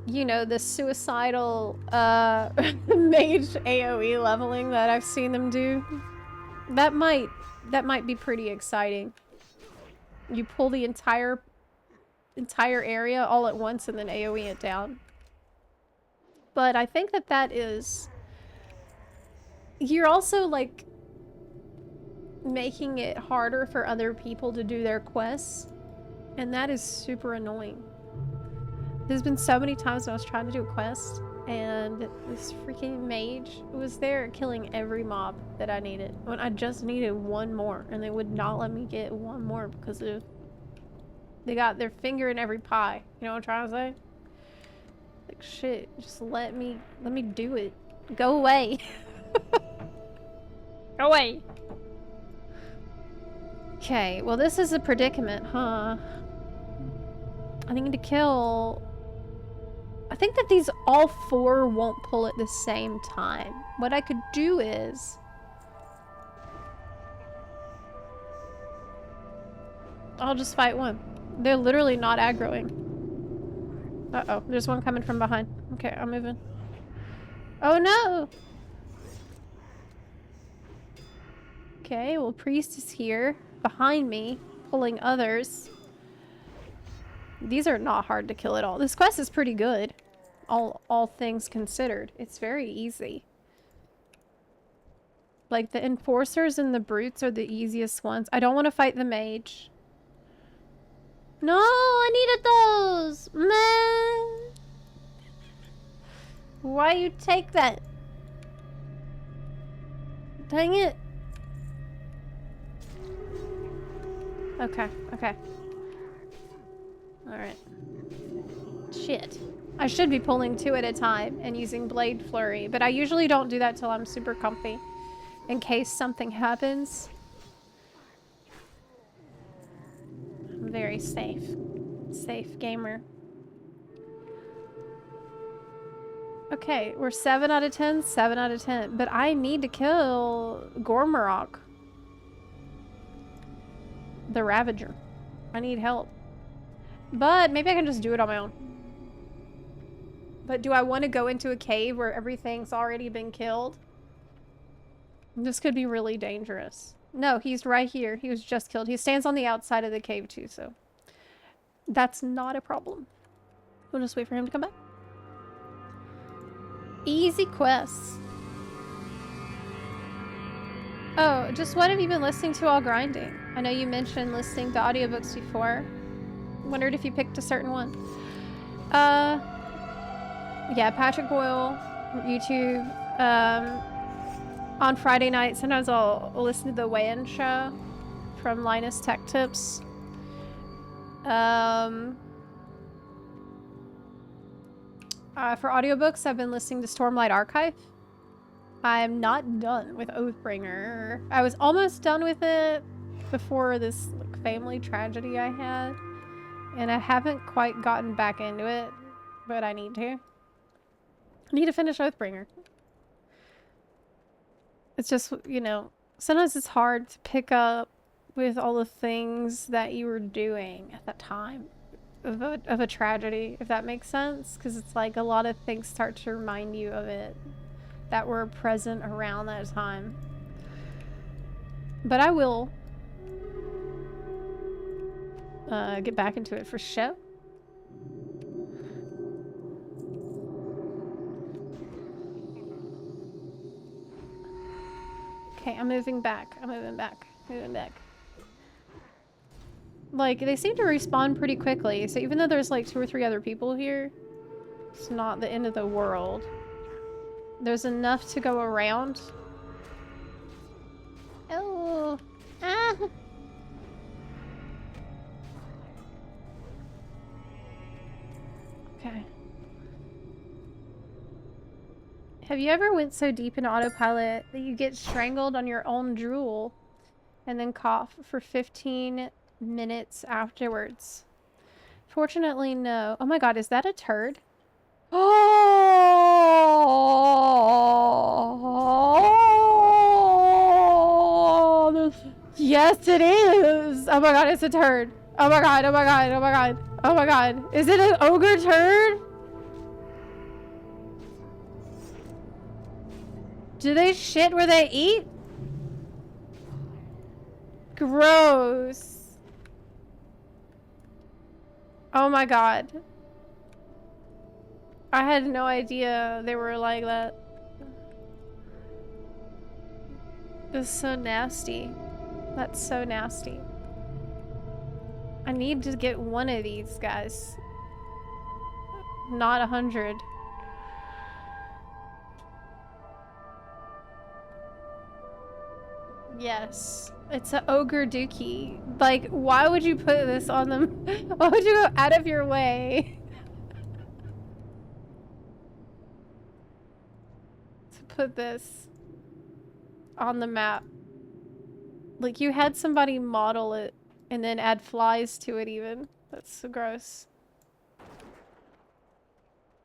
You know, the suicidal mage AoE leveling that I've seen them do. That might be pretty exciting. You pull the entire area all at once and then AoE it down. But I think that is... You're also, like, making it harder for other people to do their quests. And that is super annoying. There's been so many times when I was trying to do a quest, and this freaking mage was there killing every mob that I needed. When I just needed one more, and they would not let me get one more because they got their finger in every pie. You know what I'm trying to say? Like, shit, just let me do it. Go away. Go away. Okay, well this is a predicament, huh? I need to kill... I think that these all four won't pull at the same time. What I could do is... I'll just fight one. They're literally not aggroing. Uh-oh, there's one coming from behind. Okay, I'm moving. Oh no! Okay, well Priest is here, behind me, pulling others. These are not hard to kill at all. This quest is pretty good. All things considered. It's very easy. Like, the enforcers and the brutes are the easiest ones. I don't want to fight the mage. No, I needed those! Man! Why you take that? Dang it. Okay, okay. Alright. Shit. I should be pulling two at a time and using Blade Flurry, but I usually don't do that till I'm super comfy. In case something happens. I'm very safe. Safe gamer. Okay, we're 7 out of 10, 7 out of 10. But I need to kill Gormarok. The Ravager. I need help. But maybe I can just do it on my own. But do I want to go into a cave where everything's already been killed? This could be really dangerous. No, he's right here. He was just killed. He stands on the outside of the cave too, so... That's not a problem. We'll just wait for him to come back. Easy quests. Oh, just what have you been listening to while grinding? I know you mentioned listening to audiobooks before. Wondered if you picked a certain one. Yeah, Patrick Boyle, YouTube. On Friday night, sometimes I'll listen to the Weigh-In Show from Linus Tech Tips. For audiobooks, I've been listening to Stormlight Archive. I'm not done with Oathbringer. I was almost done with it before this family tragedy I had. And I haven't quite gotten back into it, but I need to. I need to finish Oathbringer. It's just, you know, sometimes it's hard to pick up with all the things that you were doing at that time of a tragedy, if that makes sense. Because it's like a lot of things start to remind you of it that were present around that time. But I will get back into it for show. Okay, I'm moving back. I'm moving back. Moving back. Like, they seem to respawn pretty quickly, so even though there's like 2 or 3 other people here, it's not the end of the world. There's enough to go around. Oh. Ah. Okay. Have you ever went so deep in autopilot that you get strangled on your own drool and then cough for 15 minutes afterwards? Fortunately, no. Oh my god, is that a turd? Oh, yes, it is. Oh my god, it's a turd. Oh my god, oh my god, oh my god. Oh my god. Is it an ogre turd? Do they shit where they eat? Gross. Oh my god. I had no idea they were like that. This is so nasty. That's so nasty. I need to get one of these guys. Not 100. Yes. It's an ogre dookie. Like, why would you put this on them? Why would you go out of your way to put this on the map? Like, you had somebody model it and then add flies to it even. That's so gross.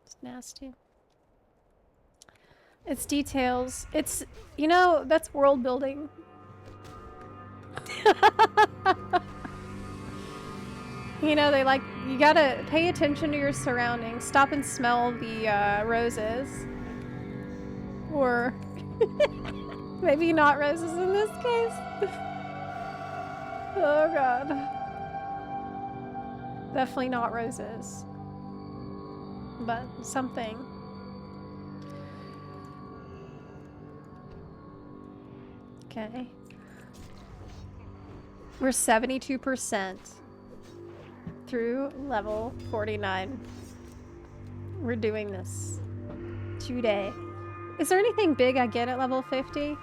It's nasty. It's details. It's, you know, that's world building. You know, they like, you gotta pay attention to your surroundings. Stop and smell the roses. Or maybe not roses in this case. Oh god. Definitely not roses. But something. Okay. We're 72% through level 49. We're doing this today. Is there anything big I get at level 50?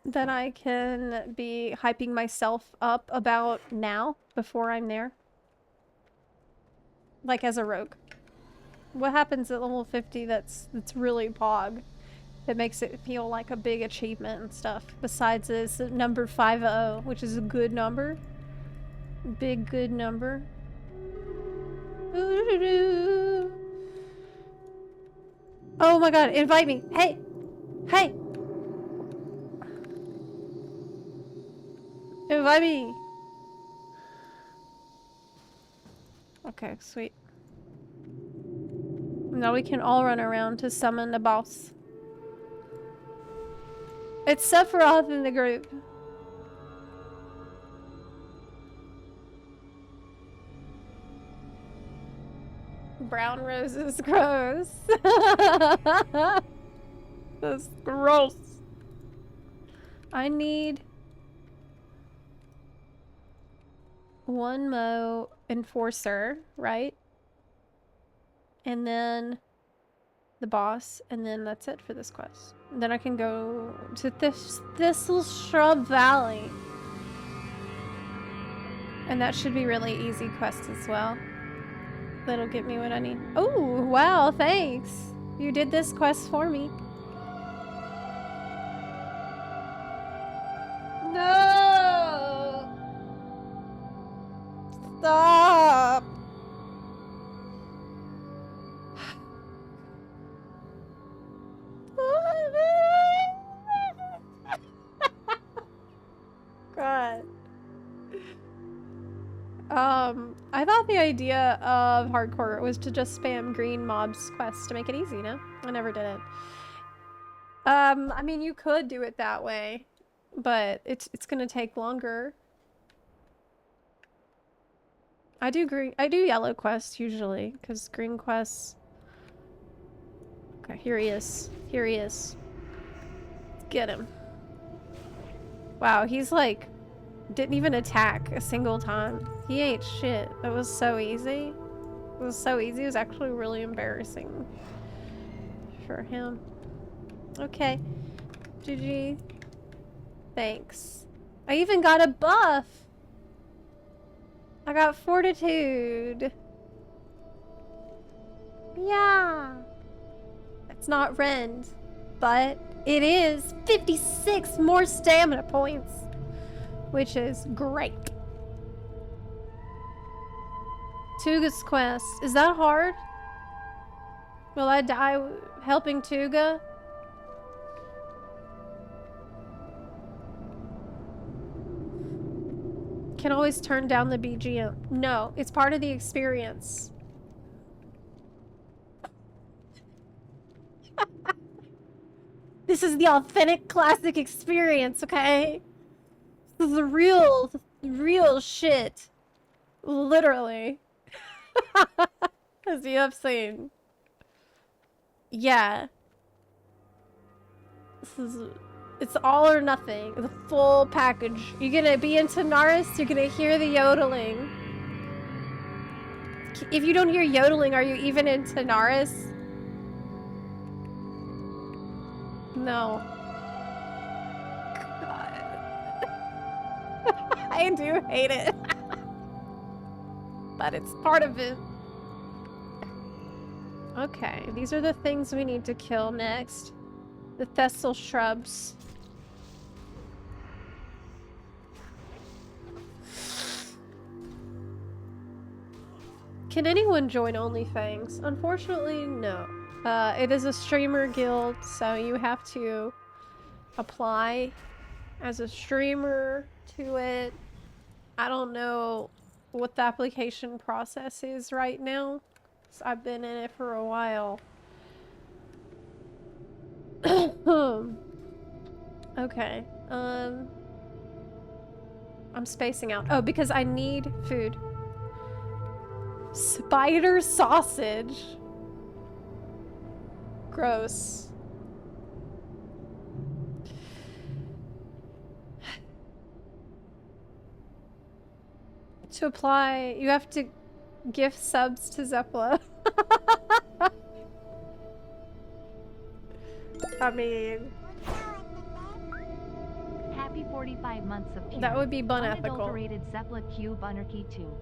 That I can be hyping myself up about now before I'm there? Like as a rogue. What happens at level 50 that's really pog? That makes it feel like a big achievement and stuff. Besides this number 50, which is a good number. Big good number. Oh my god, invite me. Hey! Hey! Invite me! Okay, sweet. Now we can all run around to summon the boss. It's Sephiroth in the group. Brown roses, gross. That's gross. I need one Mo Enforcer, right? And then the boss, and then that's it for this quest. And then I can go to Thistle Shrub Valley. And that should be really easy quest as well. That'll get me what I need. Oh, wow, thanks. You did this quest for me. No! Stop! I thought the idea of hardcore was to just spam green mobs quests to make it easy, no? I never did it. I mean, you could do it that way, but it's gonna take longer. I do yellow quests usually, because green quests... Okay, here he is. Here he is. Let's get him. Wow, he's like... didn't even attack a single time. He ain't shit. That was so easy. It was so easy. It was actually really embarrassing for him. Okay. GG. Thanks. I even got a buff! I got fortitude. Yeah. It's not rend, but it is 56 more stamina points, which is great. Tuga's quest. Is that hard? Will I die helping Tuga? Can always turn down the BGM. No, it's part of the experience. This is the authentic classic experience, okay? This is the real shit. Literally. As you have seen. Yeah. It's all or nothing. The full package. You're gonna be in Tanaris, you're gonna hear the yodeling. If you don't hear yodeling, are you even in Tanaris? No. God. I do hate it. But it's part of it. Okay, these are the things we need to kill next. The Thessal shrubs. Can anyone join OnlyFangs? Unfortunately, no. It is a streamer guild, so you have to apply as a streamer to it. I don't know what the application process is right now. I've been in it for a while. Okay. I'm spacing out. Oh, because I need food. Spider sausage. Gross. To apply, you have to gift subs to Zepla. I mean... Happy 45 months of pure, that would be unethical. Unadulterated Zepla Cube Anarchy 2.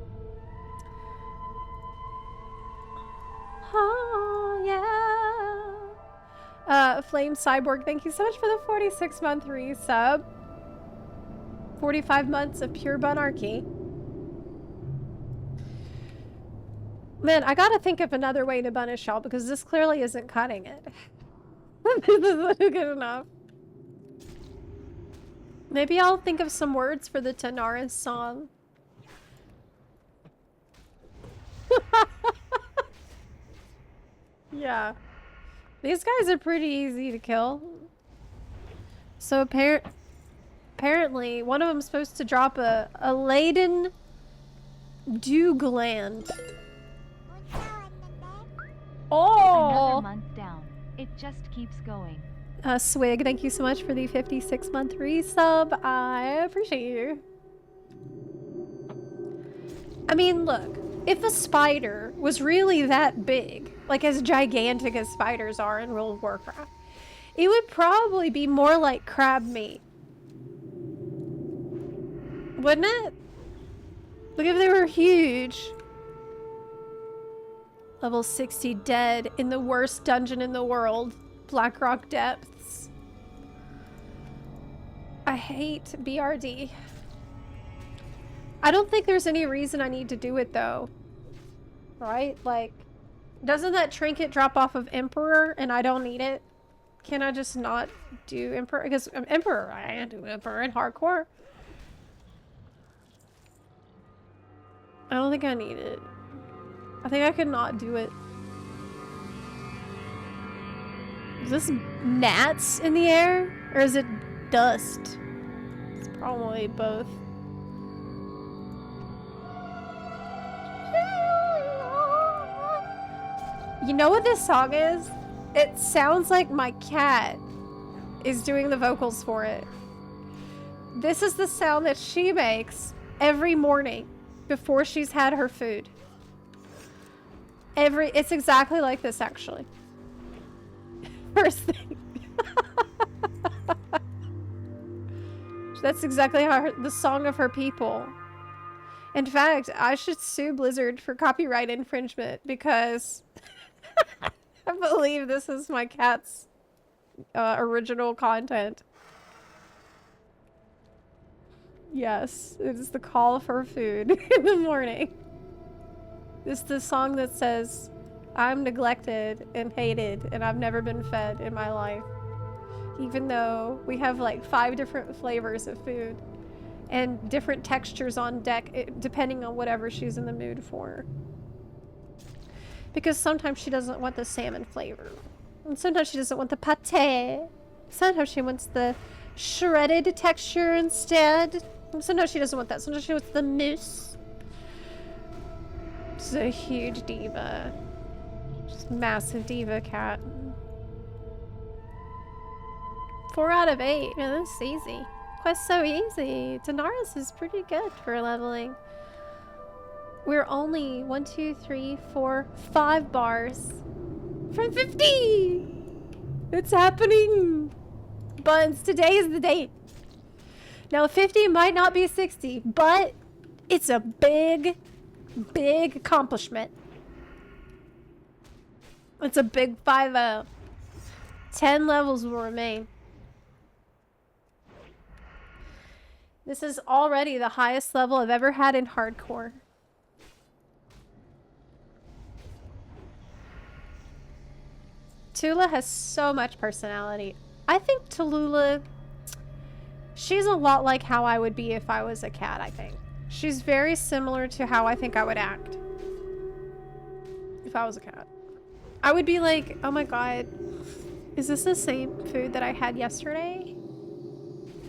Oh, yeah. Flame Cyborg, thank you so much for the 46-month resub. 45 months of pure bunarchy. Man, I gotta think of another way to bunish y'all because this clearly isn't cutting it. This isn't good enough. Maybe I'll think of some words for the Tanaris song. Yeah. These guys are pretty easy to kill. So apparently, one of them's supposed to drop a laden dew gland. Oh! Another month down. It just keeps going. Swig, thank you so much for the 56-month resub. I appreciate you. I mean, look. If a spider was really that big, like as gigantic as spiders are in World of Warcraft, it would probably be more like crab meat. Wouldn't it? Like if they were huge. Level 60 dead in the worst dungeon in the world. Blackrock Depths. I hate BRD. I don't think there's any reason I need to do it though. Right? Like, doesn't that trinket drop off of Emperor and I don't need it? Can I just not do Emperor? Because Emperor, I can't do Emperor in hardcore. I don't think I need it. I think I could not do it. Is this gnats in the air? Or is it dust? It's probably both. You know what this song is? It sounds like my cat is doing the vocals for it. This is the sound that she makes every morning before she's had her food. It's exactly like this, actually. First thing. That's exactly how the song of her people. In fact, I should sue Blizzard for copyright infringement because I believe this is my cat's original content. Yes, it is the call for food in the morning. It's the song that says, I'm neglected and hated and I've never been fed in my life. Even though we have like 5 different flavors of food and different textures on deck depending on whatever she's in the mood for. Because sometimes she doesn't want the salmon flavor. And sometimes she doesn't want the pate. Sometimes she wants the shredded texture instead. And sometimes she doesn't want that. Sometimes she wants the mousse. She's a huge diva. Just massive diva cat. 4 out of 8. Man, that's easy. Quest so easy. Daenerys is pretty good for leveling. We're only 1, 2, 3, 4, 5 bars from 50. It's happening. Buns, today is the date. Now 50 might not be 60, but it's a big, big accomplishment. It's a big 5-0. 10 levels will remain. This is already the highest level I've ever had in hardcore. Tula has so much personality. I think Tallulah, she's a lot like how I would be if I was a cat, I think. She's very similar to how I think I would act if I was a cat. I would be like, oh my god, is this the same food that I had yesterday?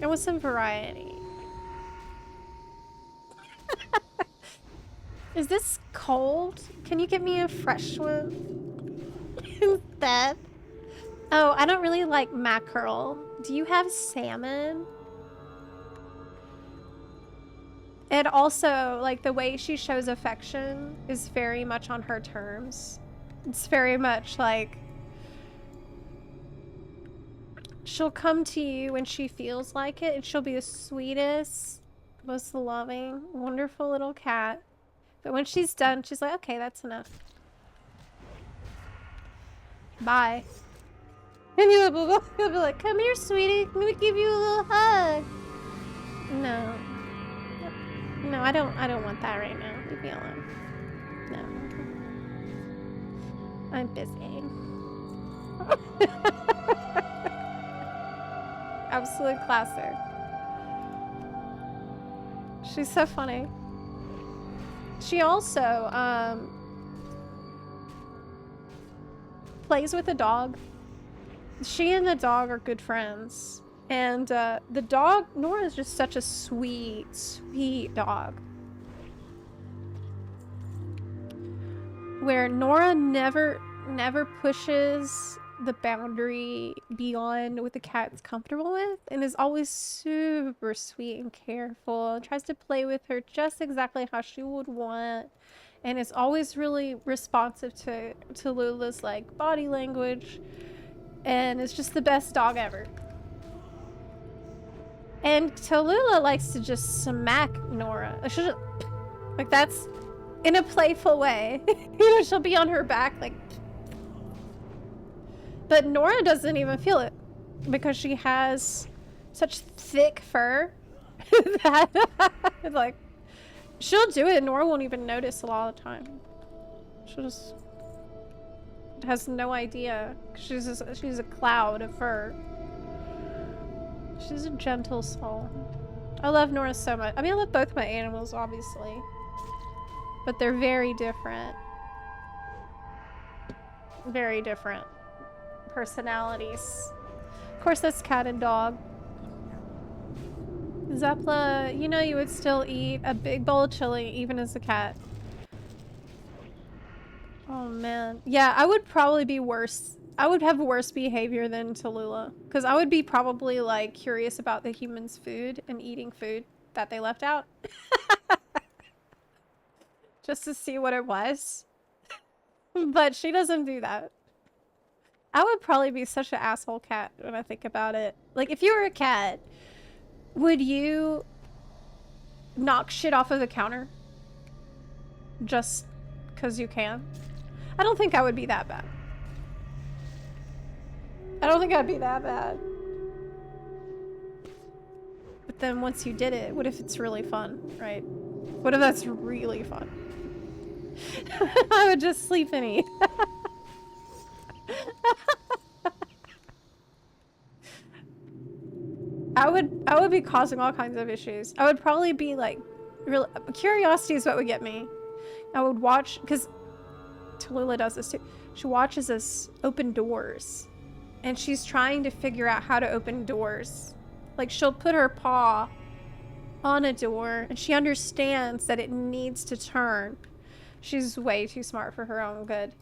It was some variety. Is this cold? Can you get me a fresh one? Instead? Oh, I don't really like mackerel. Do you have salmon? And also, like, the way she shows affection is very much on her terms. It's very much like she'll come to you when she feels like it, and she'll be the sweetest, most loving, wonderful little cat. But when she's done, she's like, okay, that's enough. Bye. And you'll be like, come here, sweetie. Let me give you a little hug. No. No, I don't want that right now. Leave me alone. No. I'm busy. Absolute classic. She's so funny. She also plays with a dog. She and the dog are good friends. And the dog, Nora, is just such a sweet, sweet dog. Where Nora never pushes the boundary beyond what the cat's comfortable with, and is always super sweet and careful, and tries to play with her just exactly how she would want, and is always really responsive to Lula's like body language, and is just the best dog ever. And Tallulah likes to just smack Nora. Like that's in a playful way. You know, she'll be on her back like. But Nora doesn't even feel it because she has such thick fur that like she'll do it and Nora won't even notice a lot of the time. She'll just has no idea. She's a cloud of fur. She's a gentle soul. I love Nora so much. I mean, I love both my animals, obviously. but they're very different. Very different personalities. Of course, that's cat and dog. Zepla, you know you would still eat a big bowl of chili even as a cat. Oh man. Yeah, I would probably be worse. I would have worse behavior than Tallulah. Because I would be probably like curious about the humans' food and eating food that they left out. Just to see what it was. But she doesn't do that. I would probably be such an asshole cat when I think about it. Like, if you were a cat, would you knock shit off of the counter? Just because you can? I don't think I would be that bad. I don't think I'd be that bad. But then once you did it, what if it's really fun, right? What if that's really fun? I would just sleep and eat. I would be causing all kinds of issues. I would probably be like, real curiosity is what would get me. I would watch, because Tallulah does this too. She watches us open doors, and she's trying to figure out how to open doors. Like, she'll put her paw on a door, and she understands that it needs to turn. She's way too smart for her own good.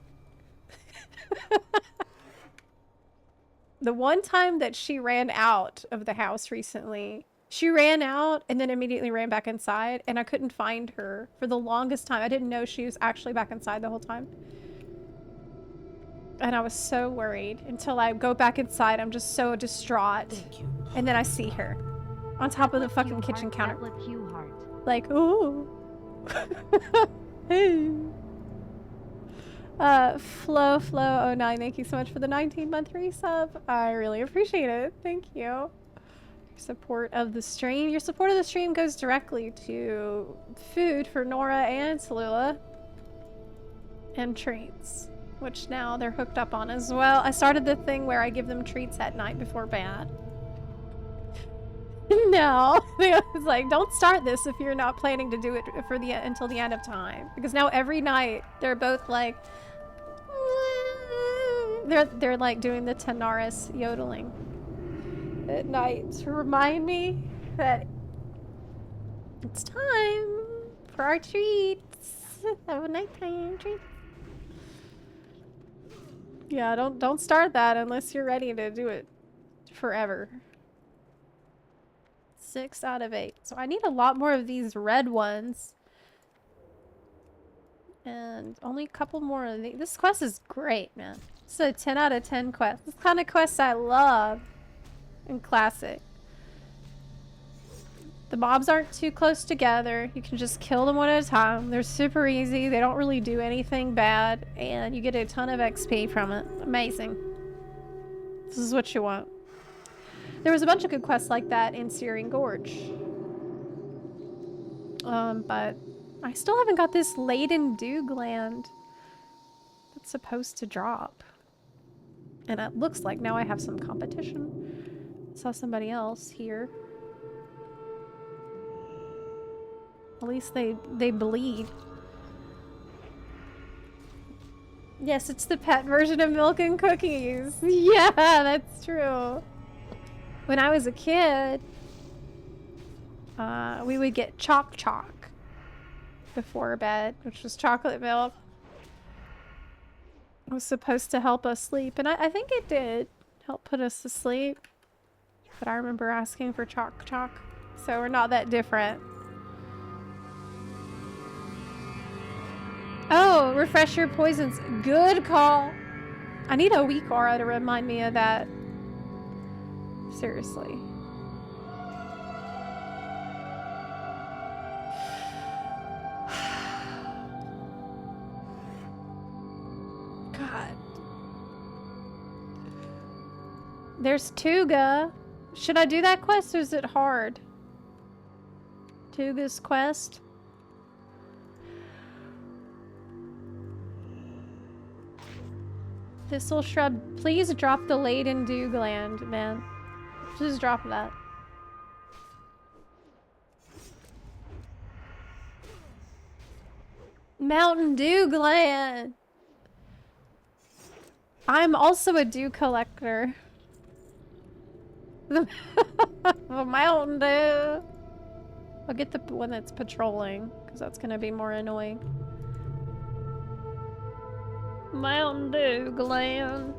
The one time that she ran out of the house recently, she ran out and then immediately ran back inside, and I couldn't find her for the longest time. I didn't know she was actually back inside the whole time. And I was so worried until I go back inside. I'm just so distraught. And then I see her on top of the fucking kitchen counter. Like, ooh. Hey. Flo09, thank you so much for the 19-month resub. I really appreciate it. Thank you. Your support of the stream. Your support of the stream goes directly to food for Nora and Tallulah. And treats, which now they're hooked up on as well. I started the thing where I give them treats at night before bed. No, it's like, don't start this if you're not planning to do it for until the end of time. Because now every night they're both like, they're like doing the Tanaris yodeling at night to remind me that it's time for our treats. Have a nighttime treat. Yeah, don't start that unless you're ready to do it forever. 6 out of 8. So I need a lot more of these red ones. And only a couple more of these. This quest is great, man. This is a 10 out of 10 quest. This kind of quest I love in Classic. The mobs aren't too close together. You can just kill them one at a time. They're super easy. They don't really do anything bad. And you get a ton of XP from it. Amazing. This is what you want. There was a bunch of good quests like that in Searing Gorge. But I still haven't got this laden dew gland that's supposed to drop. And it looks like now I have some competition. Saw somebody else here. At least they bleed. Yes, it's the pet version of milk and cookies. Yeah, that's true. When I was a kid, we would get Choc before bed, which was chocolate milk. It was supposed to help us sleep, and I think it did help put us to sleep. But I remember asking for Choc, so we're not that different. Oh, refresh your poisons. Good call. I need a weak aura to remind me of that. Seriously. God. There's Tuga. Should I do that quest or is it hard? Tuga's quest. Thistle shrub, please drop the laden dew gland, man. Just drop that. Mountain Dew gland. I'm also a dew collector. The Mountain Dew. I'll get the one that's patrolling, because that's going to be more annoying. Mountain Dew gland.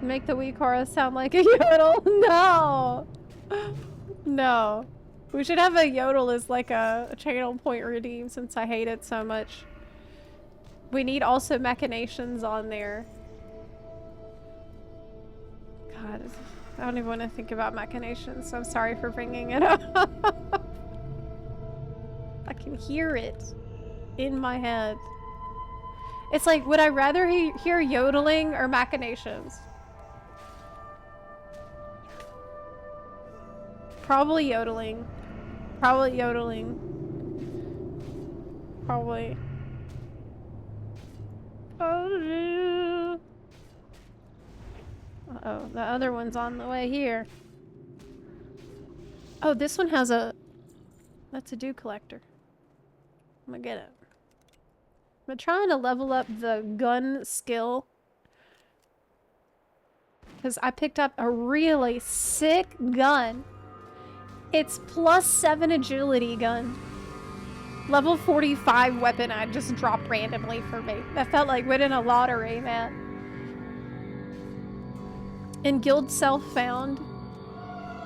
Make the Weekara sound like a yodel. No. No. We should have a yodel as like a channel point redeem since I hate it so much. We need also machinations on there. God, I don't even want to think about machinations, so I'm sorry for bringing it up. I can hear it in my head. It's like, would I rather hear yodeling or machinations? Probably yodeling. Probably yodeling. Probably. Uh-oh, the other one's on the way here. Oh, this one has a... That's a dew collector. I'm gonna get it. I'm trying to level up the gun skill. Because I picked up a really sick gun. It's +7 agility gun. Level 45 weapon I just dropped randomly for me. That felt like winning a lottery, man. In guild self found,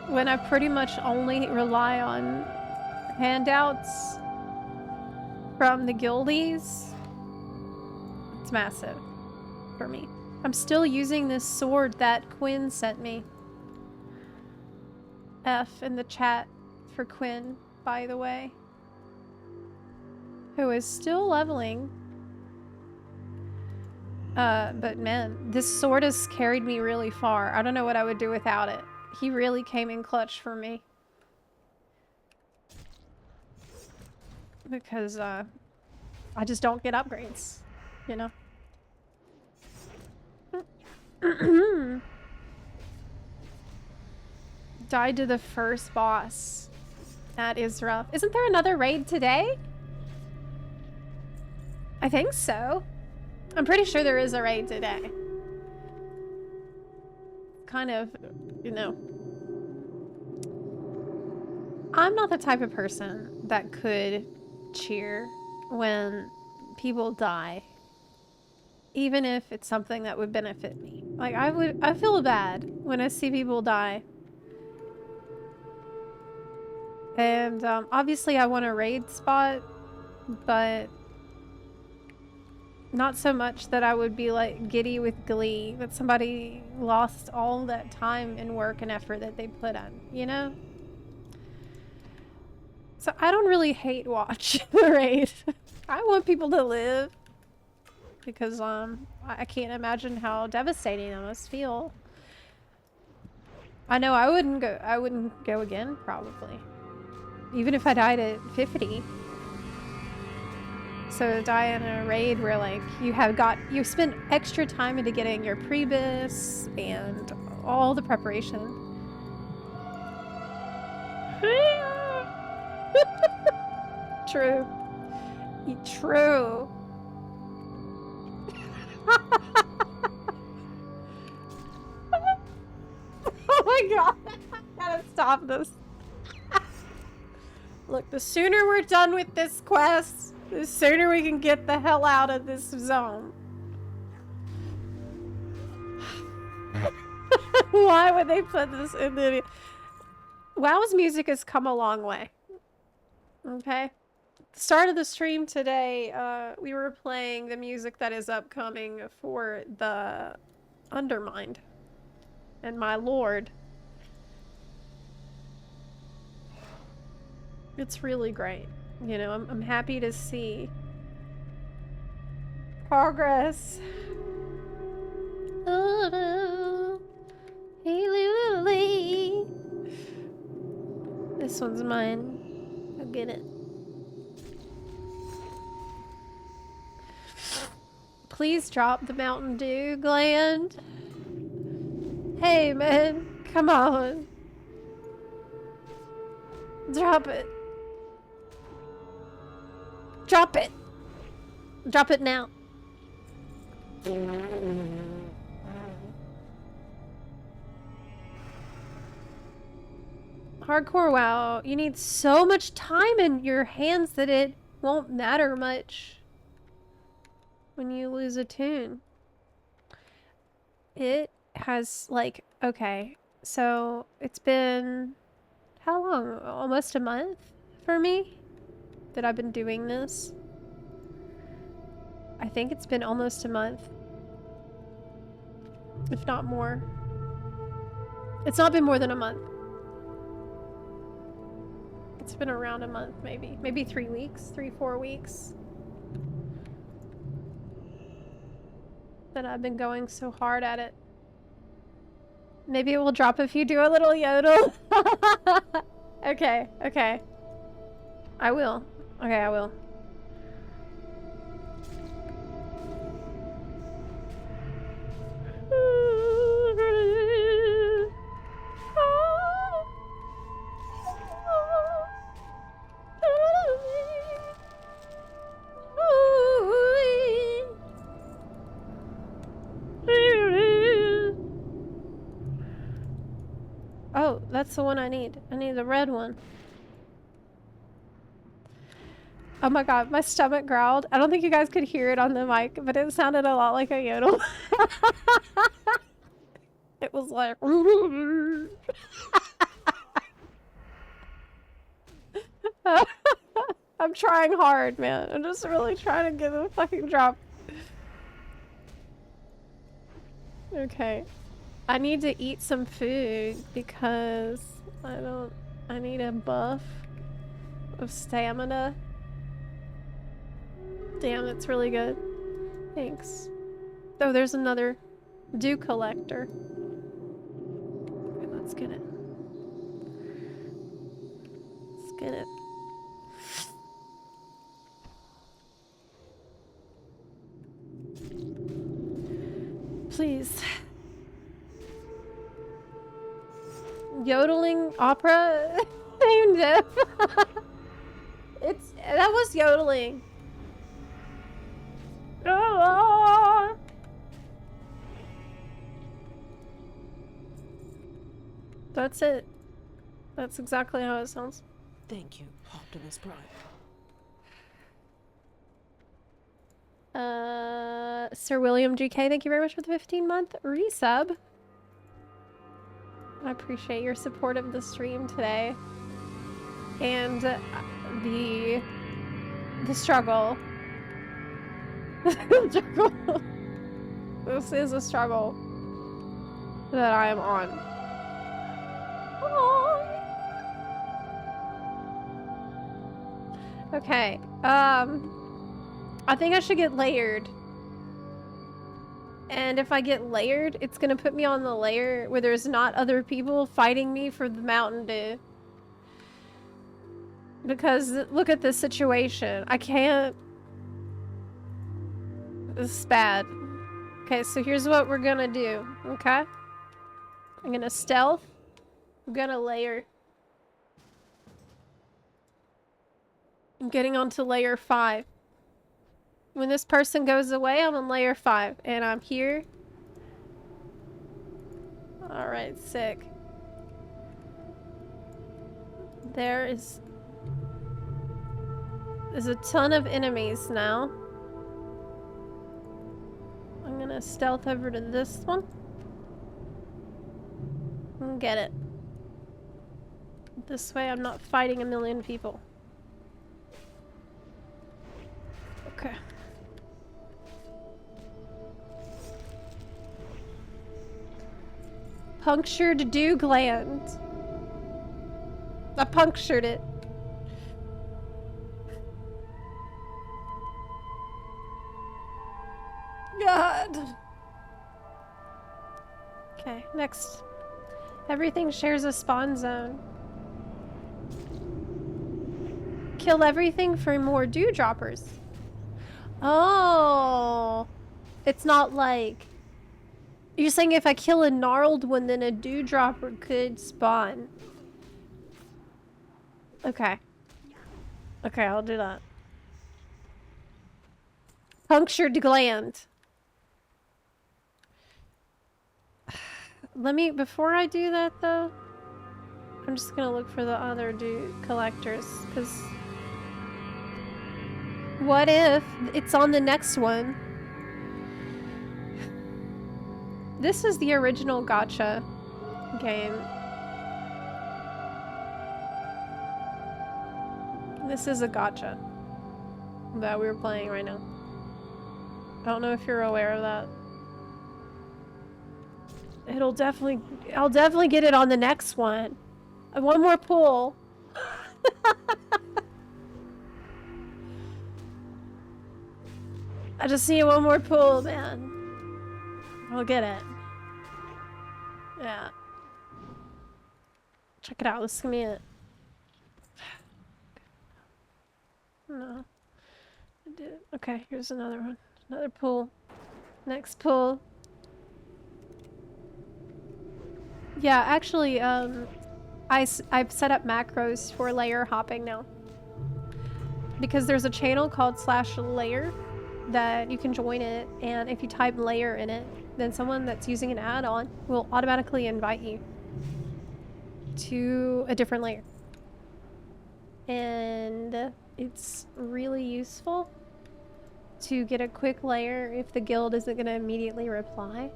when I pretty much only rely on handouts from the guildies, it's massive for me. I'm still using this sword that Quinn sent me. F in the chat for Quinn, by the way. Who is still leveling. But man, this sword has carried me really far. I don't know what I would do without it. He really came in clutch for me. Because, I just don't get upgrades, you know? Died to the first boss. That is rough. Isn't there another raid today? I think so. I'm pretty sure there is a raid today. Kind of, you know. I'm not the type of person that could cheer when people die. Even if it's something that would benefit me. Like, I feel bad when I see people die. And, obviously I want a raid spot, but not so much that I would be like giddy with glee that somebody lost all that time and work and effort that they put in, you know? So I don't really hate watch the raid. I want people to live because I can't imagine how devastating that must feel. I know I wouldn't go again probably. Even if I died at 50. So to die in a raid where like you spent extra time into getting your prebis and all the preparation. True. True. Oh my god. I gotta stop this. Look, the sooner we're done with this quest, the sooner we can get the hell out of this zone. Why would they put this in the... WoW's music has come a long way. Okay? The start of the stream today, we were playing the music that is upcoming for the Undermined. And my lord. It's really great. You know, I'm happy to see progress. Oh no. Hey, Lily. This one's mine. I'll get it. Please drop the Mountain Dew gland. Hey, man. Come on. Drop it. Drop it. Drop it now. Hardcore WoW, you need so much time in your hands that it won't matter much when you lose a tune. It has, like, okay, so it's been, how long? Almost a month for me that I've been doing this. I think it's been almost a month, if not more. It's not been more than a month. It's been around a month, maybe. Maybe 3 weeks, 4 weeks. That I've been going so hard at it. Maybe it will drop if you do a little yodel. Okay, okay. I will. Okay, I will. Oh, that's the one I need. I need the red one. Oh my god, my stomach growled. I don't think you guys could hear it on the mic, but it sounded a lot like a yodel. It was like... I'm trying hard, man. I'm just really trying to get a fucking drop. Okay. I need to eat some food because I need a buff of stamina. Damn, that's really good. Thanks. Oh, there's another dew collector. Okay, let's get it. Let's get it. Please. Yodeling opera named it. That was yodeling. Oh. That's it. That's exactly how it sounds. Thank you, Optimus Prime. Sir William GK, thank you very much for the 15-month resub. I appreciate your support of the stream today. And the struggle. This is a struggle that I am on. Okay, I think I should get layered. And if I get layered, it's gonna put me on the layer where there's not other people fighting me for the Mountain Dew. Because look at this situation. I can't... This is bad. Okay, so here's what we're gonna do, okay? I'm gonna stealth. I'm gonna layer. I'm getting onto layer 5. When this person goes away, I'm on layer 5. And I'm here. Alright, sick. There's a ton of enemies now. I'm gonna stealth over to this one. And get it. This way I'm not fighting a million people. Okay. Punctured dew gland. I punctured it. God. Okay, next. Everything shares a spawn zone. Kill everything for more dew droppers. Oh. It's not like... You're saying if I kill a gnarled one, then a dew dropper could spawn. Okay. Okay, I'll do that. Punctured gland. Let me, before I do that though, I'm just gonna look for the other collectors, because what if it's on the next one? This is the original gacha game. This is a gacha that we're playing right now. I don't know if you're aware of that. I'll definitely get it on the next one. One more pull. I just need one more pull, man. I'll get it. Yeah. Check it out. This is gonna be it. No. I did it. Okay, here's another one. Another pull. Next pull. Yeah, actually, I've set up macros for layer hopping now. Because there's a channel called /layer that you can join it, and if you type layer in it, then someone that's using an add-on will automatically invite you to a different layer. And it's really useful to get a quick layer if the guild isn't going to immediately reply.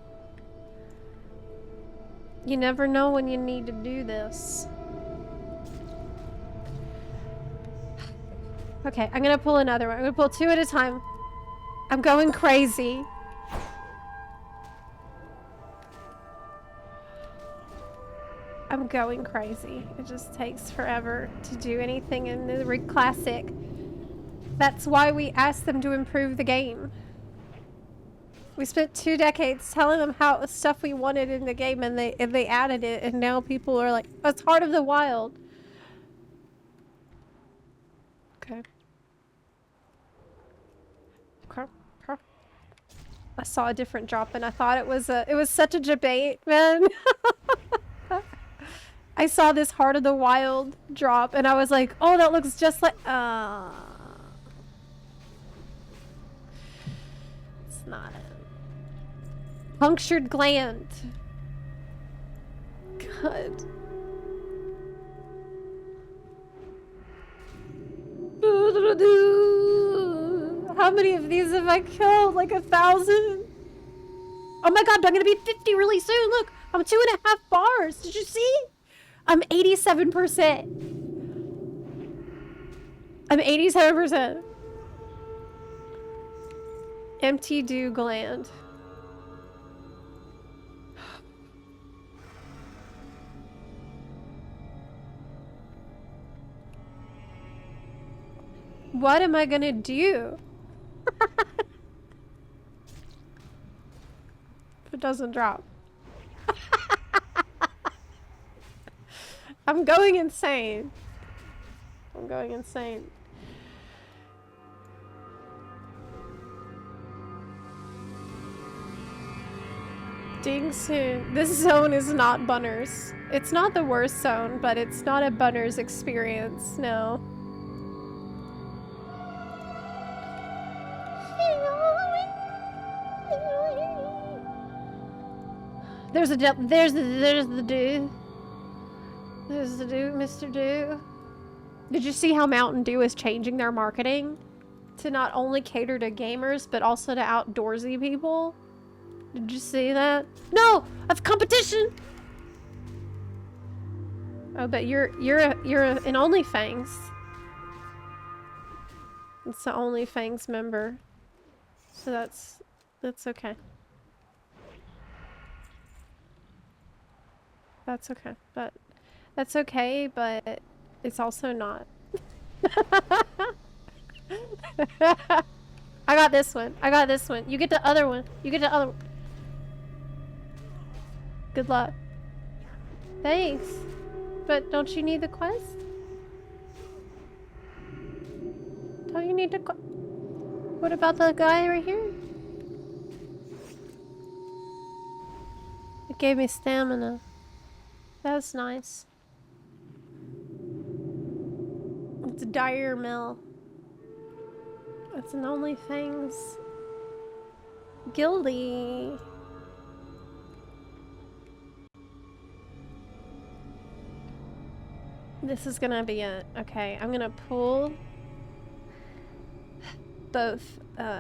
You never know when you need to do this. Okay, I'm gonna pull another one. I'm gonna pull 2 at a time. I'm going crazy. I'm going crazy. It just takes forever to do anything in the classic. That's why we asked them to improve the game. We spent 2 decades telling them how stuff we wanted in the game, and they added it, and now people are like, oh, it's Heart of the Wild. Okay. I saw a different drop and I thought it was such a debate, man. I saw this Heart of the Wild drop and I was like, oh, that looks just like, it's not it. Punctured gland. God. How many of these have I killed? Like 1,000? Oh my god, I'm gonna be 50 really soon. Look, I'm 2.5 bars. Did you see? I'm 87%. I'm 87%. Empty dew gland. What am I gonna do? If it doesn't drop. I'm going insane. I'm going insane. Ding soon. This zone is not Bunners. It's not the worst zone, but it's not a Bunners experience, no. There's the dude. There's the dude, Mr. Dew. Did you see how Mountain Dew is changing their marketing to not only cater to gamers but also to outdoorsy people? Did you see that? No, of competition. Oh, but you're an OnlyFangs. It's the OnlyFangs member, so that's okay. That's okay, but that's okay, but it's also not. I got this one. I got this one. You get the other one. You get the other one. Good luck. Thanks. But don't you need the quest? Don't you need the quest? What about the guy right here? It gave me stamina. That's nice. It's a dire mill. It's an OnlyFangs Guilty. This is gonna be it. Okay, I'm gonna pull both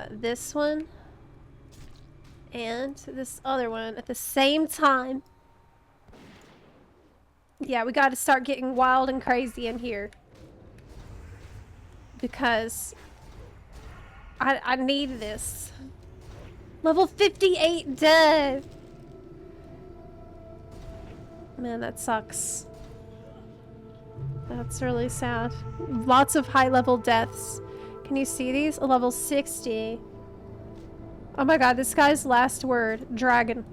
this one and this other one at the same time. Yeah, we gotta start getting wild and crazy in here. Because I need this. Level 58 dead! Man, that sucks. That's really sad. Lots of high-level deaths. Can you see these? A level 60. Oh my god, this guy's last word. Dragon.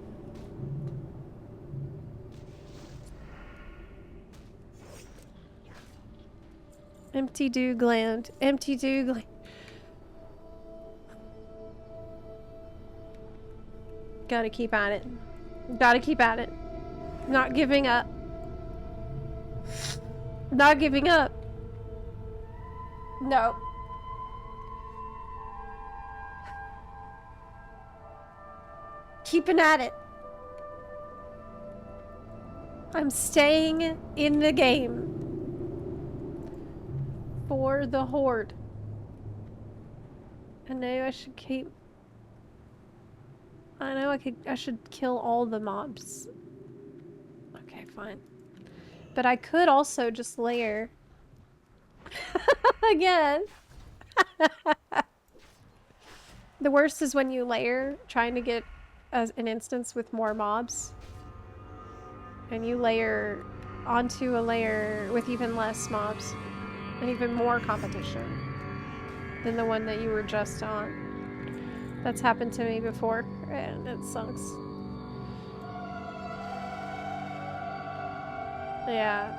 Empty dew gland. Empty dew gland. Gotta keep at it. Gotta keep at it. Not giving up. Not giving up. No. Keeping at it. I'm staying in the game. For the horde. I know I should keep... I know I should kill all the mobs. Okay, fine. But I could also just layer. Again. The worst is when you layer, trying to get an instance with more mobs. And you layer onto a layer with even less mobs. And even more competition than the one that you were just on. That's happened to me before, and it sucks. Yeah.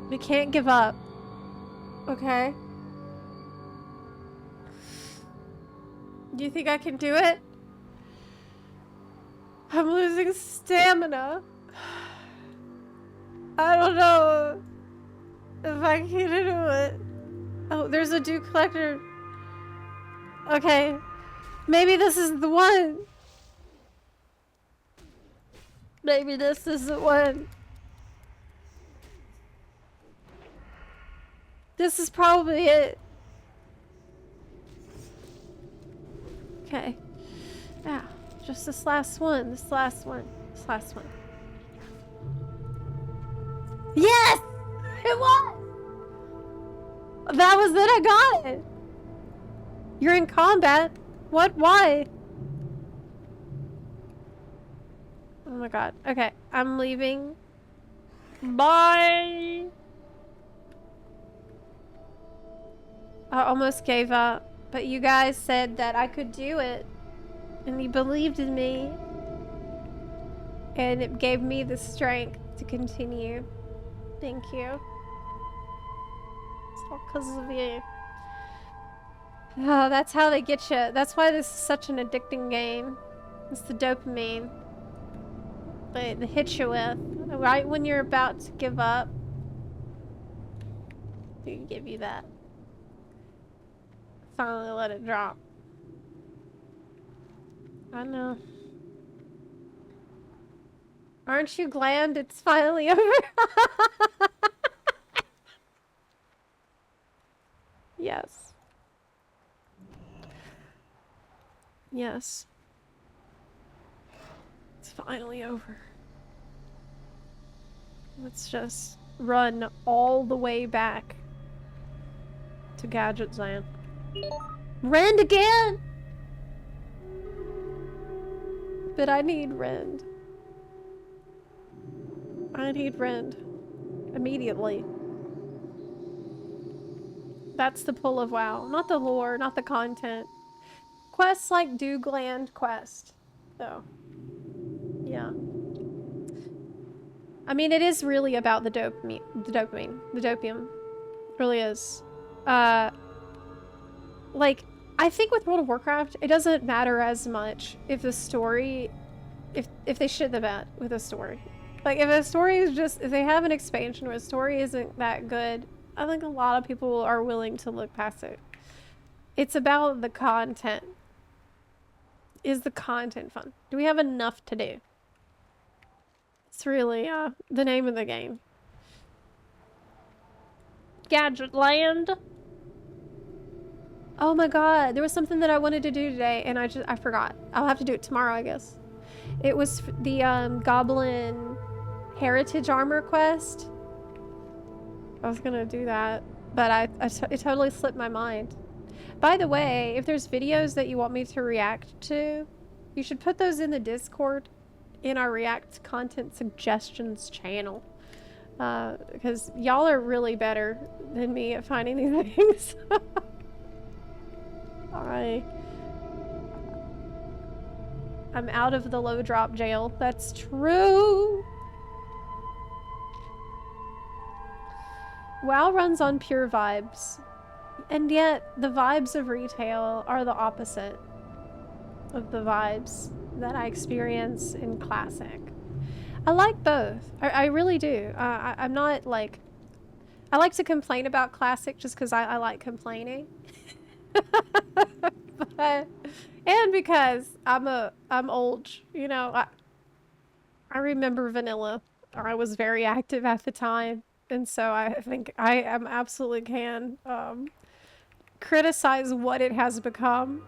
We can't give up. Okay? Do you think I can do it? I'm losing stamina. I don't know if I can do it. Oh, there's a dew collector. Okay. Maybe this is the one. Maybe this is the one. This is probably it. Okay. Yeah. Just this last one. This last one. This last one. Yes! It was! That was it, I got it! You're in combat. What? Why? Oh my god. Okay, I'm leaving. Bye! I almost gave up, but you guys said that I could do it. And you believed in me. And it gave me the strength to continue. Thank you. It's all because of you. Oh, that's how they get you. That's why this is such an addicting game. It's the dopamine. They hit you with. Right when you're about to give up. They give you that. Finally let it drop. I know. Aren't you glad it's finally over? Yes. Yes. It's finally over. Let's just run all the way back to Gadget Land. Rend again! But I need Rend. I need Rend. Immediately. That's the pull of WoW. Not the lore, not the content. Quests like Dewgland Quest. Though. Yeah. I mean, it is really about the dopamine. The dopium. It really is. Like, I think with World of Warcraft, it doesn't matter as much if the story... If they shit the bed with a story. Like, if a story is just... If they have an expansion where a story isn't that good, I think a lot of people are willing to look past it. It's about the content. Is the content fun? Do we have enough to do? It's really the name of the game. Gadget Land. Oh my god, there was something that I wanted to do today and I forgot. I'll have to do it tomorrow, I guess. It was the Goblin Heritage Armor quest. I was gonna do that, but it totally slipped my mind. By the way, if there's videos that you want me to react to, you should put those in the Discord in our React Content Suggestions channel. Because y'all are really better than me at finding these things. I'm out of the low drop jail. That's true. WoW runs on pure vibes. And yet, the vibes of retail are the opposite of the vibes that I experience in Classic. I like both. I really do. I'm not like... I like to complain about Classic just because I like complaining. And because I'm old, you know. I remember vanilla. I was very active at the time. And so I think I absolutely can criticize what it has become.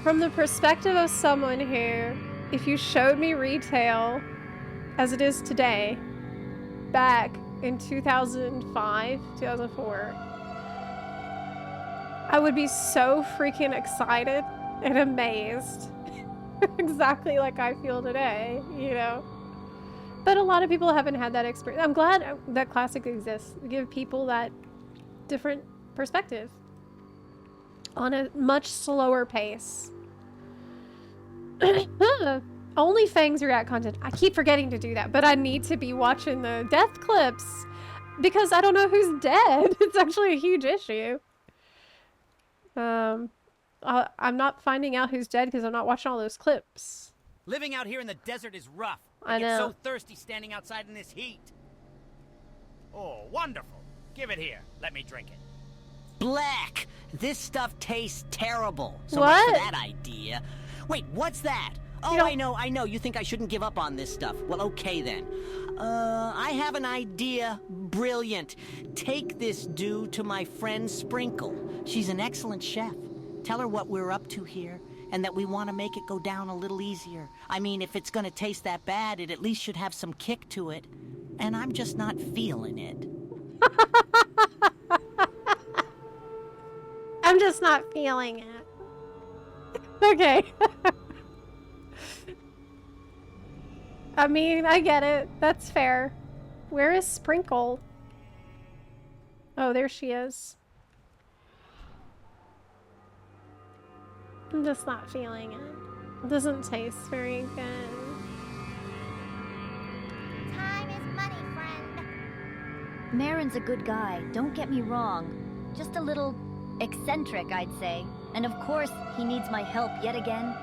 From the perspective of someone who, if you showed me retail as it is today, back in 2005, 2004, I would be so freaking excited and amazed. Exactly like I feel today, you know? But a lot of people haven't had that experience. I'm glad that Classic exists to give people that different perspective on a much slower pace. OnlyFangs React content. I keep forgetting to do that, but I need to be watching the death clips because I don't know who's dead. It's actually a huge issue. I'm not finding out who's dead because I'm not watching all those clips. Living out here in the desert is rough. I know. Get so thirsty standing outside in this heat. Oh, wonderful. Give it here. Let me drink it. Black! This stuff tastes terrible. So What? much for that idea. Wait, what's that? Oh, I know. You think I shouldn't give up on this stuff. Well, okay then. I have an idea. Brilliant. Take this due to my friend Sprinkle. She's an excellent chef. Tell her what we're up to here, and that we want to make it go down a little easier. I mean, if it's gonna taste that bad, it at least should have some kick to it. And I'm just not feeling it. I'm just not feeling it. Okay. I mean, I get it. That's fair. Where is Sprinkle? Oh, there she is. I'm just not feeling it. It doesn't taste very good. Time is money, friend. Marin's a good guy, don't get me wrong. Just a little eccentric, I'd say. And of course, he needs my help yet again.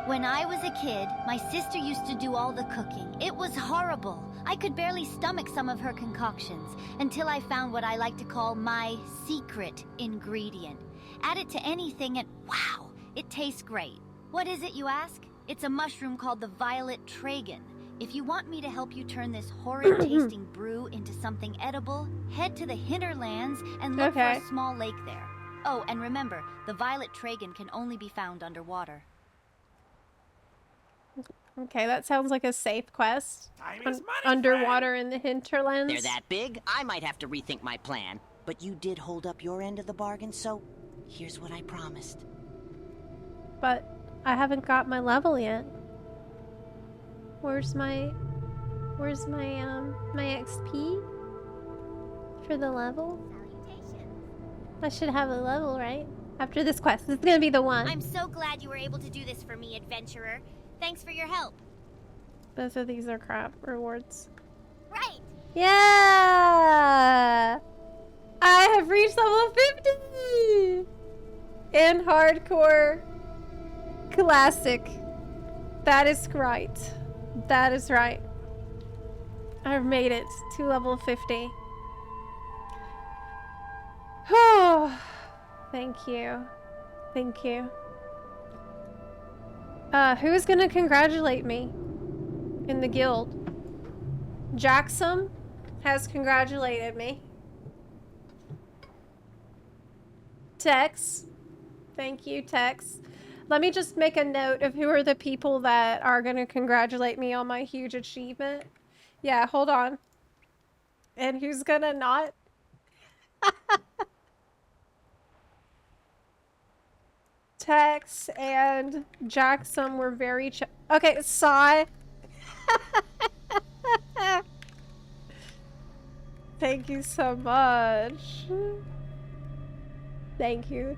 When I was a kid, my sister used to do all the cooking. It was horrible. I could barely stomach some of her concoctions until I found what I like to call my secret ingredient. Add it to anything and wow, it tastes great. What is it, you ask? It's a mushroom called the violet tragon. If you want me to help you turn this horrid-tasting brew into something edible, head to the hinterlands and look for a small lake there. Oh, and remember, the violet tragon can only be found underwater. Okay, that sounds like a safe quest. Underwater in the hinterlands. They're that big, I might have to rethink my plan. But you did hold up your end of the bargain, so here's what I promised. But I haven't got my level yet. Where's my my XP for the level? I should have a level, right? After this quest. This is gonna be the one. I'm so glad you were able to do this for me, adventurer. Thanks for your help. Both of these are crap rewards. Right. Yeah! I have reached level 50! In hardcore classic. That is right. That is right. I've made it to level 50. Thank you. Thank you. Who's gonna congratulate me in the guild? Jackson has congratulated me. Tex. Thank you, Tex. Let me just make a note of who are the people that are gonna congratulate me on my huge achievement. Yeah, hold on. And who's gonna not? Tex and Jackson were very okay, Sai. Thank you so much. Thank you.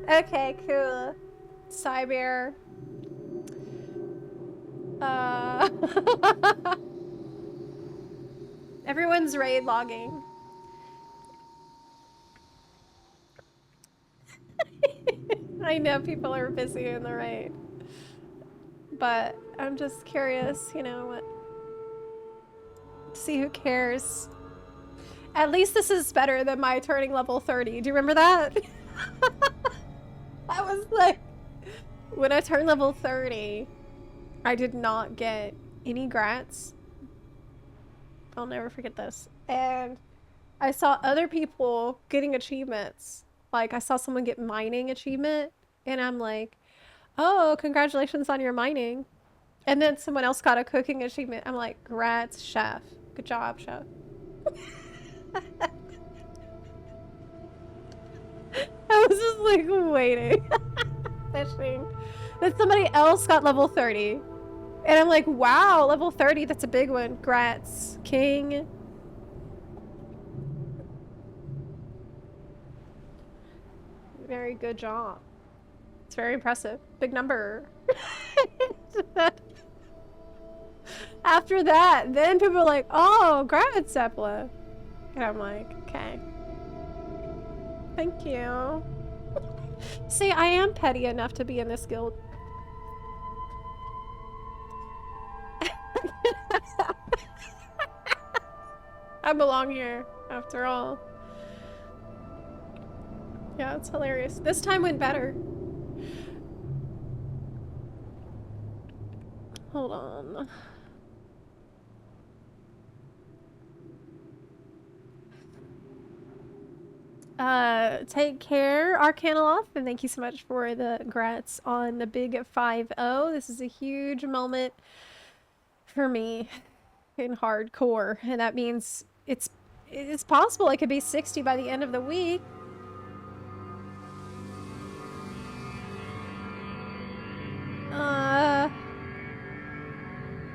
Okay, cool. Cyber. Everyone's raid logging. I know people are busy in the raid. But I'm just curious, you know, what. See who cares. At least this is better than my turning level 30. Do you remember that? I was like, when I turned level 30, I did not get any grats. I'll never forget this. And I saw other people getting achievements. Like, I saw someone get mining achievement, and I'm like, oh, congratulations on your mining. And then someone else got a cooking achievement. I'm like, grats, chef. Good job, chef. I was just like waiting. Fishing. Then somebody else got level 30. And I'm like, wow, level 30, that's a big one. Grats, king. Very good job. It's very impressive. Big number. After that, then people are like, oh, grats, Zepla. And I'm like, okay. Thank you. See, I am petty enough to be in this guild. I belong here, after all. Yeah, it's hilarious. This time went better. Hold on. Take care, Arcanoloth, and thank you so much for the grats on the big 5-0. This is a huge moment for me in hardcore, and that means it's possible I could be 60 by the end of the week.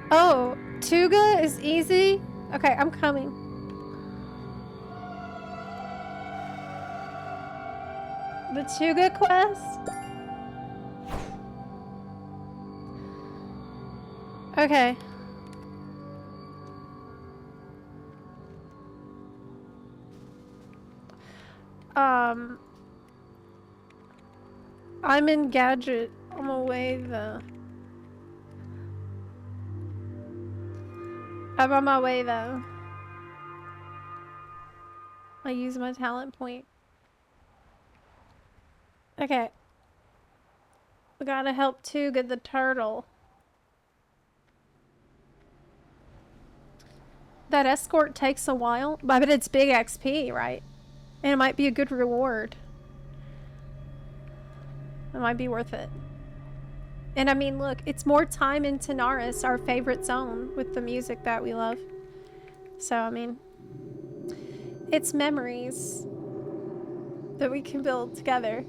Oh, Tuga is easy? Okay, I'm coming. The Tuga quest? Okay. I'm in Gadget. I'm away though. I'm on my way though. I use my talent point. Okay. We gotta help Tuga the turtle. That escort takes a while, but it's big XP, right? And it might be a good reward. It might be worth it. And I mean, look, it's more time in Tanaris, our favorite zone, with the music that we love. So, I mean, it's memories that we can build together.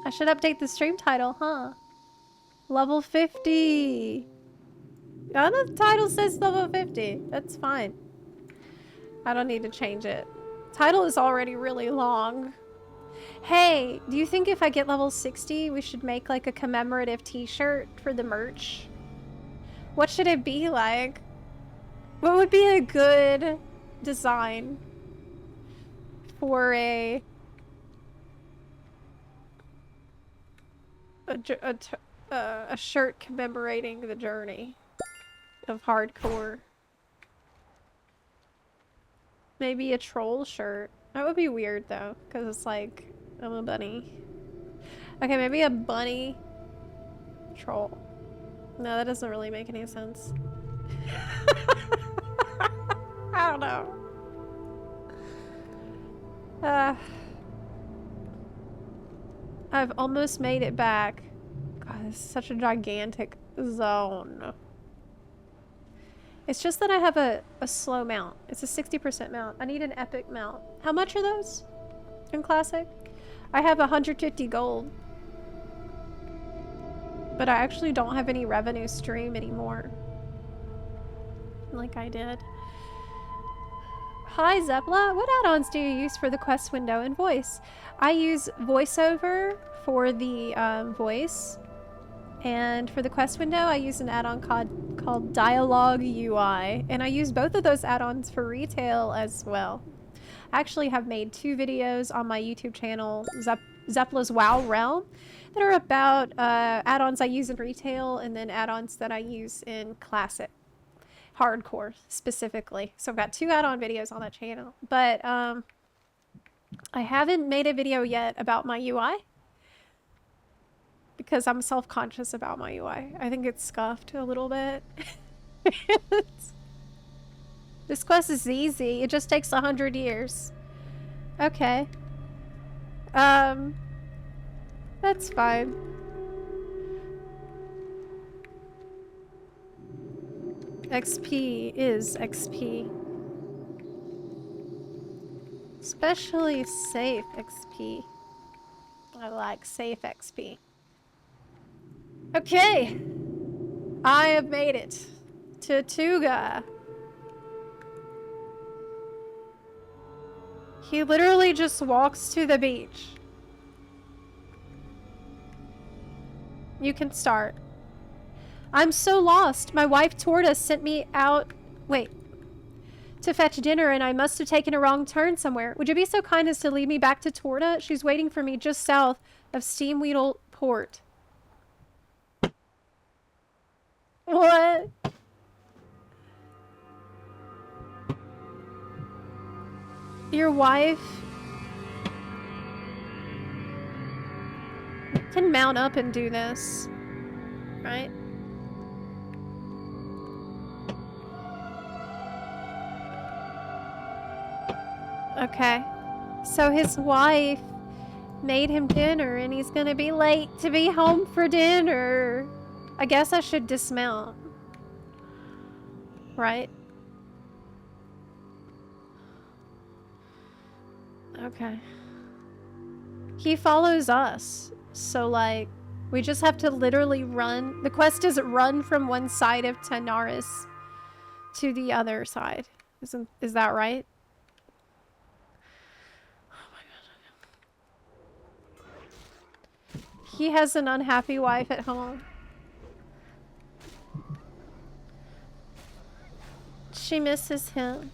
I should update the stream title, huh? Level 50. Oh, the title says level 50. That's fine. I don't need to change it. Title is already really long. Hey, do you think if I get level 60, we should make like a commemorative t-shirt for the merch? What should it be like? What would be a good design for a shirt commemorating the journey of hardcore? Maybe a troll shirt. That would be weird though, because it's like, I'm a bunny. Okay, maybe a bunny troll. No, that doesn't really make any sense. I don't know. I've almost made it back. God, this is such a gigantic zone. It's just that I have a slow mount. It's a 60% mount. I need an epic mount. How much are those in Classic? I have 150 gold. But I actually don't have any revenue stream anymore. Like I did. Hi Zepla, what add-ons do you use for the quest window and voice? I use voiceover for the voice, and for the quest window I use an add-on called Dialogue UI, and I use both of those add-ons for retail as well. I actually have made 2 videos on my YouTube channel, Zepla's WoW Realm, that are about add-ons I use in retail and then add-ons that I use in Classic. Hardcore specifically. So I've got 2 add-on videos on that channel, but I haven't made a video yet about my UI because I'm self-conscious about my UI. I think it's scuffed a little bit. This quest is easy. It just takes 100 years. Okay. That's fine. XP is XP. Especially safe XP. I like safe XP. Okay. I have made it to Tuga. He literally just walks to the beach. You can start. I'm so lost. My wife Torta sent me out, to fetch dinner, and I must have taken a wrong turn somewhere. Would you be so kind as to lead me back to Torta? She's waiting for me just south of Steamweedle Port. What? Your wife can mount up and do this, right? Okay. So his wife made him dinner and he's gonna be late to be home for dinner. I guess I should dismount. Right? Okay. He follows us. So like, we just have to literally run. The quest is run from one side of Tanaris to the other side. Is that right? He has an unhappy wife at home. She misses him.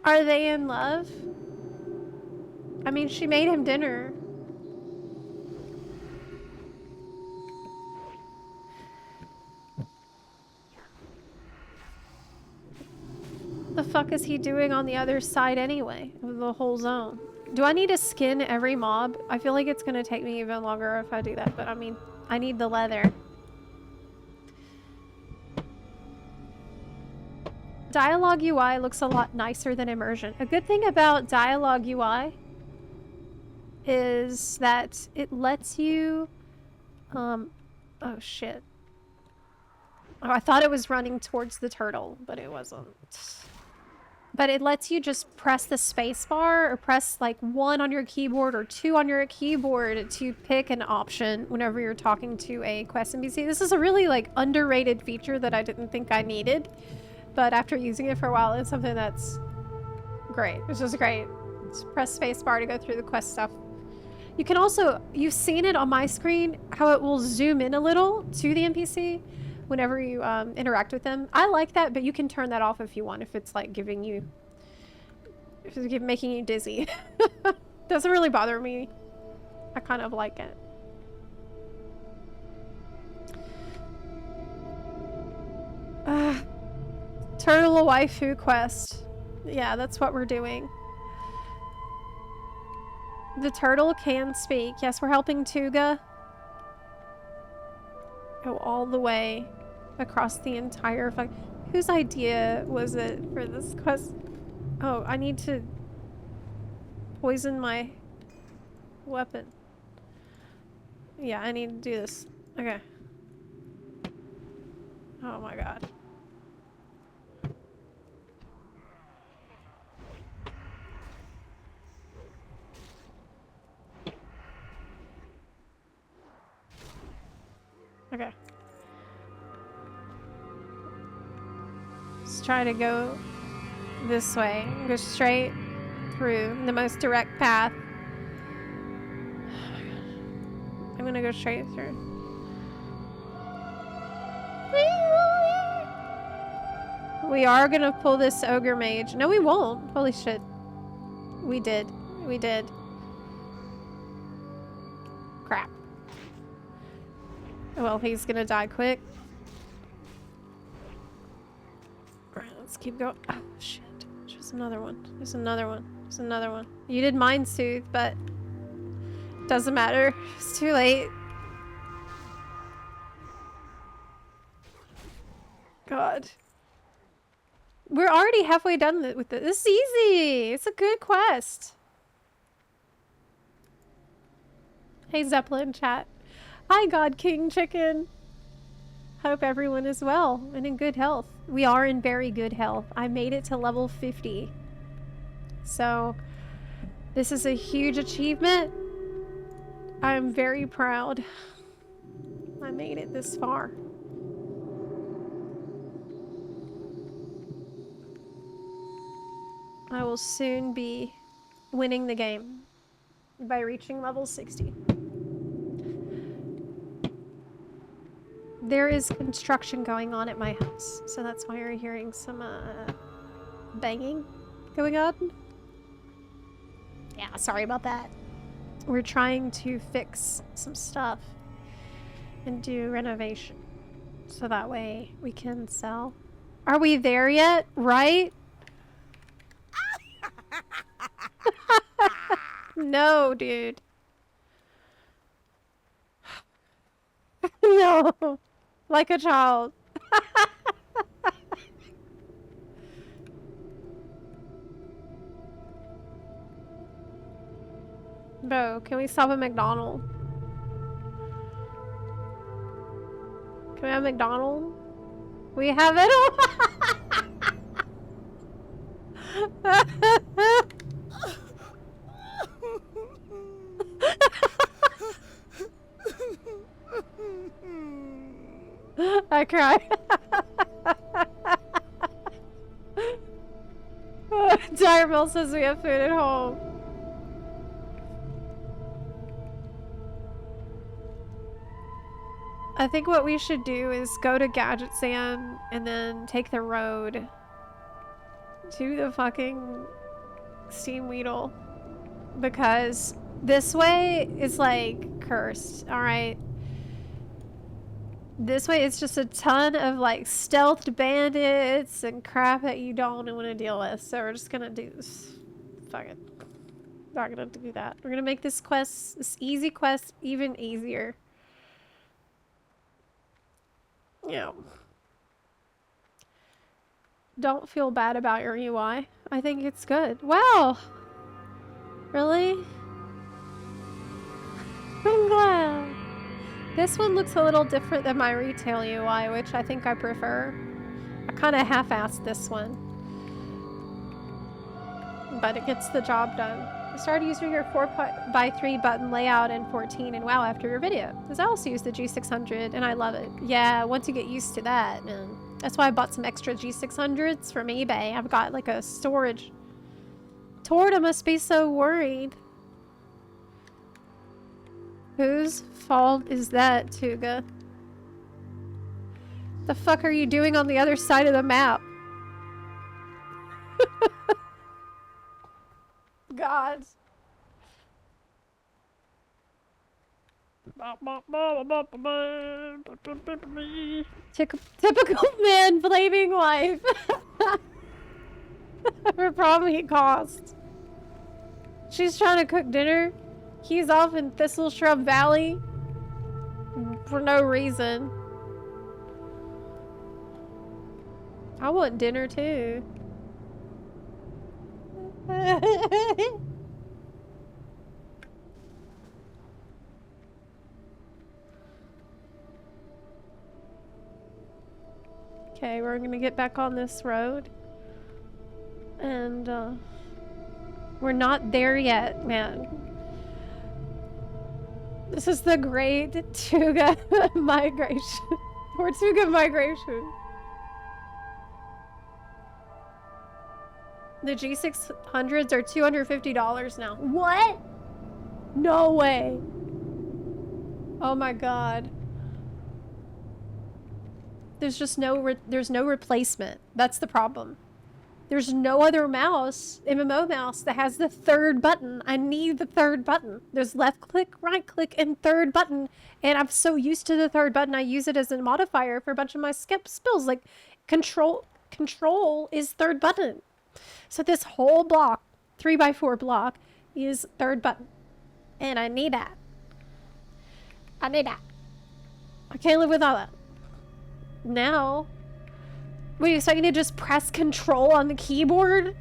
Are they in love? I mean, she made him dinner. The fuck is he doing on the other side anyway of the whole zone? Do I need to skin every mob? I feel like it's gonna take me even longer if I do that, but I mean, I need the leather. Dialogue UI looks a lot nicer than Immersion. A good thing about Dialogue UI is that it lets you... oh shit. Oh, I thought it was running towards the turtle, but it wasn't. But it lets you just press the space bar or press like 1 on your keyboard or 2 on your keyboard to pick an option whenever you're talking to a quest NPC. This is a really like underrated feature that I didn't think I needed. But after using it for a while, it's something that's great. It's just great. Just press spacebar to go through the quest stuff. You can also, you've seen it on my screen, how it will zoom in a little to the NPC whenever you interact with them. I like that, but you can turn that off if you want, if it's like giving you, if it's making you dizzy. Doesn't really bother me. I kind of like it. Turtle waifu quest. Yeah, that's what we're doing. The turtle can speak. Yes, we're helping Tuga go all the way across the entire whose idea was it for this quest? Oh, I need to poison my weapon. Yeah, I need to do this. Okay. Oh my god. Okay. Let's try to go this way. Go straight through the most direct path. I'm gonna go straight through. We are gonna pull this ogre mage. No, we won't. Holy shit. We did. We did. Crap. Well, he's gonna die quick. Alright, let's keep going. Oh, shit. There's another one. There's another one. There's another one. You did Mind Soothe, but doesn't matter. It's too late. God. We're already halfway done with it. This is easy. It's a good quest. Hey, Zepla in chat. Hi, God King Chicken. Hope everyone is well and in good health. We are in very good health. I made it to level 50. So, this is a huge achievement. I'm very proud. I made it this far. I will soon be winning the game by reaching level 60. There is construction going on at my house, so that's why you're hearing some banging going on. Yeah, sorry about that. We're trying to fix some stuff and do renovation, so that way we can sell. Are we there yet? Right? No, dude. No. Like a child. Bro, can we stop at McDonald's? Can we have McDonald's? We have it all. I cry. Direville says we have food at home. I think what we should do is go to Gadget Sand and then take the road to the fucking Steam Weedle, because this way is like cursed, alright? This way it's just a ton of like stealthed bandits and crap that you don't want to deal with, so we're just gonna do this. Fuck it. Not gonna do that. We're gonna make this quest, this easy quest, even easier. Yeah. Don't feel bad about your UI. I think it's good. Wow! Really? I'm glad. This one looks a little different than my retail UI, which I think I prefer. I kind of half-assed this one. But it gets the job done. I started using your 4x3 button layout in 14 and WoW after your video, because I also use the G600 and I love it. Yeah, once you get used to that, man. That's why I bought some extra G600s from eBay. I've got like a storage. Torta must be so worried. Whose fault is that, Tuga? The fuck are you doing on the other side of the map? God. Typical man blaming wife for problem he caused. She's trying to cook dinner. He's off in Thistle Shrub Valley for no reason. I want dinner too. Okay, we're gonna get back on this road. And, we're not there yet, man. This is the Great Tuga Migration. Tortuga Migration. The G600s are $250 now. What? No way. Oh my god. There's just there's no replacement. That's the problem. There's no other mouse, MMO mouse, that has the third button. I need the third button. There's left click, right click, and third button. And I'm so used to the third button, I use it as a modifier for a bunch of my spills. Like, control is third button. So this whole block, 3x4 block, is third button. And I need that. I need that. I can't live without that. Now... Wait, so I need to just press control on the keyboard?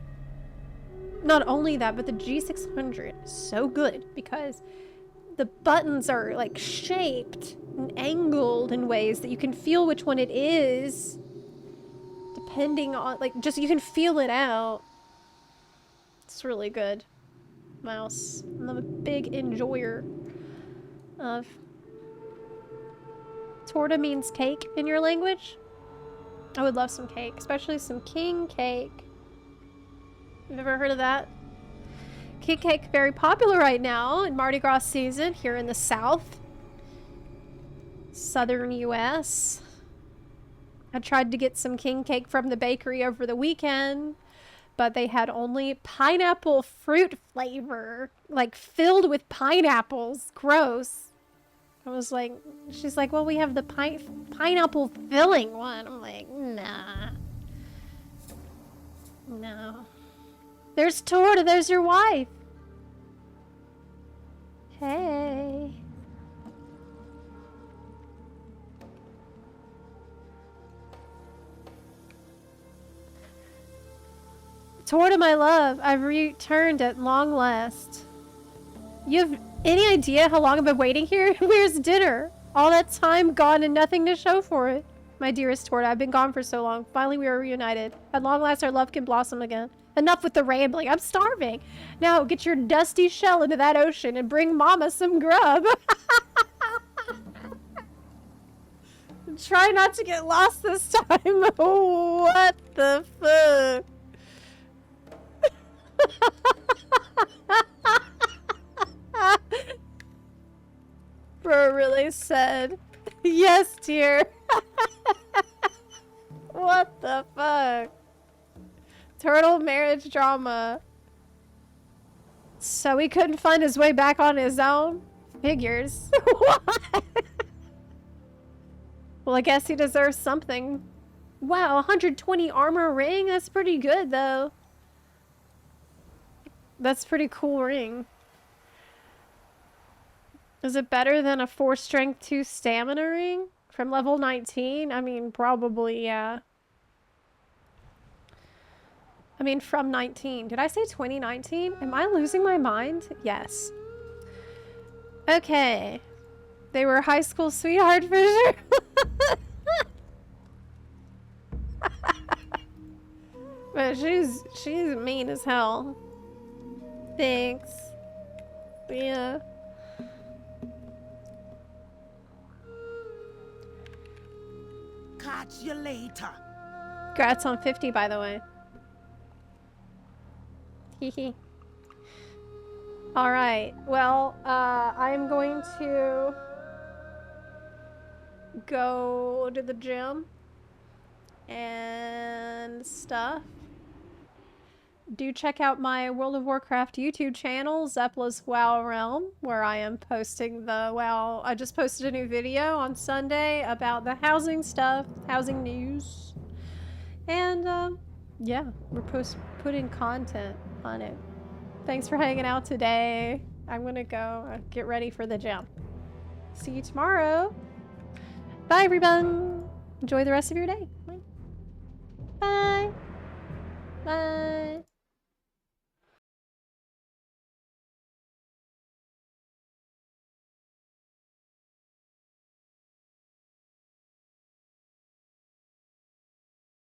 Not only that, but the G600 is so good because the buttons are like shaped and angled in ways that you can feel which one it is. Depending on, like, just you can feel it out. It's really good. Mouse. I'm a big enjoyer of... Torta means cake in your language? I would love some cake, especially some king cake. You've ever heard of that? King cake, very popular right now in Mardi Gras season here in the South. Southern US. I tried to get some king cake from the bakery over the weekend, but they had only pineapple fruit flavor, like filled with pineapples. Gross. I was like, she's like, well, we have the pineapple filling one. I'm like, nah. No. There's Torta, there's your wife. Hey. Torta, my love, I've returned at long last. You have any idea how long I've been waiting here? Where's dinner? All that time gone and nothing to show for it. My dearest Torta, I've been gone for so long. Finally, we are reunited. At long last, our love can blossom again. Enough with the rambling. I'm starving. Now, get your dusty shell into that ocean and bring Mama some grub. Try not to get lost this time. What the fuck? Bro really said, yes, dear. What the fuck? Turtle marriage drama. So he couldn't find his way back on his own? Figures. What? Well, I guess he deserves something. Wow, 120 armor ring? That's pretty good, though. That's a pretty cool ring. Is it better than a 4 strength 2 stamina ring from level 19? I mean, probably, yeah. I mean, from 19. Did I say 2019? Am I losing my mind? Yes. Okay. They were high school sweetheart for sure. But she's mean as hell. Thanks. Yeah. Catch you later. Congrats on 50, by the way. Hehe. Alright, well, I'm going to go to the gym and stuff. do check out my World of Warcraft YouTube channel, Zepla's WoW Realm, where I am posting the WoW. I just posted a new video on Sunday about the housing stuff, housing news. And, yeah, we're putting content on it. Thanks for hanging out today. I'm gonna go get ready for the gym. See you tomorrow. Bye, everyone. Enjoy the rest of your day. Bye. Bye. Bye.